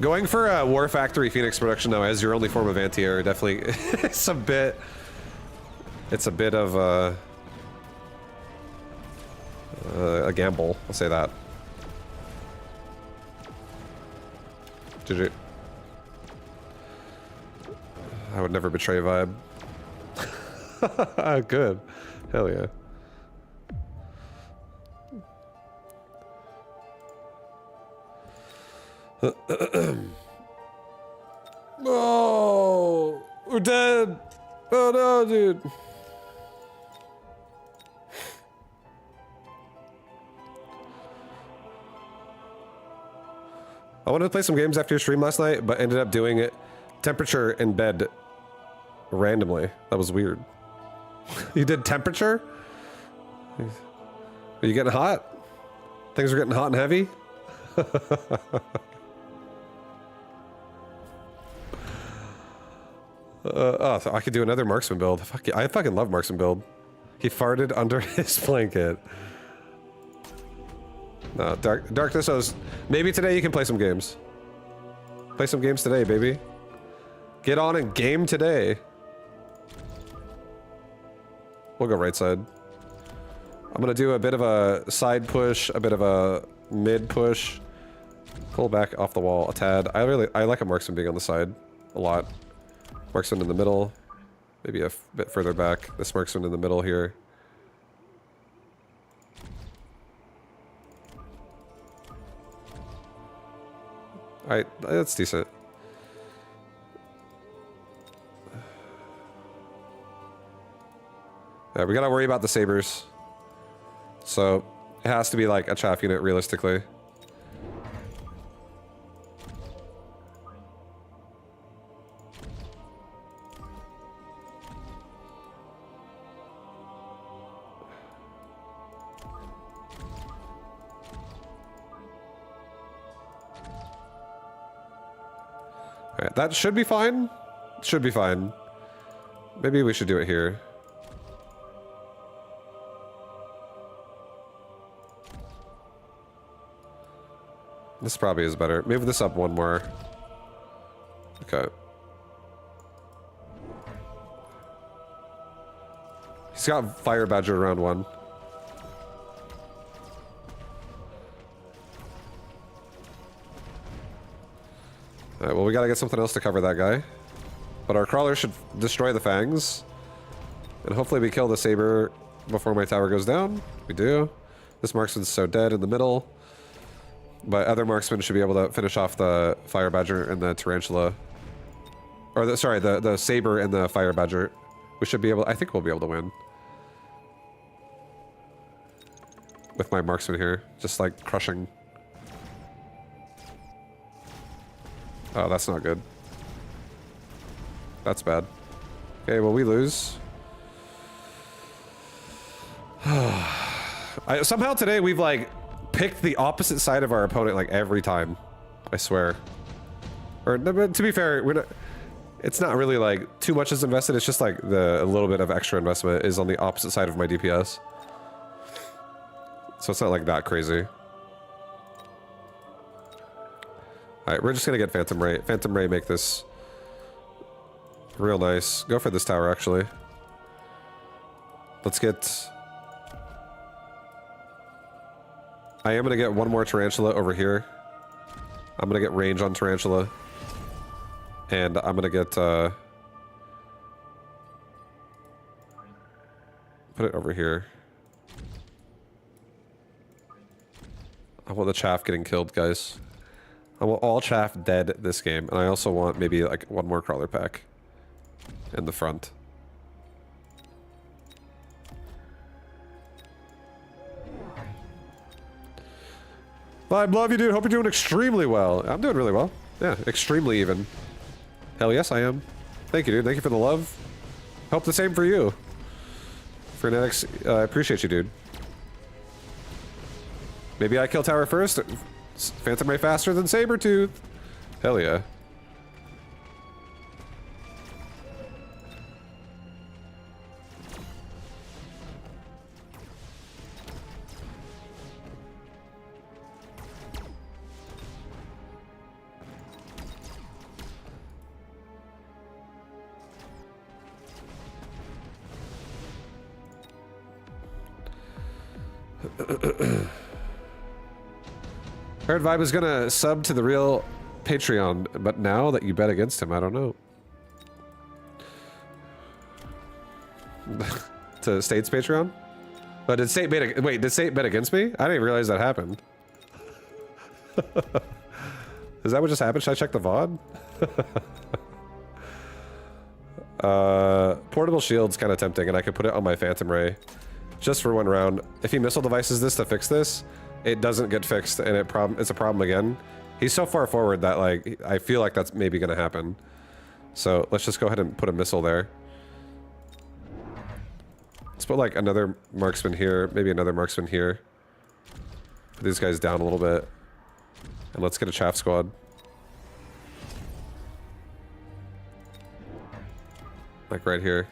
Going for a War Factory Phoenix production though as your only form of anti-air definitely it's a bit of a gamble, I'll say that. GG. I would never betray vibe. Good. Hell yeah. Oh, we're dead. Oh no, dude. I wanted to play some games after your stream last night, but ended up doing it temperature in bed randomly. That was weird. You did temperature? Are you getting hot? Things are getting hot and heavy? Oh, so I could do another marksman build. Fuck yeah, I fucking love marksman build. He farted under his blanket. No, Darkness knows. Maybe today you can play some games. Play some games today, baby. Get on and game today. We'll go right side. I'm gonna do a bit of a side push, a bit of a mid push. Pull back off the wall a tad. I like a marksman being on the side a lot. Marksman in the middle. Maybe a bit further back. This marksman in the middle here. Alright, that's decent. Yeah, we gotta worry about the sabers. So, it has to be like a chaff unit realistically. Alright, that should be fine. Should be fine. Maybe we should do it here. This probably is better. Move this up one more. Okay. He's got Fire Badger around one. Alright, well we gotta get something else to cover that guy. But our crawler should destroy the fangs. And hopefully we kill the saber before my tower goes down. We do. This marksman's so dead in the middle. But other marksmen should be able to finish off the Fire Badger and the Tarantula. Or the, sorry, the Saber and the Fire Badger. We should be able, I think we'll be able to win. With my marksman here, just like crushing. Oh, that's not good. That's bad. Okay, well we lose. Somehow today we've like picked the opposite side of our opponent like every time. I swear. Or but to be fair, we're not. It's not really like too much is invested. It's just like a little bit of extra investment is on the opposite side of my DPS. So it's not like that crazy. All right, we're just gonna get Phantom Ray. Phantom Ray make this real nice. Go for this tower actually. Let's get. I am gonna get one more Tarantula over here. I'm gonna get range on Tarantula. And I'm gonna get, put it over here. I want the chaff getting killed, guys. I want all chaff dead this game. And I also want maybe like one more crawler pack in the front. Vibe, love you, dude. Hope you're doing extremely well. I'm doing really well. Yeah, extremely even. Hell yes, I am. Thank you, dude. Thank you for the love. Hope the same for you. Frenetics, I appreciate you, dude. Maybe I kill tower first. Phantom Ray faster than Sabretooth. Hell yeah. Heard Vibe is gonna sub to the real Patreon, but now that you bet against him, I don't know. To State's Patreon? Oh, did State bet? Wait, did State bet against me? I didn't realize that happened. Is that what just happened? Should I check the VOD? Portable shield's kind of tempting, and I could put it on my Phantom Ray. Just for one round. If he missile devices this to fix this, it doesn't get fixed, and it's a problem again. He's so far forward that, like, I feel like that's maybe gonna happen. So let's just go ahead and put a missile there. Let's put, like, another marksman here, maybe another marksman here. Put these guys down a little bit. And let's get a chaff squad. Like right here.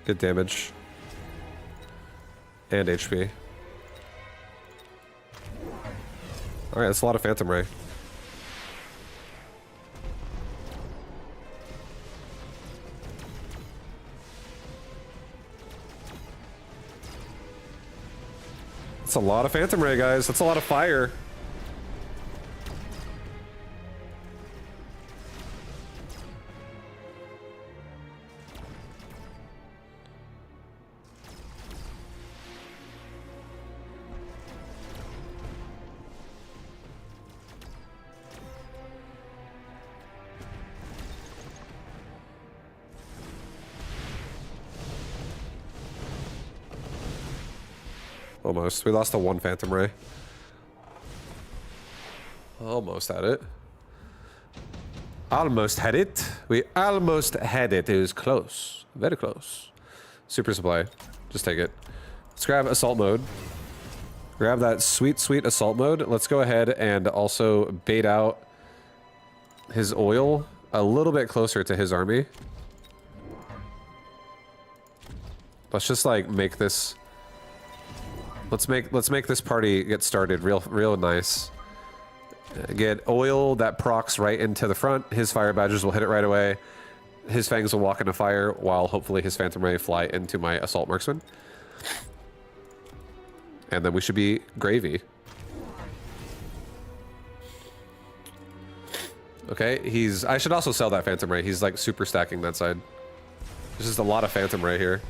Good damage. And HP. Alright, that's a lot of Phantom Ray. That's a lot of Phantom Ray, guys. That's a lot of fire. Almost. We lost the one Phantom Ray. Almost had it. Almost had it. We almost had it. It was close. Very close. Super supply. Just take it. Let's grab assault mode. Grab that sweet, sweet assault mode. Let's go ahead and also bait out his oil a little bit closer to his army. Let's just like make this... Let's make this party get started real nice. Get oil that procs right into the front. His fire badgers will hit it right away. His fangs will walk into fire while hopefully his Phantom Ray fly into my assault marksman. And then we should be gravy. Okay, I should also sell that Phantom Ray. He's like super stacking that side. There's just a lot of Phantom Ray here.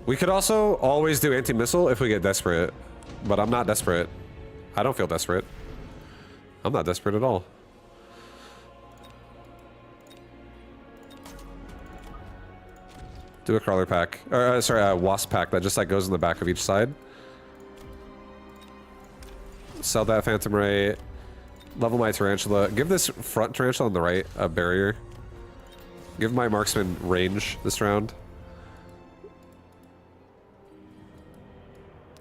We could also always do anti-missile if we get desperate, but I'm not desperate. I don't feel desperate. I'm not desperate at all. Do a crawler pack, or sorry, a wasp pack that just like goes in the back of each side. Sell that phantom ray. Level my tarantula. Give this front tarantula on the right a barrier. Give my marksman range this round.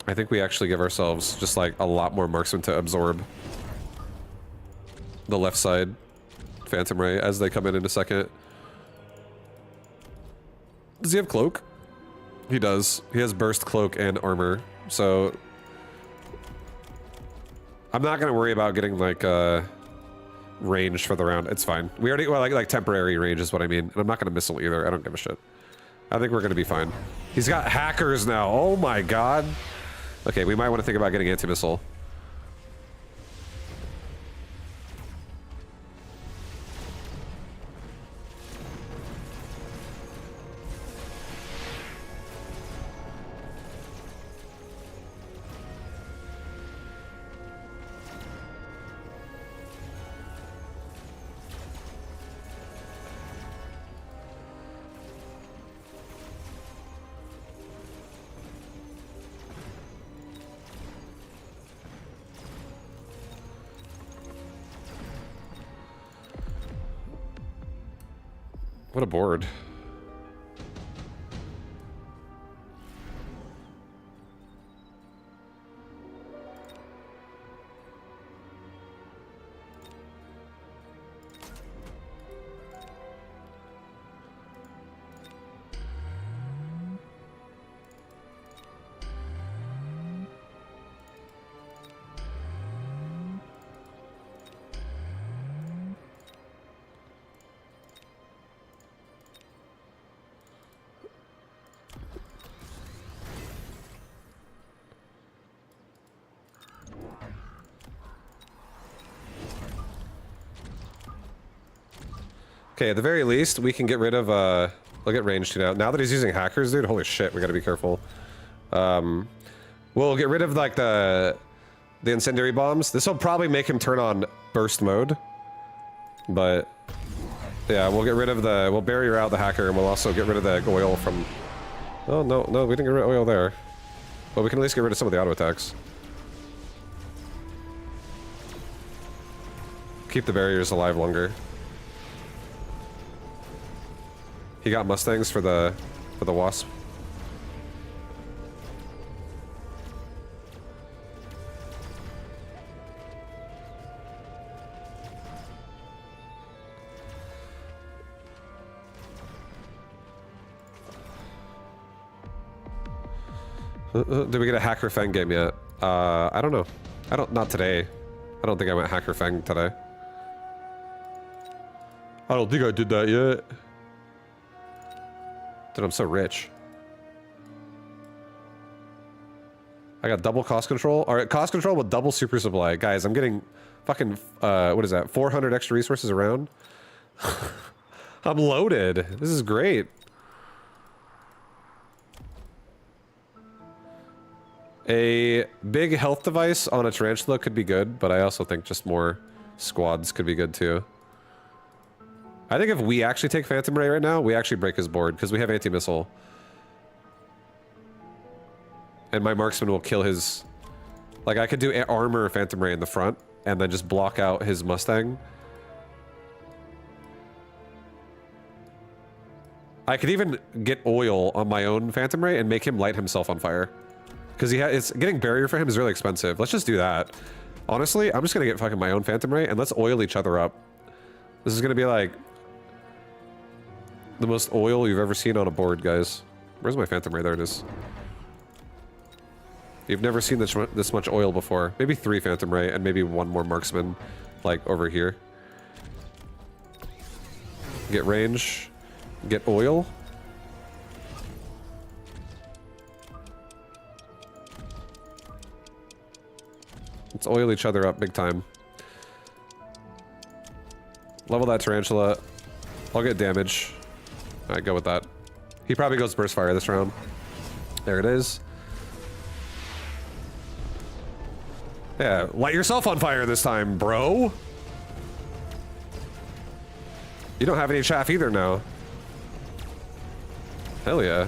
I think we actually give ourselves just like a lot more marksman to absorb the left side phantom ray as they come in a second. Does he have cloak? He does. He has burst, cloak, and armor. So I'm not gonna worry about getting like range for the round. It's fine. We already, well, like temporary range is what I mean. And I'm not gonna missile either. I don't give a shit. I think we're gonna be fine. He's got hackers now. Oh my god. Okay, we might want to think about getting anti-missile. What a board. Okay, at the very least, we can get rid of, look at range 2 now. Now that he's using hackers, dude, holy shit, we gotta be careful. We'll get rid of, like, the incendiary bombs. This will probably make him turn on burst mode. But, yeah, we'll get rid of the, we'll barrier out the hacker, and we'll also get rid of the oil from... Oh, no, we didn't get rid of oil there. But we can at least get rid of some of the auto attacks. Keep the barriers alive longer. He got Mustangs for the wasp. Did we get a Hacker Fang game yet? I don't know. Not today. I don't think I went Hacker Fang today. I don't think I did that yet. Dude, I'm so rich. I got double cost control. Alright, cost control with double super supply. Guys, I'm getting fucking, what is that? 400 extra resources around? I'm loaded. This is great. A big health device on a tarantula could be good, but I also think just more squads could be good too. I think if we actually take Phantom Ray right now, we actually break his board, because we have anti-missile. And my marksman will kill his... Like, I could do armor Phantom Ray in the front, and then just block out his Mustang. I could even get oil on my own Phantom Ray and make him light himself on fire. Because it's getting barrier for him is really expensive. Let's just do that. Honestly, I'm just going to get fucking my own Phantom Ray, and let's oil each other up. This is going to be like... the most oil you've ever seen on a board, guys. Where's my Phantom Ray? There it is. You've never seen this much oil before. Maybe 3 Phantom Ray and maybe 1 more marksman, like over here. Get range. Get oil. Let's oil each other up big time. Level that tarantula. I'll get damage. Alright, go with that. He probably goes burst fire this round. There it is. Yeah, light yourself on fire this time, bro. You don't have any chaff either now. Hell yeah.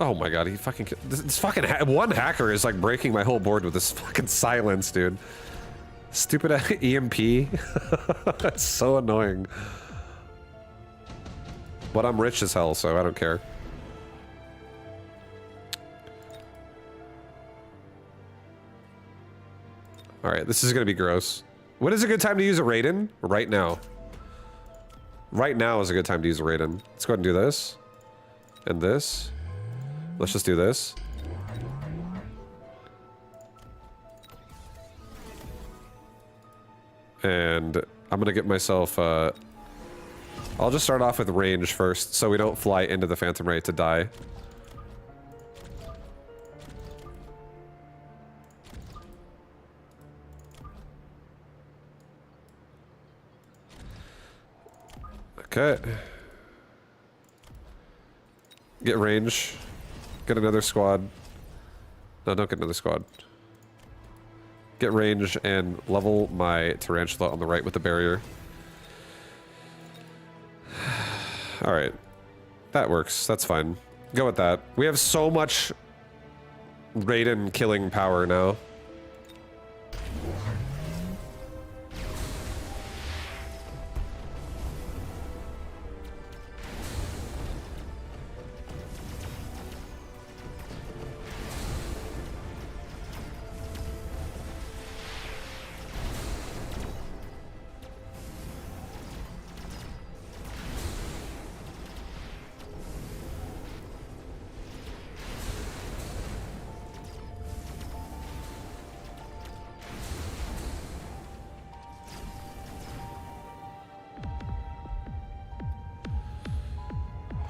Oh my god, he fucking this fucking one hacker is like breaking my whole board with this fucking silence, dude. Stupid EMP. That's so annoying. But I'm rich as hell, so I don't care. Alright, this is gonna be gross. When is a good time to use a Raiden? Right now. Right now is a good time to use a Raiden. Let's go ahead and do this. And this. Let's just do this. And I'm gonna get myself, I'll just start off with range first, so we don't fly into the Phantom Ray to die. Okay. Get range. Get another squad. No, don't get another squad. Get range and level my tarantula on the right with the barrier. Alright. That works. That's fine. Go with that. We have so much Raiden killing power now.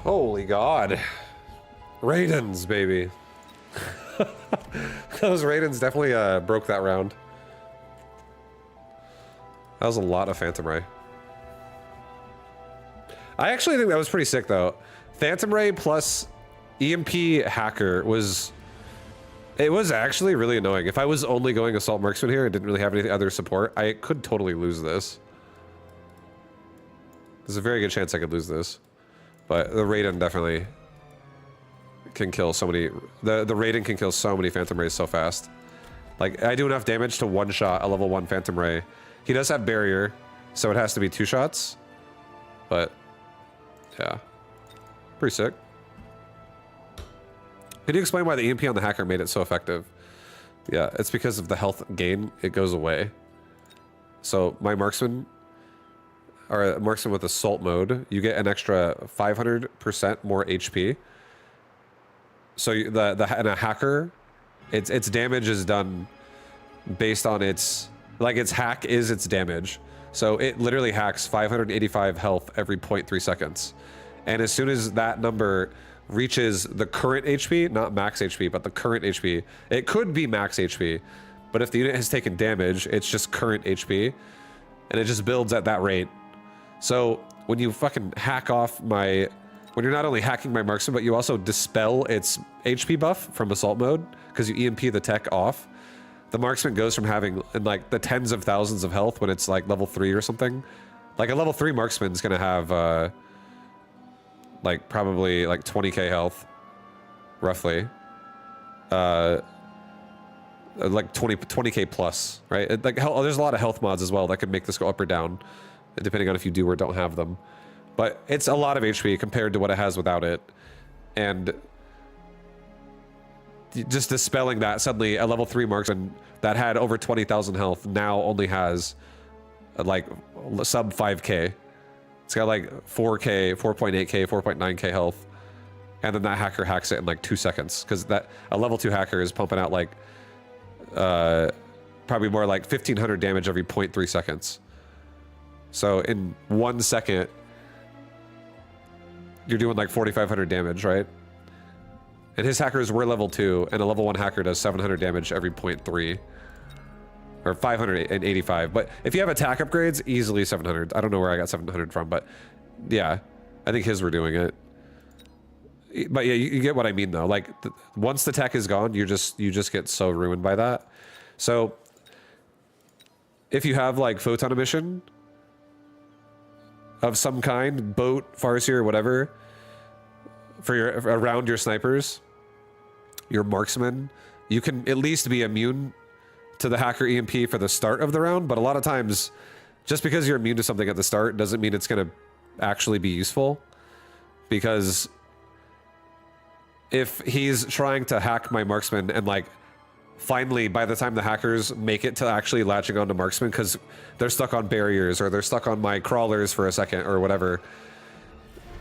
Holy God. Raidens, baby. Those Raidens definitely broke that round. That was a lot of Phantom Ray. I actually think that was pretty sick, though. Phantom Ray plus EMP Hacker was... It was actually really annoying. If I was only going Assault Marksman here and didn't really have any other support, I could totally lose this. There's a very good chance I could lose this. But the Raiden definitely can kill so many... The Raiden can kill so many Phantom Rays so fast. Like, I do enough damage to one-shot a level 1 Phantom Ray. He does have barrier, so it has to be 2 shots. But, yeah. Pretty sick. Can you explain why the EMP on the hacker made it so effective? Yeah, it's because of the health gain. It goes away. So, my marksman... or a marksman with assault mode, you get an extra 500% more HP. So and a hacker, its damage is done based on its hack is its damage. So it literally hacks 585 health every 0.3 seconds. And as soon as that number reaches the current HP, not max HP, but the current HP, it could be max HP, but if the unit has taken damage, it's just current HP, and it just builds at that rate. So when you fucking hack off when you're not only hacking my marksman, but you also dispel its HP buff from assault mode, because you EMP the tech off, the marksman goes from having like the tens of thousands of health when it's like level 3 or something. Like a level 3 marksman's gonna have like probably like 20k health, roughly. Like 20k plus, right? There's a lot of health mods as well that could make this go up or down, depending on if you do or don't have them. But it's a lot of HP compared to what it has without it. And just dispelling that, suddenly a level 3 marksman that had over 20,000 health now only has like sub 5k. It's got like 4k, 4.8k, 4.9k health. And then that hacker hacks it in like 2 seconds. Because a level 2 hacker is pumping out like probably more like 1,500 damage every 0.3 seconds. So in 1 second, you're doing like 4,500 damage, right? And his hackers were level 2, and a level 1 hacker does 700 damage every 0.3. Or 585. But if you have attack upgrades, easily 700. I don't know where I got 700 from, but yeah. I think his were doing it. But yeah, you get what I mean though. Like, once the tech is gone, you just get so ruined by that. So, if you have like photon emission of some kind, boat, farseer, whatever, for around your snipers, your marksmen, you can at least be immune to the hacker EMP for the start of the round. But a lot of times, just because you're immune to something at the start doesn't mean it's going to actually be useful. Because if he's trying to hack my marksman and like finally by the time the hackers make it to actually latching onto marksman because they're stuck on barriers or they're stuck on my crawlers for a second or whatever,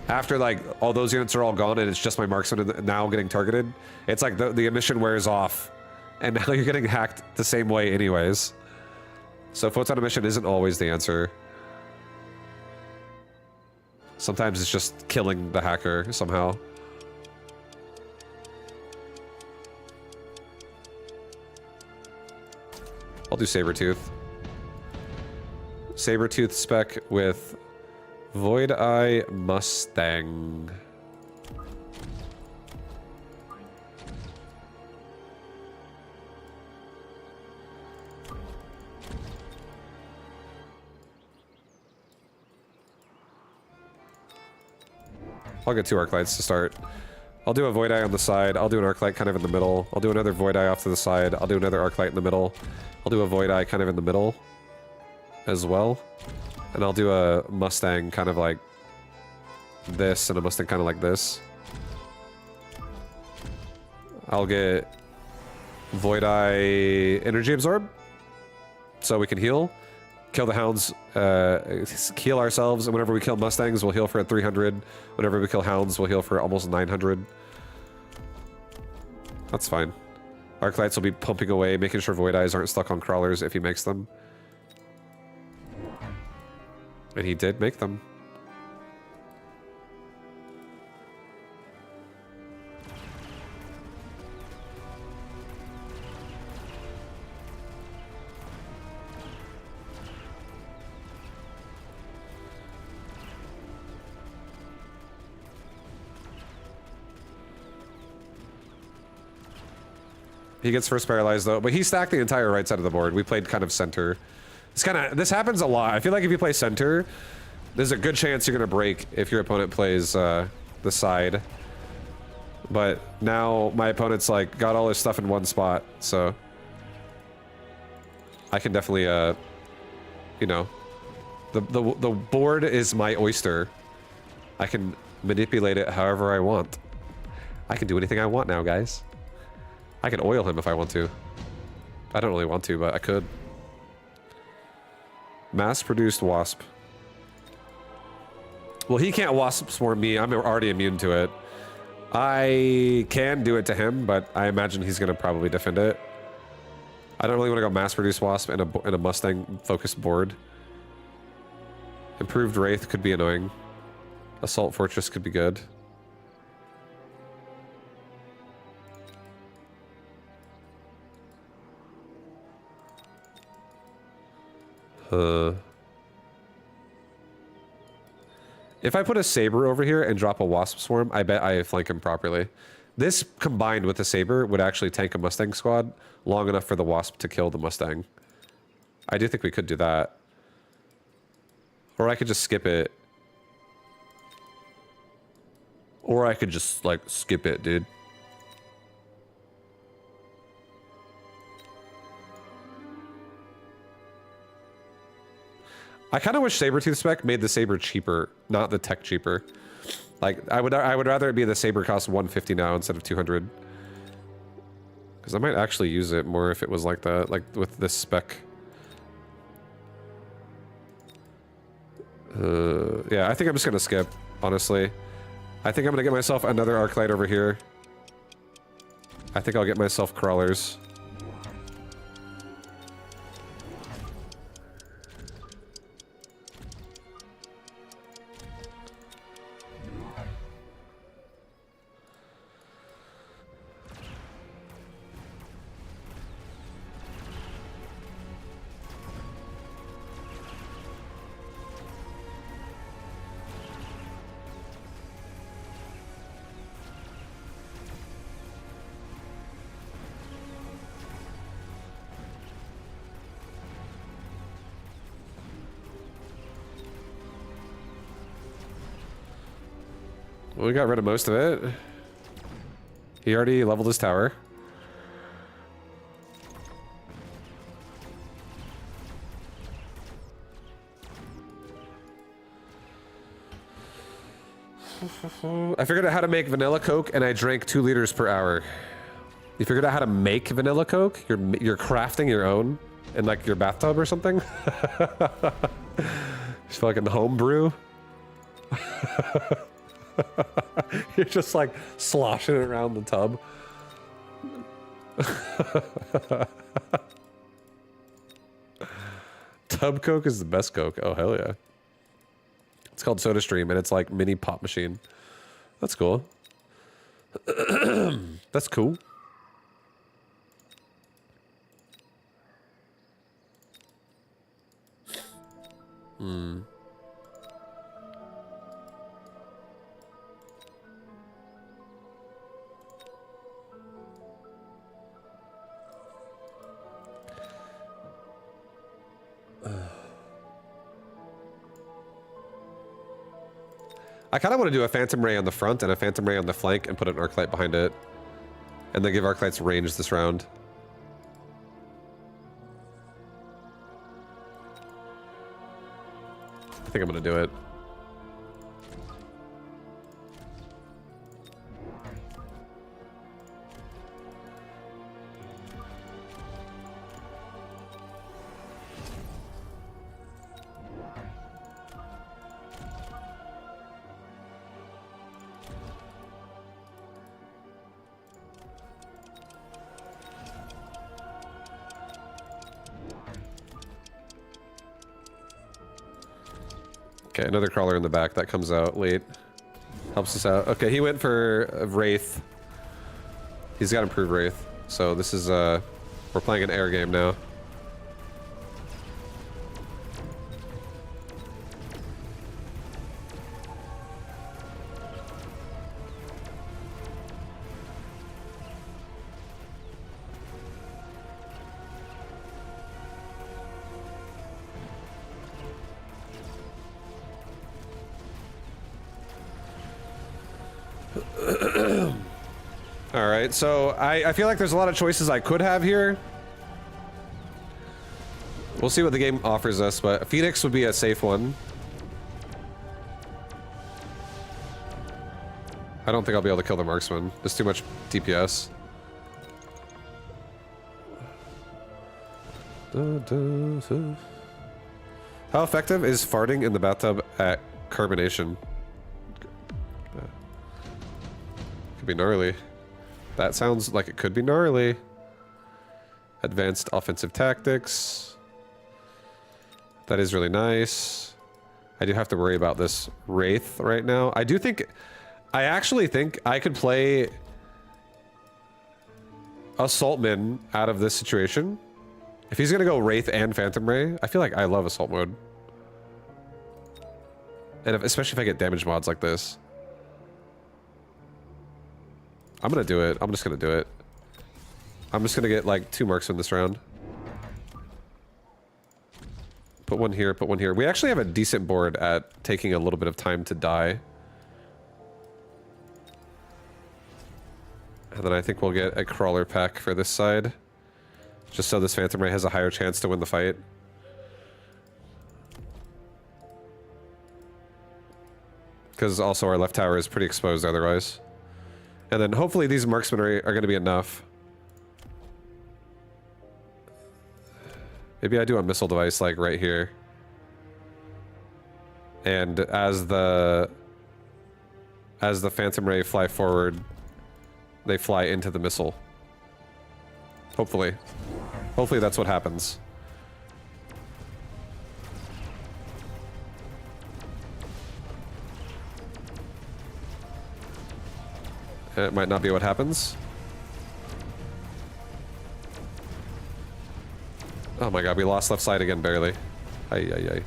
after like all those units are all gone and it's just my marksman now getting targeted, it's like the emission wears off and now you're getting hacked the same way anyways. So photon emission isn't always the answer. Sometimes it's just killing the hacker somehow. I'll do Sabertooth. Sabertooth spec with Void Eye Mustang. I'll get 2 arc lights to start. I'll do a Void Eye on the side. I'll do an arc light kind of in the middle. I'll do another Void Eye off to the side. I'll do another arc light in the middle. I'll do a Void Eye kind of in the middle as well. And I'll do a Mustang kind of like this and a Mustang kind of like this. I'll get Void Eye Energy Absorb so we can heal. Kill the hounds, heal ourselves, and whenever we kill Mustangs, we'll heal for 300. Whenever we kill hounds, we'll heal for almost 900. That's fine. Arc lights will be pumping away, making sure Void Eyes aren't stuck on crawlers if he makes them. And he did make them. He gets first paralyzed though, but he stacked the entire right side of the board. We played kind of center. This happens a lot. I feel like if you play center, there's a good chance you're gonna break if your opponent plays the side. But now my opponent's like got all his stuff in one spot, so I can definitely you know, the board is my oyster. I can manipulate it however I want. I can do anything I want now, guys. I can oil him if I want to. I don't really want to, but I could. Mass-produced wasp. Well, he can't wasp swarm me. I'm already immune to it. I can do it to him, but I imagine he's going to probably defend it. I don't really want to go mass-produced wasp in a Mustang-focused board. Improved Wraith could be annoying. Assault Fortress could be good. If I put a Saber over here and drop a Wasp Swarm, I bet I flank him properly. This, combined with the Saber, would actually tank a Mustang squad long enough for the Wasp to kill the Mustang. I do think we could do that. Or I could just skip it. Or I could just, like, skip it, dude. I kind of wish Sabertooth spec made the Saber cheaper, not the tech cheaper. Like, I would rather it be the Saber cost 150 now instead of 200. Because I might actually use it more if it was like that, like with this spec. Yeah, I think I'm just gonna skip, honestly. I think I'm gonna get myself another Arclight over here. I think I'll get myself crawlers. Well, we got rid of most of it. He already leveled his tower. I figured out how to make vanilla Coke and I drank 2 liters per hour. You figured out how to make vanilla Coke? You're crafting your own in like your bathtub or something? Just like a home brew? You're just like sloshing it around the tub. Tub Coke is the best Coke. Oh, hell yeah. It's called SodaStream, and it's like mini pop machine. That's cool. That's cool. Hmm. I kind of want to do a Phantom Ray on the front and a Phantom Ray on the flank and put an Arc Light behind it. And then give Arc Lights range this round. I think I'm going to do it. Okay, another crawler in the back. That comes out late. Helps us out. Okay, he went for a Wraith. He's got improved Wraith. So this is, we're playing an air game now. Alright, so I feel like there's a lot of choices I could have here. We'll see what the game offers us, but Phoenix would be a safe one. I don't think I'll be able to kill the marksman. There's too much DPS. How effective is farting in the bathtub at carbonation? Could be gnarly. That sounds like it could be gnarly. Advanced offensive tactics. That is really nice. I do have to worry about this Wraith right now. I actually think I could play Assaultman out of this situation. If he's gonna go Wraith and Phantom Ray, I feel like I love Assault mode. And especially if I get damage mods like this. I'm gonna do it. I'm just gonna do it. I'm just gonna get like 2 marks in this round. Put one here, put one here. We actually have a decent board at taking a little bit of time to die. And then I think we'll get a crawler pack for this side. Just so this Phantom Ray has a higher chance to win the fight. Because also our left tower is pretty exposed otherwise. And then hopefully these marksmen are going to be enough. Maybe I do a missile device like right here. And as the Phantom Ray fly forward, they fly into the missile. Hopefully. Hopefully that's what happens. It might not be what happens. Oh my god, we lost left side again, barely. Ay, ay, ay.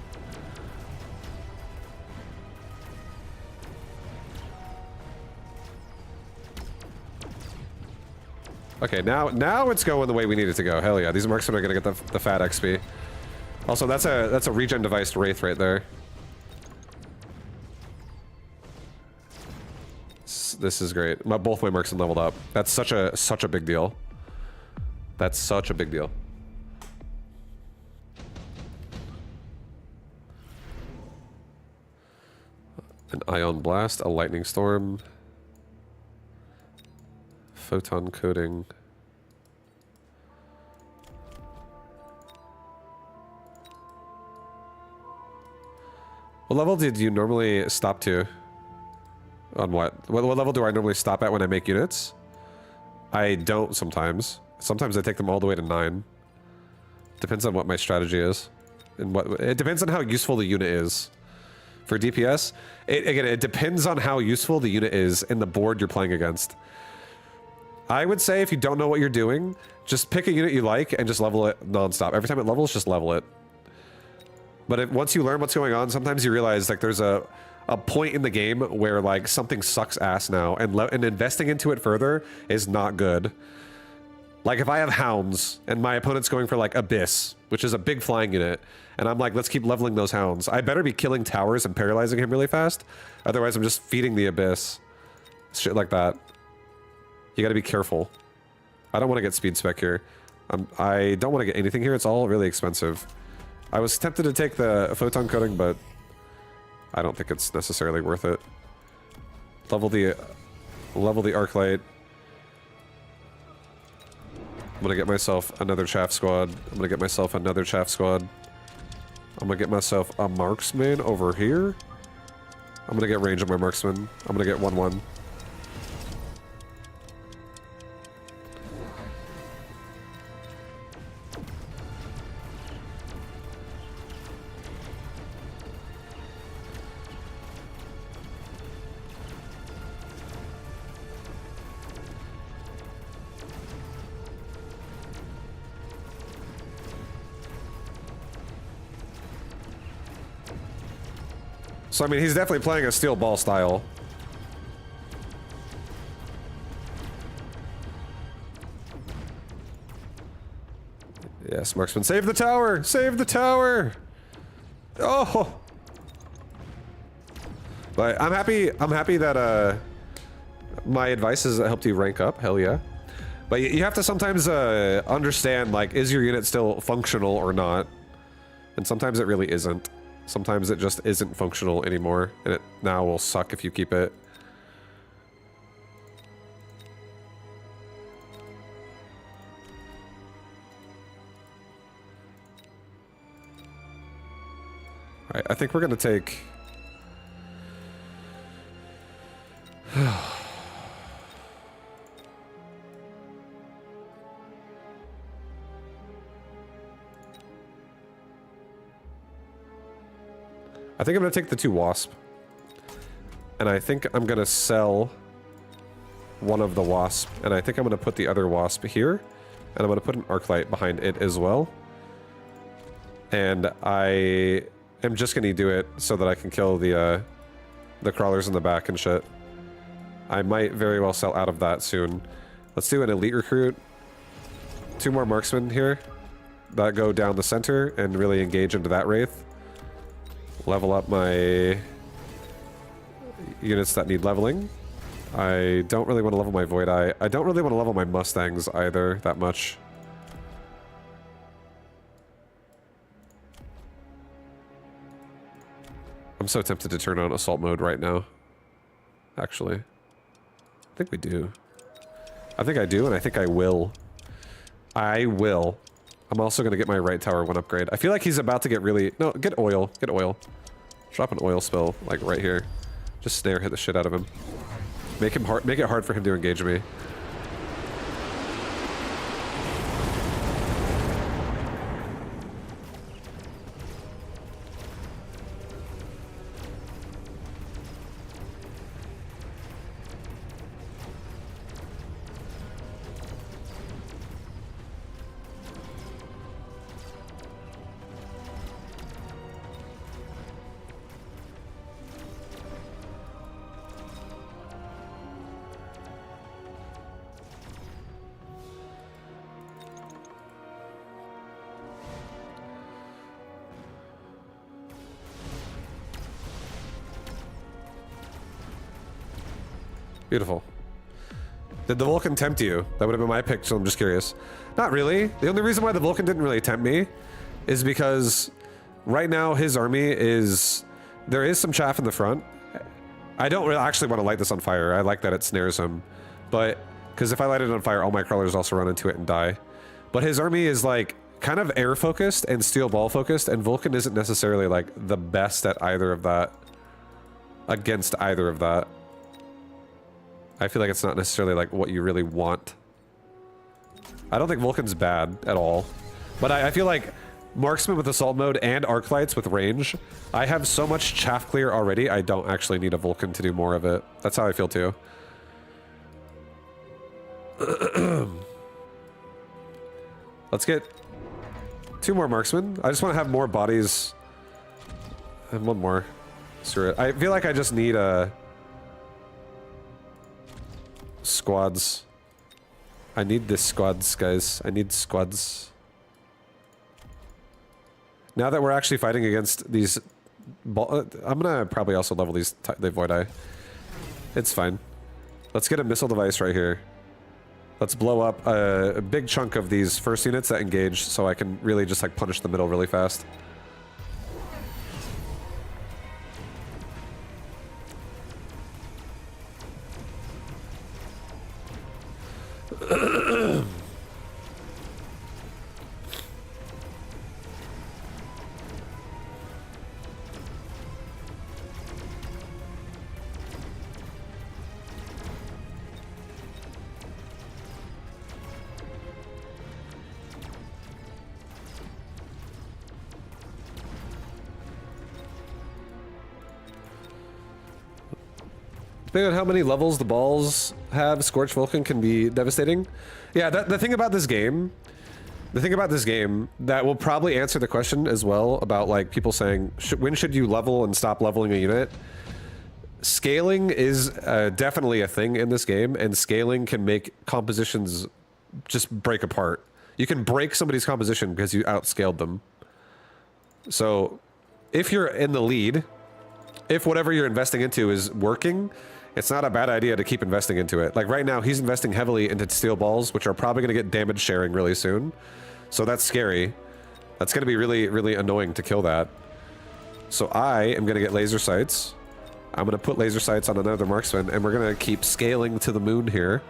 Okay, now it's going the way we need it to go. Hell yeah, these marksmen are gonna get the fat XP. Also, that's a regen device Wraith right there. this is great. Both my marksmen leveled up. That's such a big deal. That's such a big deal. An ion blast, a lightning storm, photon coating. What level did you normally stop to? On what? What level do I normally stop at when I make units? I don't sometimes. Sometimes I take them all the way to 9. Depends on what my strategy is. And it depends on how useful the unit is. For DPS, again, it depends on how useful the unit is in the board you're playing against. I would say if you don't know what you're doing, just pick a unit you like and just level it non-stop. Every time it levels, just level it. But once you learn what's going on, sometimes you realize like there's a point in the game where like something sucks ass now, and investing into it further is not good. Like if I have hounds and my opponent's going for like Abyss, which is a big flying unit, and I'm like, let's keep leveling those hounds. I better be killing towers and paralyzing him really fast. Otherwise, I'm just feeding the Abyss. Shit like that. You gotta be careful. I don't want to get speed spec here. I don't want to get anything here. It's all really expensive. I was tempted to take the photon coating, but I don't think it's necessarily worth it. Level the arc light. I'm gonna get myself another chaff squad. I'm gonna get myself another chaff squad. I'm gonna get myself a marksman over here. I'm gonna get range on my marksman. I'm gonna get 1-1. So, I mean, he's definitely playing a steel ball style. Yes, marksman, save the tower! Save the tower! Oh! But I'm happy that, my advice has helped you rank up, hell yeah. But you have to sometimes, understand, like, is your unit still functional or not? And sometimes it really isn't. Sometimes it just isn't functional anymore, and it now will suck if you keep it. Alright, I think we're gonna take... I think I'm gonna take the 2 wasp. And I think I'm gonna sell one of the wasp. And I think I'm gonna put the other wasp here. And I'm gonna put an arc light behind it as well. And I am just gonna do it so that I can kill the crawlers in the back and shit. I might very well sell out of that soon. Let's do an elite recruit. 2 more marksmen here that go down the center and really engage into that wraith. Level up my units that need leveling. I don't really want to level my Void Eye. I don't really want to level my Mustangs either that much. I'm so tempted to turn on assault mode right now. Actually. I think we do. I think I do, and I think I will. I will. I'm also going to get my right tower 1 upgrade. I feel like he's about to get really... No, get oil. Get oil. Drop an oil spell, like, right here. Just snare hit the shit out of him. Make it hard for him to engage me. Beautiful. Did the Vulcan tempt you? That would have been my pick, so I'm just curious. Not really. The only reason why the Vulcan didn't really tempt me is because right now his army is... There is some chaff in the front. I don't really actually want to light this on fire. I like that it snares him. But... Because if I light it on fire, all my crawlers also run into it and die. But his army is like kind of air focused and steel ball focused, and Vulcan isn't necessarily like the best at either of that. Against either of that. I feel like it's not necessarily like what you really want. I don't think Vulcan's bad at all. But I feel like Marksman with Assault Mode and Arc Lights with range, I have so much chaff clear already, I don't actually need a Vulcan to do more of it. That's how I feel too. Let's get 2 more Marksmen. I just want to have more bodies. And 1 more. Screw it. I feel like I just need squads. I need the squads, guys. I need squads. Now that we're actually fighting against these... I'm gonna probably also level the Void Eye. It's fine. Let's get a missile device right here. Let's blow up a big chunk of these first units that engage so I can really just like punish the middle really fast. Depending on how many levels the balls have, Scorch Vulcan can be devastating. Yeah, the thing about this game... The thing about this game that will probably answer the question as well about like people saying, when should you level and stop leveling a unit? Scaling is definitely a thing in this game, and scaling can make compositions just break apart. You can break somebody's composition because you outscaled them. So, if you're in the lead, if whatever you're investing into is working, it's not a bad idea to keep investing into it. Like right now, he's investing heavily into steel balls, which are probably going to get damage sharing really soon. So that's scary. That's going to be really, really annoying to kill that. So I am going to get laser sights. I'm going to put laser sights on another marksman, and we're going to keep scaling to the moon here.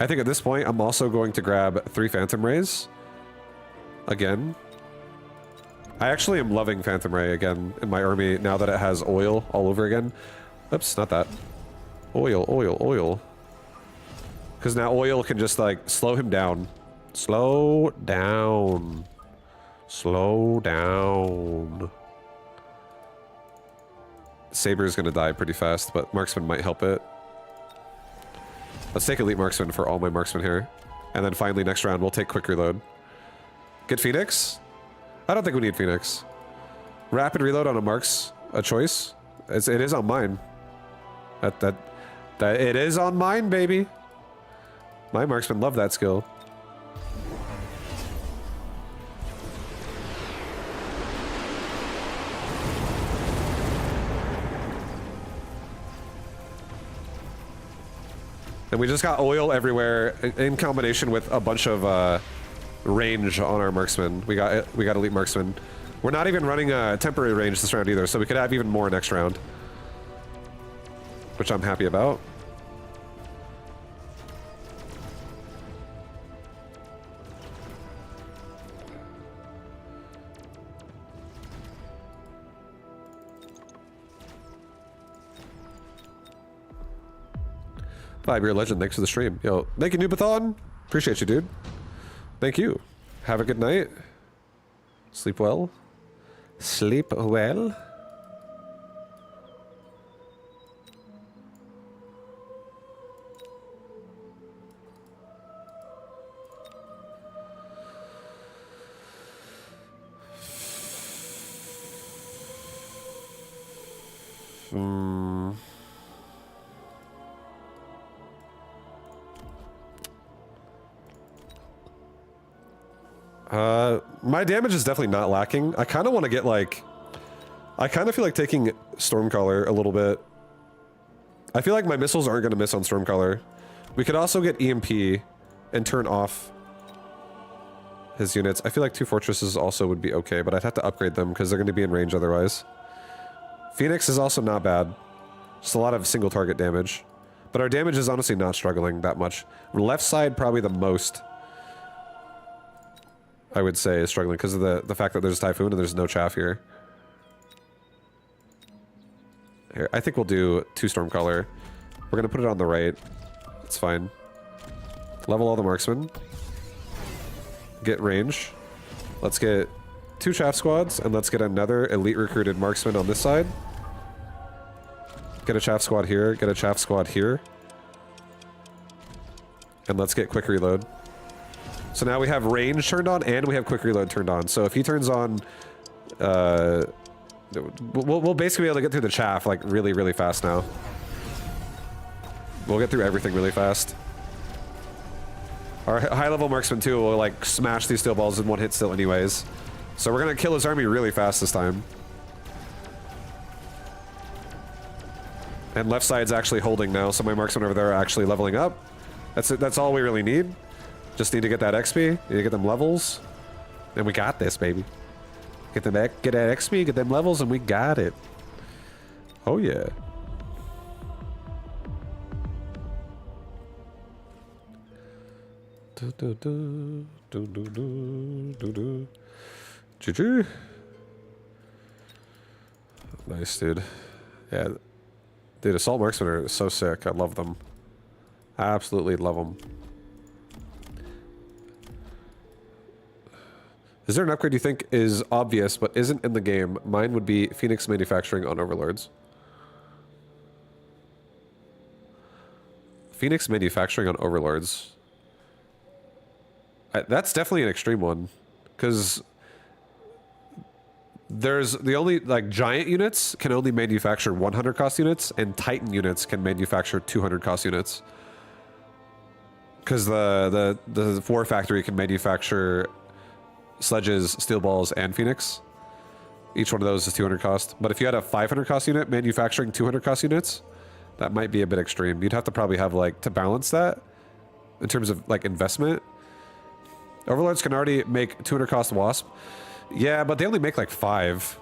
I think at this point, I'm also going to grab 3 Phantom Rays. Again. I actually am loving Phantom Ray again in my army now that it has oil all over again. Oops, not that. Oil, oil, oil. Because now oil can just like slow him down. Slow down. Slow down. Saber is going to die pretty fast, but Marksman might help it. Let's take Elite Marksman for all my Marksmen here. And then finally next round we'll take Quick Reload. Get Phoenix? I don't think we need Phoenix. Rapid Reload on a Mark's a choice. It is on mine. That it is on mine, baby. My Marksmen love that skill. And we just got oil everywhere in combination with a bunch of range on our Marksman. We got Elite Marksman. We're not even running a temporary range this round either, so we could have even more next round. Which I'm happy about. Five-year legend, thanks for the stream. Yo, thank you, Nubathon. Appreciate you, dude. Thank you. Have a good night. Sleep well. Sleep well. My damage is definitely not lacking. I kind of want to get like... I kind of feel like taking Stormcaller a little bit. I feel like my missiles aren't going to miss on Stormcaller. We could also get EMP and turn off his units. I feel like 2 fortresses also would be okay, but I'd have to upgrade them because they're going to be in range otherwise. Phoenix is also not bad. Just a lot of single target damage. But our damage is honestly not struggling that much. Left side probably the most, I would say, is struggling because of the fact that there's Typhoon and there's no chaff here. Here, I think we'll do 2 Stormcaller. We're going to put it on the right. It's fine. Level all the marksmen. Get range. Let's get 2 chaff squads, and let's get another elite recruited marksman on this side. Get a chaff squad here, get a chaff squad here. And let's get quick reload. So now we have range turned on and we have quick reload turned on. So if he turns on, we'll basically be able to get through the chaff like really, really fast now. We'll get through everything really fast. Our high level marksman too will like smash these steel balls in 1 hit still anyways. So we're gonna kill his army really fast this time. And left side's actually holding now, so my marksmen over there are actually leveling up. That's it. That's all we really need. Just need to get that XP, need to get them levels, and we got this, baby. Get that XP, get them levels, and we got it. Oh yeah. GG. Nice, dude. Yeah. Dude, assault marksmen are so sick. I love them. Absolutely love them. Is there an upgrade you think is obvious but isn't in the game? Mine would be Phoenix manufacturing on Overlords. Phoenix manufacturing on Overlords. That's definitely an extreme one. Because there's the only, like, giant units can only manufacture 100 cost units, and Titan units can manufacture 200 cost units. Because the War Factory can manufacture sledges, steel balls, and Phoenix. Each one of those is 200 cost. But if you had a 500 cost unit manufacturing 200 cost units, that might be a bit extreme. You'd have to probably have, like, to balance that in terms of, like, investment. Overlords can already make 200 cost Wasp. Yeah, but they only make like 5.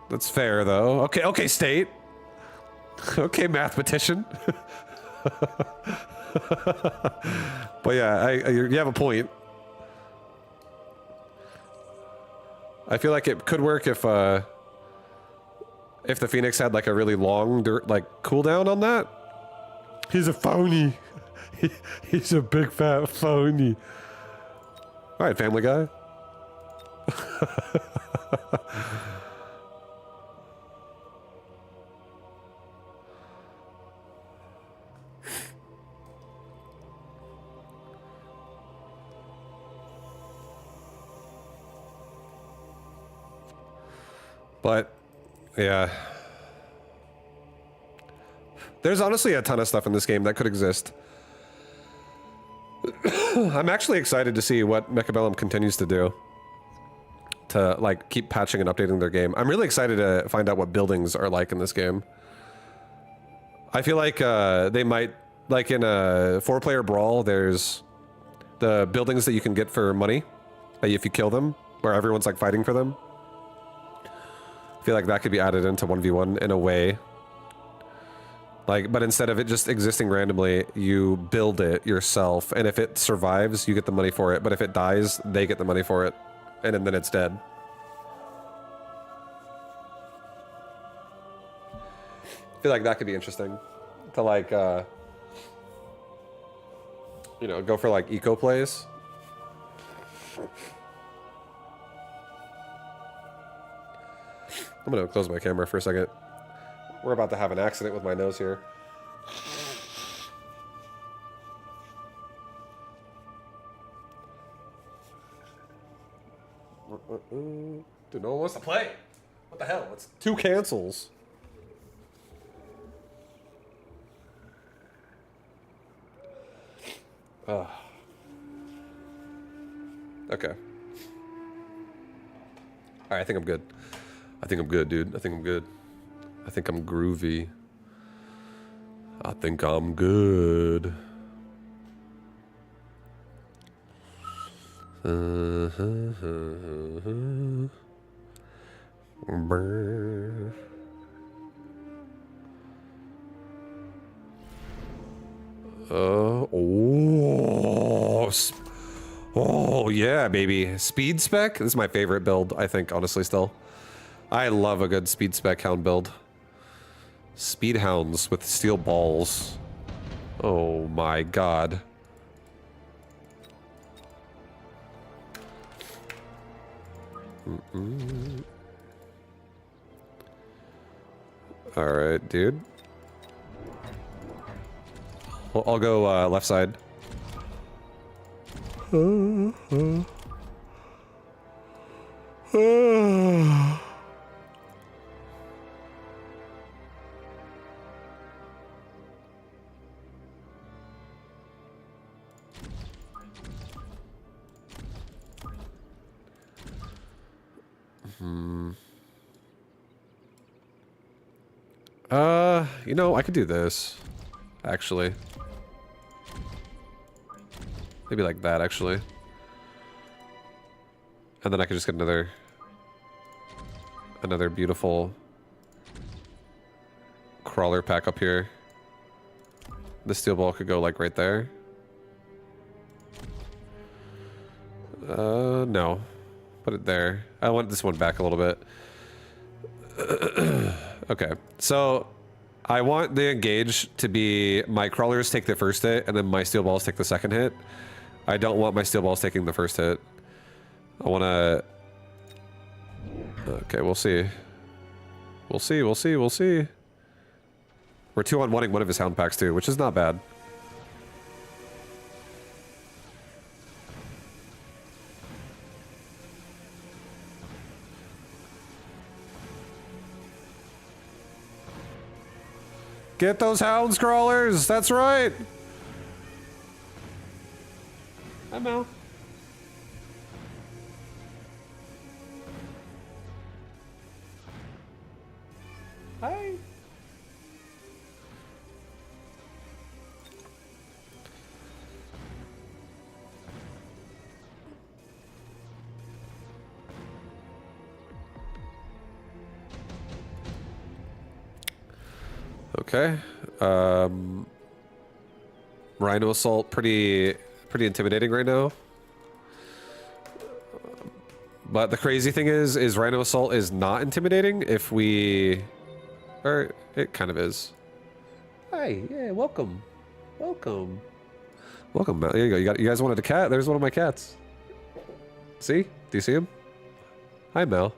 That's fair, though. Okay, okay, state. Okay, mathematician. But yeah, you have a point. I feel like it could work if the Phoenix had like a really long cooldown on that. He's a phony. He's a big fat phony. All right, Family Guy. But yeah, there's honestly a ton of stuff in this game that could exist. I'm actually excited to see what Mechabellum continues to do to like keep patching and updating their game. I'm really excited to find out what buildings are like in this game. I feel like they might, like in a 4-player brawl, there's the buildings that you can get for money if you kill them, where everyone's like fighting for them. I feel like that could be added into 1v1 in a way. Like, but instead of it just existing randomly, you build it yourself, and if it survives, you get the money for it, but if it dies, they get the money for it, and then it's dead. I feel like that could be interesting to like, you know, go for like eco plays. I'm gonna close my camera for a second. We're about to have an accident with my nose here. Dude, no one wants to play. What the hell? It's 2 cancels. Okay. Alright, I think I'm good. I think I'm good, dude. I think I'm good. I think I'm groovy. I think I'm good. Brr. Oh yeah, baby. Speed spec? This is my favorite build, I think, honestly, still. I love a good speed spec hound build. Speed hounds with steel balls. Oh my god. Alright, dude. Well, I'll go left side. You know, I could do this, actually. Maybe like that, actually. And then I could just get another beautiful crawler pack up here. The steel ball could go like right there. No. Put it there. I want this one back a little bit. Okay, so I want the engage to be my crawlers take the first hit and then my steel balls take the second hit. I don't want my steel balls taking the first hit. I want to... Okay, we'll see. We'll see, we'll see, we'll see. We're 2-on-1ing one of his hound packs too, which is not bad. Get those hounds, crawlers! That's right! Hi, Mel. Hi. Okay. Rhino Assault, pretty intimidating right now. But the crazy thing is Rhino Assault is not intimidating if we... Or, it kind of is. Hi, yeah, welcome. Welcome. Welcome, Mel. There you go. You guys wanted a cat? There's one of my cats. See? Do you see him? Hi, Mel.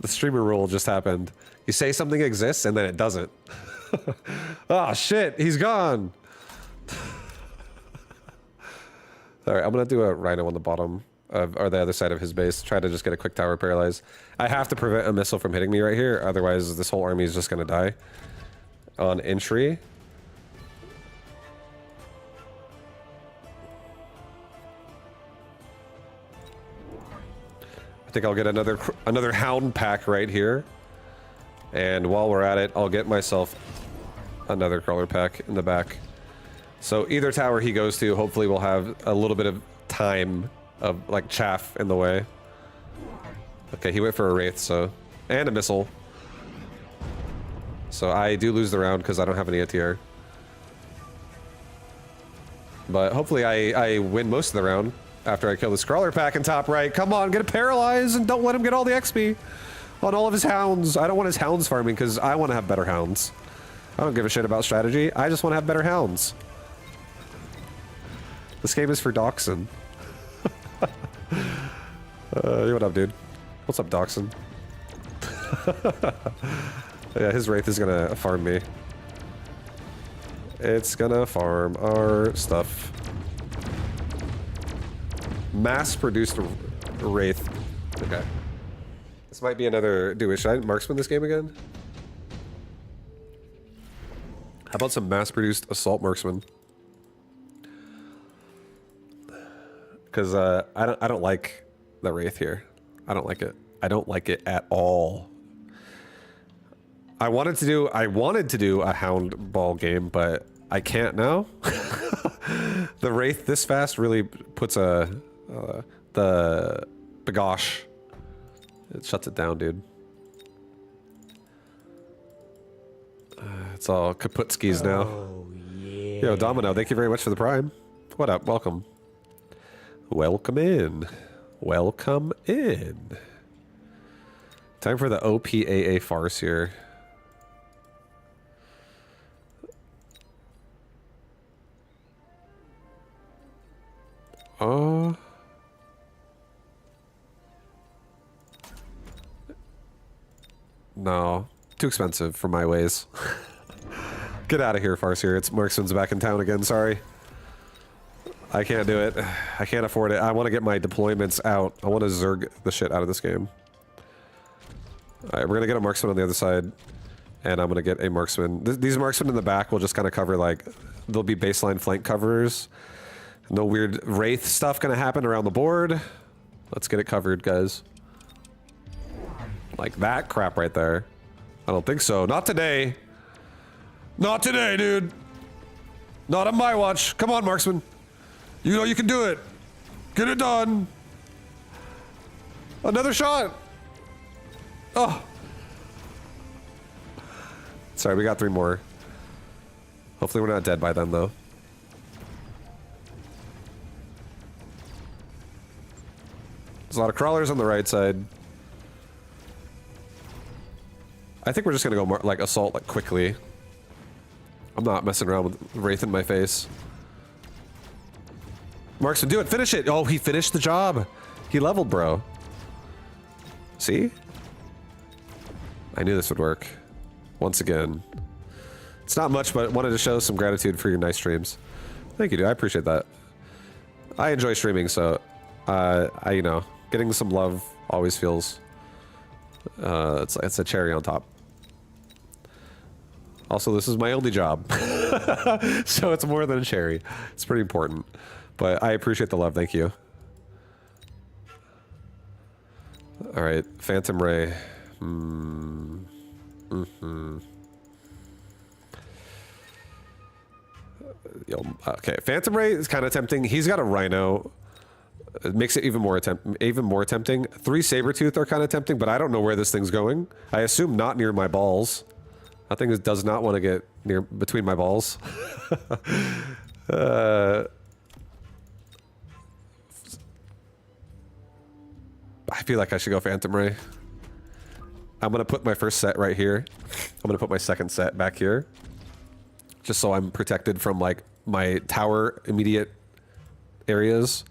The streamer rule just happened. You say something exists, and then it doesn't. Oh, shit, he's gone. All right, I'm gonna do a rhino on the bottom of, or the other side of his base. Try to just get a quick tower paralyze. I have to prevent a missile from hitting me right here, otherwise this whole army is just gonna die. On entry. I think I'll get another hound pack right here. And while we're at it, I'll get myself another crawler pack in the back. So either tower he goes to, hopefully we'll have a little bit of time of like chaff in the way. Okay, he went for a wraith, so, and a missile. So I do lose the round because I don't have any ATR. But hopefully I win most of the round after I kill this crawler pack in top right. Come on, get it paralyzed and don't let him get all the XP on all of his hounds. I don't want his hounds farming because I want to have better hounds. I don't give a shit about strategy. I just want to have better hounds. This game is for Dachshund. What up, dude? What's up, Dachshund? Yeah, his Wraith is gonna farm me. It's gonna farm our stuff. Mass-produced Wraith. Okay. This might be another... Dude, should I marksman this game again? How about some mass-produced assault marksman? Because I don't like the Wraith here. I don't like it. I don't like it at all. I wanted to do a hound ball game, but I can't now. The Wraith this fast really puts the bagosh. It shuts it down, dude. It's all kaputskis now. Oh, yeah. Yo, Domino, thank you very much for the prime. What up? Welcome. Welcome in. Welcome in. Time for the OPAA farce here. No. Too expensive for my ways. Get out of here, Farseer. It's Marksman's back in town again, sorry. I can't do it. I can't afford it. I want to get my deployments out. I want to Zerg the shit out of this game. Alright, we're gonna get a Marksman on the other side. And I'm gonna get a Marksman. These Marksmen in the back will just kind of cover, like, there'll be baseline flank covers. No weird Wraith stuff gonna happen around the board. Let's get it covered, guys. Like that crap right there. I don't think so. Not today. Not today, dude. Not on my watch. Come on, Marksman. You know you can do it. Get it done. Another shot. Oh. Sorry, we got 3 more. Hopefully we're not dead by then, though. There's a lot of crawlers on the right side. I think we're just gonna go more, like, assault, like, quickly. I'm not messing around with Wraith in my face. Marksman, do it! Finish it! Oh, he finished the job! He leveled, bro. See? I knew this would work. Once again. It's not much, but wanted to show some gratitude for your nice streams. Thank you, dude. I appreciate that. I enjoy streaming, so... you know, getting some love always feels... it's a cherry on top. Also, this is my only job. So it's more than a cherry. It's pretty important. But I appreciate the love, thank you. Alright, Phantom Ray. Okay, Phantom Ray is kind of tempting. He's got a Rhino. It makes it even more tempting. 3 Sabertooth are kind of tempting, but I don't know where this thing's going. I assume not near my balls. That thing does not want to get near between my balls. I feel like I should go Phantom Ray. I'm gonna put my first set right here. I'm gonna put my second set back here. Just so I'm protected from, like, my tower immediate areas.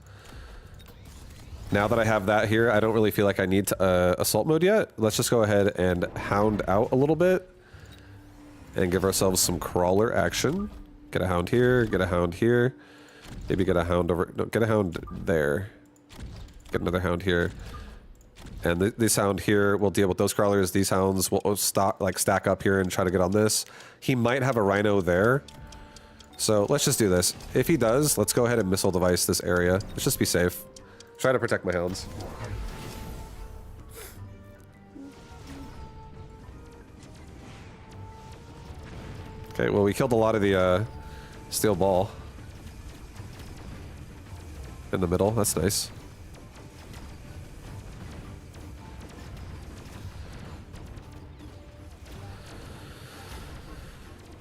Now that I have that here, I don't really feel like I need to, assault mode yet. Let's just go ahead and hound out a little bit. And give ourselves some crawler action. Get a hound here, get a hound here. Maybe get a hound over... No, get a hound there. Get another hound here. And this hound here will deal with those crawlers. These hounds will stack up here and try to get on this. He might have a rhino there. So let's just do this. If he does, let's go ahead and missile device this area. Let's just be safe. Try to protect my hounds. Okay, well, we killed a lot of the steel ball in the middle. That's nice.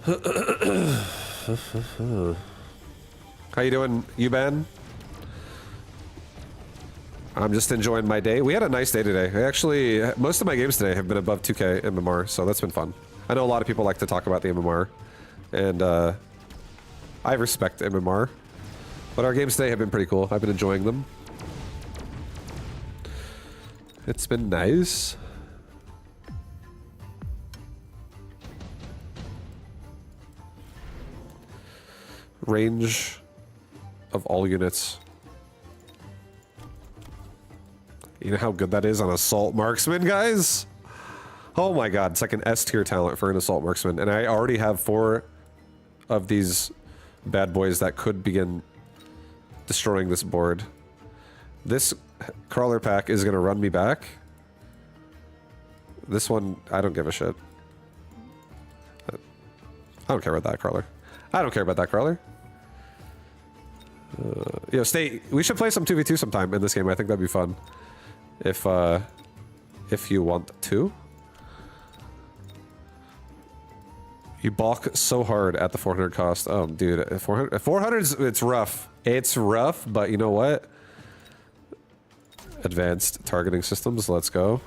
How you doing, Uban? I'm just enjoying my day. We had a nice day today. Actually, most of my games today have been above 2K MMR, so that's been fun. I know a lot of people like to talk about the MMR, and I respect MMR, but our games today have been pretty cool. I've been enjoying them. It's been nice. Range of all units. You know how good that is on Assault Marksman, guys? Oh my god, it's like an S tier talent for an Assault Marksman. And I already have 4 of these bad boys that could begin destroying this board. This crawler pack is going to run me back. This one, I don't give a shit. I don't care about that crawler. I don't care about that crawler. Yo, stay. We should play some 2v2 sometime in this game. I think that'd be fun. If you want to. You balk so hard at the 400 cost. Oh, dude, 400's, it's rough. It's rough, but you know what? Advanced targeting systems, let's go.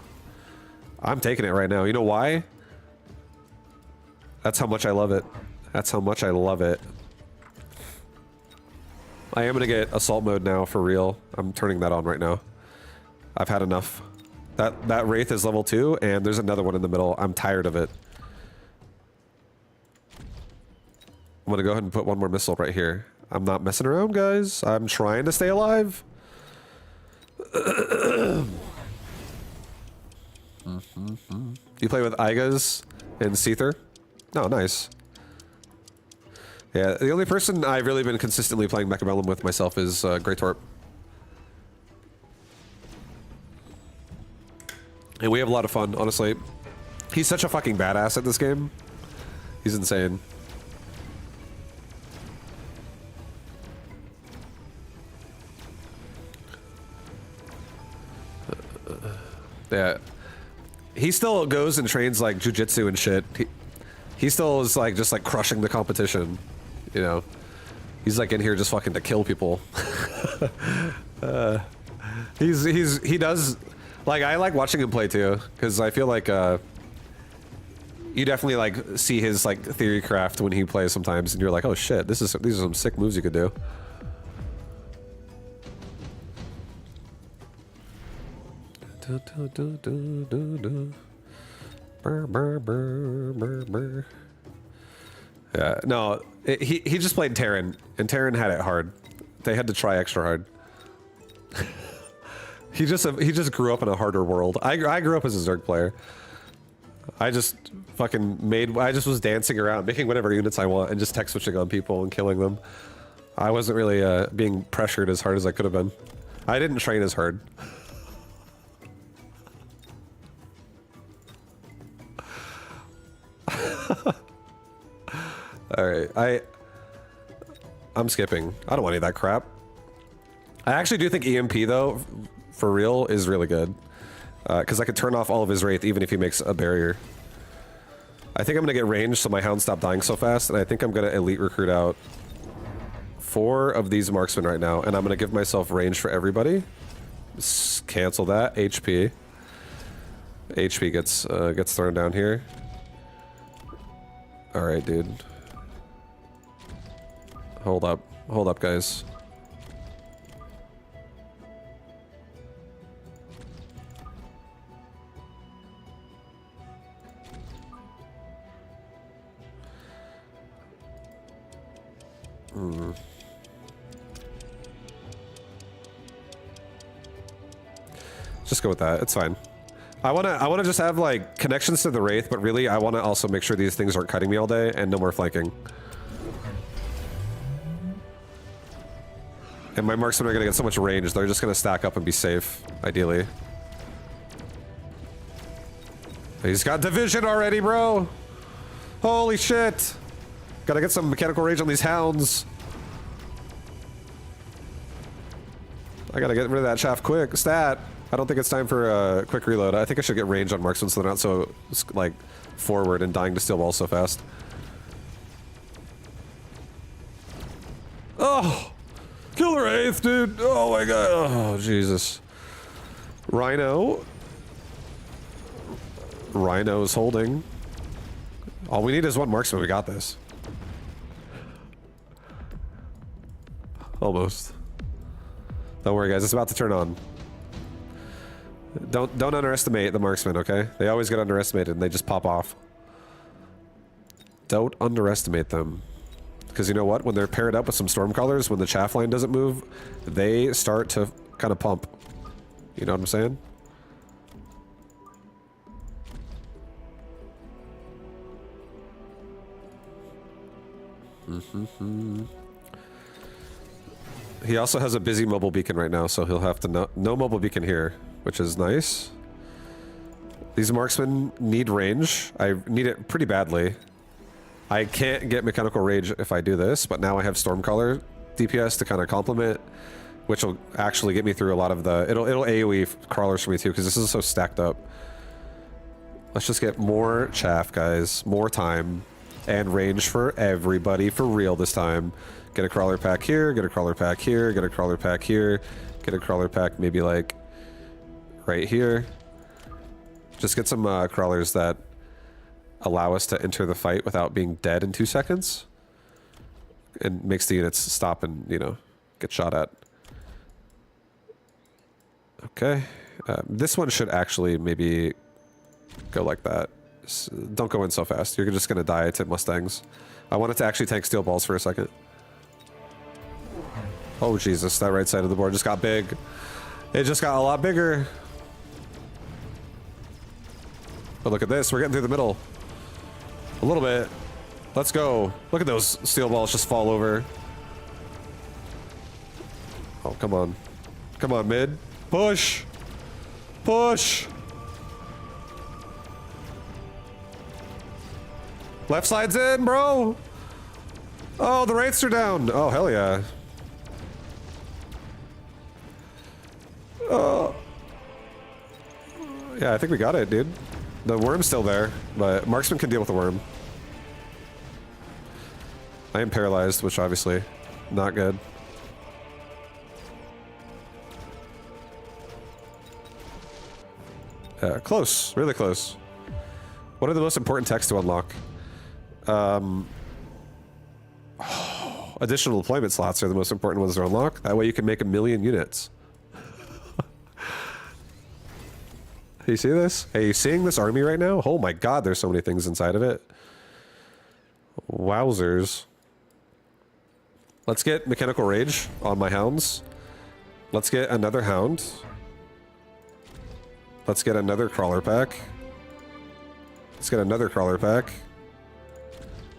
I'm taking it right now. You know why? That's how much I love it. That's how much I love it. I am gonna get assault mode now for real. I'm turning that on right now. I've had enough. That Wraith is level 2, and there's another one in the middle. I'm tired of it. I'm gonna go ahead and put one more missile right here. I'm not messing around, guys. I'm trying to stay alive. You play with Aigas and Seether? Oh, nice. Yeah, the only person I've really been consistently playing Mechabellum with myself is Grey Torp. And we have a lot of fun, honestly. He's such a fucking badass at this game. He's insane. Yeah. He still goes and trains like jujitsu and shit. He still is like just like crushing the competition, you know. He's like in here just fucking to kill people. He does like, I like watching him play too, because I feel like you definitely like see his like theory craft when he plays sometimes, and you're like, oh shit, these are some sick moves you could do. Yeah, no, he just played Terran, and Terran had it hard. They had to try extra hard. he just grew up in a harder world. I grew up as a Zerg player. I just I just was dancing around, making whatever units I want, and just tech switching on people and killing them. I wasn't really being pressured as hard as I could have been. I didn't train as hard. Alright, I'm skipping. I don't want any of that crap. I actually do think EMP though, for real, is really good. Because I could turn off all of his Wraith even if he makes a barrier. I think I'm gonna get ranged so my hounds stop dying so fast, and I think I'm gonna elite recruit out 4 of these marksmen right now, and I'm gonna give myself range for everybody. Cancel that. HP. HP gets thrown down here. Alright, dude. Hold up, guys. Just go with that. It's fine. I wanna just have like connections to the Wraith, but really I wanna also make sure these things aren't cutting me all day and no more flanking. And my marksmen are gonna get so much range, they're just gonna stack up and be safe, ideally. He's got division already, bro! Holy shit! Gotta get some mechanical range on these hounds. I gotta get rid of that shaft quick. Stat! I don't think it's time for a quick reload. I think I should get range on marksmen so they're not so, like, forward and dying to steel balls so fast. Oh! Kill the Wraith, dude! Oh my god! Oh, Jesus. Rhino. Rhino's holding. All we need is one marksman. We got this. Almost. Don't worry, guys. It's about to turn on. Don't underestimate the marksman, okay? They always get underestimated and they just pop off. Don't underestimate them. Because you know what? When they're paired up with some Stormcallers, when the chaff line doesn't move, they start to kind of pump. You know what I'm saying? He also has a busy mobile beacon right now, so he'll have to no mobile beacon here, which is nice. These marksmen need range. I need it pretty badly. I can't get Mechanical Rage if I do this, but now I have Stormcaller DPS to kind of complement, which will actually get me through a lot of the... It'll AoE crawlers for me too, because this is so stacked up. Let's just get more chaff, guys. More time. And range for everybody, for real this time. Get a crawler pack here, get a crawler pack here, get a crawler pack here, get a crawler pack maybe like right here. Just get some crawlers that allow us to enter the fight without being dead in 2 seconds. And makes the units stop and, you know, get shot at. Okay. This one should actually maybe go like that. Don't go in so fast. You're just going to die to Mustangs. I wanted to actually tank steel balls for a second. Oh, Jesus. That right side of the board just got big. It just got a lot bigger. But look at this. We're getting through the middle. A little bit. Let's go. Look at those steel balls just fall over. Oh, come on. Come on, mid. Push. Push. Left side's in, bro. Oh, the rates are down. Oh, hell yeah. Oh. Yeah, I think we got it, dude. The worm's still there, but marksman can deal with the worm. I am paralyzed, which obviously not good. Close, really close. What are the most important techs to unlock? Additional deployment slots are the most important ones to unlock. That way you can make 1,000,000 units. You see this? Hey, you seeing this army right now? Oh my god, there's so many things inside of it. Wowzers. Let's get Mechanical Rage on my hounds. Let's get another hound. Let's get another crawler pack. Let's get another crawler pack.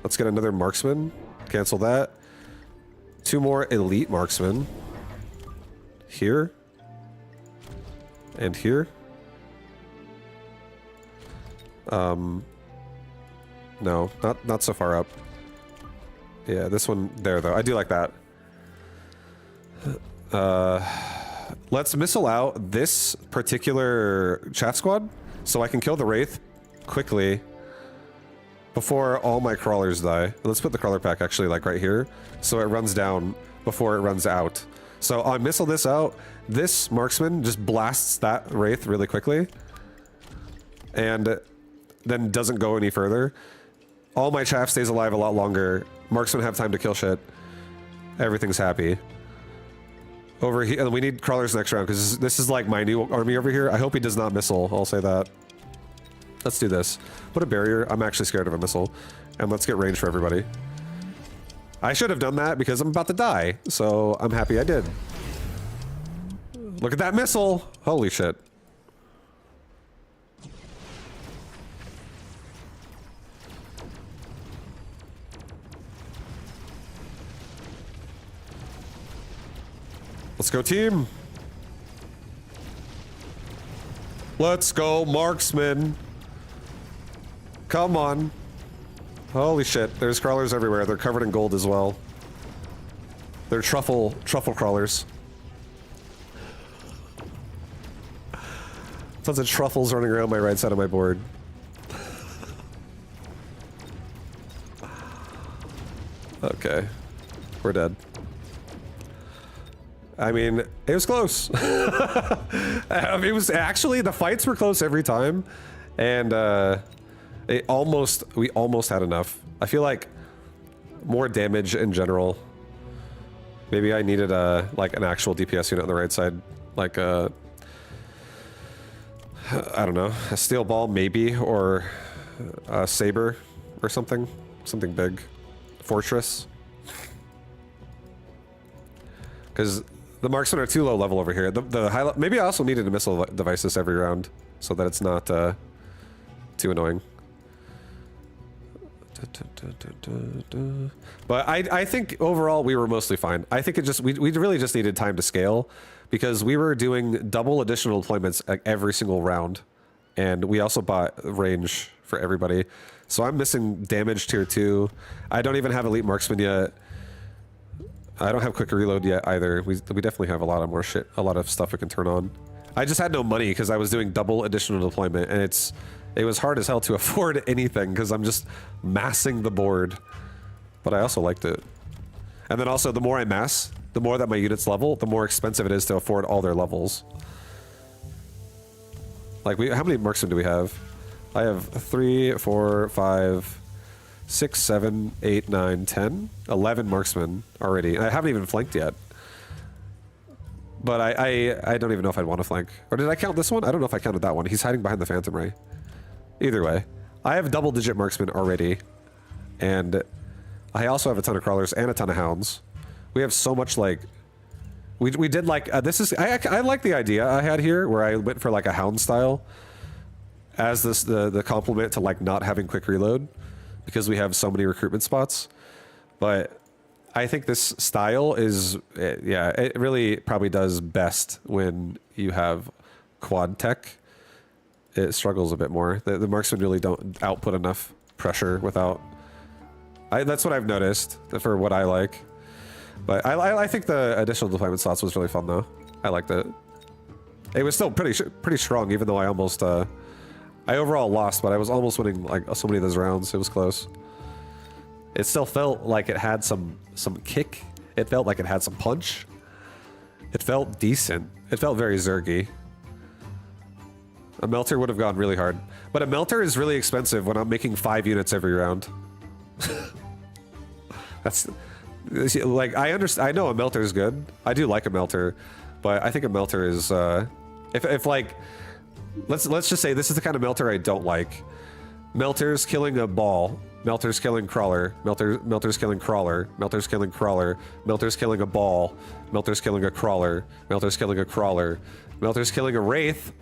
Let's get another marksman. Cancel that. 2 more elite marksmen. Here. And here. No, not so far up. Yeah, this one there though. I do like that. Let's missile out this particular chaff squad so I can kill the Wraith quickly before all my crawlers die. Let's put the crawler pack actually like right here so it runs down before it runs out. So I'll missile this out. This marksman just blasts that Wraith really quickly and then doesn't go any further. All my chaff stays alive a lot longer. Marksmen have time to kill shit. Everything's happy. Over here, and we need crawlers next round because this is like my new army over here. I hope he does not missile. I'll say that. Let's do this. Put a barrier. I'm actually scared of a missile. And let's get range for everybody. I should have done that because I'm about to die. So I'm happy I did. Look at that missile. Holy shit. Let's go, team. Let's go, marksman. Come on. Holy shit, there's crawlers everywhere. They're covered in gold as well. They're truffle crawlers. Tons of truffles running around my right side of my board. Okay. We're dead. I mean, it was close. It was actually, the fights were close every time. And we almost had enough. I feel like more damage in general. Maybe I needed like an actual DPS unit on the right side. Like I don't know, a steel ball maybe, or a saber or something. Something big. Fortress. Because the marksmen are too low level over here. The high maybe I also needed a missile devices every round so that it's not too annoying. But I think overall we were mostly fine. I think it just we really just needed time to scale because we were doing double additional deployments every single round, and we also bought range for everybody. So I'm missing damage tier 2. I don't even have elite marksman yet. I don't have quick reload yet either. We definitely have a lot of more shit, a lot of stuff we can turn on. I just had no money because I was doing double additional deployment, and it was hard as hell to afford anything because I'm just massing the board. But I also liked it. And then also, the more I mass, the more that my units level, the more expensive it is to afford all their levels. Like, how many marksmen do we have? I have 3, 4, 5, 6, 7, 8, 9, 10, 11 marksmen already. I haven't even flanked yet. But I don't even know if I'd want to flank. Or did I count this one? I don't know if I counted that one. He's hiding behind the Phantom Ray. Either way. I have double-digit marksmen already. And I also have a ton of crawlers and a ton of hounds. We have so much, like... We did, like... this is... I like the idea I had here, where I went for, like, a hound style as the complement to, like, not having quick reload. Because we have so many recruitment spots. But I think this style is... yeah, it really probably does best when you have quad tech. It struggles a bit more. The marksmen really don't output enough pressure without... that's what I've noticed for what I like. But I think the additional deployment slots was really fun though. I liked it. It was still pretty strong, even though I almost I overall lost, but I was almost winning like so many of those rounds. It was close. It still felt like it had some kick. It felt like it had some punch. It felt decent. It felt very Zergy. A melter would have gone really hard, but a melter is really expensive when I'm making 5 units every round. That's like I know a melter is good. I do like a melter, but I think a melter is if like let's just say this is the kind of melter I don't like. Melters killing a ball, melters killing crawler, melters killing crawler, melters killing crawler, melters killing a ball, melters killing a crawler, melters killing a crawler, melters killing a wraith,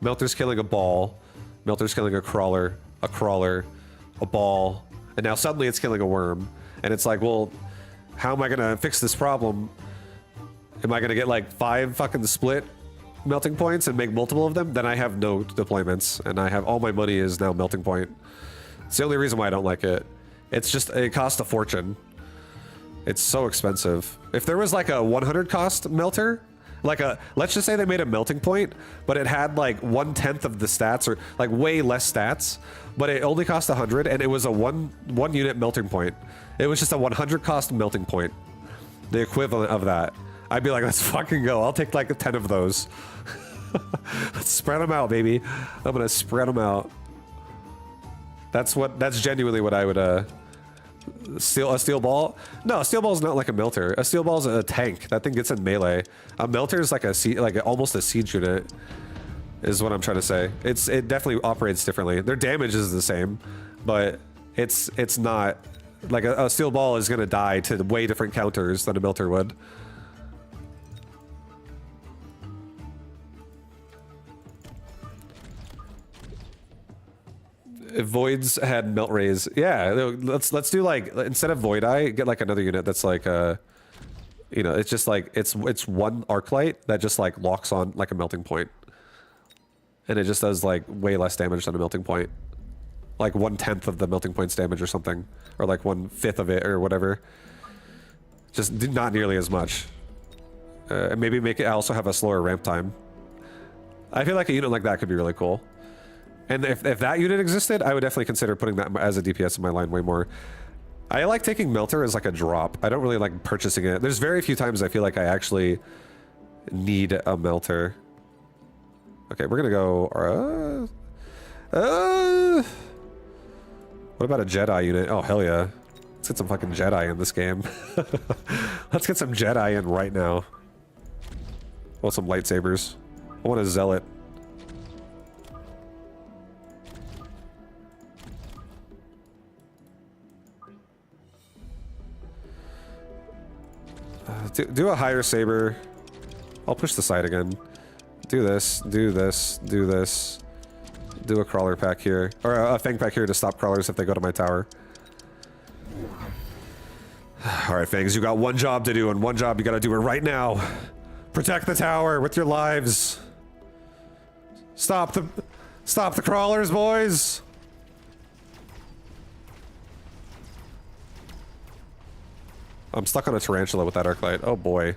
melters killing a ball, melters killing a crawler, a ball, and now suddenly it's killing a worm. And it's like, well, how am I gonna fix this problem? Am I gonna get like 5 fucking split melting points and make multiple of them? Then I have no deployments, and I have all my money is now melting point. It's the only reason why I don't like it. It's just, it costs a fortune. It's so expensive. If there was like a 100 cost melter, like let's just say they made a melting point, but it had like 1/10 of the stats, or like way less stats, but it only cost 100, and it was a one unit melting point. It was just a 100 cost melting point. The equivalent of that. I'd be like, let's fucking go. I'll take like 10 of those. Let's spread them out, baby. I'm gonna spread them out. That's genuinely what I would, a steel ball? No, a steel ball is not like a melter. A steel ball is a tank. That thing gets in melee. A melter is like almost a siege unit, is what I'm trying to say. It definitely operates differently. Their damage is the same, but it's not like a steel ball is gonna die to way different counters than a melter would. If voids had melt rays, yeah, let's do like, instead of void eye, get like another unit that's like you know, it's just like it's one arc light that just like locks on like a melting point, and it just does like way less damage than a melting point, like 1/10 of the melting point's damage or something, or like 1/5 of it or whatever. Just not nearly as much. And maybe make it also have a slower ramp time. I feel like a unit like that could be really cool. And if that unit existed, I would definitely consider putting that as a DPS in my line way more. I like taking Melter as like a drop. I don't really like purchasing it. There's very few times I feel like I actually need a Melter. Okay, we're gonna go... what about a Jedi unit? Oh, hell yeah. Let's get some fucking Jedi in this game. Let's get some Jedi in right now. I want some lightsabers. I want a Zealot. Do a higher saber. I'll push the side again. Do this, do this, do this. Do a crawler pack here. Or a fang pack here to stop crawlers if they go to my tower. Alright, Fangs, you got one job to do, and one job you gotta do it right now. Protect the tower with your lives. Stop the crawlers, boys! I'm stuck on a tarantula with that arc-light. Oh boy.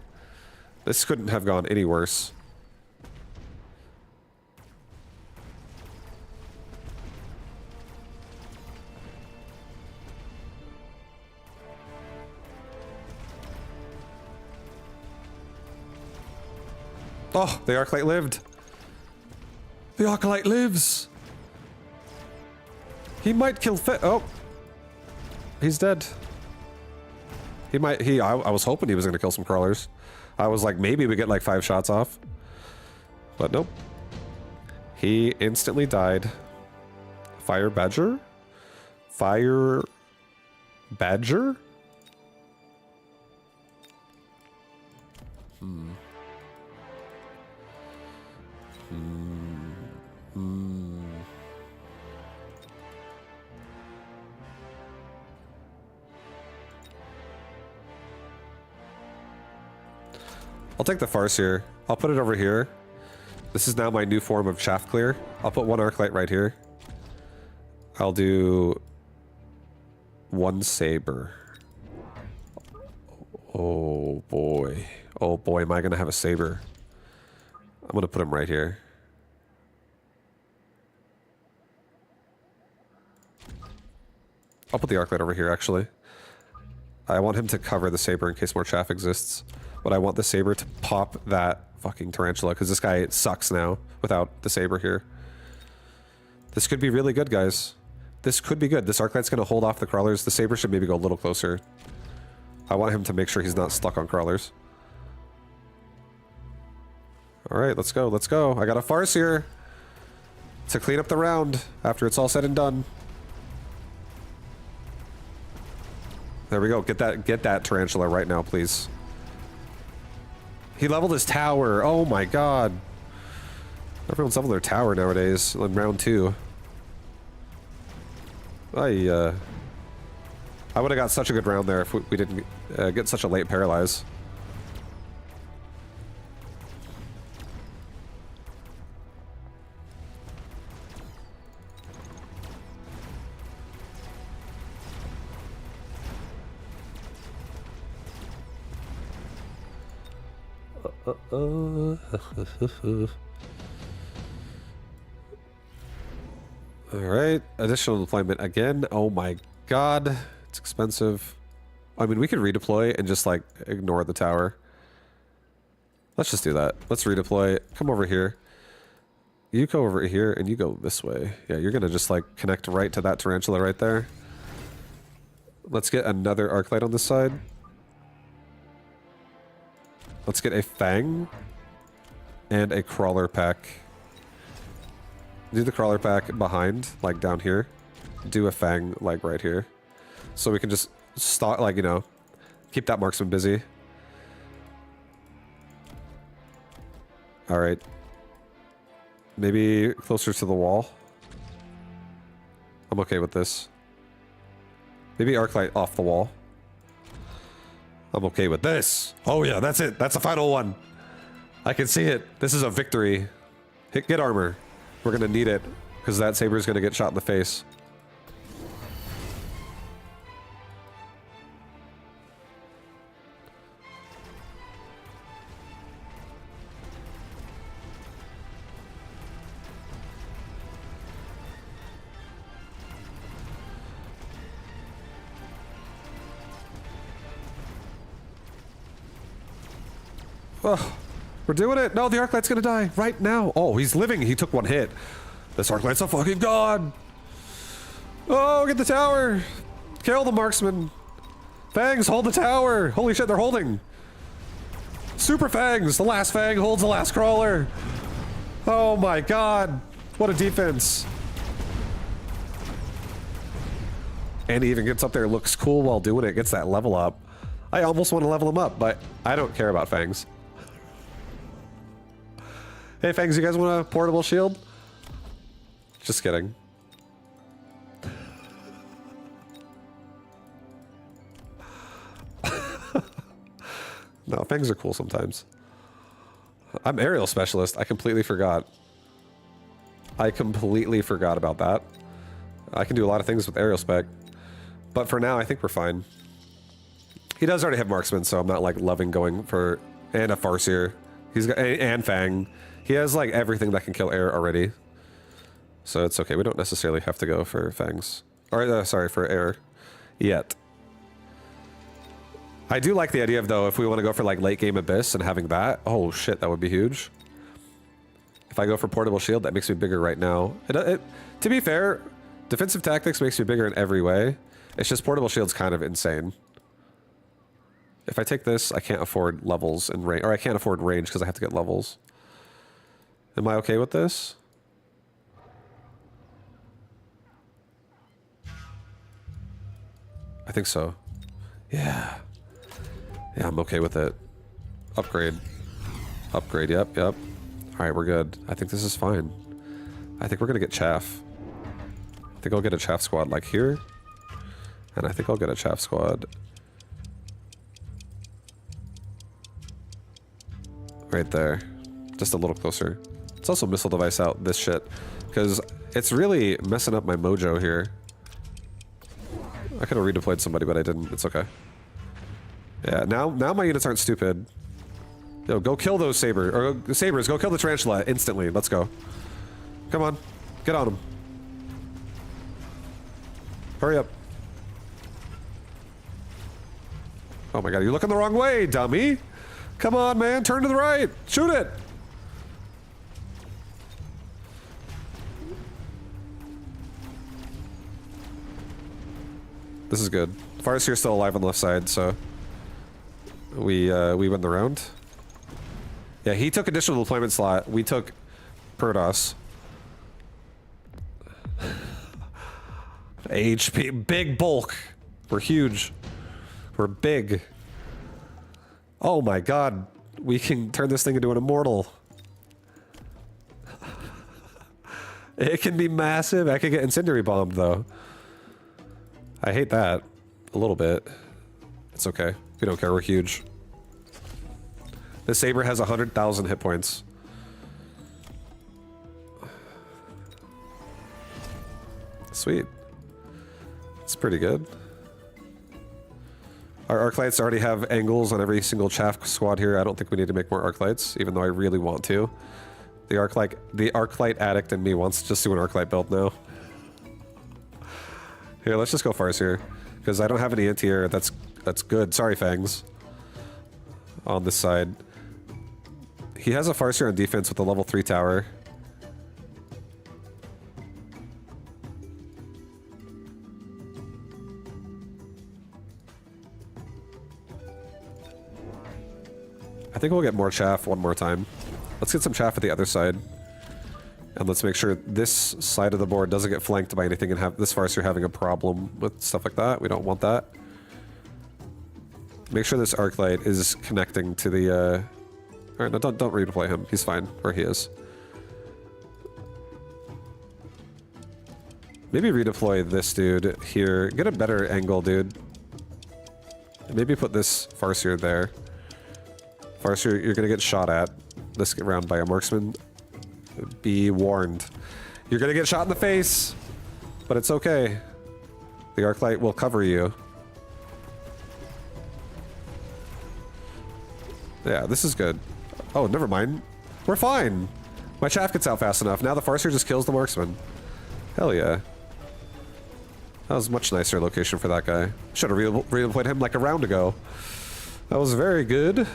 This couldn't have gone any worse. Oh, the arc-light lived. The arc-light lives. He might kill Oh. He's dead. He might, I was hoping he was gonna kill some crawlers. I was like, maybe we get like 5 shots off. But nope. He instantly died. Fire Badger? Fire Badger? I'll take the farce here. I'll put it over here. This is now my new form of shaft clear. I'll put 1 arc light right here. I'll do 1 saber. Oh boy. Oh boy, am I gonna have a saber. I'm gonna put him right here. I'll put the arc light over here actually. I want him to cover the saber in case more chaff exists. But I want the saber to pop that fucking tarantula, because this guy sucks now without the saber here. This could be really good, guys. This could be good. This arclight's going to hold off the crawlers. The saber should maybe go a little closer. I want him to make sure he's not stuck on crawlers. Alright, let's go, let's go. I got a farce here to clean up the round after it's all said and done. There we go. Get that tarantula right now, please. He leveled his tower. Oh my god. Everyone's leveled their tower nowadays in round 2. I would have got such a good round there if we didn't get such a late paralyze. Alright, additional deployment again. Oh my god, it's expensive. I mean, we could redeploy and just like ignore the tower. Let's just do that. Let's redeploy. Come over here. You go over here and you go this way. Yeah, you're gonna just like connect right to that tarantula right there. Let's get another arc light on this side. Let's get a fang and a crawler pack. Do the crawler pack behind, like down here. Do a fang, like right here. So we can just start, like, you know, keep that marksman busy. Alright. Maybe closer to the wall. I'm okay with this. Maybe arc light off the wall. I'm okay with this. Oh yeah, that's it. That's the final one. I can see it. This is a victory. Get armor. We're gonna need it, because that saber is gonna get shot in the face. Oh, we're doing it. No, the Arclight's gonna die right now. Oh, he's living. He took 1 hit. This Arclight's a fucking god. Oh, get the tower. Kill the marksman. Fangs, hold the tower. Holy shit, they're holding. Super Fangs. The last Fang holds the last crawler. Oh my god. What a defense. And he even gets up there, looks cool while doing it, gets that level up. I almost want to level him up, but I don't care about Fangs. Hey Fangs, you guys want a portable shield? Just kidding. No, Fangs are cool sometimes. I'm aerial specialist. I completely forgot. I completely forgot about that. I can do a lot of things with aerial spec. But for now, I think we're fine. He does already have marksman, so I'm not like loving going for and a farseer. He's got and fang. He has like everything that can kill air already, so it's okay. We don't necessarily have to go for fangs or sorry for air yet. I do like the idea of though if we want to go for like late game abyss and having that. Oh shit, that would be huge. If I go for portable shield, that makes me bigger right now. To be fair, defensive tactics makes me bigger in every way. It's just portable shield's kind of insane. If I take this, I can't afford levels and range, or I can't afford range because I have to get levels. Am I okay with this? I think so. Yeah. Yeah, I'm okay with it. Upgrade. Upgrade, yep, yep. Alright, we're good. I think this is fine. I think we're gonna get chaff. I think I'll get a chaff squad like here. And I think I'll get a chaff squad right there. Just a little closer. Let's also missile device out this shit, because it's really messing up my mojo here. I could have redeployed somebody, but I didn't. It's okay. Yeah, now my units aren't stupid. Yo, go kill those sabers. Go kill the tarantula instantly. Let's go. Come on. Get on them. Hurry up. Oh my god, you're looking the wrong way, dummy. Come on, man. Turn to the right. Shoot it. This is good. Farseer's still alive on the left side, so we win the round. Yeah, he took additional deployment slot. We took Perdos. HP, big bulk. We're huge. We're big. Oh my god, we can turn this thing into an immortal. It can be massive. I could get incendiary bombed though. I hate that a little bit. It's okay. We don't care. We're huge. The saber has 100,000 hit points. Sweet. It's pretty good. Our arc lights already have angles on every single chaff squad here. I don't think we need to make more arc lights, even though I really want to. The arc light addict in me wants to just do an arc light build now. Here, let's just go Farseer, because I don't have any anti-air. That's good. Sorry, Fangs. On this side, he has a Farseer on defense with a level 3 tower. I think we'll get more chaff one more time. Let's get some chaff at the other side. And let's make sure this side of the board doesn't get flanked by anything and have this Farseer having a problem with stuff like that. We don't want that. Make sure this arc light is connecting to the Alright, no, don't redeploy him. He's fine where he is. Maybe redeploy this dude here. Get a better angle, dude. Maybe put this Farseer there. Farseer, you're gonna get shot at this round by a marksman. Be warned. You're gonna get shot in the face, but it's okay. The arc light will cover you. Yeah, this is good. Oh, never mind. We're fine. My chaff gets out fast enough. Now the Farseer just kills the marksman. Hell yeah. That was a much nicer location for that guy. Should have redeployed him like a round ago. That was very good.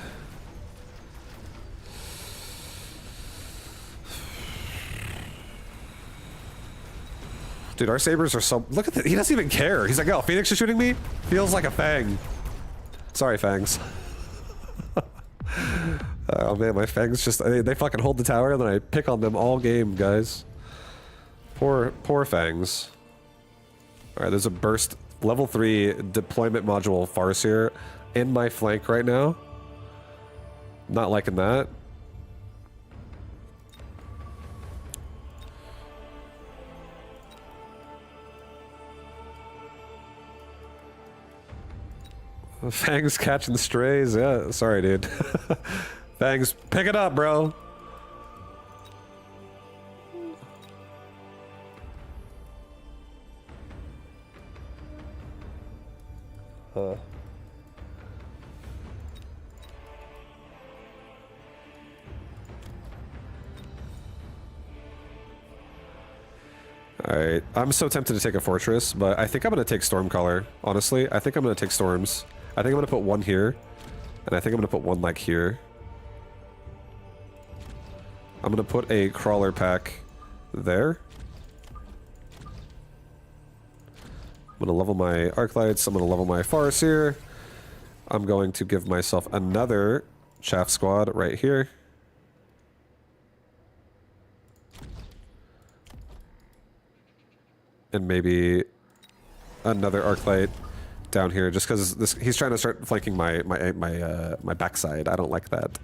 Dude, our sabers are so... Look at that. He doesn't even care. He's like, oh, Phoenix is shooting me? Feels like a fang. Sorry, fangs. Oh man, my fangs just... They fucking hold the tower and then I pick on them all game, guys. Poor fangs. Alright, there's a burst. Level 3 deployment module Farseer in my flank right now. Not liking that. Fangs catching strays, yeah. Sorry, dude. Fangs, pick it up, bro. Alright, I'm so tempted to take a fortress, but I think I'm gonna take Stormcaller, honestly. I think I'm gonna take Storms. I think I'm gonna put one here, and I think I'm gonna put one like here. I'm gonna put a Crawler pack there. I'm gonna level my Arc Lights, I'm gonna level my Farseer. I'm going to give myself another Chaff Squad right here. And maybe another Arc Light down here, just because he's trying to start flanking my backside. I don't like that.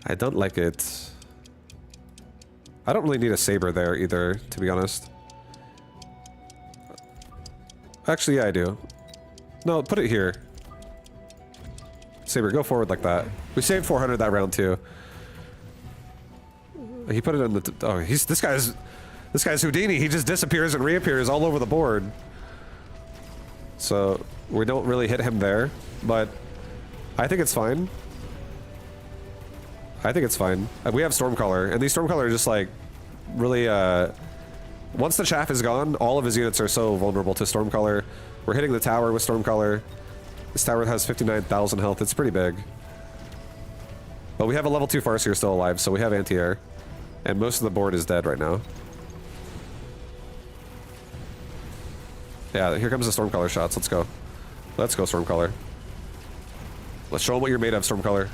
I don't like it. I don't really need a Saber there either, to be honest. Actually, yeah, I do. No, put it here. Saber, go forward like that. We saved 400 that round too. He put it in the... oh, this guy's Houdini. He just disappears and reappears all over the board. So we don't really hit him there, but I think it's fine. I think it's fine. We have Stormcaller, and these Stormcaller are just like really. Once the chaff is gone, all of his units are so vulnerable to Stormcaller. We're hitting the tower with Stormcaller. This tower has 59,000 health. It's pretty big. But we have a level 2 Farseer still alive, so we have anti-air, and most of the board is dead right now. Yeah, here comes the Stormcaller shots. Let's go. Let's go, Stormcaller. Let's show him what you're made of, Stormcaller.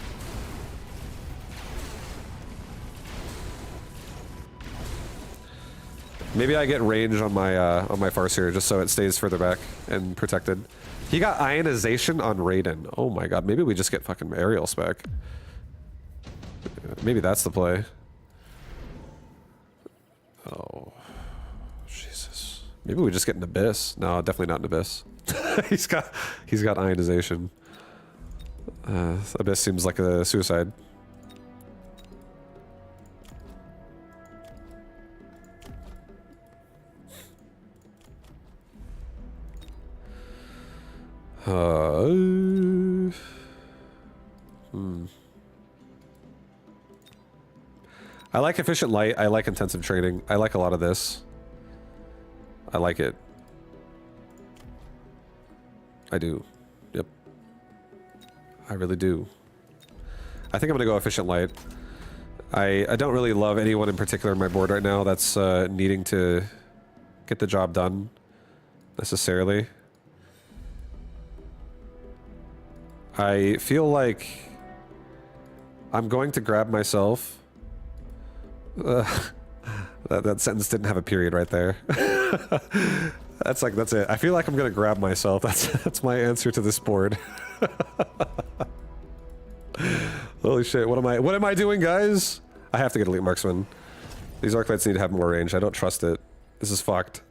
Maybe I get range on my Farseer just so it stays further back and protected. He got Ionization on Raiden. Oh my god, maybe we just get fucking aerial spec. Maybe that's the play. Oh. Jesus. Maybe we just get an Abyss. No, definitely not an Abyss. he's got Ionization. Abyss seems like a suicide. I like efficient light. I like intensive training. I like a lot of this. I like it. I do. Yep. I really do. I think I'm gonna go efficient light. I don't really love anyone in particular on my board right now that's needing to get the job done necessarily. I feel like I'm going to grab myself. That sentence didn't have a period right there. That's it. I feel like I'm gonna grab myself. That's my answer to this board. Holy shit! What am I doing, guys? I have to get Elite Marksman. These Arc Lights need to have more range. I don't trust it. This is fucked.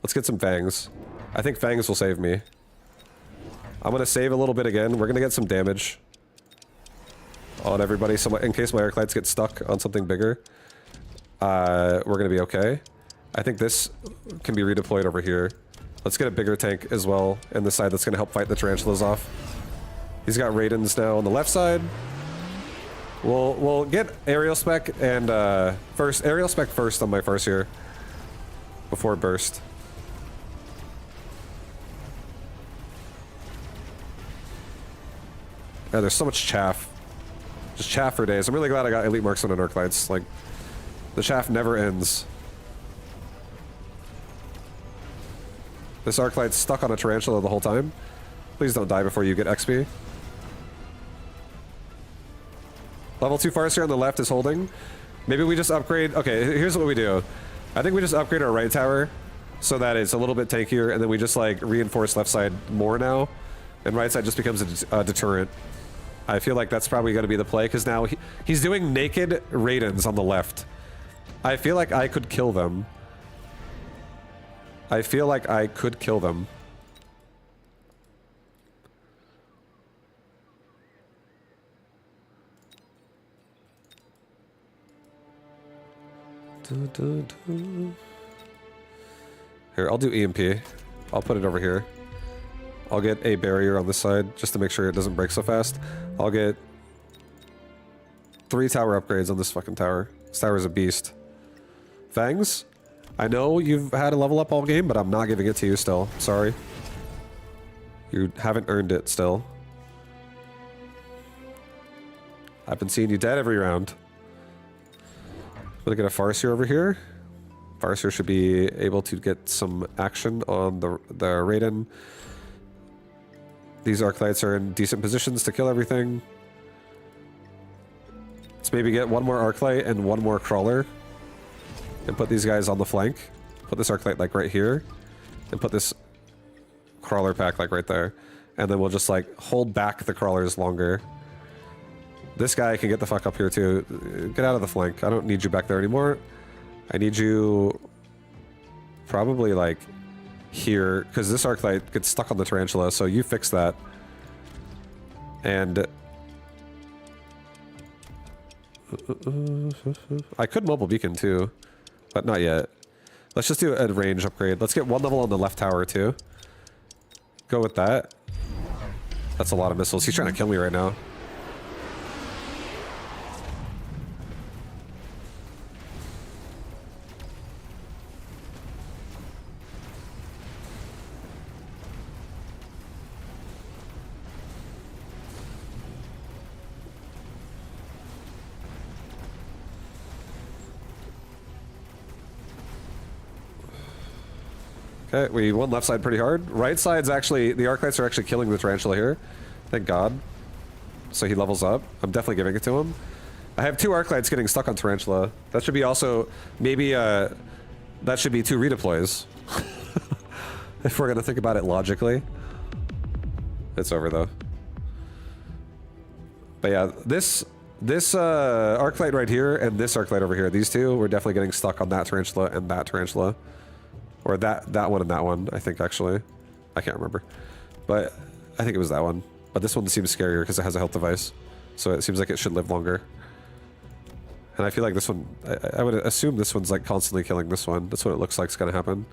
Let's get some Fangs. I think Fangs will save me. I'm gonna save a little bit again. We're gonna get some damage on everybody, so in case my Arc Lights get stuck on something bigger, we're gonna be okay. I think this can be redeployed over here. Let's get a bigger tank as well in the side that's gonna help fight the Tarantulas off. He's got Raidens now on the left side. We'll get aerial spec and aerial spec first on my Farseer before burst. Yeah, there's so much chaff. Just chaff for days. I'm really glad I got Elite Marksman and Arc Lights. Like, the chaff never ends. This Arc Light's stuck on a Tarantula the whole time. Please don't die before you get XP. Level 2 Farseer on the left is holding. Maybe we just upgrade... Okay, here's what we do. I think we just upgrade our right tower so that it's a little bit tankier, and then we just, like, reinforce left side more now, and right side just becomes a deterrent. I feel like that's probably going to be the play, because now he's doing naked Raidens on the left. I feel like I could kill them. I feel like I could kill them. Here, I'll do EMP. I'll put it over here. I'll get a barrier on this side just to make sure it doesn't break so fast. I'll get 3 tower upgrades on this fucking tower. This tower is a beast. Fangs? I know you've had a level up all game, but I'm not giving it to you still. Sorry. You haven't earned it still. I've been seeing you dead every round. I'm gonna get a Farseer over here. Farseer should be able to get some action on the Raiden. These Arclights are in decent positions to kill everything. Let's maybe get one more Arclight and one more Crawler. And put these guys on the flank. Put this Arclight like right here. And put this Crawler pack like right there. And then we'll just like hold back the Crawlers longer. This guy can get the fuck up here too. Get out of the flank. I don't need you back there anymore. I need you probably like here, because this Arclight gets stuck on the Tarantula, so you fix that. And I could mobile beacon too, but not yet. Let's just do a range upgrade. Let's get one level on the left tower too. Go with that. That's a lot of missiles. He's trying to kill me right now. Okay, we won left side pretty hard. Right side's actually, the Arclights are actually killing the Tarantula here. Thank God. So he levels up. I'm definitely giving it to him. I have two Arclights getting stuck on Tarantula. That should be also, maybe, that should be 2 redeploys. If we're gonna think about it logically. It's over though. But yeah, this Arclight right here and this Arclight over here, these two, we're definitely getting stuck on that Tarantula and that Tarantula. Or that one and that one, I think, actually. I can't remember. But I think it was that one. But this one seems scarier because it has a health device. So it seems like it should live longer. And I feel like this one... I would assume this one's like constantly killing this one. That's what it looks like is going to happen.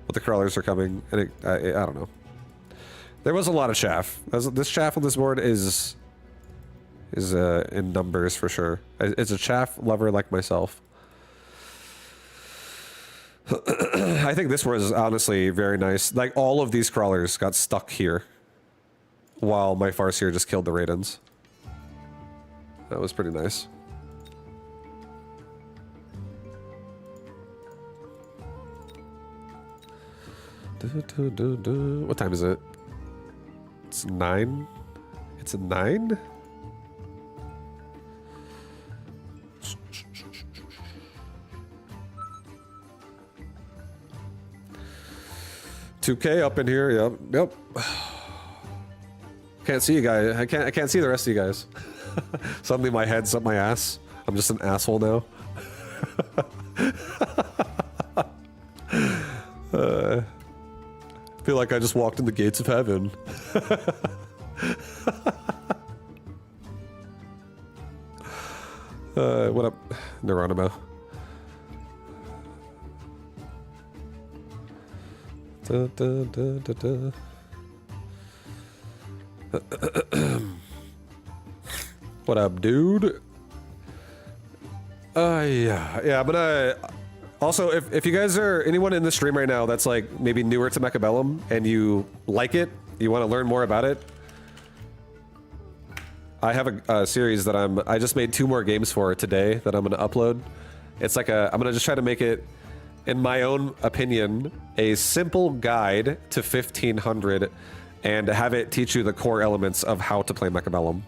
But the Crawlers are coming. And I don't know. There was a lot of chaff. This chaff on this board is in numbers for sure. It's a chaff lover like myself. I think this was honestly very nice. Like, all of these Crawlers got stuck here while my Farseer just killed the Raidens. That was pretty nice. What time is it? It's 9? It's a 9? $2K up in here. Yep. Can't see you guys. I can't see the rest of you guys. Suddenly my head's up my ass. I'm just an asshole now. Feel like I just walked in the gates of heaven. What up, Neuronima? What up, dude? Yeah, I'm gonna... Also, if you guys are... Anyone in the stream right now that's like maybe newer to Mechabellum and you like it, you want to learn more about it, I have a series that I just made 2 more games for today that I'm gonna upload. It's like I'm gonna just try to make it, in my own opinion, a simple guide to 1500 and have it teach you the core elements of how to play Mechabellum.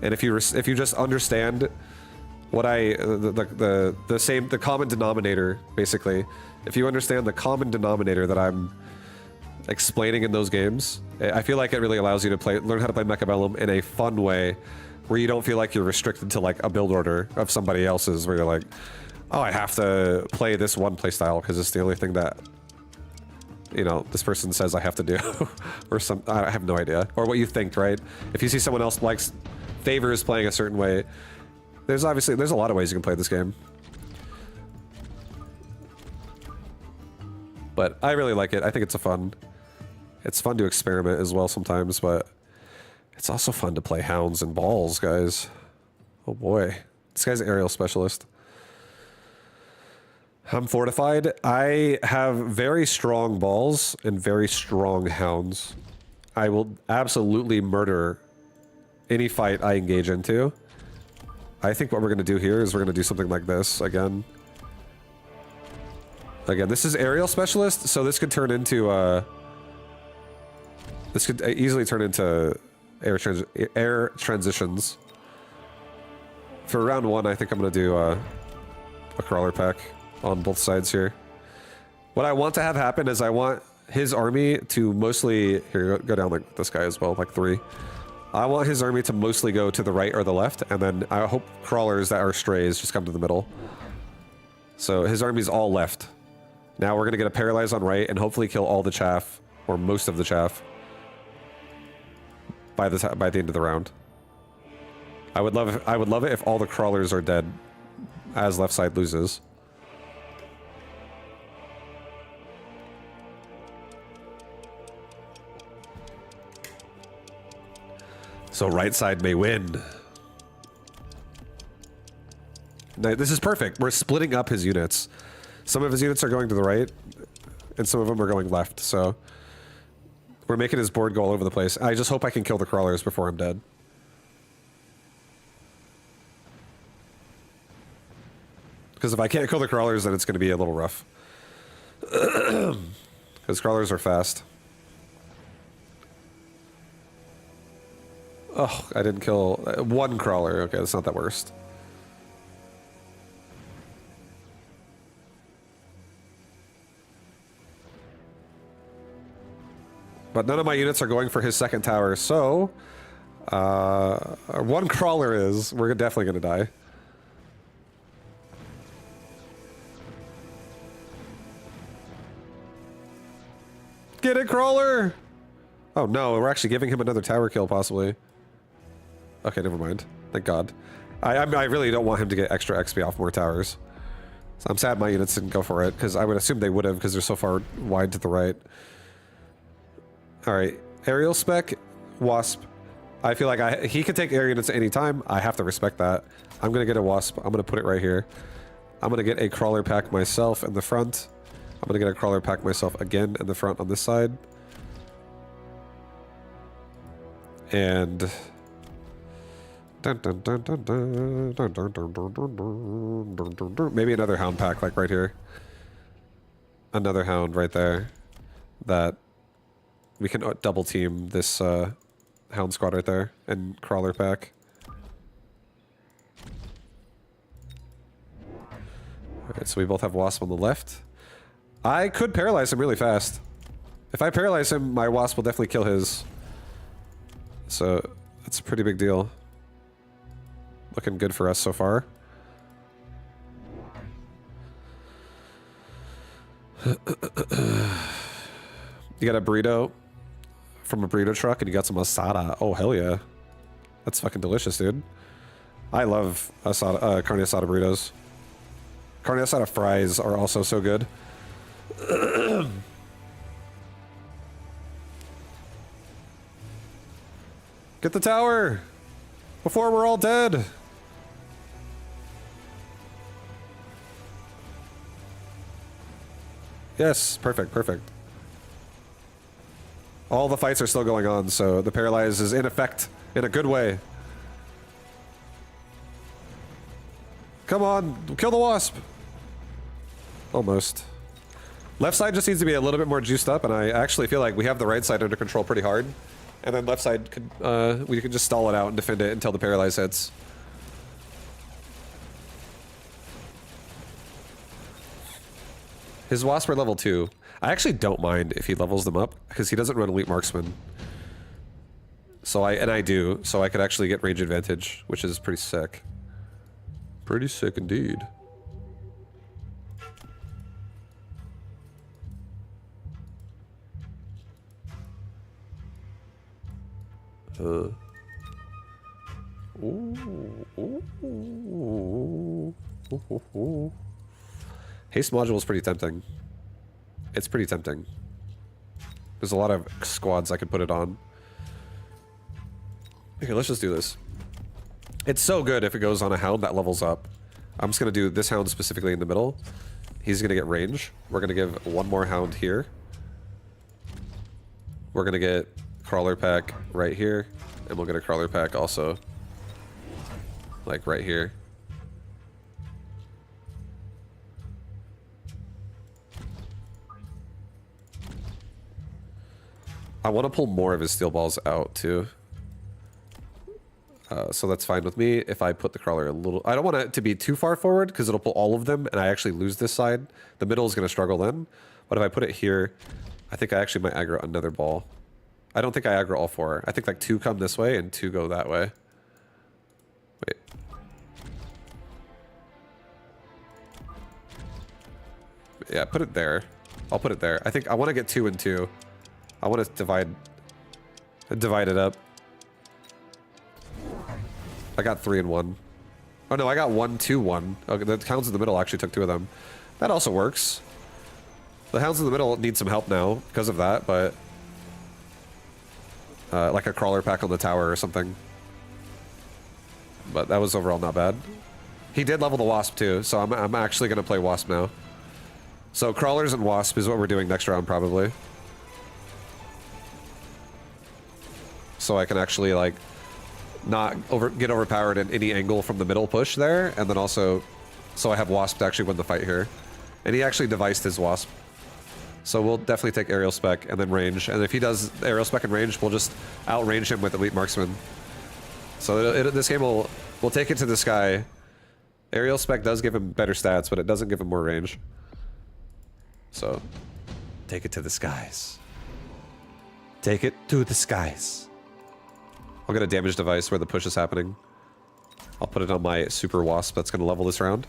And if you just understand what the common denominator, basically, if you understand the common denominator that I'm explaining in those games, I feel like it really allows you to learn how to play Mechabellum in a fun way where you don't feel like you're restricted to like a build order of somebody else's where you're like, oh, I have to play this one playstyle because it's the only thing that, you know, this person says I have to do. Or I have no idea. Or what you think, right? If you see someone else favors playing a certain way, there's a lot of ways you can play this game. But I really like it. I think it's fun to experiment as well sometimes, but it's also fun to play hounds and balls, guys. Oh boy. This guy's an aerial specialist. I'm fortified. I have very strong balls and very strong hounds. I will absolutely murder any fight I engage into. I think what we're going to do here is we're going to do something like this again. Again, this is aerial specialist, so this could turn into, this could easily turn into air transitions. For round one, I think I'm going to do a crawler pack on both sides here. What I want to have happen is I want his army to mostly... Here, go down like this guy as well, like 3. I want his army to mostly go to the right or the left, and then I hope crawlers that are strays just come to the middle. So his army's all left. Now we're going to get a paralyze on right and hopefully kill all the chaff, or most of the chaff, by the end of the round. I would love it if all the crawlers are dead as left side loses. So right side may win. Now, this is perfect. We're splitting up his units. Some of his units are going to the right, and some of them are going left, so... We're making his board go all over the place. I just hope I can kill the crawlers before I'm dead. Because if I can't kill the crawlers, then it's going to be a little rough. Because crawlers are fast. Oh, I didn't kill one crawler. Okay, that's not that worst. But none of my units are going for his second tower, so... one crawler is. We're definitely going to die. Get it, crawler! Oh no, we're actually giving him another tower kill, possibly. Okay, never mind. Thank God. I really don't want him to get extra XP off more towers. So I'm sad my units didn't go for it, because I would assume they would have, because they're so far wide to the right. Alright, aerial spec, wasp. I feel like he can take air units at any time. I have to respect that. I'm going to get a wasp. I'm going to put it right here. I'm going to get a crawler pack myself in the front. I'm going to get a crawler pack myself again in the front on this side. And... maybe another hound pack, like right here. Another hound right there. That we can double team this hound squad right there. And crawler pack. Alright, so we both have wasp on the left. I could paralyze him really fast. If I paralyze him, my wasp will definitely kill his. So, that's a pretty big deal. Looking good for us so far. You got a burrito from a burrito truck and you got some asada. Oh, hell yeah. That's fucking delicious, dude. I love asada, carne asada burritos. Carne asada fries are also so good. Get the tower! Before we're all dead! Yes, perfect, perfect. All the fights are still going on, so the paralyze is in effect in a good way. Come on, kill the wasp! Almost. Left side just needs to be a little bit more juiced up, and I actually feel like we have the right side under control pretty hard. And then left side could, we could just stall it out and defend it until the paralyze hits. His wasp are level 2. I actually don't mind if he levels them up, because he doesn't run elite marksman. So I do, so I could actually get range advantage, which is pretty sick. Pretty sick indeed. Haste module is pretty tempting. It's pretty tempting. There's a lot of squads I could put it on. Okay, let's just do this. It's so good if it goes on a hound that levels up. I'm just gonna do this hound specifically in the middle. He's gonna get range. We're gonna give one more hound here. We're gonna get crawler pack right here, and we'll get a crawler pack also, like right here. I want to pull more of his steel balls out too. So that's fine with me if I put the crawler a little... I don't want it to be too far forward because it'll pull all of them and I actually lose this side. The middle is going to struggle then. But if I put it here, I think I actually might aggro another ball. I don't think I aggro all four. I think like 2 come this way and 2 go that way. Wait. Yeah, put it there. I'll put it there. I think I want to get 2 and 2. I want to divide it up. I got 3 and 1. Oh no, I got 1, 2, 1. Okay, the hounds in the middle actually took 2 of them. That also works. The hounds in the middle need some help now because of that, but like a crawler pack on the tower or something. But that was overall not bad. He did level the wasp too, so I'm actually gonna play wasp now. So crawlers and wasp is what we're doing next round probably. So I can actually like not get overpowered in any angle from the middle push there, and then also so I have wasp to actually win the fight here. And he actually deviced his wasp. So we'll definitely take aerial spec and then range, and if he does aerial spec and range, we'll just outrange him with elite marksman. So this game will take it to the sky. Aerial spec does give him better stats, but it doesn't give him more range. So take it to the skies. Take it to the skies. I'll get a damage device where the push is happening. I'll put it on my super wasp that's going to level this round.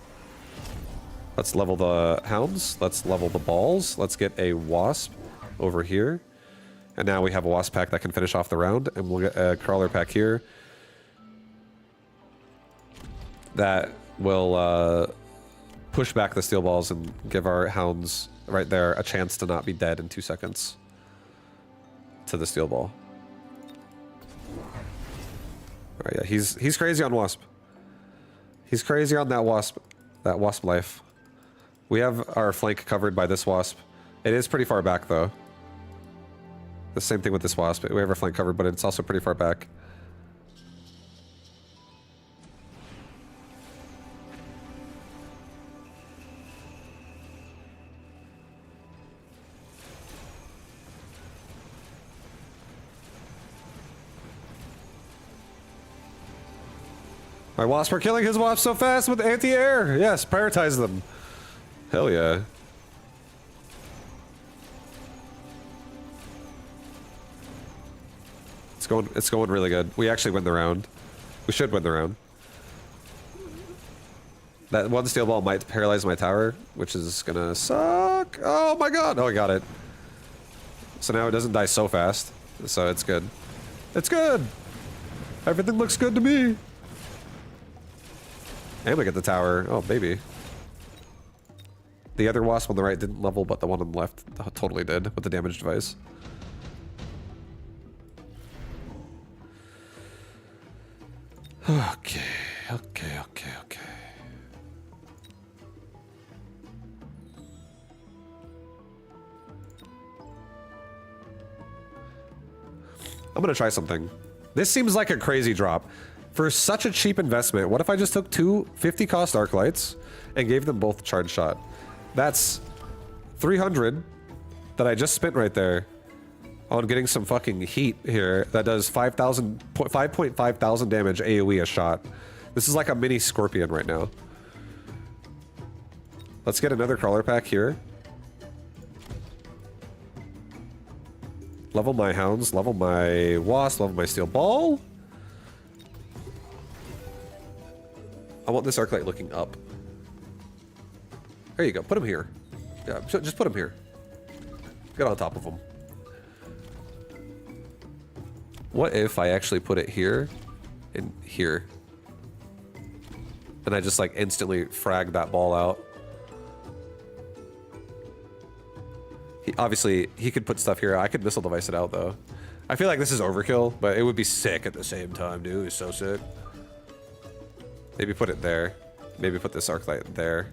Let's level the hounds. Let's level the balls. Let's get a wasp over here. And now we have a wasp pack that can finish off the round. And we'll get a crawler pack here. That will push back the steel balls and give our hounds right there a chance to not be dead in 2 seconds to the steel ball. Alright, yeah, he's crazy on wasp. He's crazy on that wasp life. We have our flank covered by this wasp. It is pretty far back though. The same thing with this wasp. We have our flank covered, but it's also pretty far back. My wasps are killing his wasps so fast with anti-air. Yes, prioritize them. Hell yeah. It's going really good. We actually win the round. We should win the round. That one steel ball might paralyze my tower, which is gonna suck. Oh my god. Oh, I got it. So now it doesn't die so fast. So it's good. It's good. Everything looks good to me. And we get the tower. Oh, baby. The other wasp on the right didn't level, but the one on the left totally did with the damage device. Okay. I'm gonna try something. This seems like a crazy drop. For such a cheap investment, what if I just took 2 50 cost arc lights and gave them both charge shot? That's 300 that I just spent right there on getting some fucking heat here that does 5.5 thousand damage AoE a shot. This is like a mini Scorpion right now. Let's get another crawler pack here. Level my hounds, level my wasp, level my steel ball. I want this arc light looking up. There you go. Put him here. Yeah, just put him here. Get on top of him. What if I actually put it here and here? And I just like instantly frag that ball out. Obviously, he could put stuff here. I could missile device it out though. I feel like this is overkill, but it would be sick at the same time, dude. It's so sick. Maybe put it there. Maybe put this arc light there.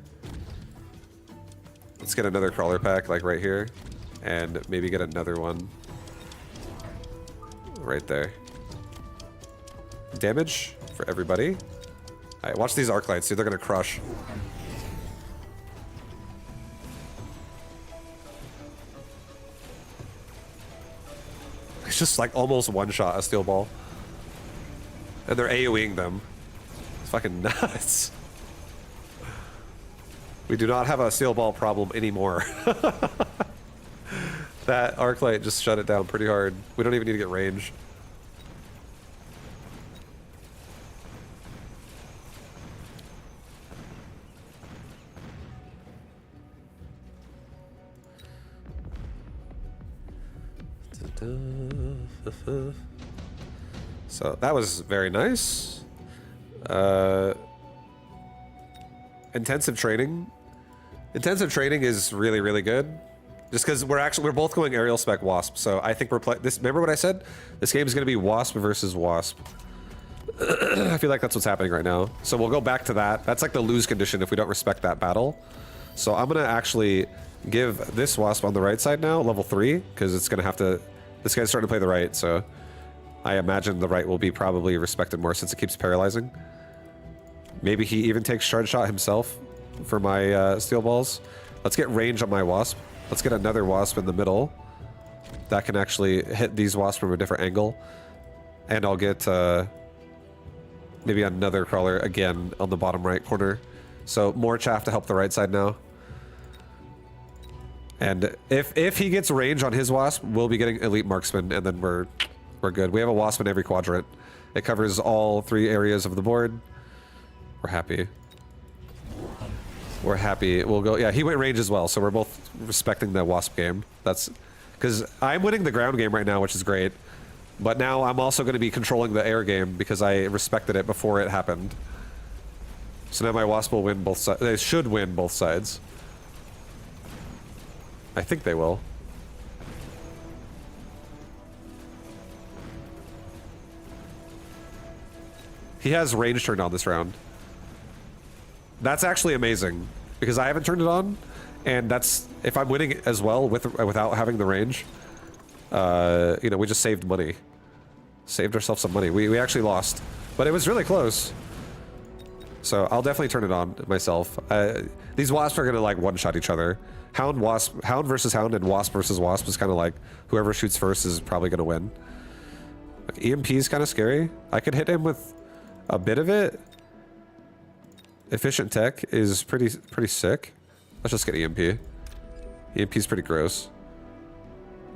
Let's get another crawler pack, like right here. And maybe get another one. Right there. Damage for everybody. Alright, watch these arc lights, dude. They're gonna crush. It's just like almost one-shot a steel ball. And they're AoEing them. It's fucking nuts. We do not have a steel ball problem anymore. That arc light just shut it down pretty hard. We don't even need to get range. So that was very nice. Intensive training. Intensive training is really, really good. Just because we're both going aerial spec Wasp, so I think we're playing this. Remember what I said? This game is going to be Wasp versus Wasp. I feel like that's what's happening right now. So we'll go back to that. That's like the lose condition if we don't respect that battle. So I'm going to actually give this Wasp on the right side now, level 3, because it's going to have to... This guy's starting to play the right, so I imagine the right will be probably respected more since it keeps paralyzing. Maybe he even takes shard shot himself for my steel balls. Let's get range on my Wasp. Let's get another Wasp in the middle. That can actually hit these Wasps from a different angle. And I'll get maybe another crawler again on the bottom right corner. So more chaff to help the right side now. And if he gets range on his Wasp, we'll be getting elite marksman, and then we're good. We have a Wasp in every quadrant. It covers all 3 areas of the board. We're happy. We're happy. We'll go. Yeah, he went range as well, so we're both respecting the Wasp game. That's because I'm winning the ground game right now, which is great. But now I'm also going to be controlling the air game because I respected it before it happened. So now my Wasp will win both sides. They should win both sides. I think they will. He has range turned on this round. That's actually amazing because I haven't turned it on, and that's if I'm winning as well without having the range. You know, we just saved money, saved ourselves some money. We actually lost, but it was really close. So I'll definitely turn it on myself. These Wasps are gonna like one-shot each other. Hound versus Hound, and Wasp versus Wasp is kind of like whoever shoots first is probably gonna win. Like, EMP is kind of scary. I could hit him with a bit of it. Efficient tech is pretty sick. Let's just get EMP. EMP is pretty gross.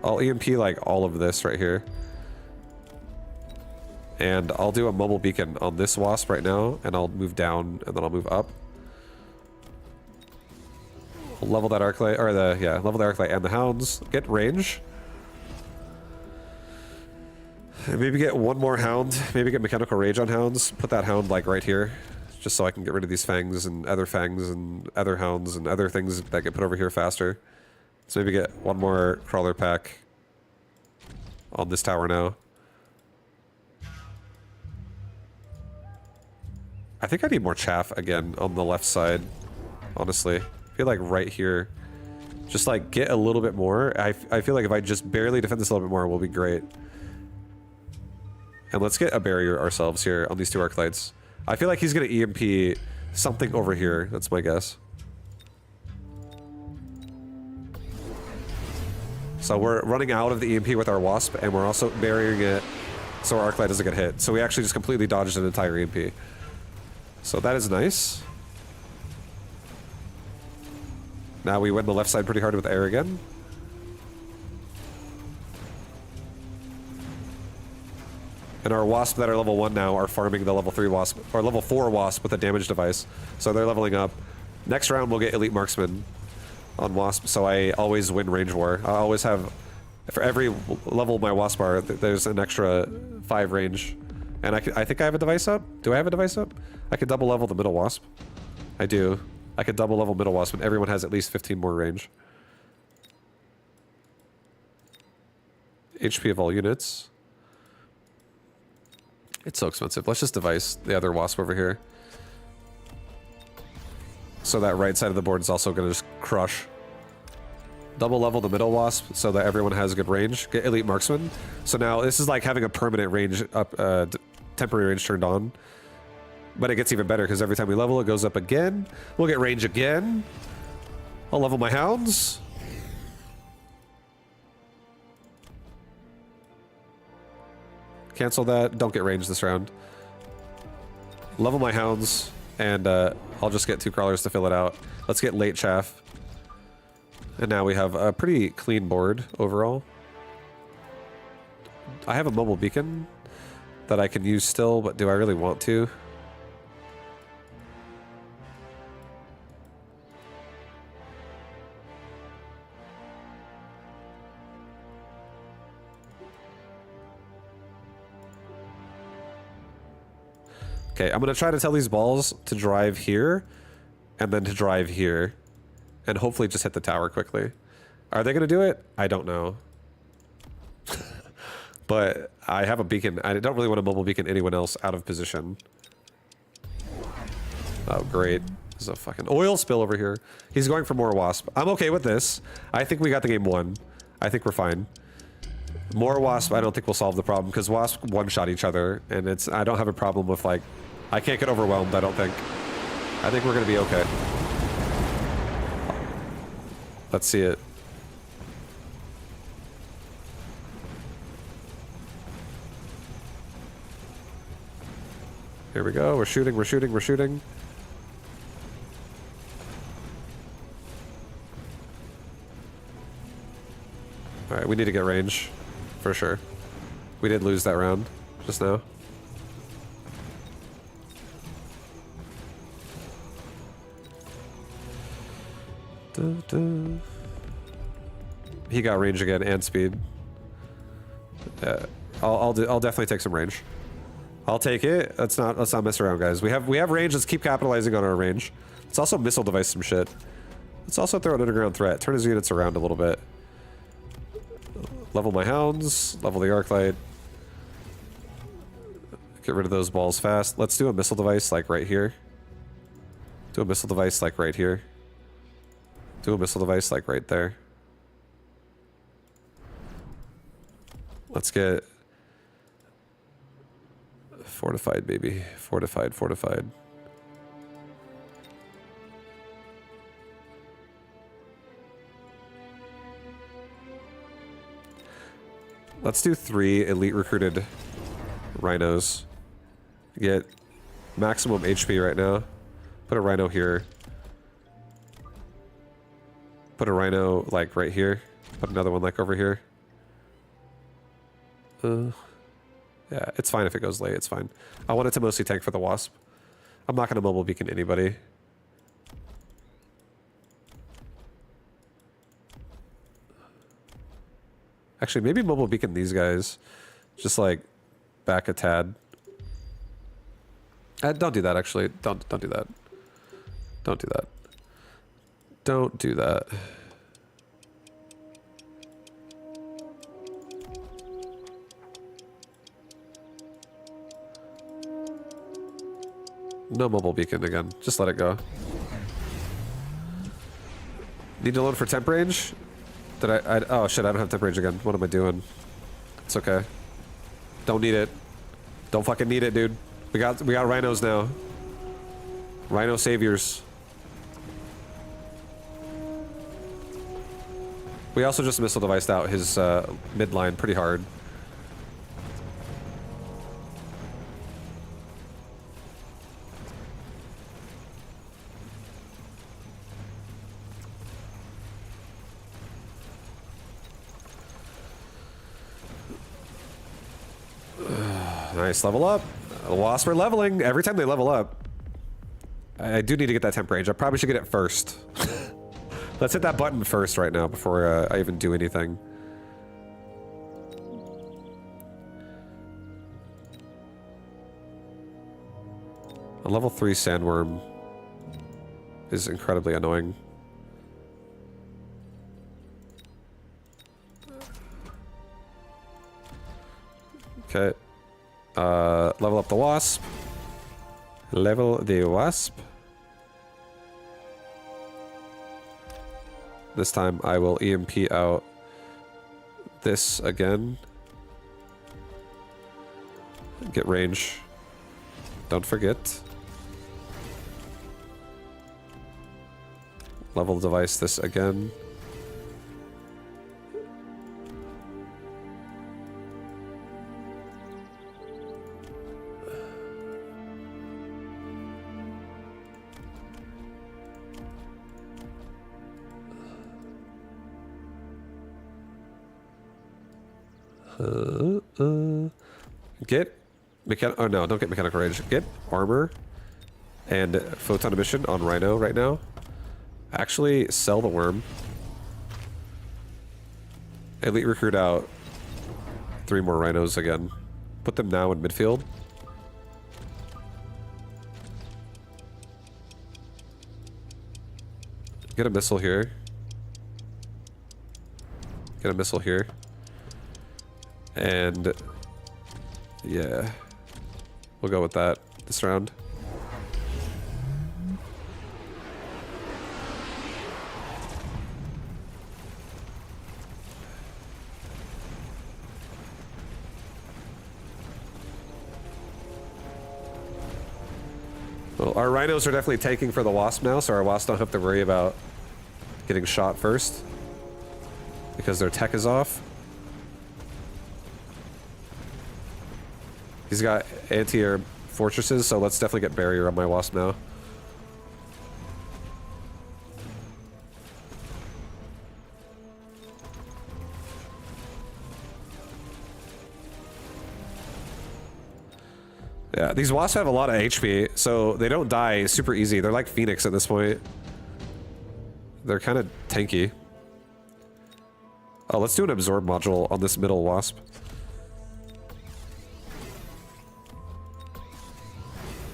I'll EMP like all of this right here. And I'll do a mobile beacon on this Wasp right now, and I'll move down, and then I'll move up. We'll level that arc light, or level the arc light and the Hounds. Get range. And maybe get one more Hound. Maybe get Mechanical Rage on Hounds. Put that Hound like right here. Just so I can get rid of these Fangs and other Hounds and other things that get put over here faster. So maybe get one more Crawler pack on this tower now. I think I need more chaff again on the left side, honestly. I feel like right here, just like get a little bit more. I feel like if I just barely defend this a little bit more, we'll be great. And let's get a barrier ourselves here on these 2 arc lights. I feel like he's gonna EMP something over here. That's my guess. So we're running out of the EMP with our Wasp, and we're also burying it so our arc light doesn't get hit. So we actually just completely dodged an entire EMP. So that is nice. Now we win the left side pretty hard with air again. And our Wasp that are level 1 now are farming the level 3 Wasp, or level 4 Wasp with a damage device. So they're leveling up. Next round we'll get Elite Marksman on Wasp, so I always win Range War. I always have, for every level my Wasp are, there's an extra 5 range. And I think I have a device up? Do I have a device up? I could double level the middle Wasp. I do. I could double level middle Wasp, and everyone has at least 15 more range. HP of all units. It's so expensive. Let's just device the other Wasp over here. So that right side of the board is also going to just crush. Double level the middle wasp so that everyone has good range. Get elite marksman. So now this is like having a permanent range up, temporary range turned on. But it gets even better because every time we level, it goes up again. We'll get range again. I'll level my hounds. Cancel that. Don't get range this round. Level my hounds, and I'll just get 2 crawlers to fill it out. Let's get late chaff. And now we have a pretty clean board overall. I have a mobile beacon that I can use still, but do I really want to? Okay, I'm gonna try to tell these balls to drive here, and then to drive here, and hopefully just hit the tower quickly. Are they gonna do it? I don't know. But I have a beacon. I don't really want to mobile beacon anyone else out of position. Oh, great. There's a fucking oil spill over here. He's going for more wasp. I'm okay with this. I think we got the game won. I think we're fine. More wasp, I don't think will solve the problem, because wasp one-shot each other, and it's, I don't have a problem with, like, I can't get overwhelmed, I don't think. I think we're gonna be okay. Let's see it. Here we go, we're shooting, we're shooting, we're shooting. Alright, we need to get range. For sure. We did lose that round just now. He got range again and speed. Yeah, I'll definitely take some range. I'll take it. Let's not mess around, guys. We have range. Let's keep capitalizing on our range. Let's also missile device some shit. Let's also throw an underground threat. Turn his units around a little bit. Level my hounds. Level the arc light. Get rid of those balls fast. Let's do a missile device like right here. Do a missile device like right here. Do a missile device like right there. Let's get fortified, baby. Fortified, fortified. Let's do 3 elite recruited rhinos. Get maximum HP right now. Put a rhino here. Put a rhino like right here. Put another one like over here. Yeah, it's fine if it goes late, it's fine. I want it to mostly tank for the wasp. I'm not gonna mobile beacon anybody. Actually, maybe mobile beacon these guys. Just like back a tad. Don't do that, actually. Don't do that. Don't do that. Don't do that. No mobile beacon again. Just let it go. Need to load for temp range? Did I oh shit, I don't have temp range again. What am I doing? It's okay. Don't need it. Don't fucking need it, dude. We got rhinos now. Rhino saviors. We also just missile deviced out his midline pretty hard. Nice, level up. The wasps are leveling. Every time they level up. I do need to get that temp range. I probably should get it first. Let's hit that button first right now before I even do anything. A level 3 sandworm is incredibly annoying. Okay. Level up the wasp. Level the wasp. This time I will EMP out this again. Get range. Don't forget. Level device this again. Get oh no, don't get mechanical range. Get armor and photon emission on Rhino right now. Actually, sell the worm. Elite recruit out 3 more rhinos again. Put them now in midfield. Get a missile here. Get a missile here. And yeah, we'll go with that this round. Well, our rhinos are definitely taking for the wasp now, so our wasps don't have to worry about getting shot first because their tech is off. He's got anti-air fortresses, so let's definitely get barrier on my wasp now. Yeah, these wasps have a lot of HP, so they don't die super easy. They're like Phoenix at this point. They're kind of tanky. Oh, let's do an absorb module on this middle wasp.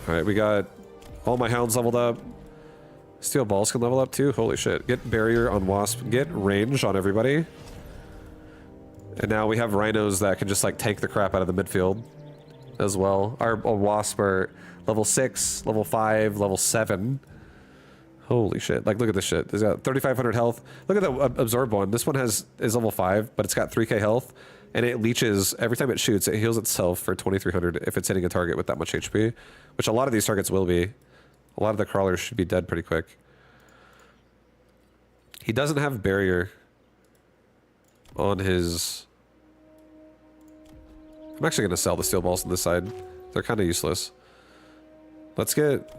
Alright, we got all my hounds leveled up. Steel balls can level up too. Holy shit. Get barrier on wasp. Get range on everybody. And now we have rhinos that can just like tank the crap out of the midfield as well. Our wasp are level 6, level 5, level 7. Holy shit. Like, look at this shit. It's got 3,500 health. Look at the absorb one. This one is level 5, but it's got 3k health. And it leeches, every time it shoots, it heals itself for 2,300 if it's hitting a target with that much HP. Which a lot of these targets will be. A lot of the crawlers should be dead pretty quick. He doesn't have barrier on his... I'm actually going to sell the steel balls on this side. They're kind of useless. Let's get...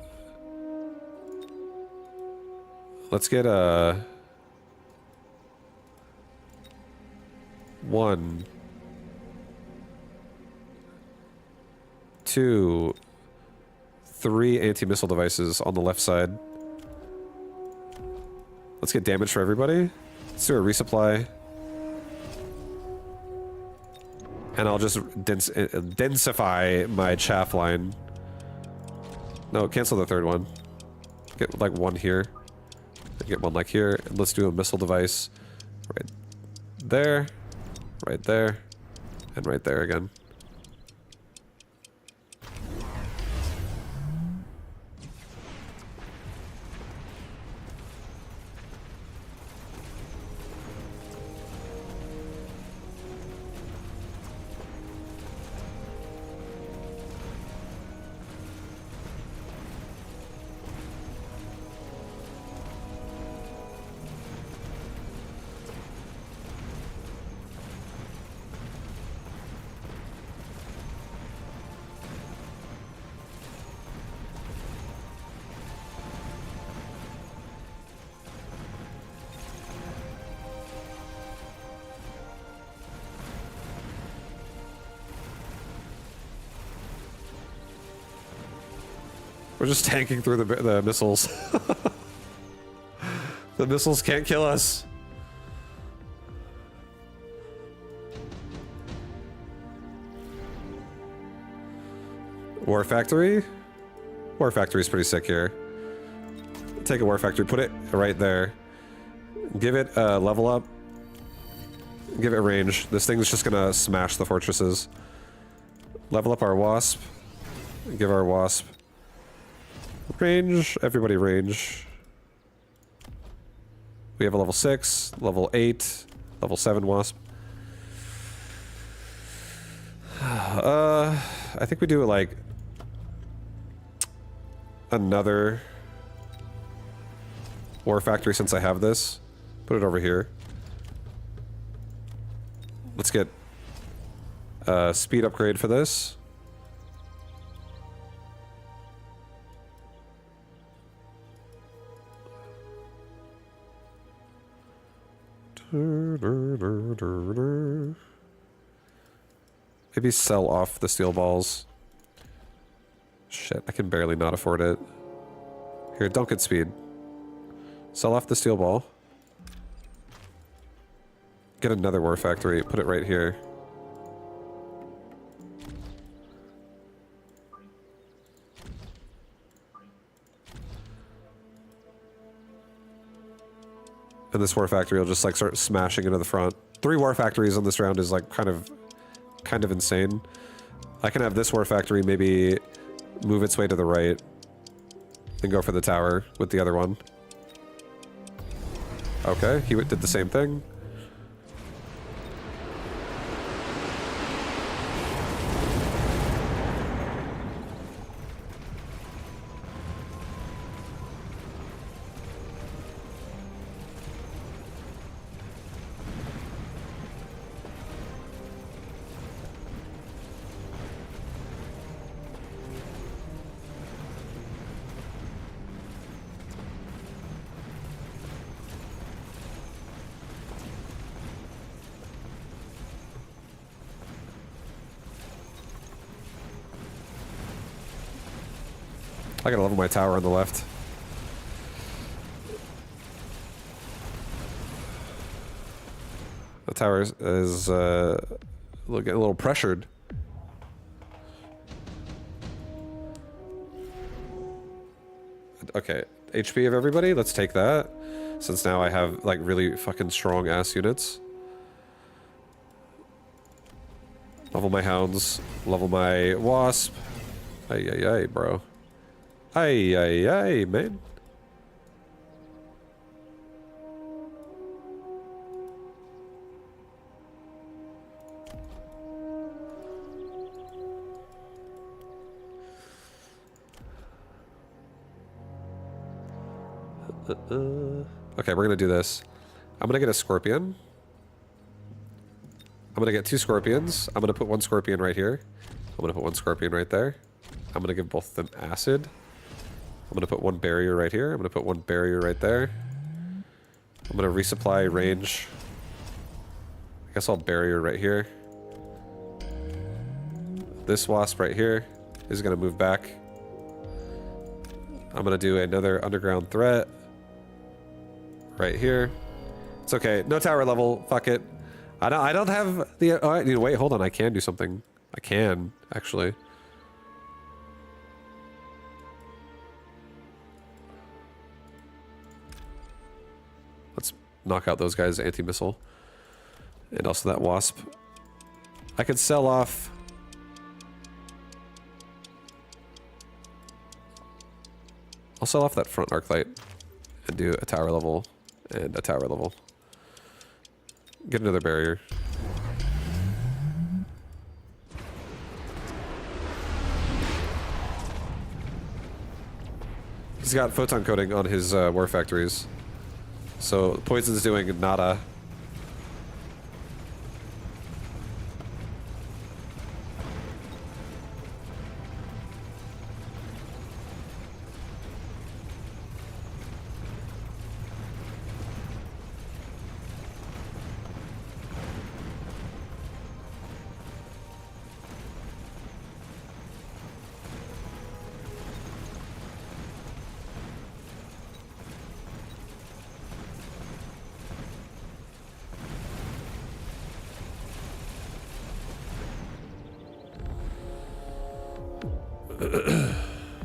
one, 2, 3 anti-missile devices on the left side. Let's get damage for everybody. Let's do a resupply. And I'll just densify my chaff line. No, cancel the third one. Get like one here. Get one like here. And let's do a missile device right there, and right there again. We're just tanking through the missiles. The missiles can't kill us. War Factory? War Factory's pretty sick here. Take a War Factory, put it right there. Give it a level up. Give it range. This thing's just gonna smash the fortresses. Level up our Wasp. Give our Wasp range. Everybody range. We have a level 6, level 8, level 7 wasp. I think we do like another war factory since I have this. Put it over here. Let's get a speed upgrade for this. Maybe sell off the steel balls. Shit, I can barely not afford it. Here, don't get speed. Sell off the steel ball. Get another war factory, put it right here. And this war factory will just like start smashing into the front. 3 war factories on this round is like kind of insane. I can have this war factory maybe move its way to the right and go for the tower with the other one. Okay, he did the same thing. I gotta level my tower on the left. The tower is getting a little pressured. Okay, HP of everybody, let's take that. Since now I have like really fucking strong ass units. Level my hounds, level my wasp. Ay ay ay, bro. Ay, ay, ay, man. Okay, we're gonna do this. I'm gonna get a scorpion. I'm gonna get 2 scorpions. I'm gonna put 1 scorpion right here. I'm gonna put 1 scorpion right there. I'm gonna give both of them acid. I'm gonna put 1 barrier right here. I'm gonna put 1 barrier right there. I'm gonna resupply range. I guess I'll barrier right here. This wasp right here is gonna move back. I'm gonna do another underground threat right here. It's okay. No tower level. Fuck it. I don't have the. Oh, I need to wait. Hold on. I can do something. I can actually. Let's knock out those guys' anti-missile. And also that wasp. I could sell off. I'll sell off that front arc light and do a tower level and a tower level. Get another barrier. He's got photon coating on his war factories. So poison's doing nada.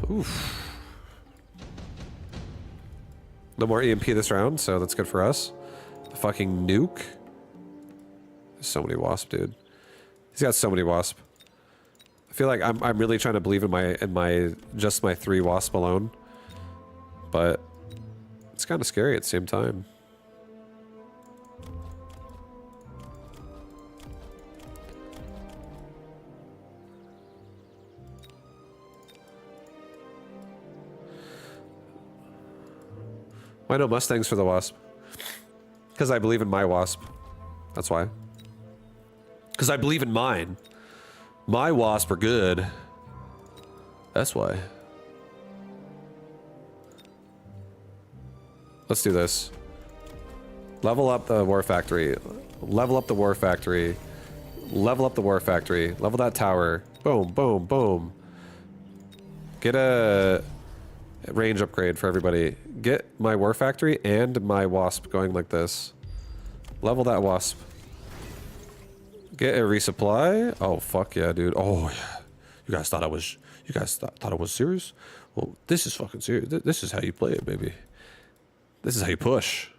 Oof. No more EMP this round, so that's good for us. The fucking nuke. There's so many wasp, dude. He's got so many wasp. I feel like I'm really trying to believe in my just my 3 wasp alone. But it's kind of scary at the same time. Why no Mustangs for the Wasp? Because I believe in my Wasp. That's why. Because I believe in mine. My Wasp are good. That's why. Let's do this. Level up the War Factory. Level up the War Factory. Level up the War Factory. Level that tower. Boom, boom, boom. Get a range upgrade for everybody. Get my War Factory and my Wasp going like this. Level that Wasp. Get a resupply. Oh, fuck yeah, dude. Oh, yeah. You guys thought I was... You guys thought it was serious? Well, this is fucking serious. This is how you play it, baby. This is how you push.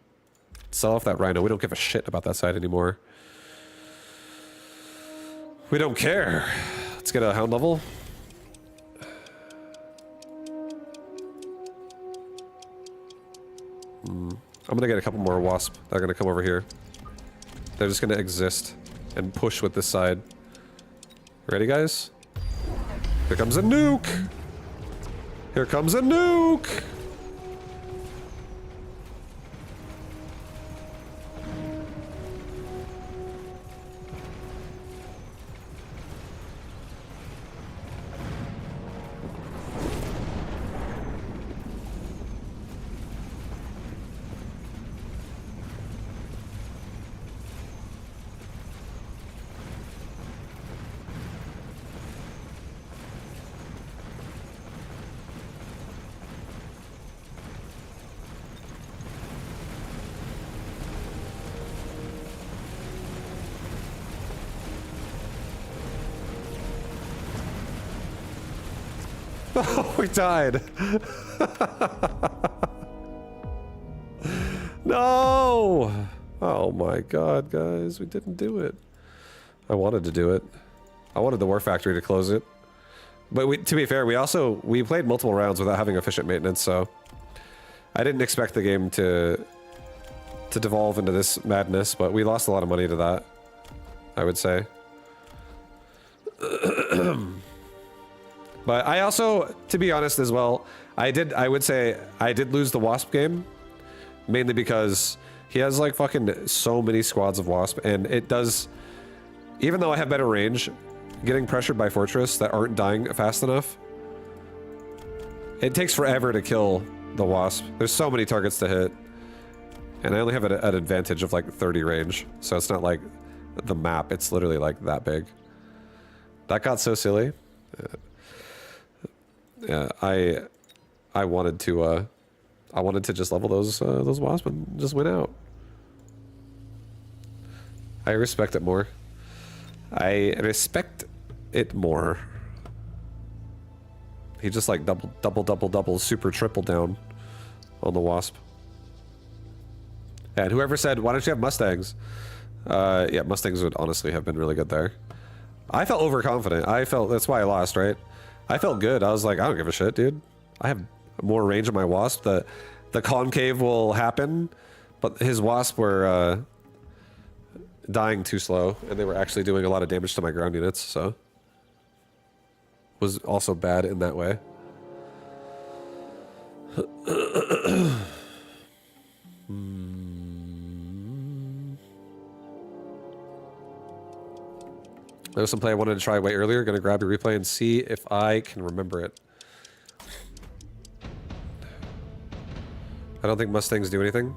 Sell off that Rhino. We don't give a shit about that side anymore. We don't care. Let's get a Hound level. I'm gonna get a couple more Wasp. They're gonna come over here. They're just gonna exist and push with this side. Ready, guys? Here comes a nuke! Here comes a nuke! Oh, we died. No! Oh my god, guys, we didn't do it. I wanted to do it. I wanted the War Factory to close it. But to be fair, we played multiple rounds without having efficient maintenance, so I didn't expect the game to devolve into this madness, but we lost a lot of money to that, I would say. But I also, to be honest as well, I would say I did lose the Wasp game, mainly because he has like fucking so many squads of Wasp, and it does, even though I have better range, getting pressured by Fortress that aren't dying fast enough, it takes forever to kill the Wasp. There's so many targets to hit, and I only have an advantage of like 30 range, so it's not like the map, it's literally like that big. That got so silly. Yeah, I wanted to just level those Wasp and just win out. I respect it more. I respect it more. He just like double, super triple down on the Wasp. And whoever said, why don't you have Mustangs? Yeah, Mustangs would honestly have been really good there. I felt overconfident. That's why I lost, right? I felt good. I was like, I don't give a shit, dude. I have more range of my Wasp. The concave will happen, but his Wasp were dying too slow, and they were actually doing a lot of damage to my ground units, so was also bad in that way. There was some play I wanted to try way earlier. Gonna grab your replay and see if I can remember it. I don't think Mustangs do anything.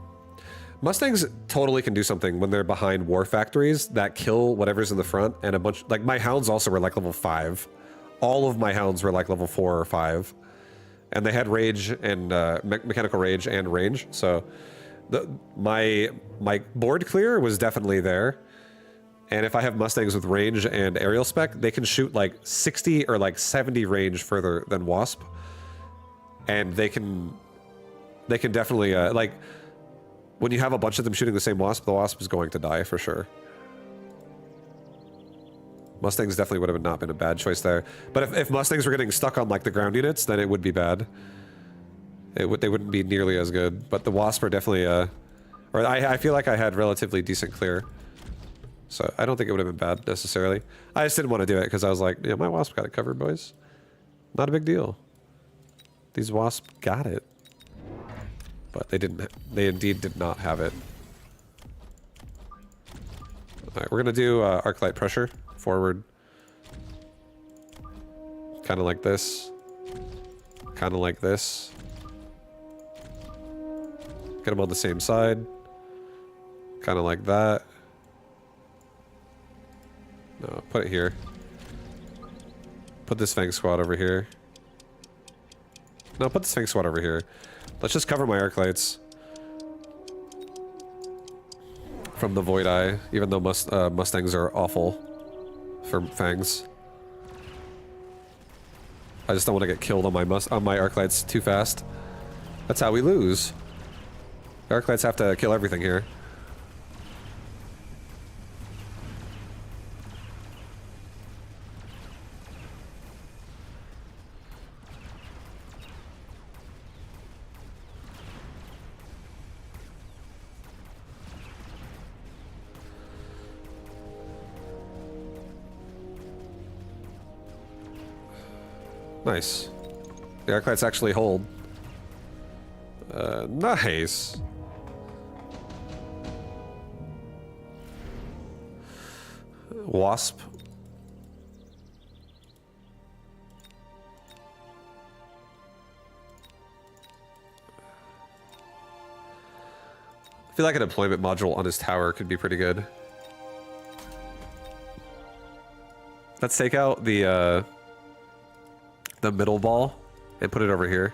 Mustangs totally can do something when they're behind war factories that kill whatever's in the front, and a bunch, like my hounds also were like level 5. All of my hounds were like level 4 or 5. And they had rage and mechanical rage and range, so my board clear was definitely there. And if I have Mustangs with range and aerial spec, they can shoot like 60 or like 70 range further than Wasp. And they can definitely, like, when you have a bunch of them shooting the same Wasp, the Wasp is going to die for sure. Mustangs definitely would have not been a bad choice there. But if Mustangs were getting stuck on like the ground units, then it would be bad. They wouldn't be nearly as good. But the Wasp are definitely, or I feel like I had relatively decent clear. So I don't think it would have been bad necessarily. I just didn't want to do it because I was like, yeah, my Wasp got it covered, boys. Not a big deal. These Wasp got it. but they didn't. They indeed did not have it. All right, we're gonna do arc light pressure forward, kind of like this, kind of like this. Get them on the same side, kind of like that. No, put it here. Put this Fang Squad over here. No, put this Fang Squad over here. Let's just cover my arc lights from the Void Eye, even though Mustangs are awful for Fangs. I just don't want to get killed on my arc lights too fast. That's how we lose. Arc lights have to kill everything here. Nice. The arc lights actually hold. Nice. Wasp. I feel like an deployment module on his tower could be pretty good. Let's take out the middle ball and put it over here.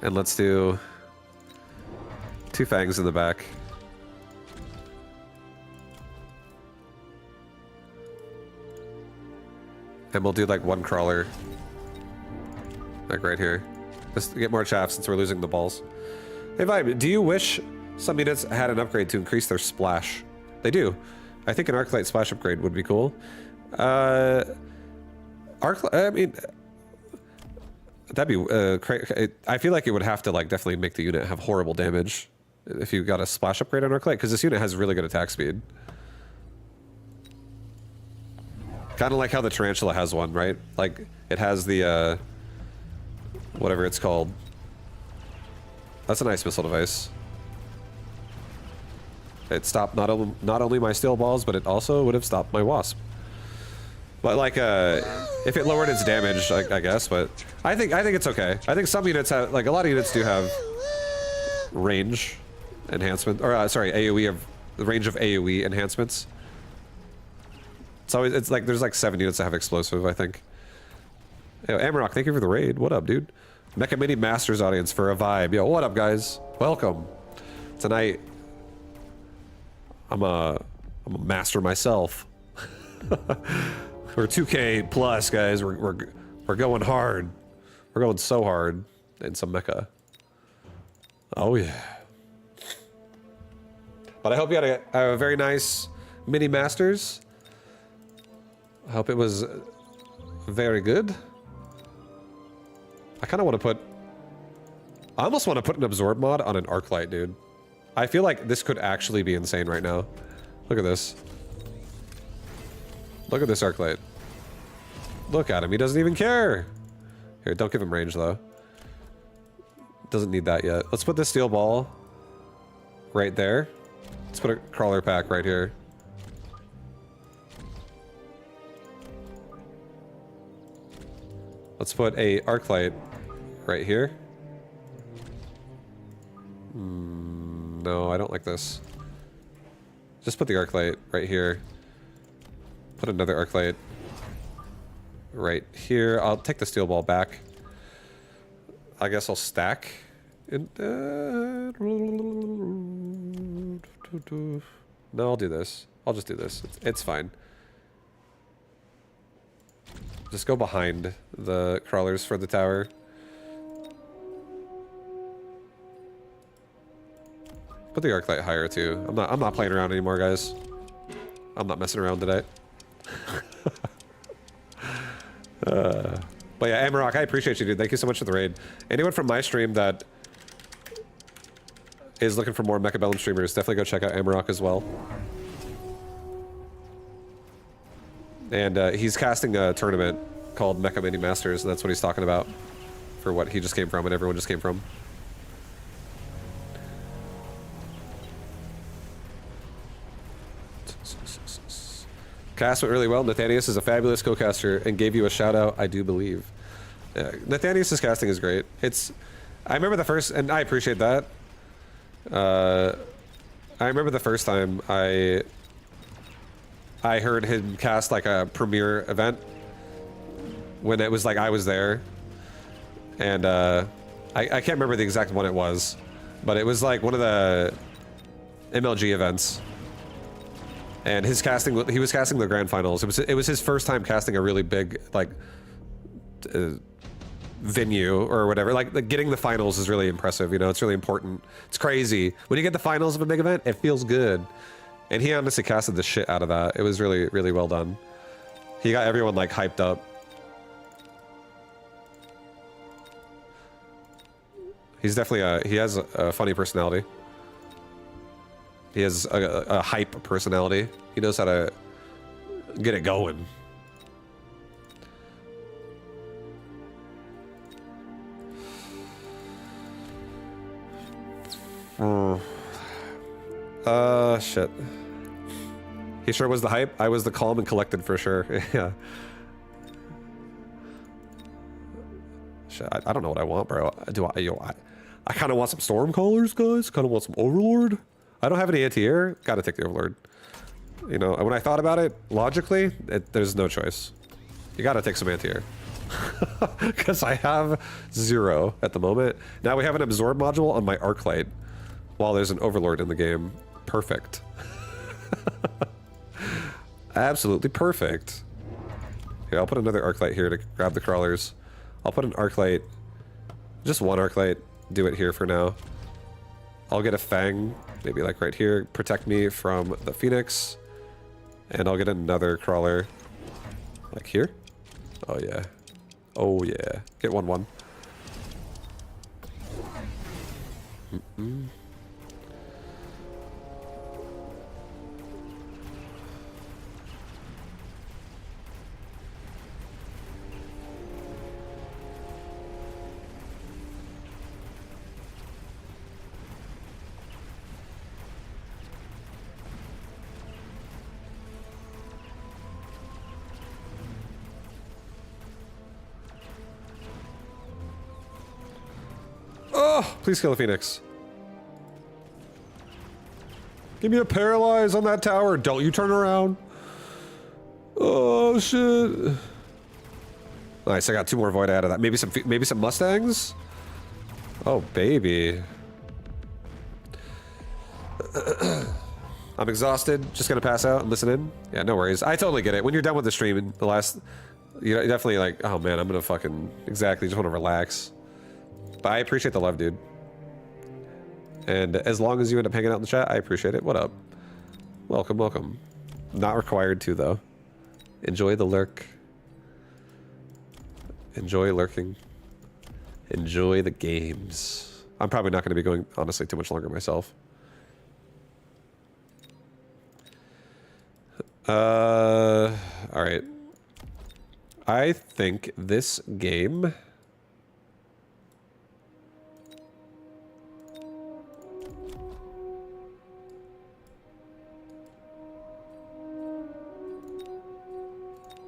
And let's do 2 Fangs in the back. And we'll do like 1 crawler. Like right here. Just to get more chaff since we're losing the balls. Hey Vibe, do you wish some units had an upgrade to increase their splash? They do. I think an Arclight splash upgrade would be cool. I mean, that'd be I feel like it would have to like definitely make the unit have horrible damage if you got a splash upgrade on Arclight, because this unit has really good attack speed. Kind of like how the Tarantula has one, right? Like it has the whatever it's called. That's a nice missile device. It stopped not only my steel balls, but it also would have stopped my wasp. But like, if it lowered its damage, I guess. But I think it's okay. I think some units have, like a lot of units do have range enhancement, or sorry, AOE of the range of AOE enhancements. It's like there's like 7 units that have explosive, I think. Yo, Amarok, thank you for the raid. What up, dude? Mecha Mini Masters audience for a vibe. Yo, what up, guys? Welcome. Tonight, I'm a master myself. We're 2K plus, guys. We're going hard. We're going so hard in some mecha. Oh yeah. But I hope you had a very nice mini masters. I hope it was very good. I kind of want to put... I almost want to put an absorb mod on an arc light, dude. I feel like this could actually be insane right now. Look at this. Look at this arc light. Look at him, he doesn't even care. Here, don't give him range though. Doesn't need that yet. Let's put this steel ball right there. Let's put a crawler pack right here. Let's put a arc light right here. No, I don't like this. Just put the arc light right here. Put another arc light right here. I'll take the steel ball back. I guess I'll stack. No, I'll do this. I'll just do this. It's fine. Just go behind the crawlers for the tower. Put the arc light higher too. I'm not playing around anymore, guys. I'm not messing around today. But yeah, Amarok, I appreciate you, dude. Thank you so much for the raid. Anyone from my stream that is looking for more Mecha Bellum streamers, definitely go check out Amarok as well. And he's casting a tournament called Mecha Mini Masters, and that's what he's talking about for what he just came from and everyone just came from. Cast went really well. Nathanius is a fabulous co-caster and gave you a shout out, I do believe. Nathanius' casting is great. I remember the first, and I appreciate that. I remember the first time I heard him cast like a premiere event when it was like I was there, and I can't remember the exact one it was, but it was like one of the MLG events. And his casting, he was casting the grand finals. It was his first time casting a really big like venue or whatever. Like getting the finals is really impressive. You know, it's really important. It's crazy when you get the finals of a big event. It feels good. And he honestly casted the shit out of that. It was really, really well done. He got everyone like hyped up. He's definitely he has a funny personality. He has a hype personality. He knows how to get it going. Shit. He sure was the hype. I was the calm and collected for sure. Yeah. Shit, I don't know what I want, bro. I kind of want some Stormcallers, guys. Kind of want some Overlord. I don't have any anti-air. Gotta take the Overlord. You know, when I thought about it, logically, there's no choice. You gotta take some anti-air. Because I have 0 at the moment. Now we have an Absorb module on my Arclight while there's an Overlord in the game. Perfect. Absolutely perfect. Here, I'll put another Arclight here to grab the crawlers. I'll put an Arclight, just one Arclight, do it here for now. I'll get a Fang, maybe like right here, protect me from the Phoenix. And I'll get another crawler, like here. Oh yeah. Oh yeah. Get 1/1. Oh, please kill the Phoenix. Give me a paralyze on that tower. Don't you turn around. Oh shit. Nice, I got 2 more Void out of that. Maybe some Mustangs? Oh baby. I'm exhausted. Just gonna pass out and listen in. Yeah, no worries. I totally get it. When you're done with the stream in the last, you're definitely like, oh man, I'm gonna fucking exactly just want to relax. But I appreciate the love, dude. And as long as you end up hanging out in the chat, I appreciate it. What up? Welcome, welcome. Not required to, though. Enjoy the lurk. Enjoy lurking. Enjoy the games. I'm probably not going to be going, honestly, too much longer myself. Alright. I think this game...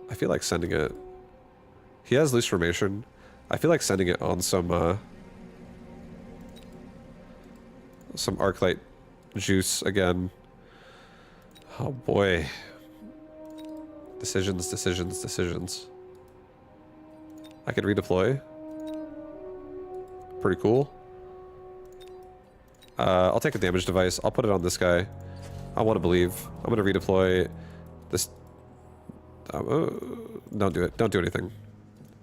I feel like sending it... He has loose formation. I feel like sending it on some Arclight juice again. Oh boy. Decisions, decisions, decisions. I could redeploy. Pretty cool. I'll take a damage device. I'll put it on this guy. I want to believe. I'm going to redeploy this... don't do it. Don't do anything.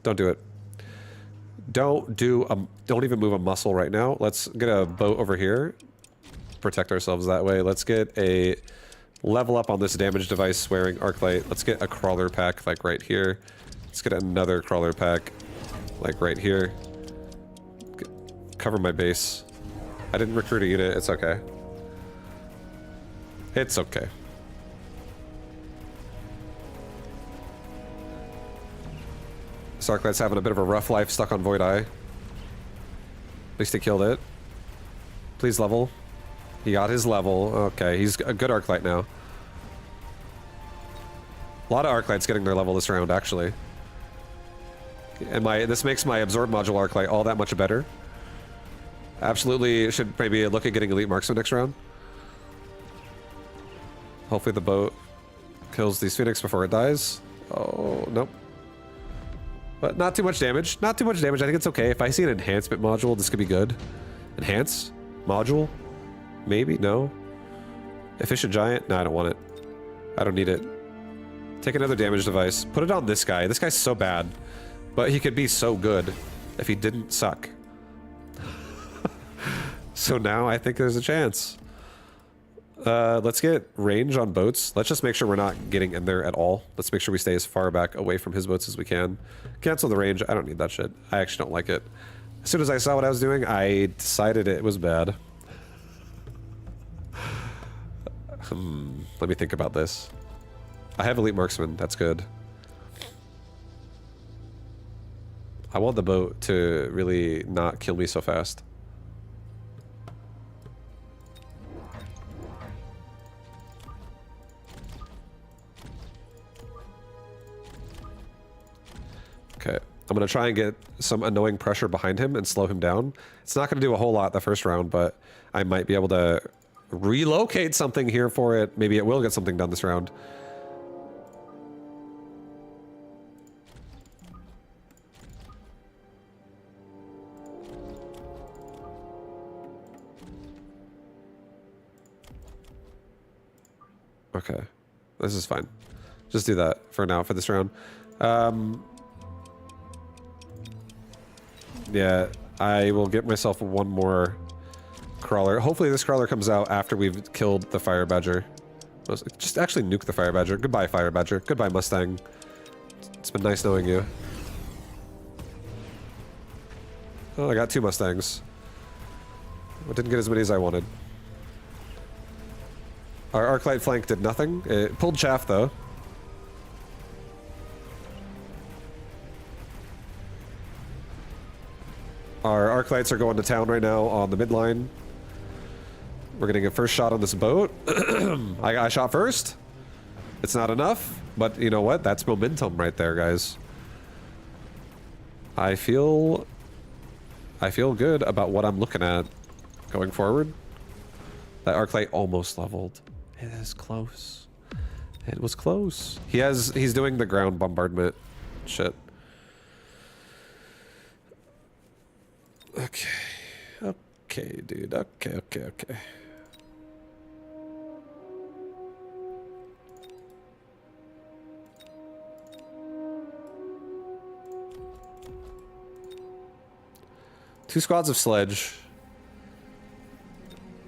Don't do it. Don't even move a muscle right now. Let's get a boat over here. Protect ourselves that way. Let's get a level up on this damage device wearing Arclight. Let's get a crawler pack like right here. Let's get another crawler pack like right here. Cover my base. I didn't recruit a unit. It's okay. It's okay. Arclight's having a bit of a rough life, stuck on Void Eye. At least he killed it. Please level. He got his level. Okay, he's a good Arclight now. A lot of Arclights getting their level this round, actually. And this makes my Absorb Module Arclight all that much better. Absolutely should maybe look at getting Elite Marksman next round. Hopefully the boat kills these Phoenix before it dies. Oh, nope. But not too much damage. Not too much damage. I think it's okay. If I see an enhancement module, this could be good. Enhance? Module? Maybe? No? Efficient Giant? No, I don't want it. I don't need it. Take another damage device. Put it on this guy. This guy's so bad. But he could be so good if he didn't suck. So now I think there's a chance. Let's get range on boats. Let's just make sure we're not getting in there at all. Let's make sure we stay as far back away from his boats as we can. Cancel the range. I don't need that shit. I actually don't like it. As soon as I saw what I was doing, I decided it was bad. Let me think about this. I have Elite Marksman. That's good. I want the boat to really not kill me so fast. Okay, I'm going to try and get some annoying pressure behind him and slow him down. It's not going to do a whole lot the first round, but I might be able to relocate something here for it. Maybe it will get something done this round. Okay, this is fine. Just do that for now for this round. Yeah, I will get myself one more crawler. Hopefully this crawler comes out after we've killed the Fire Badger. Just actually nuke the Fire Badger. Goodbye, Fire Badger. Goodbye, Mustang. It's been nice knowing you. Oh, I got 2 Mustangs. I didn't get as many as I wanted. Our Arclight flank did nothing. It pulled chaff, though. Our Arclights are going to town right now on the midline. We're getting a first shot on this boat. I shot first. It's not enough, but you know what? That's momentum right there, guys. I feel good about what I'm looking at going forward. That Arclight almost leveled. It is close. It was close. He's doing the ground bombardment shit. Okay. Okay, dude. Okay. Two squads of sledge.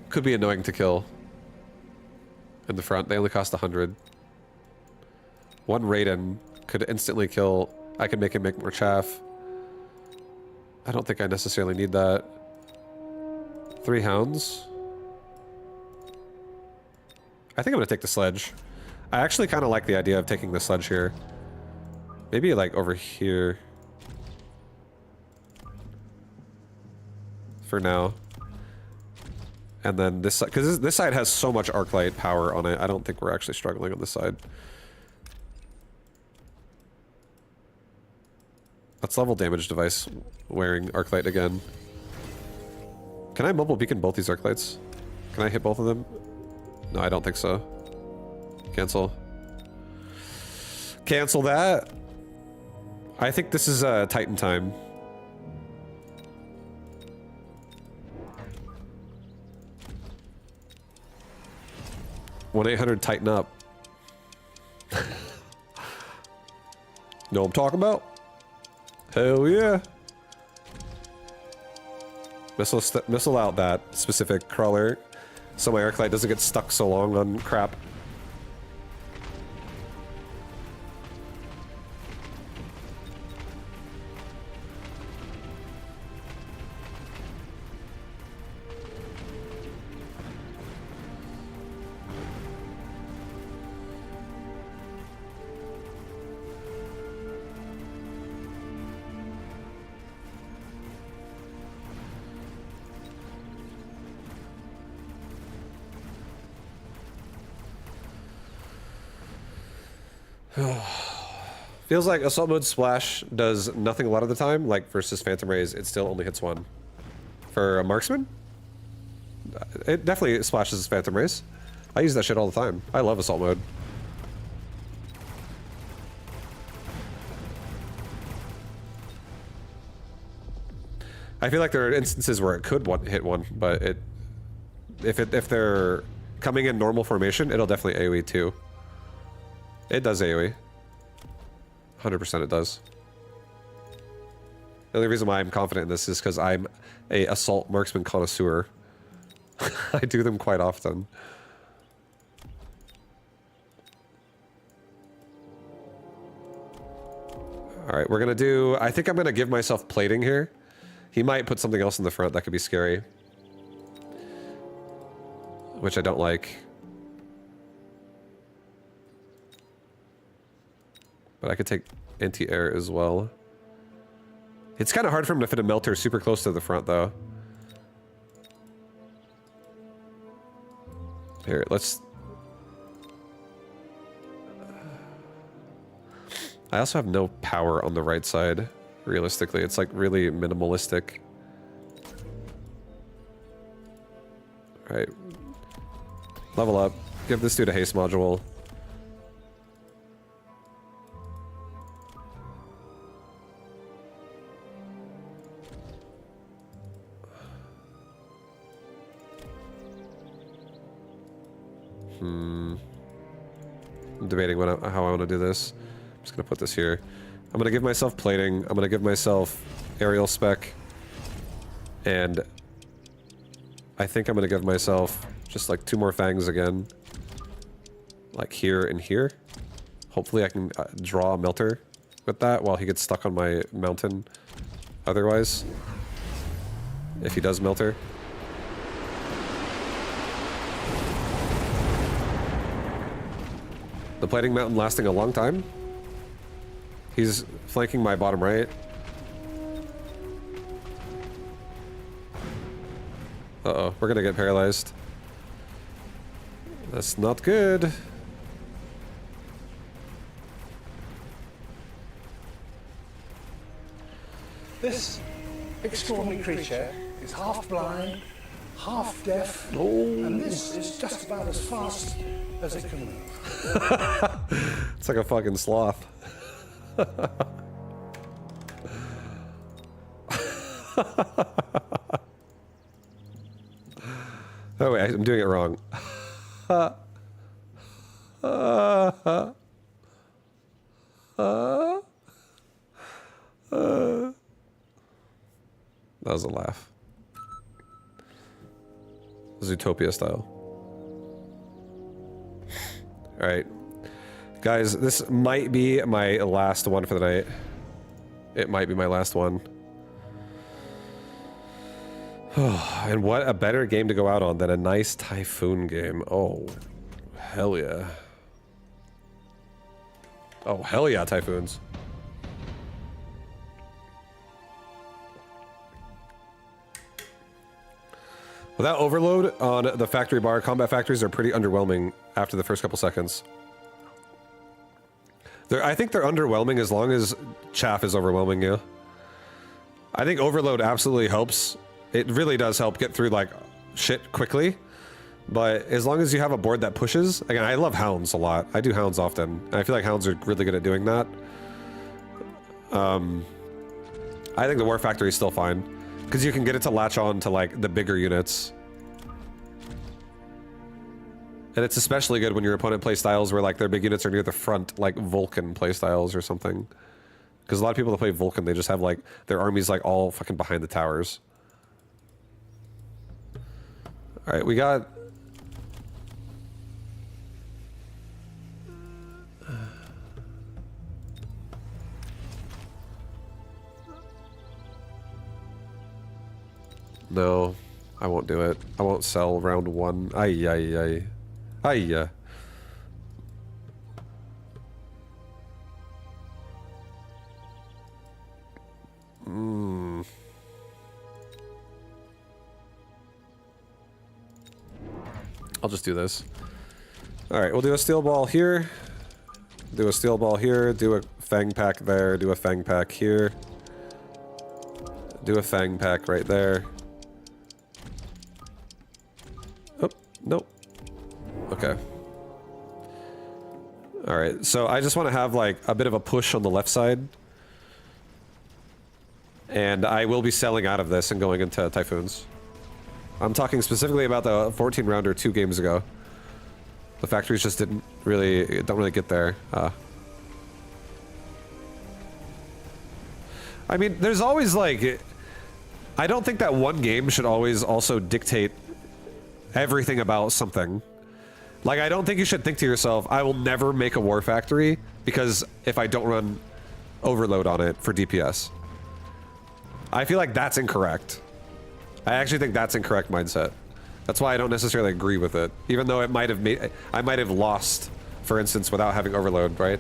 Could be annoying to kill. In the front, they only cost 100. One Raiden could instantly kill. I could make him make more chaff. I don't think I necessarily need that. 3 hounds. I think I'm gonna take the sledge. I actually kind of like the idea of taking the sledge here. Maybe like over here. For now. And then this side, because this side has so much Arclight power on it, I don't think we're actually struggling on this side. Let's level damage device wearing Arclight again. Can I mobile beacon both these Arclights? Can I hit both of them? No, I don't think so. Cancel. Cancel that. I think this is Titan time. One 800 tighten up. Know what I'm talking about? Hell yeah. Missile out that specific crawler so my Arclight doesn't get stuck so long on crap. Feels like Assault Mode Splash does nothing a lot of the time, like versus Phantom Rays, it still only hits one. For a marksman, it definitely splashes Phantom Rays. I use that shit all the time. I love Assault Mode. I feel like there are instances where it could hit one, but if they're coming in normal formation, it'll definitely AoE too. It does AoE. 100% it does. The only reason why I'm confident in this is because I'm a assault marksman connoisseur. I do them quite often. Alright, we're gonna do... I think I'm gonna give myself plating here. He might put something else in the front that could be scary. Which I don't like. But I could take anti-air as well. It's kind of hard for him to fit a melter super close to the front, though. Here, let's... I also have no power on the right side, realistically. It's like really minimalistic. Alright. Level up. Give this dude a haste module. I'm debating how I want to do this. I'm just going to put this here. I'm going to give myself plating. I'm going to give myself aerial spec. And I think I'm going to give myself just like 2 more fangs again. Like here and here. Hopefully I can draw a melter with that while he gets stuck on my mountain otherwise. If he does melter. The plating mountain lasting a long time. He's flanking my bottom right. Uh-oh, we're gonna get paralyzed. That's not good. This extraordinary creature is half blind, half deaf, and this is just about as fast as it can move. It's like a fucking sloth. Oh wait, I'm doing it wrong. That was a laugh. Zootopia style. Alright. Guys, this might be my last one for the night. It might be my last one. And what a better game to go out on than a nice Typhoon game. Oh, hell yeah. Oh, hell yeah, Typhoons. Without overload on the factory bar, combat factories are pretty underwhelming after the first couple seconds. I think they're underwhelming as long as chaff is overwhelming you. I think overload absolutely helps. It really does help get through like shit quickly. But as long as you have a board that pushes, again, I love hounds a lot. I do hounds often. I feel like hounds are really good at doing that. I think the war factory is still fine because you can get it to latch on to like the bigger units. And it's especially good when your opponent plays styles where like their big units are near the front, like Vulcan play styles or something. Because a lot of people that play Vulcan, they just have like their armies like all fucking behind the towers. All right, we got... No, I won't do it. I won't sell round 1. Ay, ay, ay. Ay, I'll just do this. Alright, we'll do a steel ball here. Do a steel ball here, do a fang pack there, do a fang pack here. Do a fang pack right there. Oh, nope. Okay. Alright, so I just want to have like a bit of a push on the left side. And I will be selling out of this and going into Typhoons. I'm talking specifically about the 14 rounder 2 games ago. The factories just don't really get there. I mean, there's always like, I don't think that one game should always also dictate everything about something. Like, I don't think you should think to yourself, I will never make a war factory because if I don't run overload on it for DPS. I feel like that's incorrect. I actually think that's incorrect mindset. That's why I don't necessarily agree with it, even though it might have made I might have lost, for instance, without having overload, right?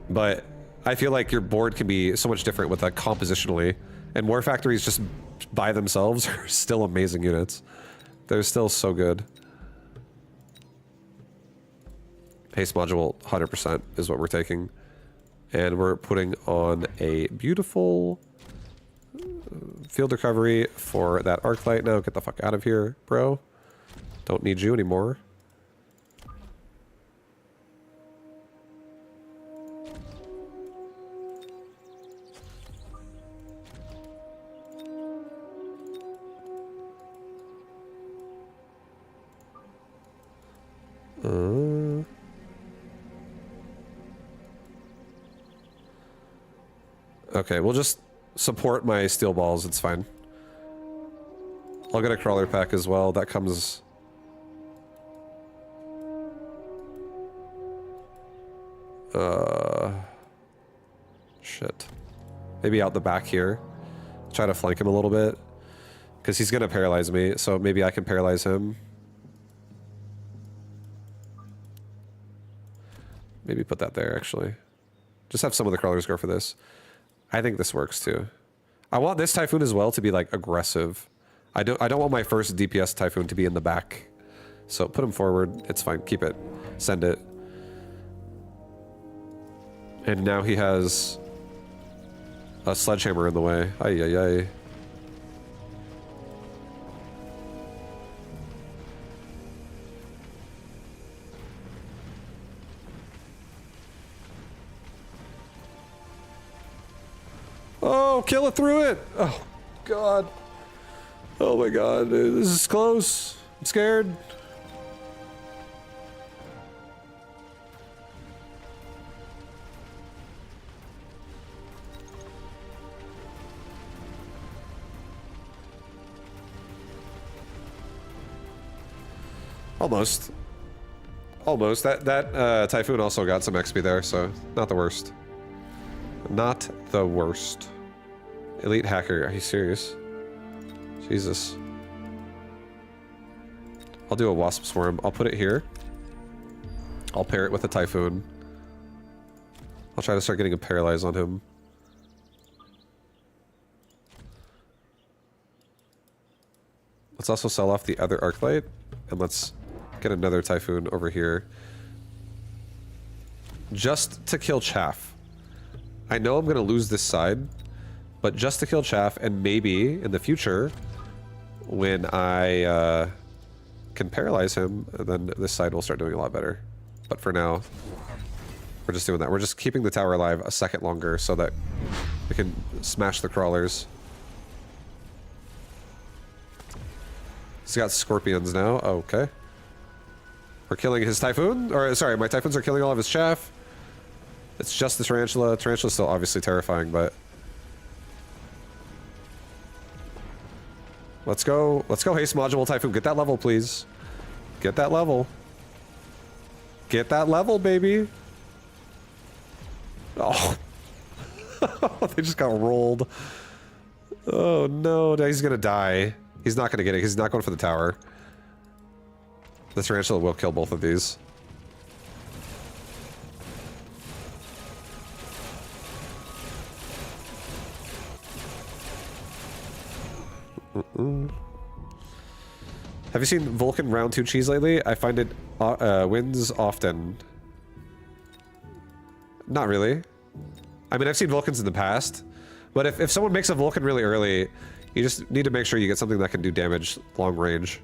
But I feel like your board can be so much different with that compositionally, and war factories just by themselves are still amazing units. They're still so good. Haste module 100% is what we're taking. And we're putting on a beautiful field recovery for that arc light now. Get the fuck out of here, bro. Don't need you anymore. Okay, we'll just support my steel balls, it's fine. I'll get a crawler pack as well, that comes... Shit. Maybe out the back here. Try to flank him a little bit. Because he's gonna paralyze me, so maybe I can paralyze him. Maybe put that there, actually. Just have some of the crawlers go for this. I think this works too. I want this Typhoon as well to be like aggressive. I don't want my first DPS Typhoon to be in the back. So put him forward. It's fine. Keep it. Send it. And now he has a sledgehammer in the way. Ay ay ay. Oh, kill it through it! Oh, God. Oh my God, this is close. I'm scared. Almost. Almost. That Typhoon also got some XP there, so not the worst. Not the worst. Elite hacker, are you serious? Jesus. I'll do a wasp swarm. I'll put it here. I'll pair it with a Typhoon. I'll try to start getting a paralyze on him. Let's also sell off the other arc light, and let's get another Typhoon over here. Just to kill Chaff. I know I'm gonna lose this side, but just to kill Chaff, and maybe in the future, when I can paralyze him, then this side will start doing a lot better. But for now, we're just doing that. We're just keeping the tower alive a second longer so that we can smash the crawlers. He's got scorpions now. Oh, okay. We're killing his Typhoon? Or, sorry, my Typhoons are killing all of his Chaff. It's just the Tarantula. Tarantula's still obviously terrifying, but... Let's go haste module Typhoon. Get that level, please. Get that level. Get that level, baby. Oh. They just got rolled. Oh no, he's gonna die. He's not gonna get it. He's not going for the tower. The Tarantula will kill both of these. Have you seen Vulcan round 2 cheese lately? I find it wins often. Not really. I mean, I've seen Vulcans in the past, but if someone makes a Vulcan really early, you just need to make sure you get something that can do damage long range.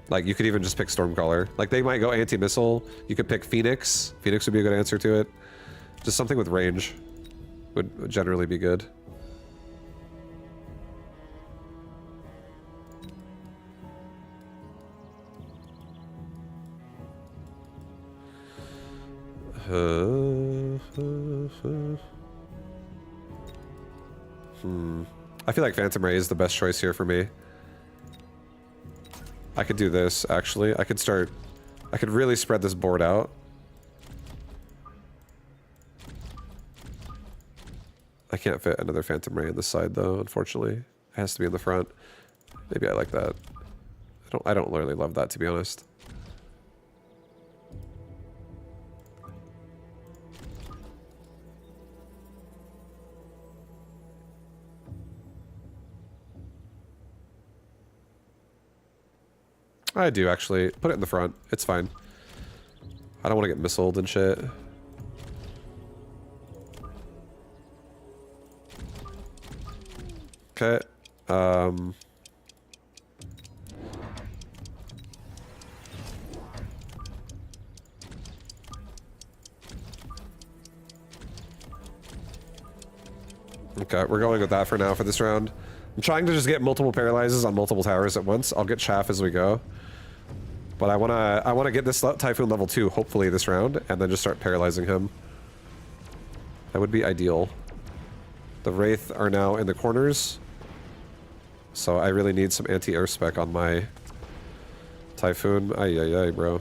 Like, you could even just pick Stormcaller. Like, they might go anti-missile. You could pick Phoenix. Phoenix would be a good answer to it. Just something with range would generally be good. I feel like Phantom Ray is the best choice here for me. I could do this, actually. I could really spread this board out. I can't fit another Phantom Ray in this side, though, unfortunately. It has to be in the front. Maybe I like that. I don't really love that, to be honest. I do, actually. Put it in the front. It's fine. I don't want to get missiled and shit. Okay. Okay, we're going with that for now for this round. I'm trying to just get multiple paralyzes on multiple towers at once. I'll get chaff as we go. But I wanna get this Typhoon level 2, hopefully this round, and then just start paralyzing him. That would be ideal. The Wraith are now in the corners. So I really need some anti-air spec on my Typhoon. Ay, ay, ay, bro.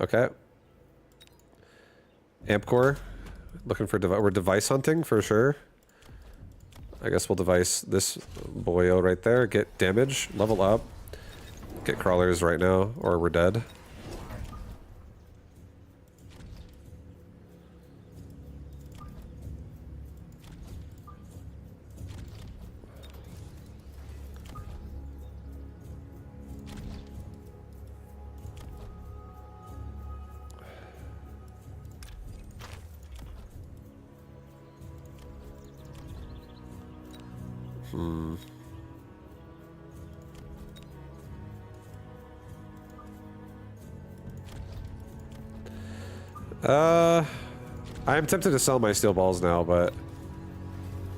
Okay. Amp Core. Looking for we're device hunting for sure. I guess we'll device this boyo right there. Get damage, level up. Get crawlers right now, or we're dead. I'm tempted to sell my steel balls now, but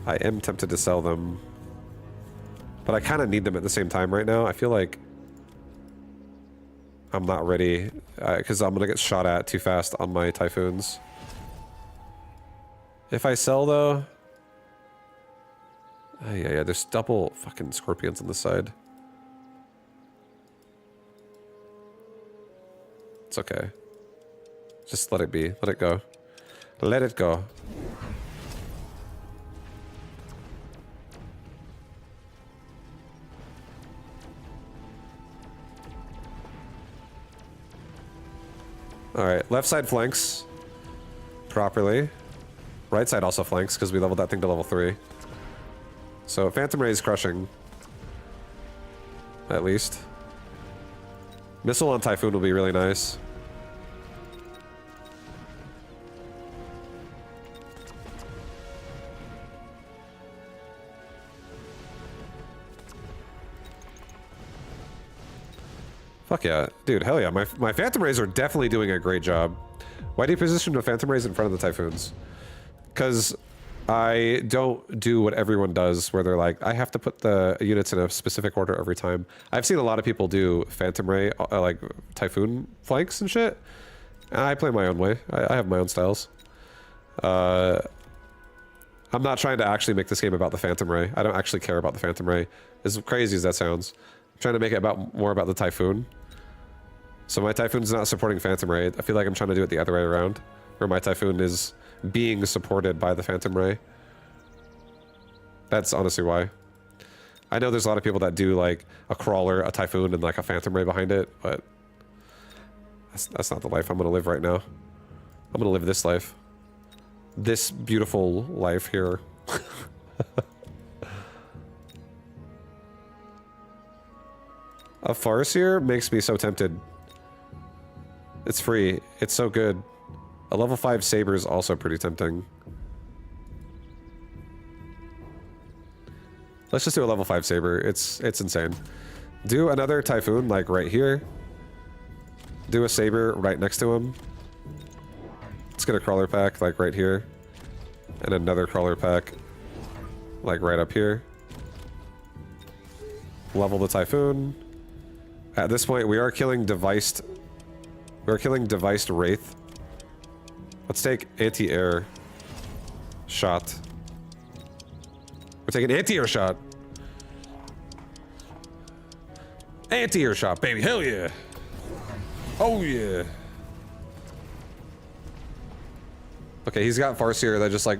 I am tempted to sell them. But I kind of need them at the same time right now. I feel like I'm not ready because I'm gonna get shot at too fast on my Typhoons. If I sell though, yeah, there's double fucking Scorpions on the side. It's okay. Just let it be. Let it go. Let it go. Alright, left side flanks properly. Right side also flanks because we leveled that thing to level 3. So Phantom Ray is crushing. At least. Missile on Typhoon will be really nice. Fuck yeah. Dude, hell yeah. My Phantom Rays are definitely doing a great job. Why do you position the Phantom Rays in front of the Typhoons? Because I don't do what everyone does, where they're like, I have to put the units in a specific order every time. I've seen a lot of people do Phantom Ray, like Typhoon flanks and shit. And I play my own way. I have my own styles. I I'm not trying to actually make this game about the Phantom Ray. I don't actually care about the Phantom Ray. As crazy as that sounds. I'm trying to make it more about the Typhoon. So my Typhoon's not supporting Phantom Ray. I feel like I'm trying to do it the other way around. Where my Typhoon is being supported by the Phantom Ray. That's honestly why. I know there's a lot of people that do like a Crawler, a Typhoon, and like a Phantom Ray behind it, but that's not the life I'm gonna live right now. I'm gonna live this life. This beautiful life here. A Farseer makes me so tempted. It's free. It's so good. A level 5 Saber is also pretty tempting. Let's just do a level 5 Saber. It's insane. Do another Typhoon, like right here. Do a Saber right next to him. Let's get a Crawler pack, like right here. And another Crawler pack, like right up here. Level the Typhoon. At this point, we are killing Deviced. We are killing Deviced Wraith. Let's take anti-air shot. We're taking anti-air shot. Anti-air shot, baby. Hell yeah. Oh yeah. Okay, he's got Farseer that just like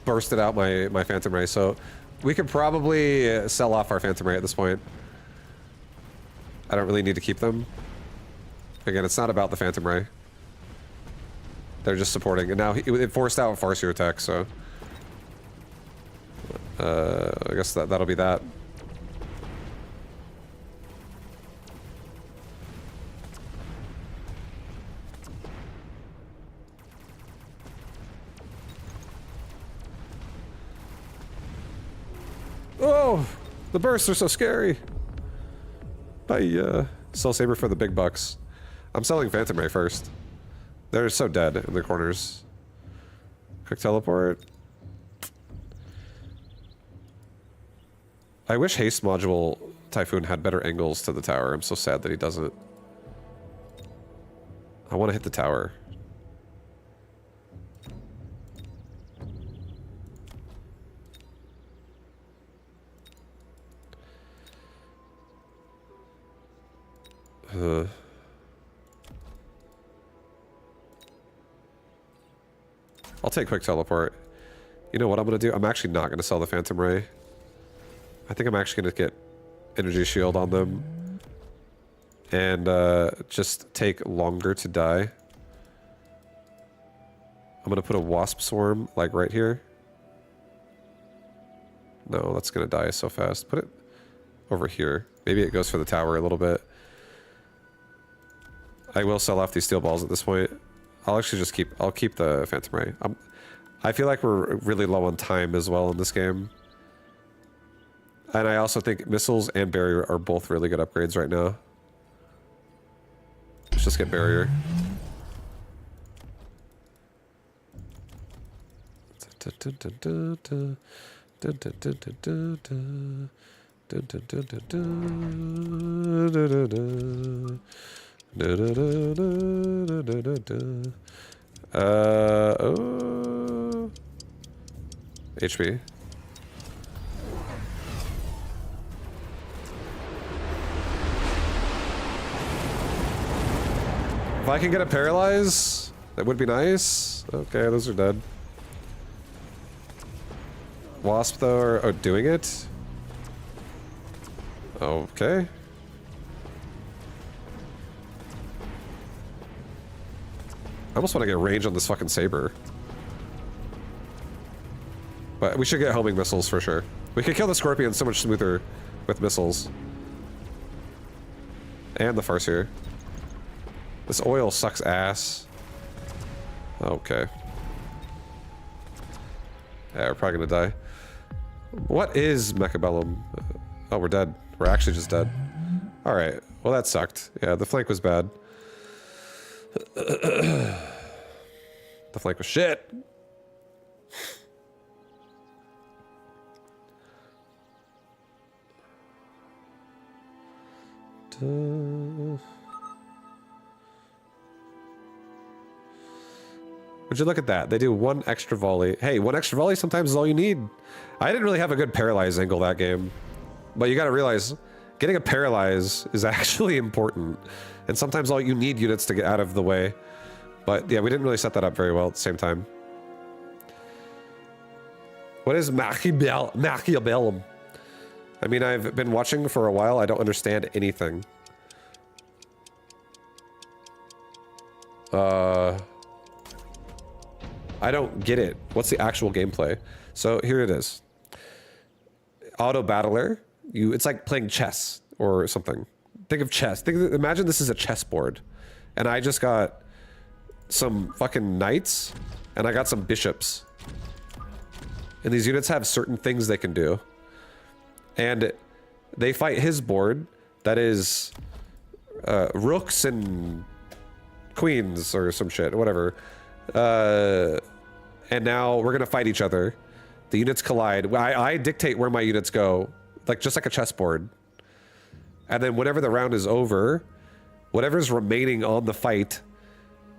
bursted out my Phantom Ray, so we could probably sell off our Phantom Ray at this point. I don't really need to keep them. Again, it's not about the Phantom Ray. They're just supporting, and now it forced out a Farseer attack, so I guess that'll be that. Oh, the bursts are so scary. Sell Saber for the big bucks. I'm selling Phantom Ray first. They're so dead in the corners. Quick teleport. I wish Haste Module Typhoon had better angles to the tower. I'm so sad that he doesn't. I want to hit the tower. I'll take quick teleport. You know what I'm gonna do? I'm actually not gonna sell the Phantom Ray. I think I'm actually gonna get energy shield on them and just take longer to die. I'm gonna put a Wasp Swarm like right here. No, that's gonna die so fast. Put it over here. Maybe it goes for the tower a little bit. I will sell off these steel balls at this point. I'll actually just keep the Phantom Ray. I feel like we're really low on time as well in this game. And I also think missiles and barrier are both really good upgrades right now. Let's just get barrier. Oh. HP. If I can get a paralyze, that would be nice. Okay, those are dead. Wasp though are doing it. Okay. I almost want to get range on this fucking Saber. But we should get homing missiles for sure. We could kill the Scorpion so much smoother with missiles. And the Farseer. This oil sucks ass. Okay. Yeah, we're probably gonna die. What is Mechabellum? Oh, we're dead. We're actually just dead. Alright. Well, that sucked. Yeah, the flank was bad. The flank was shit. Would Would you look at that? They do 1 extra volley. Hey, 1 extra volley sometimes is all you need. I didn't really have a good paralyze angle that game. But you gotta realize, getting a paralyze is actually important. And sometimes all you need units to get out of the way. But yeah, we didn't really set that up very well at the same time. What is Machiavellium? I mean, I've been watching for a while. I don't understand anything. I don't get it. What's the actual gameplay? So here it is. Auto battler. It's like playing chess or something. Think of chess. Imagine this is a chessboard, and I just got some fucking knights, and I got some bishops. And these units have certain things they can do. And they fight his board that is rooks and queens or some shit, whatever. And now we're gonna fight each other. The units collide. I dictate where my units go, just like a chessboard. And then whenever the round is over, whatever's remaining on the fight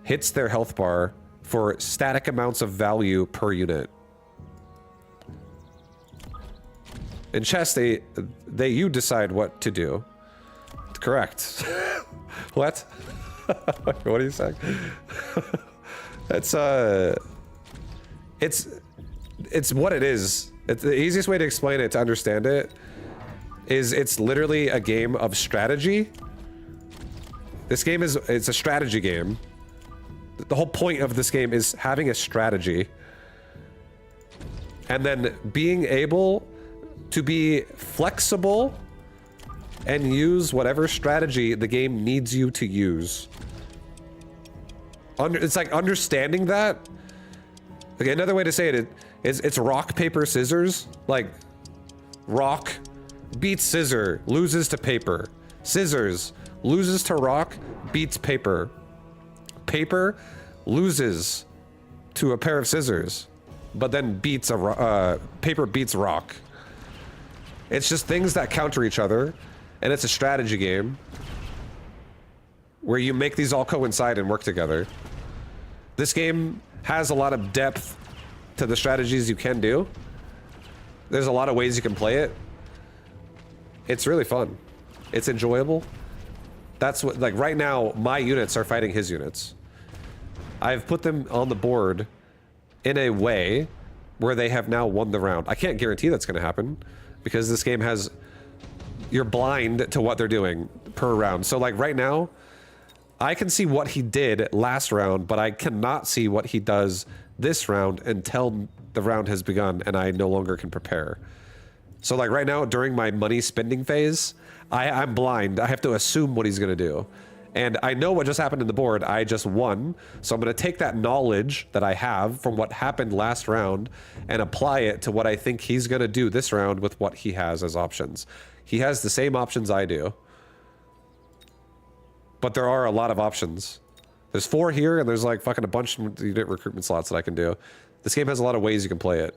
hits their health bar for static amounts of value per unit. In chess, you decide what to do. Correct. What? What are you saying? It's what it is. The easiest way to explain it, to understand it, is it's literally a game of strategy. This game it's a strategy game. The whole point of this game is having a strategy. And then being able to be flexible and use whatever strategy the game needs you to use. It's like understanding that. Okay, another way to say it is it's rock, paper, scissors. Like, rock beats scissor, loses to paper. Scissors loses to rock, beats paper. Paper loses to a pair of scissors, but then beats paper beats rock. It's just things that counter each other, and it's a strategy game where you make these all coincide and work together. This game has a lot of depth to the strategies you can do. There's a lot of ways you can play it. It's really fun. It's enjoyable. That's what, like, right now, my units are fighting his units. I've put them on the board in a way where they have now won the round. I can't guarantee that's gonna happen, because this game has... You're blind to what they're doing per round. So, like, right now, I can see what he did last round, but I cannot see what he does this round until the round has begun and I no longer can prepare. So, like, right now, during my money spending phase, I'm blind. I have to assume what he's gonna do. And I know what just happened in the board. I just won. So I'm gonna take that knowledge that I have from what happened last round and apply it to what I think he's gonna do this round with what he has as options. He has the same options I do. But there are a lot of options. There's 4 here, and there's like fucking a bunch of unit recruitment slots that I can do. This game has a lot of ways you can play it.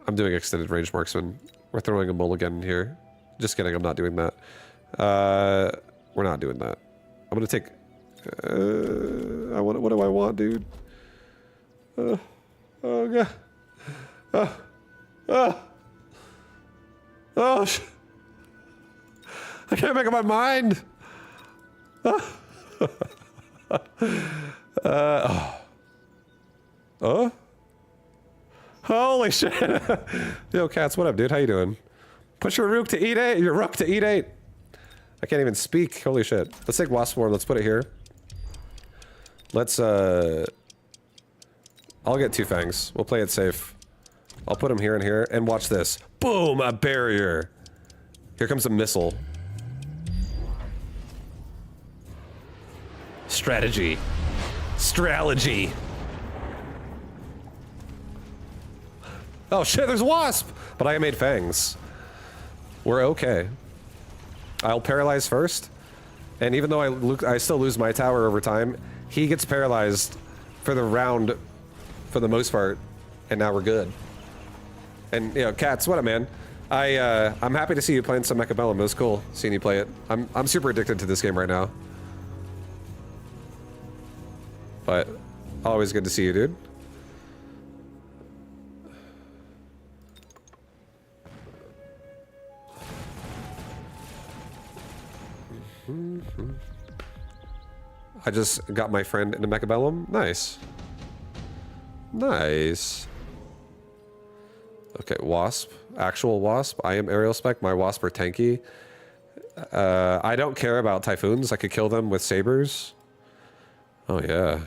I'm doing extended range marksman. We're throwing a mulligan here. Just kidding, I'm not doing that. We're not doing that. I'm gonna take... what do I want, dude? Oh god. Oh shit. I can't make up my mind. Holy shit. Yo, Cats, what up, dude? How you doing? Push your rook to E8. Your rook to E8. I can't even speak. Holy shit. Let's take Wasp Swarm. Let's put it here. Let's, I'll get 2 fangs. We'll play it safe. I'll put them here and here. And watch this. Boom! A barrier. Here comes a missile. Strategy. Strategy. Oh shit, there's a wasp! But I made fangs. We're okay. I'll paralyze first. And even though I still lose my tower over time, he gets paralyzed for the round for the most part. And now we're good. And, you know, Cats, what up, man? I'm happy to see you playing some Mechabellum. It was cool seeing you play it. I'm super addicted to this game right now. But always good to see you, dude. I just got my friend into Mechabellum. Nice. Nice. Okay, Wasp. Actual Wasp. I am aerial spec. My Wasp are tanky. I don't care about Typhoons. I could kill them with sabers. Oh, yeah.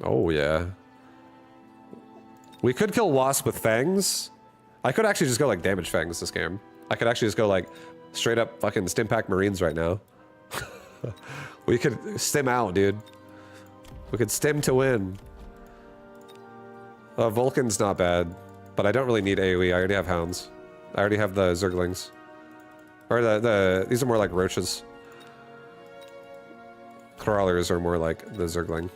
Oh, yeah. We could kill Wasp with Fangs. I could actually just go, like, damage Fangs this game. I could actually just go, like, straight up fucking Stimpack Marines right now. We could stim out, dude. We could stim to win. Vulcan's not bad, but I don't really need AoE. I already have Hounds. I already have the Zerglings. Or these are more like Roaches. Crawlers are more like the Zergling.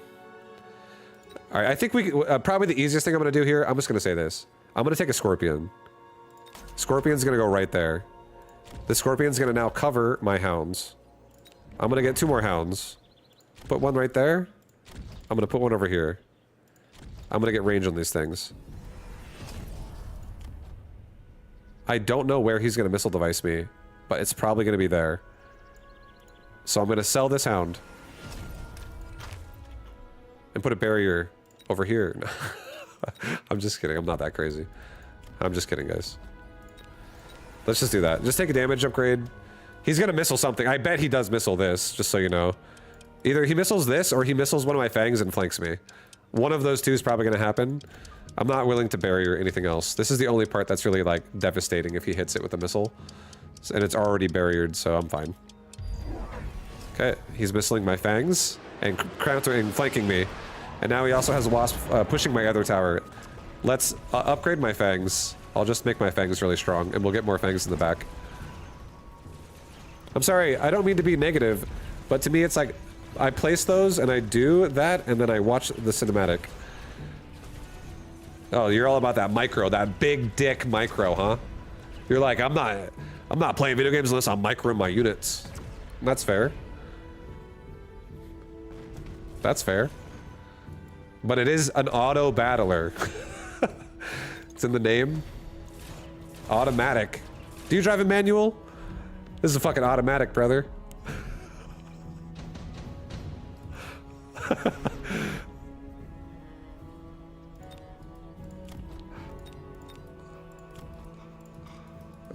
Alright, I think we probably the easiest thing I'm gonna do here, I'm just gonna say this. I'm gonna take a Scorpion. Scorpion's gonna go right there. The Scorpion's gonna now cover my Hounds. I'm gonna get 2 more Hounds. Put one right there. I'm gonna put one over here. I'm gonna get range on these things. I don't know where he's gonna missile device me, but it's probably gonna be there. So I'm gonna sell this Hound. And put a barrier over here. I'm just kidding, I'm not that crazy. I'm just kidding, guys. Let's just do that. Just take a damage upgrade. He's gonna missile something. I bet he does missile this, just so you know. Either he missiles this, or he missiles one of my Fangs and flanks me. One of those two is probably gonna happen. I'm not willing to barrier anything else. This is the only part that's really, like, devastating if he hits it with a missile. And it's already barriered, so I'm fine. Okay, he's missiling my Fangs and countering, flanking me. And now he also has a Wasp pushing my other tower. Let's upgrade my Fangs. I'll just make my Fangs really strong, and we'll get more Fangs in the back. I'm sorry, I don't mean to be negative, but to me it's like, I place those, and I do that, and then I watch the cinematic. Oh, you're all about that micro, that big dick micro, huh? You're like, I'm not playing video games unless I'm microing my units. That's fair. That's fair. But it is an auto battler. It's in the name. Automatic. Do you drive a manual? This is a fucking automatic, brother.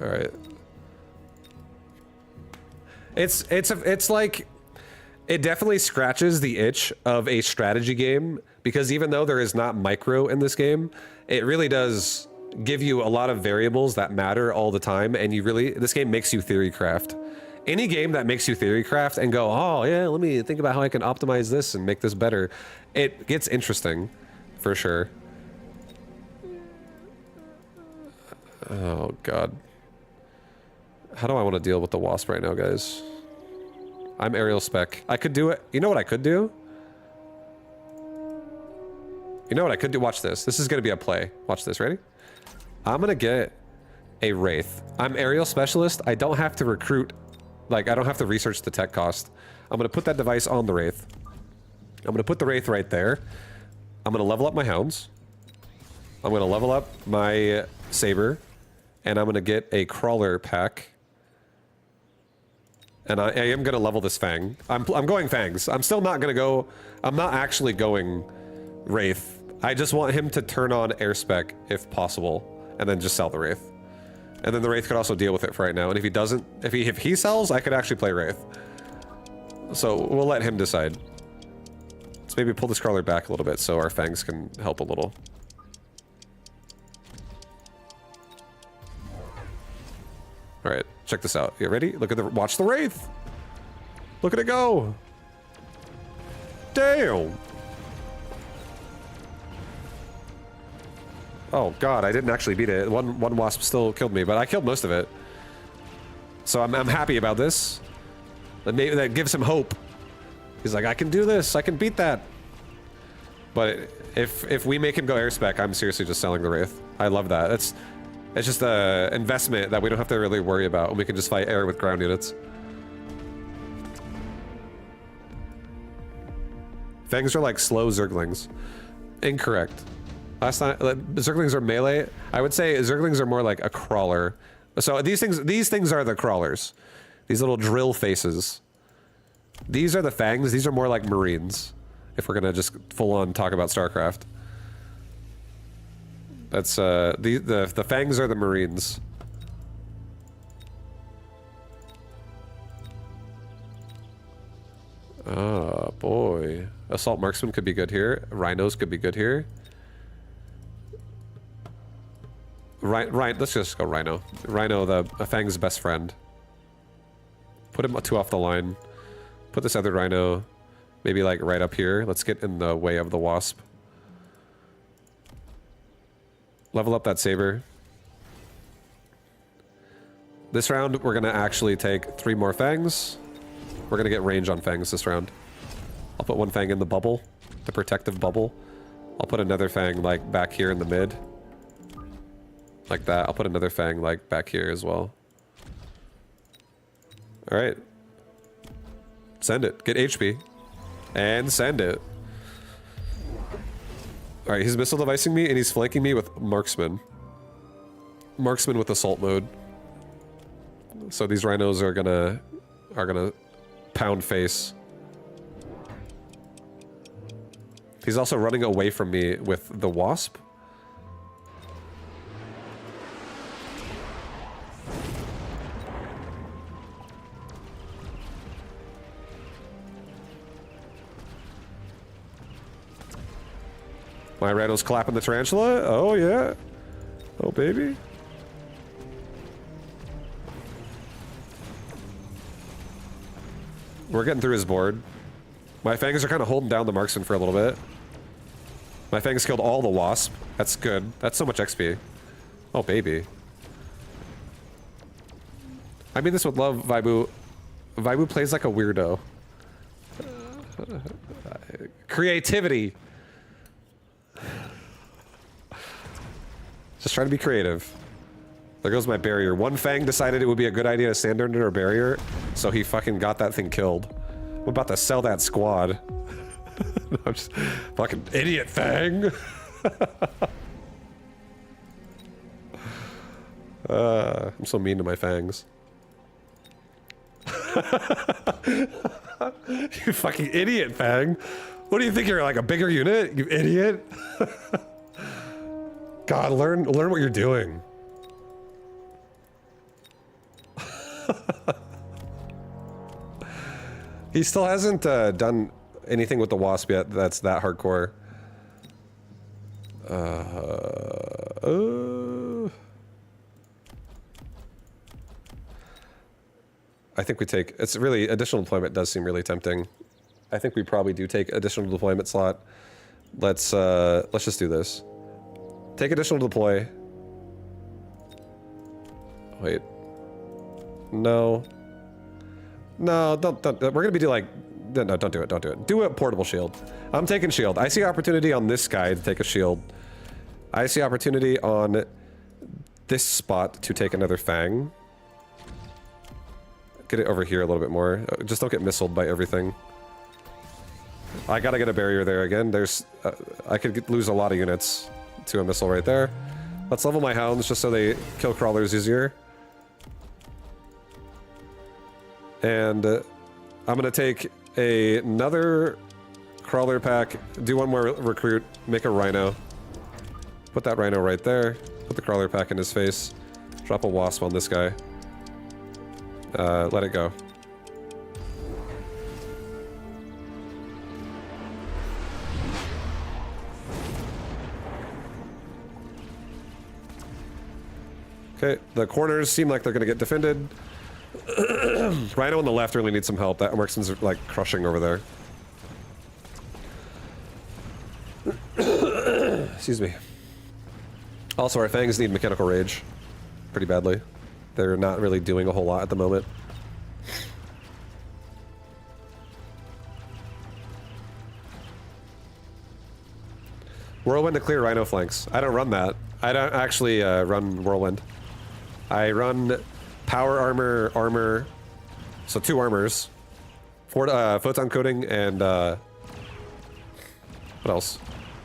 All right. It's like, it definitely scratches the itch of a strategy game, because even though there is not micro in this game, it really does give you a lot of variables that matter all the time, and this game makes you theory craft. Any game that makes you theory craft and go, oh yeah, let me think about how I can optimize this and make this better, it gets interesting, for sure. Oh god. How do I want to deal with the Wasp right now, guys? I'm aerial spec. I could do it. You know what I could do? You know what I could do? Watch this. This is going to be a play. Watch this. Ready? I'm going to get a Wraith. I'm aerial specialist. I don't have to recruit. Like, I don't have to research the tech cost. I'm going to put that device on the Wraith. I'm going to put the Wraith right there. I'm going to level up my Hounds. I'm going to level up my Saber. And I'm going to get a Crawler pack. And I am going to level this Fang. I'm going Fangs. I'm still not going to go... I'm not actually going Wraith. I just want him to turn on air spec if possible. And then just sell the Wraith. And then the Wraith could also deal with it for right now. And if he doesn't... If he sells, I could actually play Wraith. So we'll let him decide. Let's maybe pull this Crawler back a little bit so our Fangs can help a little. Alright, check this out. You ready? Look at the... Watch the Wraith! Look at it go! Damn! Oh god, I didn't actually beat it. One Wasp still killed me, but I killed most of it. So I'm happy about this. That gives him hope. He's like, I can do this, I can beat that. But if we make him go air spec, I'm seriously just selling the Wraith. I love that. It's just a investment that we don't have to really worry about, and we can just fight air with ground units. Fangs are like slow Zerglings. Incorrect. Last time, Zerglings are melee. I would say Zerglings are more like a crawler. So these things are the crawlers. These little drill faces. These are the fangs. These are more like Marines. If we're gonna just full on talk about StarCraft. That's the fangs are the Marines. Oh boy. Assault marksman could be good here. Rhinos could be good here. Right, let's just go Rhino. Rhino, the Fang's best friend. Put him 2 off the line. Put this other Rhino maybe like right up here. Let's get in the way of the Wasp. Level up that Saber. This round, we're gonna actually take 3 more Fangs. We're gonna get range on Fangs this round. I'll put 1 Fang in the bubble, the protective bubble. I'll put another Fang like back here in the mid. Like that. I'll put another Fang like back here as well. Alright. Send it. Get HP. And send it. Alright, he's missile devicing me and he's flanking me with Marksman. Marksman with assault mode. So these rhinos are gonna pound face. He's also running away from me with the Wasp. My rhino's clapping the tarantula. Oh yeah. Oh baby. We're getting through his board. My fangs are kind of holding down the marksman for a little bit. My fangs killed all the wasp. That's good. That's so much XP. Oh baby. I mean this with love, Vibu. Vibu plays like a weirdo. Creativity. Just trying to be creative. There goes my barrier. 1 Fang decided it would be a good idea to stand under a barrier, so he fucking got that thing killed. I'm about to sell that squad. No, I'm just fucking idiot Fang. I'm so mean to my Fangs. You fucking idiot Fang. What do you think you're like a bigger unit? You idiot. God, learn what you're doing. He still hasn't done anything with the Wasp yet that's that hardcore. I think we take, it's really, additional deployment does seem really tempting. I think we probably do take additional deployment slot. Let's just do this. Take additional deploy. Wait. No. No, don't. We're gonna be doing like, no, don't do it, don't do it. Do a portable shield. I'm taking shield. I see opportunity on this guy to take a shield. I see opportunity on this spot to take another Fang. Get it over here a little bit more. Just don't get missiled by everything. I gotta get a barrier there again. There's, I could lose a lot of units to a missile right there. Let's level my hounds just so they kill crawlers easier. And I'm gonna take another crawler pack, do 1 more recruit, make a rhino. Put that rhino right there. Put the crawler pack in his face. Drop a wasp on this guy. Let it go. Okay, the corners seem like they're gonna get defended. Rhino on the left really needs some help. That Marksman's like crushing over there. Excuse me. Also, our Fangs need mechanical rage pretty badly. They're not really doing a whole lot at the moment. Whirlwind to clear Rhino flanks. I don't run that. I don't actually run Whirlwind. I run Power Armor, so 2 armors. Photon Coating and what else?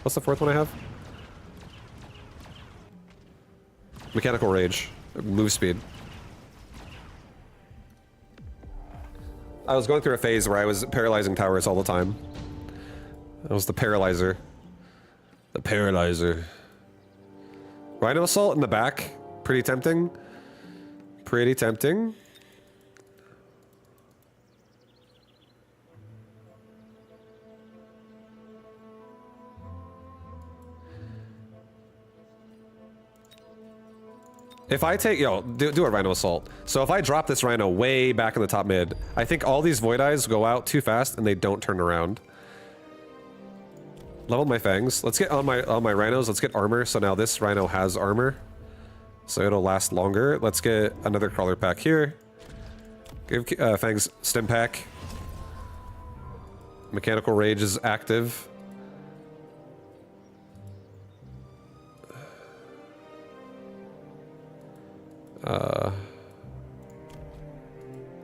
What's the 4th one I have? Mechanical Rage. Move speed. I was going through a phase where I was paralyzing towers all the time. That was the Paralyzer. The Paralyzer. Rhino Assault in the back. Pretty tempting. Pretty tempting. If I take, do a Rhino Assault. So if I drop this Rhino way back in the top mid, I think all these Void Eyes go out too fast and they don't turn around. Level my Fangs. Let's get on my Rhinos, let's get armor. So now this Rhino has armor. So it'll last longer. Let's get another Crawler Pack here. Give Fangs Stim Pack. Mechanical Rage is active.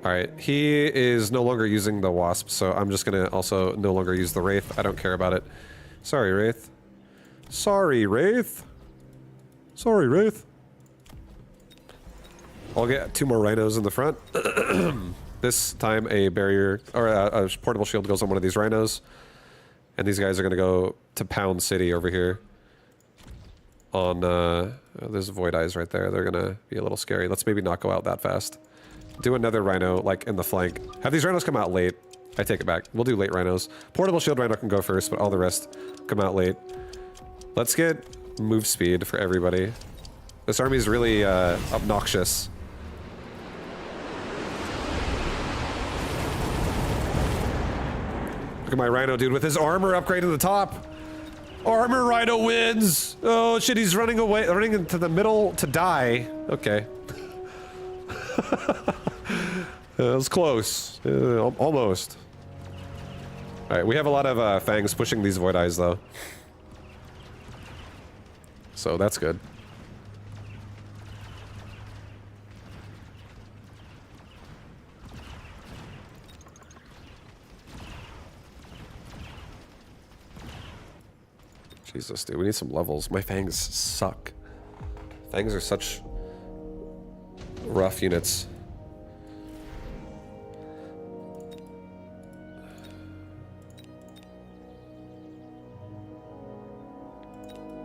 Alright, he is no longer using the Wasp, so I'm just gonna also no longer use the Wraith. I don't care about it. Sorry, Wraith. Sorry, Wraith. Sorry, Wraith. I'll get 2 more Rhinos in the front. This time a barrier, or a portable shield goes on one of these Rhinos. And these guys are gonna go to Pound City over here. On, there's Void Eyes right there. They're gonna be a little scary. Let's maybe not go out that fast. Do another Rhino, like, in the flank. Have these Rhinos come out late. I take it back. We'll do late Rhinos. Portable Shield Rhino can go first, but all the rest come out late. Let's get move speed for everybody. This army is really, obnoxious. Look at my Rhino, dude, with his armor upgrade to the top. Armor Rhino wins! Oh shit, he's running away, running into the middle to die. Okay. That was close. Almost. Alright, we have a lot of Fangs pushing these Void Eyes though. So that's good. Jesus, dude, we need some levels. My Fangs suck. Fangs are such rough units.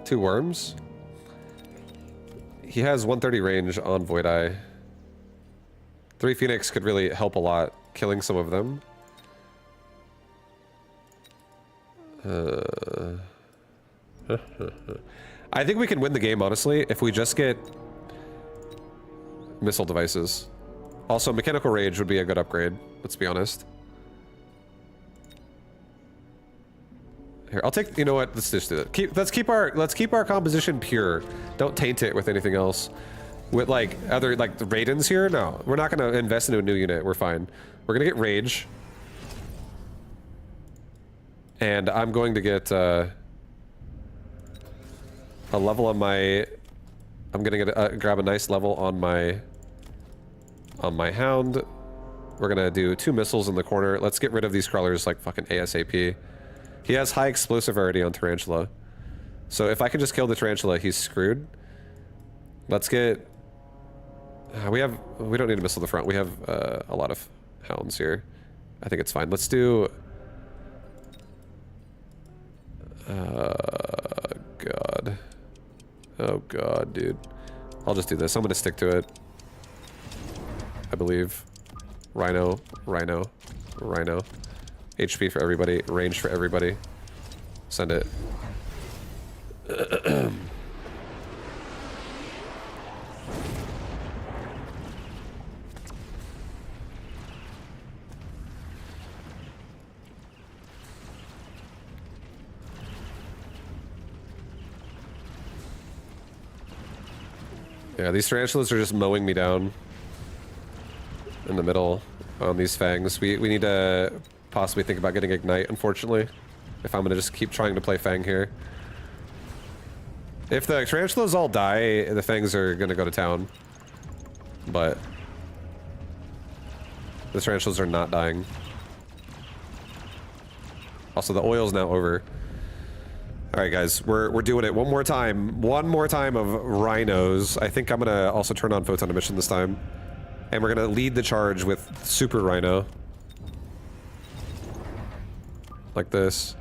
Two worms? He has 130 range on Void Eye. 3 Phoenix could really help a lot, killing some of them. I think we can win the game, honestly, if we just get missile devices. Also, Mechanical Rage would be a good upgrade, let's be honest. Here, I'll take, you know what, let's just do it. Let's keep our composition pure. Don't taint it with anything else. With like other, like the Raidens here, no. We're not gonna invest into a new unit, we're fine. We're gonna get Rage. And I'm going to get, a level on my, I'm gonna get grab a nice level on my Hound. We're gonna do 2 missiles in the corner. Let's get rid of these crawlers like fucking ASAP. He has high explosive already on Tarantula. So if I can just kill the Tarantula, he's screwed. Let's get, we don't need a missile to the front. We have a lot of Hounds here. I think it's fine. Let's do, God. Oh god, dude. I'll just do this. I'm gonna stick to it. I believe. Rhino, Rhino, Rhino. HP for everybody, range for everybody. Send it. Yeah, these tarantulas are just mowing me down in the middle on these Fangs. We need to possibly think about getting Ignite, unfortunately, if I'm gonna just keep trying to play Fang here. If the tarantulas all die, the fangs are gonna go to town. But the tarantulas are not dying. Also, the oil's now over. All right, guys, we're doing it one more time. One more time of rhinos. I think I'm gonna also turn on photon emission this time, and we're gonna lead the charge with super rhino, like this.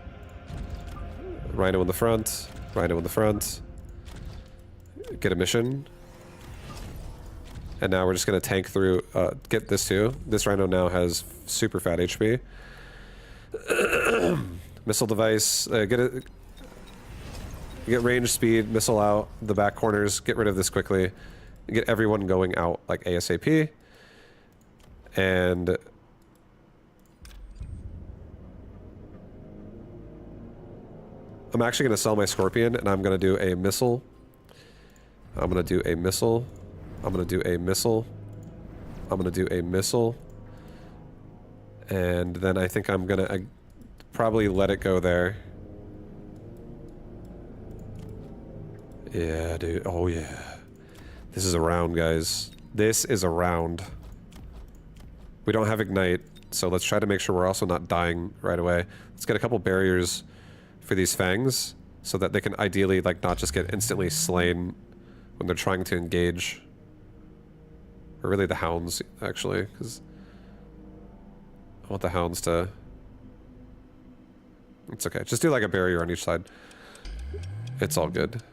Rhino in the front. Rhino in the front. Get a mission. And now we're just gonna tank through. Get this too. This rhino now has super fat HP. Missile device. Get range, speed, missile out, the back corners, get rid of this quickly. Get everyone going out, like ASAP. And... I'm actually going to sell my Scorpion, and I'm going to do a missile. I'm going to do a missile. I'm going to do a missile. I'm going to do a missile. And then I think I'm going to probably let it go there. Yeah, dude. Oh, yeah. This is a round, guys. This is a round. We don't have Ignite, so let's try to make sure we're also not dying right away. Let's get a couple barriers for these fangs, so that they can ideally, like, not just get instantly slain when they're trying to engage. Or really the hounds, actually, because I want the hounds to... It's okay. Just do, like, a barrier on each side. It's all good.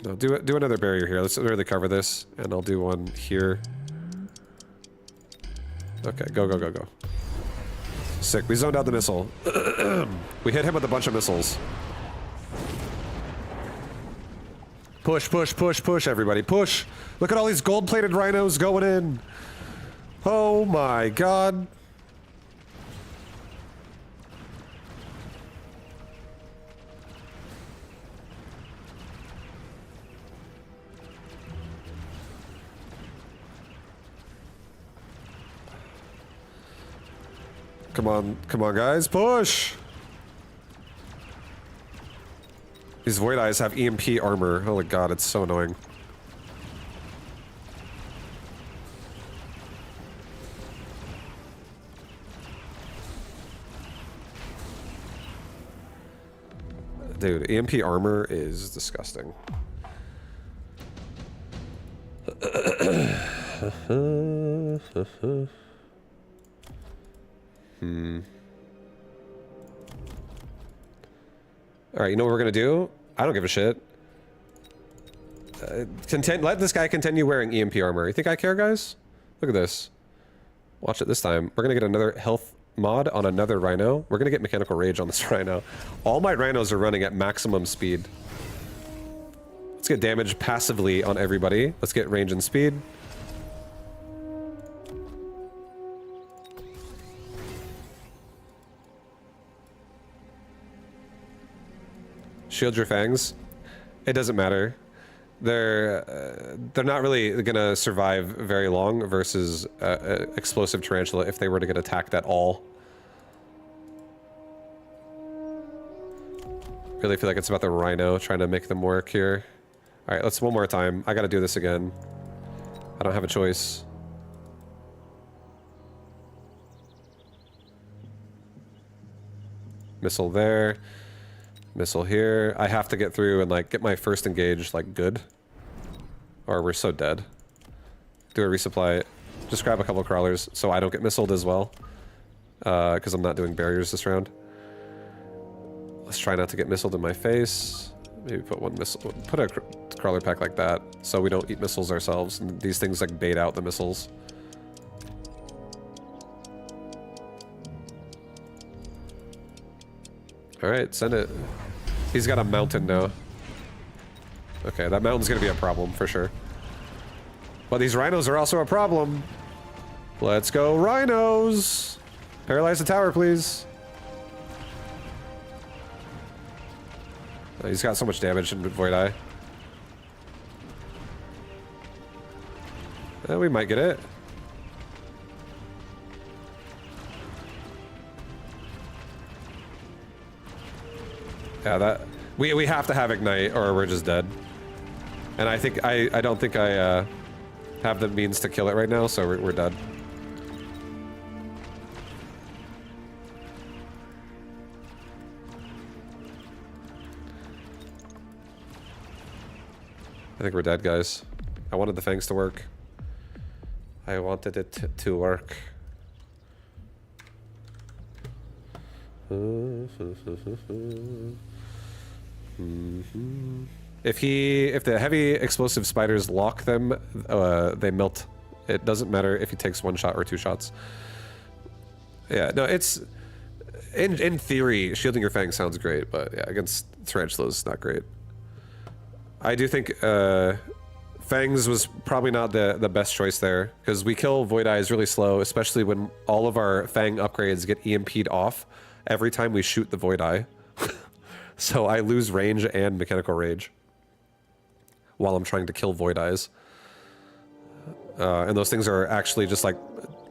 No, do another barrier here. Let's really cover this, and I'll do one here. Okay, go, go, go, go. Sick. We zoned out the missile. We hit him with a bunch of missiles. Push, push, push, push, everybody. Push! Look at all these gold-plated rhinos going in! Oh my god. Come on, guys, push! These Void Eyes have EMP armor. Oh my god, it's so annoying. Dude, EMP armor is disgusting. Alright, you know what we're gonna do? I don't give a shit. Let this guy continue wearing EMP armor. You think I care, guys? Look at this. Watch it this time. We're gonna get another health mod on another rhino. We're gonna get mechanical rage on this rhino. All my rhinos are running at maximum speed. Let's get damage passively on everybody. Let's get range and speed. Shield your fangs. It doesn't matter. They're not really gonna survive very long versus explosive tarantula if they were to get attacked at all. Really feel like it's about the rhino trying to make them work here. All right, let's one more time. I gotta do this again. I don't have a choice. Missile there. Missile here. I have to get through and, like, get my first engage, like, good. Or we're so dead. Do a resupply. Just grab a couple crawlers so I don't get missiled as well. Because I'm not doing barriers this round. Let's try not to get missiled in my face. Maybe put one missile. Put a crawler pack like that so we don't eat missiles ourselves. And these things, like, bait out the missiles. Alright, send it. He's got a mountain now. Okay, that mountain's gonna be a problem for sure. But these rhinos are also a problem. Let's go, rhinos! Paralyze the tower, please. He's got so much damage in Void Eye. We might get it. Yeah, We have to have Ignite or we're just dead. And I think I don't think I have the means to kill it right now, so we're dead. I think we're dead, guys. I wanted the fangs to work. I wanted it to work. If the heavy explosive spiders lock them, they melt. It doesn't matter if he takes 1 shot or 2 shots. Yeah, no, it's in theory, shielding your fangs sounds great, but yeah, against tarantulas, not great. I do think fangs was probably not the best choice there, because we kill void eyes really slow, especially when all of our fang upgrades get EMP'd off every time we shoot the void eye. So I lose range and mechanical rage while I'm trying to kill void eyes. And those things are actually just like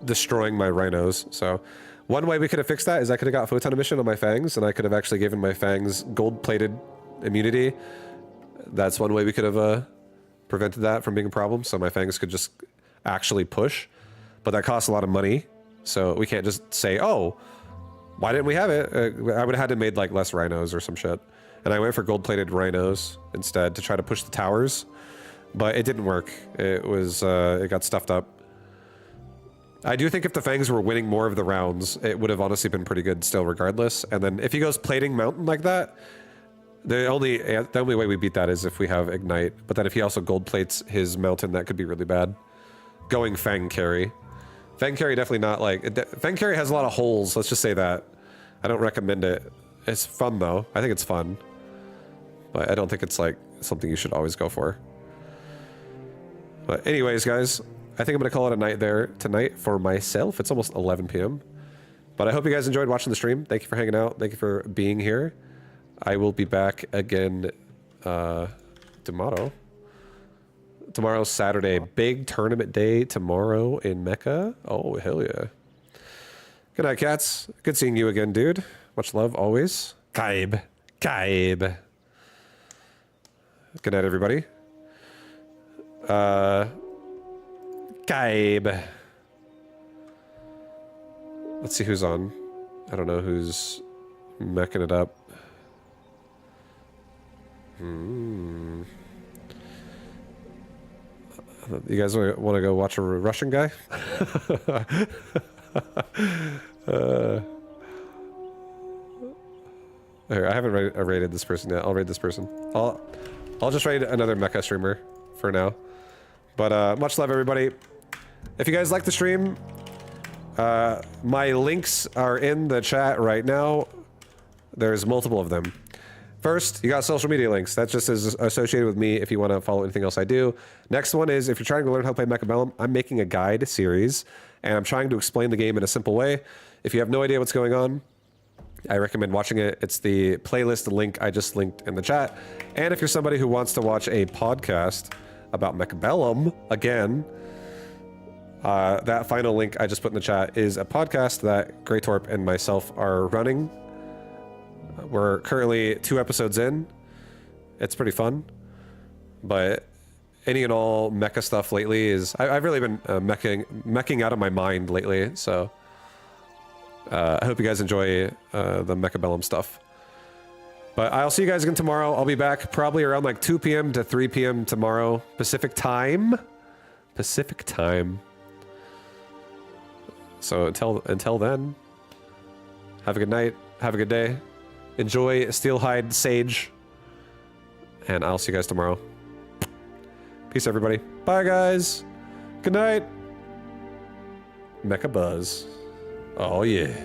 destroying my rhinos. So one way we could have fixed that is I could have got photon emission on my fangs, and I could have actually given my fangs gold-plated immunity. That's one way we could have prevented that from being a problem, so my fangs could just actually push. But that costs a lot of money, so we can't just say, oh, why didn't we have it? I would have had to made like less rhinos or some shit. And I went for gold-plated rhinos instead to try to push the towers, but it didn't work. It was, it got stuffed up. I do think if the fangs were winning more of the rounds, it would have honestly been pretty good still regardless. And then if he goes plating mountain like that, the only way we beat that is if we have Ignite. But then if he also gold plates his mountain, that could be really bad. Going Fang carry. Fang carry definitely not like... Fang carry has a lot of holes, let's just say that. I don't recommend it. It's fun though. I think it's fun. But I don't think it's like something you should always go for. But anyways, guys, I think I'm going to call it a night there tonight for myself. It's almost 11 p.m. But I hope you guys enjoyed watching the stream. Thank you for hanging out. Thank you for being here. I will be back again tomorrow. Tomorrow's Saturday. Big tournament day tomorrow in Mecca. Oh, hell yeah. Good night, cats. Good seeing you again, dude. Much love, always. Kaib. Kaib. Good night, everybody. Kaib. Let's see who's on. I don't know who's meching it up. You guys want to go watch a Russian guy? Here, I haven't rated this person yet. I'll raid this person. I'll just raid another mecha streamer for now. But much love, everybody. If you guys like the stream, my links are in the chat right now. There's multiple of them. First, you got social media links. That just is associated with me if you want to follow anything else I do. Next one is if you're trying to learn how to play Mechabellum, I'm making a guide series, and I'm trying to explain the game in a simple way. If you have no idea what's going on, I recommend watching it. It's the playlist link I just linked in the chat. And if you're somebody who wants to watch a podcast about Mechabellum, again, that final link I just put in the chat is a podcast that Greytorp and myself are running. We're currently 2 episodes in. It's pretty fun. But any and all mecha stuff lately is... I've really been meching out of my mind lately, so... I hope you guys enjoy the Mechabellum stuff. But I'll see you guys again tomorrow. I'll be back probably around like 2 p.m. to 3 p.m. tomorrow. Pacific time. Pacific time. So until then, have a good night. Have a good day. Enjoy Steelhide Sage. And I'll see you guys tomorrow. Peace, everybody. Bye, guys. Good night. Mecha Buzz. Oh, yeah.